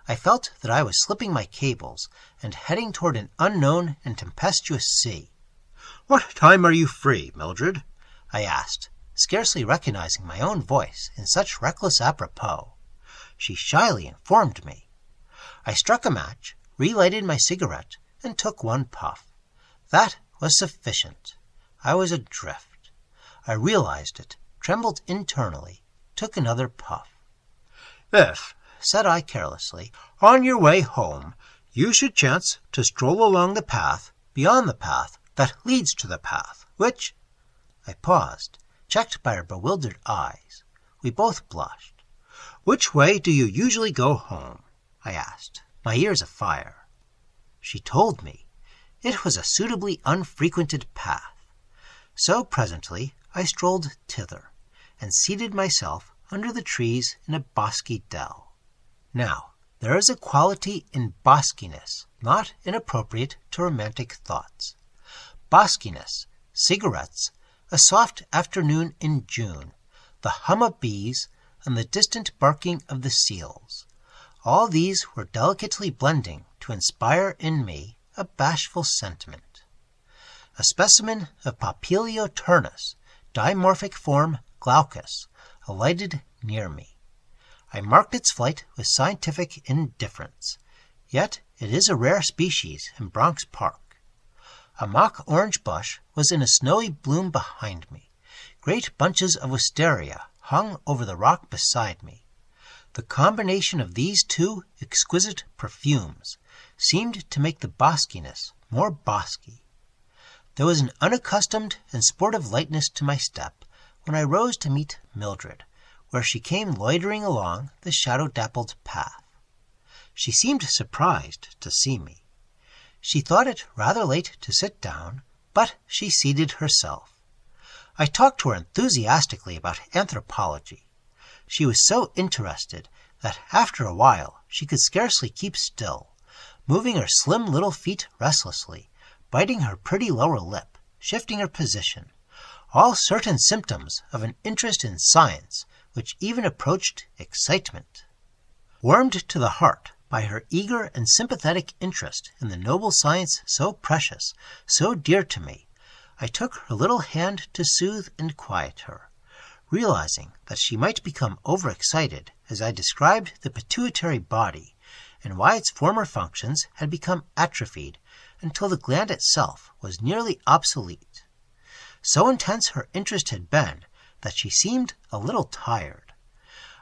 Speaker 1: I felt that I was slipping my cables and heading toward an unknown and tempestuous sea. "What time are you free, Mildred?" I asked, scarcely recognizing my own voice in such reckless apropos. She shyly informed me. I struck a match, relighted my cigarette, and took one puff. That was sufficient. I was adrift. I realized it, trembled internally, took another puff. "If," said I carelessly, "on your way home you should chance to stroll along the path beyond the path that leads to the path, which—" I paused, checked by her bewildered eyes. We both blushed. "Which way do you usually go home?" I asked, my ears afire. She told me. It was a suitably unfrequented path. So presently I strolled thither, and seated myself under the trees in a bosky dell. Now, there is a quality in boskiness not inappropriate to romantic thoughts. Boskiness, cigarettes, a soft afternoon in June, the hum of bees, and the distant barking of the seals. All these were delicately blending to inspire in me a bashful sentiment. A specimen of Papilio turnus, dimorphic form glaucus, alighted near me. I marked its flight with scientific indifference, yet it is a rare species in Bronx Park. A mock orange bush was in a snowy bloom behind me. Great bunches of wisteria hung over the rock beside me. The combination of these two exquisite perfumes seemed to make the boskiness more bosky. There was an unaccustomed and sportive lightness to my step when I rose to meet Mildred, where she came loitering along the shadow-dappled path. She seemed surprised to see me. She thought it rather late to sit down, but she seated herself. I talked to her enthusiastically about anthropology. She was so interested that after a while she could scarcely keep still, moving her slim little feet restlessly, biting her pretty lower lip, shifting her position, all certain symptoms of an interest in science which even approached excitement. Warmed to the heart by her eager and sympathetic interest in the noble science so precious, so dear to me, I took her little hand to soothe and quiet her, realizing that she might become overexcited as I described the pituitary body and why its former functions had become atrophied until the gland itself was nearly obsolete. So intense her interest had been that she seemed a little tired.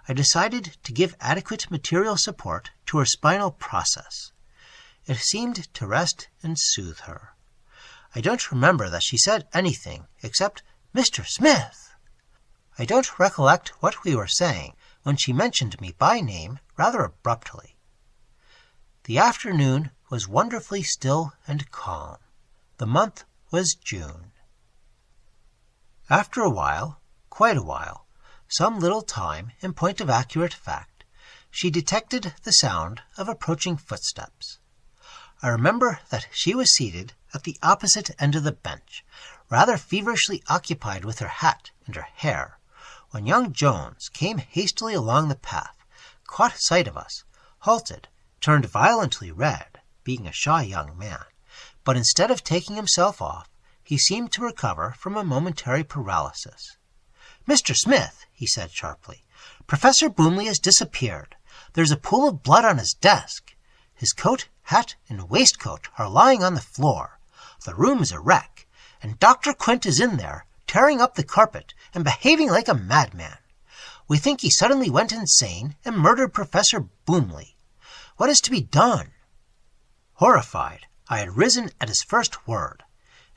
Speaker 1: I decided to give adequate material support to her spinal process. It seemed to rest and soothe her. I don't remember that she said anything except, "Mr. Smith." I don't recollect what we were saying when she mentioned me by name rather abruptly. The afternoon was wonderfully still and calm. The month was June. After a while, quite a while, some little time in point of accurate fact, she detected the sound of approaching footsteps. I remember that she was seated at the opposite end of the bench, rather feverishly occupied with her hat and her hair, when young Jones came hastily along the path, caught sight of us, halted, turned violently red, being a shy young man, but instead of taking himself off, he seemed to recover from a momentary paralysis. "Mr. Smith," he said sharply, "Professor Boomley has disappeared. There's a pool of blood on his desk. His coat, hat, and waistcoat are lying on the floor. The room is a wreck, and Dr. Quint is in there, tearing up the carpet and behaving like a madman. We think he suddenly went insane and murdered Professor Boomley. What is to be done?" Horrified, I had risen at his first word,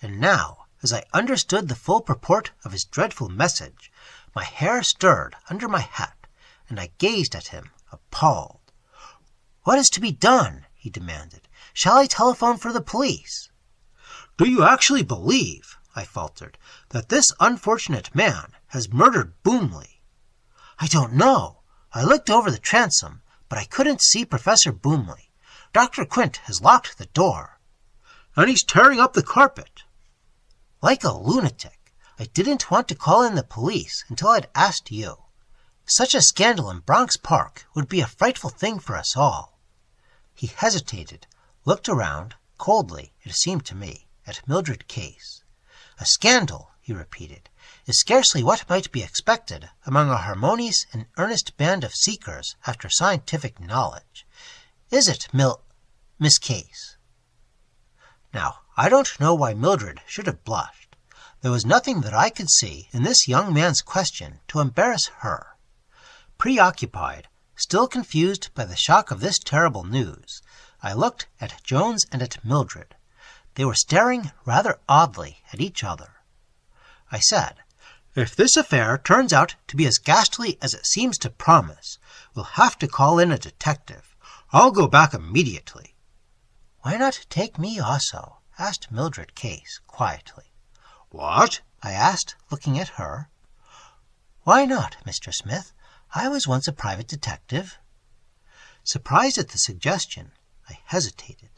Speaker 1: and now, as I understood the full purport of his dreadful message, my hair stirred under my hat, and I gazed at him, appalled. "What is to be done?" he demanded. "Shall I telephone for the police?" "Do you actually believe," I faltered, "that this unfortunate man has murdered Boomley?" "I don't know. I looked over the transom, but I couldn't see Professor Boomley. Dr. Quint has locked the door." "And he's tearing up the carpet." "Like a lunatic. I didn't want to call in the police until I'd asked you.
Speaker 2: Such a scandal in Bronx Park would be a frightful thing for us all." He hesitated, looked around, coldly, it seemed to me, at Mildred Case. "A scandal," he repeated, "is scarcely what might be expected among a harmonious and earnest band of seekers after scientific knowledge. Is it, Miss Case?" Now, I don't know why Mildred should have blushed. There was nothing that I could see in this young man's question to embarrass her. Preoccupied, still confused by the shock of this terrible news, I looked at Jones and at Mildred. They were staring rather oddly at each other. I said, "If this affair turns out to be as ghastly as it seems to promise, we'll have to call in a detective. I'll go back immediately." "Why not take me also?" asked Mildred Case quietly. "What?" I asked, looking at her. "Why not, Mr. Smith? I was once a private detective." Surprised at the suggestion, I hesitated.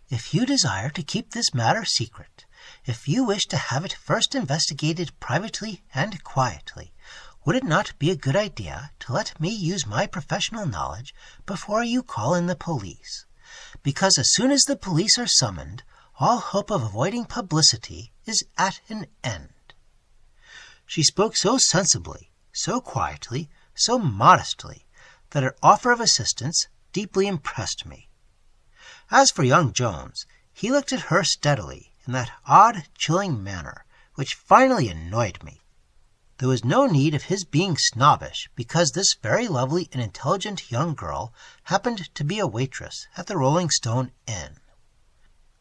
Speaker 2: "If you desire to keep this matter secret, if you wish to have it first investigated privately and quietly, would it not be a good idea to let me use my professional knowledge before you call in the police? Because as soon as the police are summoned, all hope of avoiding publicity is at an end." She spoke so sensibly, so quietly, so modestly, that her offer of assistance deeply impressed me. As for young Jones, he looked at her steadily in that odd, chilling manner which finally annoyed me. There was no need of his being snobbish because this very lovely and intelligent young girl happened to be a waitress at the Rolling Stone Inn.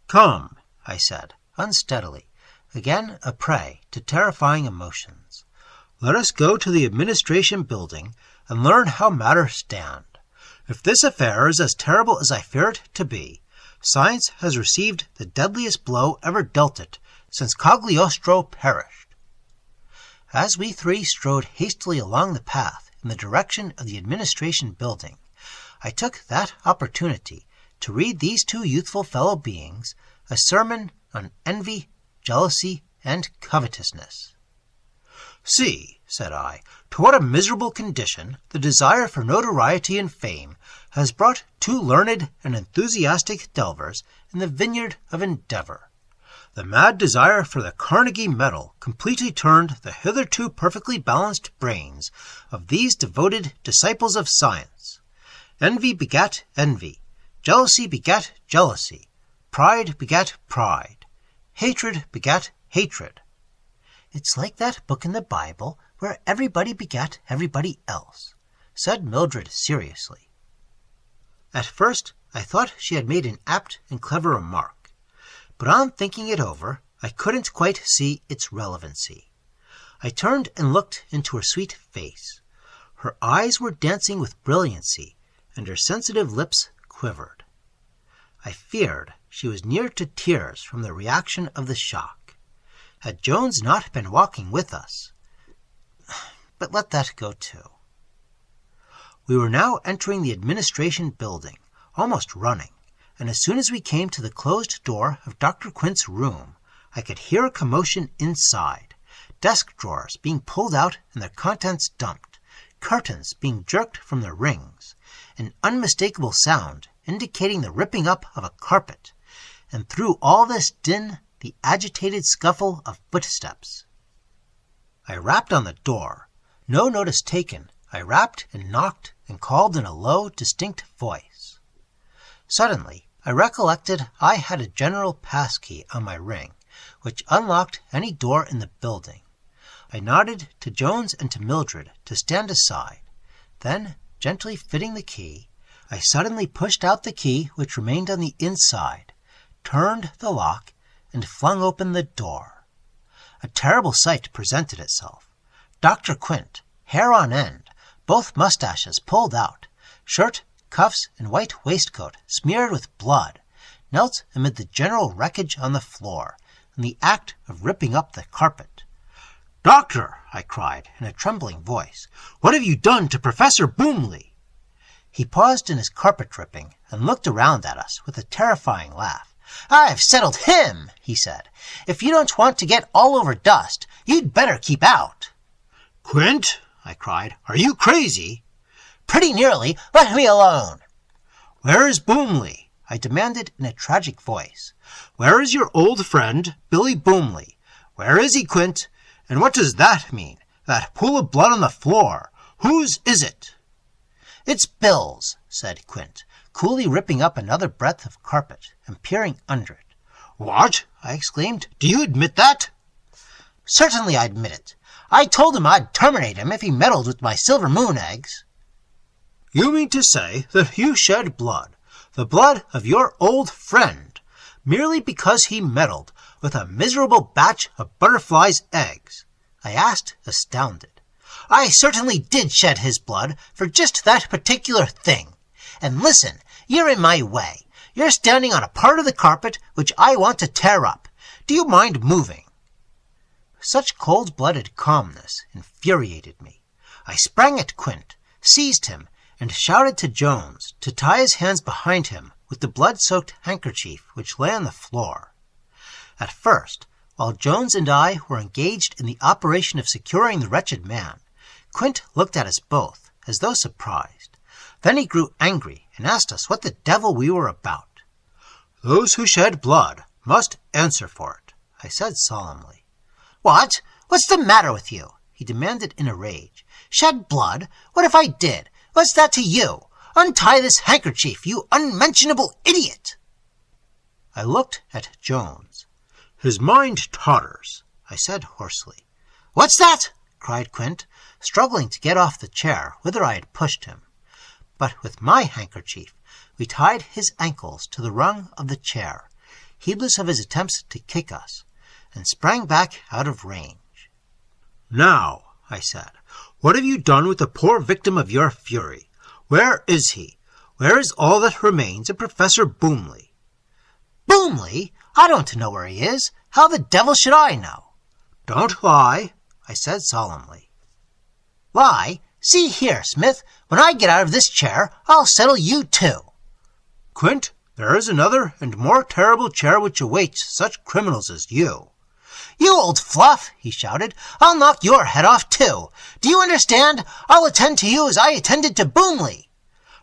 Speaker 2: "Come," I said, unsteadily, again a prey to terrifying emotions. "Let us go to the administration building and learn how matters stand. If this affair is as terrible as I fear it to be, science has received the deadliest blow ever dealt it since Cagliostro perished." As we three strode hastily along the path in the direction of the administration building, I took that opportunity to read these two youthful fellow beings a sermon on envy, jealousy, and covetousness. "See," said I, "to what a miserable condition the desire for notoriety and fame has brought two learned and enthusiastic delvers in the vineyard of endeavor. The mad desire for the Carnegie medal completely turned the hitherto perfectly balanced brains of these devoted disciples of science. Envy begat envy, jealousy begat jealousy, pride begat pride, hatred begat hatred." "It's like that book in the Bible where everybody begat everybody else," said Mildred seriously. At first I thought she had made an apt and clever remark, but on thinking it over I couldn't quite see its relevancy. I turned and looked into her sweet face. Her eyes were dancing with brilliancy, and her sensitive lips quivered. I feared she was near to tears from the reaction of the shock. Had Jones not been walking with us? But let that go too. We were now entering the administration building, almost running, and as soon as we came to the closed door of Dr. Quint's room, I could hear a commotion inside, desk drawers being pulled out and their contents dumped, curtains being jerked from their rings, an unmistakable sound indicating the ripping up of a carpet, and through all this din the agitated scuffle of footsteps. I rapped on the door. No notice taken, I rapped and knocked and called in a low, distinct voice. Suddenly, I recollected I had a general pass key on my ring, which unlocked any door in the building. I nodded to Jones and to Mildred to stand aside. Then, gently fitting the key, I suddenly pushed out the key which remained on the inside, turned the lock, and flung open the door. A terrible sight presented itself. Dr. Quint, hair on end, both mustaches pulled out, shirt, cuffs, and white waistcoat smeared with blood, knelt amid the general wreckage on the floor, in the act of ripping up the carpet. "Doctor," I cried in a trembling voice, "what have you done to Professor Boomley?" He paused in his carpet ripping and looked around at us with a terrifying laugh. "I've settled him," he said. "If you don't want to get all over dust, you'd better keep out." "Quint,"
Speaker 1: I cried. "Are you crazy?"
Speaker 2: "Pretty nearly. Let me alone."
Speaker 1: "Where is Boomley?" I demanded in a tragic voice. "Where is your old friend, Billy Boomley? Where is he, Quint? And what does that mean? That pool of blood on the floor? Whose is it?"
Speaker 2: "It's Bill's," said Quint, coolly ripping up another breadth of carpet and peering under it.
Speaker 1: "What?" I exclaimed. "Do you admit that?"
Speaker 2: "Certainly I admit it. I told him I'd terminate him if he meddled with my silver moon eggs."
Speaker 1: "You mean to say that you shed blood, the blood of your old friend, merely because he meddled with a miserable batch of butterflies' eggs?" I asked, astounded.
Speaker 2: "I certainly did shed his blood for just that particular thing. And listen, you're in my way. You're standing on a part of the carpet which I want to tear up. Do you mind moving?" Such cold-blooded calmness infuriated me. I sprang at Quint, seized him, and shouted to Jones to tie his hands behind him with the blood-soaked handkerchief which lay on the floor. At first, while Jones and I were engaged in the operation of securing the wretched man, Quint looked at us both, as though surprised. Then he grew angry and asked us what the devil we were about.
Speaker 1: "Those who shed blood must answer for it," I said solemnly.
Speaker 2: "What? What's the matter with you?" he demanded in a rage. "Shed blood? What if I did? What's that to you? Untie this handkerchief, you unmentionable idiot!"
Speaker 1: I looked at Jones. "His mind totters," I said hoarsely.
Speaker 2: "What's that?"
Speaker 1: cried Quint, struggling to get off the chair whither I had pushed him. But with my handkerchief we tied his ankles to the rung of the chair, heedless of his attempts to kick us, and sprang back out of range. "Now," I said, "what have you done with the poor victim of your fury? Where is he? Where is all that remains of Professor Boomley?"
Speaker 2: "Boomley? I don't know where he is. How the devil should I know?"
Speaker 1: "Don't lie," I said solemnly.
Speaker 2: "Lie? See here, Smith, when I get out of this chair, I'll settle you too."
Speaker 1: "Quint, there is another and more terrible chair which awaits such criminals as you."
Speaker 2: "You old fluff," he shouted, "I'll knock your head off too. Do you understand? I'll attend to you as I attended to Boomley."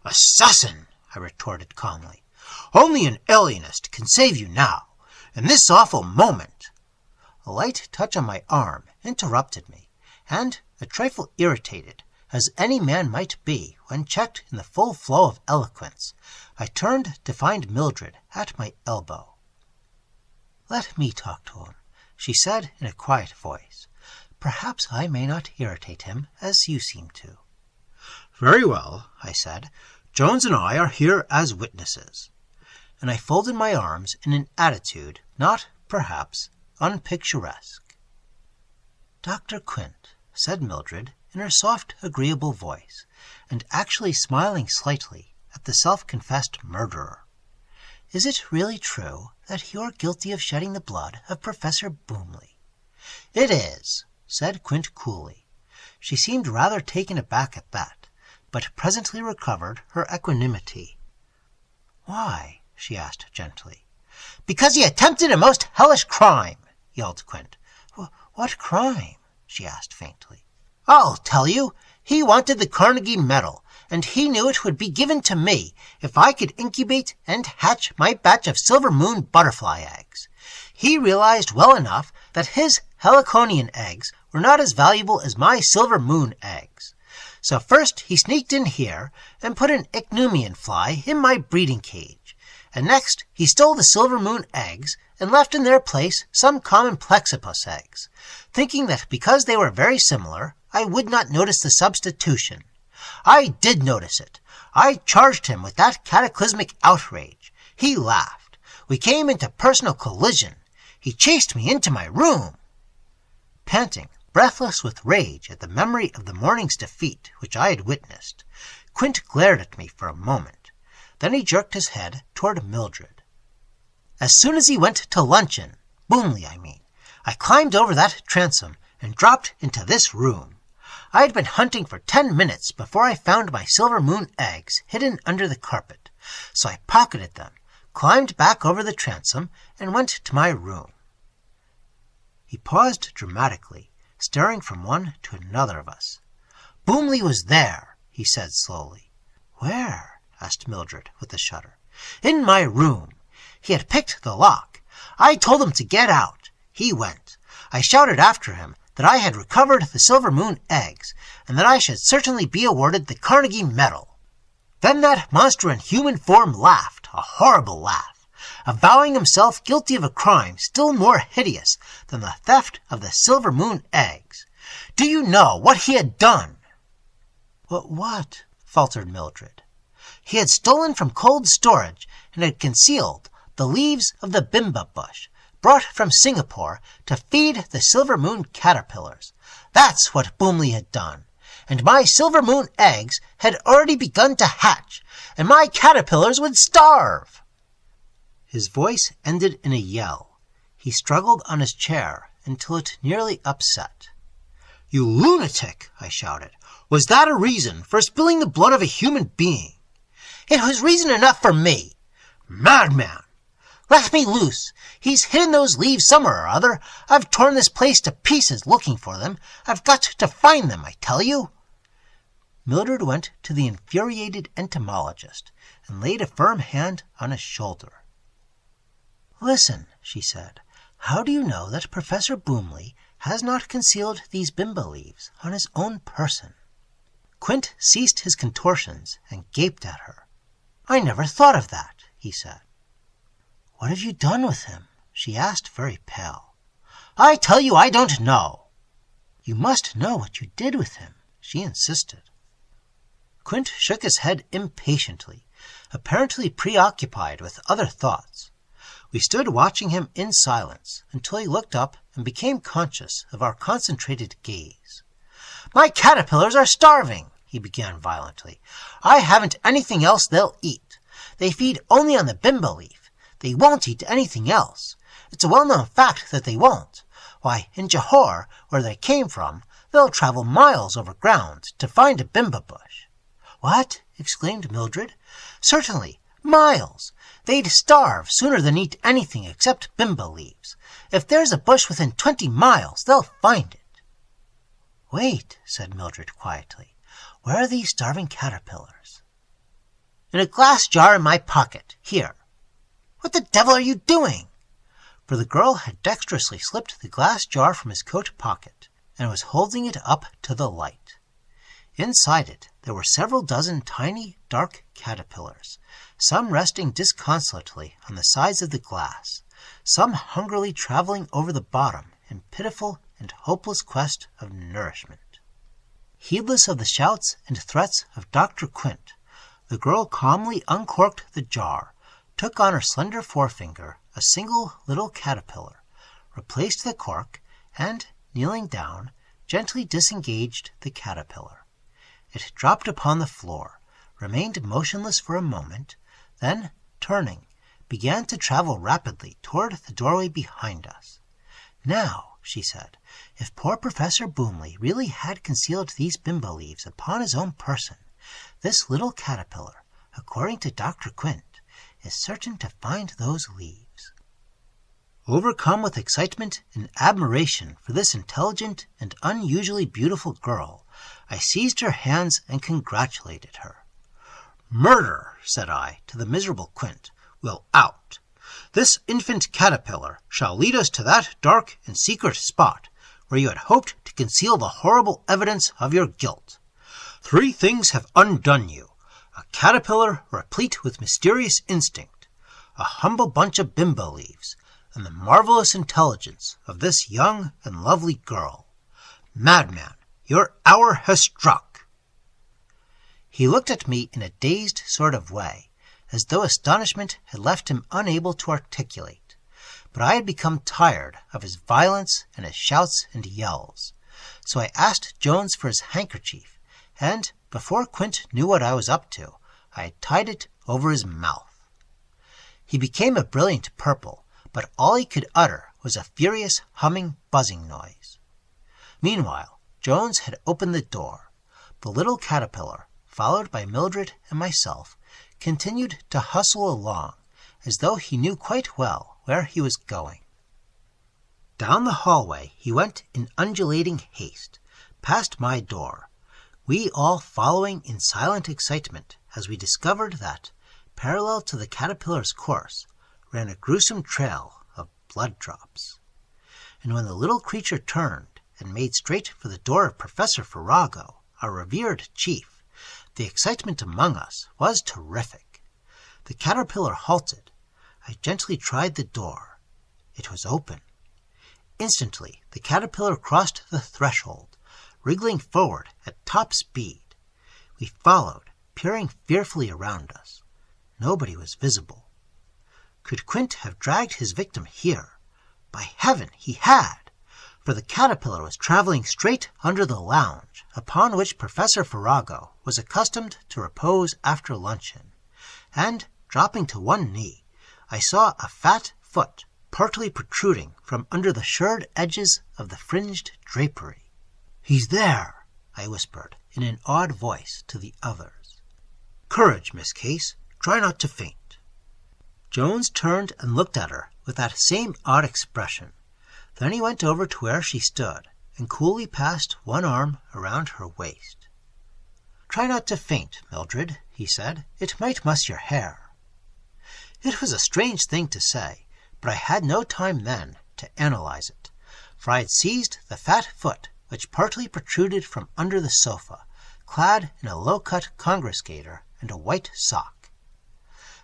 Speaker 1: "Assassin," I retorted calmly. "Only an alienist can save you now, in this awful moment." A light touch on my arm interrupted me, and, a trifle irritated, as any man might be when checked in the full flow of eloquence, I turned to find Mildred at my elbow. "Let me talk to him," she said in a quiet voice. "Perhaps I may not irritate him as you seem to." "Very well," I said. "Jones and I are here as witnesses." And I folded my arms in an attitude not, perhaps, unpicturesque. "Dr. Quint," said Mildred in her soft, agreeable voice, and actually smiling slightly at the self-confessed murderer, "is it really true that you're guilty of shedding the blood of Professor Boomley?"
Speaker 2: "It is,"
Speaker 1: said Quint coolly. She seemed rather taken aback at that, but presently recovered her equanimity. "Why?" she asked gently.
Speaker 2: "Because he attempted a most hellish crime," yelled Quint.
Speaker 1: "What crime?" she asked faintly.
Speaker 2: "I'll tell you. He wanted the Carnegie Medal, and he knew it would be given to me if I could incubate and hatch my batch of silver moon butterfly eggs. He realized well enough that his heliconian eggs were not as valuable as my silver moon eggs. So first he sneaked in here and put an ichneumon fly in my breeding cage, and next he stole the silver moon eggs and left in their place some common plexippus eggs, thinking that because they were very similar, I would not notice the substitution. I did notice it. I charged him with that cataclysmic outrage. He laughed. We came into personal collision. He chased me into my room." Panting, breathless with rage at the memory of the morning's defeat which I had witnessed, Quint glared at me for a moment. Then he jerked his head toward Mildred. "As soon as he went to luncheon, Boomley, I mean, I climbed over that transom and dropped into this room. I had been hunting for 10 minutes before I found my silver moon eggs hidden under the carpet, so I pocketed them, climbed back over the transom, and went to my room." He paused dramatically, staring from one to another of us. Boomley was there," he said slowly. "Where?" asked Mildred with a shudder. "In my room. He had picked the lock. I told him to get out. He went. I shouted after him that I had recovered the Silver Moon eggs, and that I should certainly be awarded the Carnegie Medal. Then that monster in human form laughed, a horrible laugh, avowing himself guilty of a crime still more hideous than the theft of the Silver Moon eggs. Do you know what he had done?" "What?" faltered Mildred. "He had stolen from cold storage and had concealed the leaves of the bimba bush, brought from Singapore to feed the Silver Moon caterpillars. That's what Boomley had done. And my Silver Moon eggs had already begun to hatch, and my caterpillars would starve." His voice ended in a yell. He struggled on his chair until it nearly upset. "You lunatic!" I shouted. "Was that a reason for spilling the blood of a human being?" "It was reason enough for me." "Madman!" "Let me loose. He's hidden those leaves somewhere or other. I've torn this place to pieces looking for them. I've got to find them, I tell you." Mildred went to the infuriated entomologist and laid a firm hand on his shoulder. "Listen," she said, "how do you know that Professor Boomley has not concealed these bimba leaves on his own person?" Quint ceased his contortions and gaped at her. "I never thought of that," he said. "What have you done with him?" she asked, very pale. "I tell you I don't know." "You must know what you did with him," she insisted. Quint shook his head impatiently, apparently preoccupied with other thoughts. We stood watching him in silence until he looked up and became conscious of our concentrated gaze. "My caterpillars are starving," he began violently. "I haven't anything else they'll eat. They feed only on the bimba leaf. They won't eat anything else. It's a well-known fact that they won't. Why, in Johore, where they came from, they'll travel miles over ground to find a bimba bush." "What?" exclaimed Mildred. "Certainly, miles. They'd starve sooner than eat anything except bimba leaves. If there's a bush within 20 miles, they'll find it." "Wait," said Mildred quietly. "Where are these starving caterpillars?" "In a glass jar in my pocket. Here." "What the devil are you doing?" For the girl had dexterously slipped the glass jar from his coat pocket and was holding it up to the light. Inside it there were several dozen tiny, dark caterpillars, some resting disconsolately on the sides of the glass, some hungrily traveling over the bottom in pitiful and hopeless quest of nourishment. Heedless of the shouts and threats of Dr. Quint, the girl calmly uncorked the jar, took on her slender forefinger a single little caterpillar, replaced the cork, and, kneeling down, gently disengaged the caterpillar. It dropped upon the floor, remained motionless for a moment, then, turning, began to travel rapidly toward the doorway behind us. "Now," she said, "if poor Professor Boomley really had concealed these bimba leaves upon his own person, this little caterpillar, according to Dr. Quint, is certain to find those leaves." Overcome with excitement and admiration for this intelligent and unusually beautiful girl, I seized her hands and congratulated her. "Murder," said I to the miserable Quint, "will out. This infant caterpillar shall lead us to that dark and secret spot where you had hoped to conceal the horrible evidence of your guilt. 3 things have undone you: a caterpillar replete with mysterious instinct, a humble bunch of bimba leaves, and the marvelous intelligence of this young and lovely girl. Madman, your hour has struck." He looked at me in a dazed sort of way, as though astonishment had left him unable to articulate. But I had become tired of his violence and his shouts and yells. So I asked Jones for his handkerchief, and, before Quint knew what I was up to, I had tied it over his mouth. He became a brilliant purple, but all he could utter was a furious humming, buzzing noise. Meanwhile, Jones had opened the door. The little caterpillar, followed by Mildred and myself, continued to hustle along, as though he knew quite well where he was going. Down the hallway he went in undulating haste, past my door. we all following in silent excitement as we discovered that, parallel to the caterpillar's course, ran a gruesome trail of blood drops. And when the little creature turned and made straight for the door of Professor Farrago, our revered chief, the excitement among us was terrific. The caterpillar halted. I gently tried the door. It was open. Instantly, the caterpillar crossed the threshold, wriggling forward at top speed. We followed, peering fearfully around us. Nobody was visible. Could Quint have dragged his victim here? By heaven, he had! For the caterpillar was traveling straight under the lounge, upon which Professor Farrago was accustomed to repose after luncheon, and, dropping to one knee, I saw a fat foot partly protruding from under the shirred edges of the fringed drapery. "He's there," I whispered in an awed voice to the others. "Courage, Miss Case. Try not to faint." Jones turned and looked at her with that same odd expression. Then he went over to where she stood and coolly passed one arm around her waist. "Try not to faint, Mildred," he said. "It might muss your hair." It was a strange thing to say, but I had no time then to analyze it, for I had seized the fat foot which partly protruded from under the sofa, clad in a low-cut Congress gaiter and a white sock.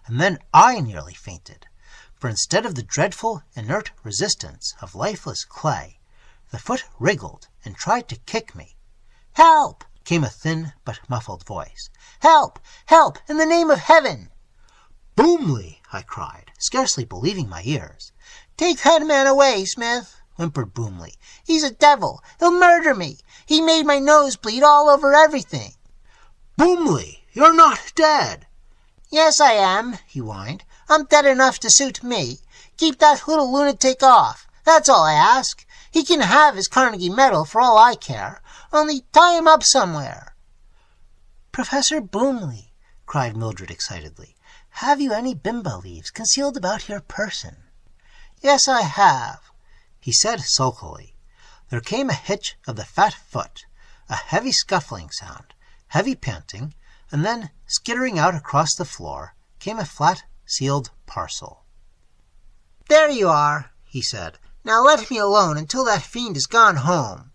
Speaker 2: And then I nearly fainted, for instead of the dreadful, inert resistance of lifeless clay, the foot wriggled and tried to kick me. "Help!" came a thin but muffled voice. "Help! Help! In the name of heaven!" "Boomley!" I cried, scarcely believing my ears. "Take that man away, Smith," whimpered Boomley. "He's a devil. He'll murder me. He made my nose bleed all over everything." "Boomley, you're not dead." "Yes, I am," he whined. "I'm dead enough to suit me. Keep that little lunatic off. That's all I ask. He can have his Carnegie medal for all I care. Only tie him up somewhere." "Professor Boomley," cried Mildred excitedly, "have you any bimba leaves concealed about your person?" "Yes, I have," he said sulkily. There came a hitch of the fat foot, a heavy scuffling sound, heavy panting, and then, skittering out across the floor, came a flat, sealed parcel. "There you are," he said. "Now let me alone until that fiend has gone home."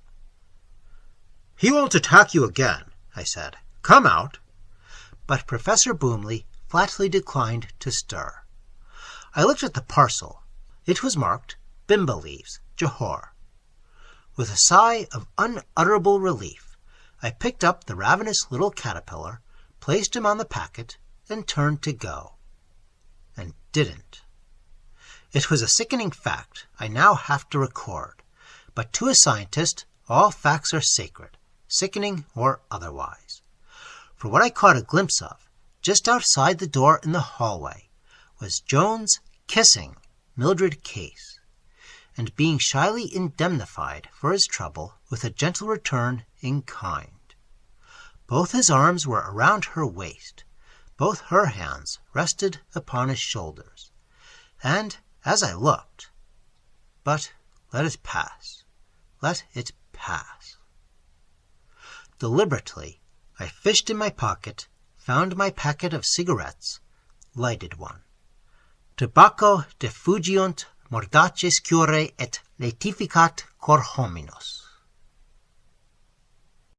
Speaker 2: "He won't attack you again," I said. "Come out." But Professor Boomley flatly declined to stir. I looked at the parcel. It was marked Bimba Leaves, Johor. With a sigh of unutterable relief, I picked up the ravenous little caterpillar, placed him on the packet, and turned to go. And didn't. It was a sickening fact I now have to record, but to a scientist all facts are sacred, sickening or otherwise. For what I caught a glimpse of, just outside the door in the hallway, was Jones kissing Mildred Case, and being shyly indemnified for his trouble with a gentle return in kind. Both his arms were around her waist, both her hands rested upon his shoulders, and as I looked, but let it pass, let it pass. Deliberately, I fished in my pocket, found my packet of cigarettes, lighted one. Tobacco defugiunt mordaces cure et letificat cor hominos.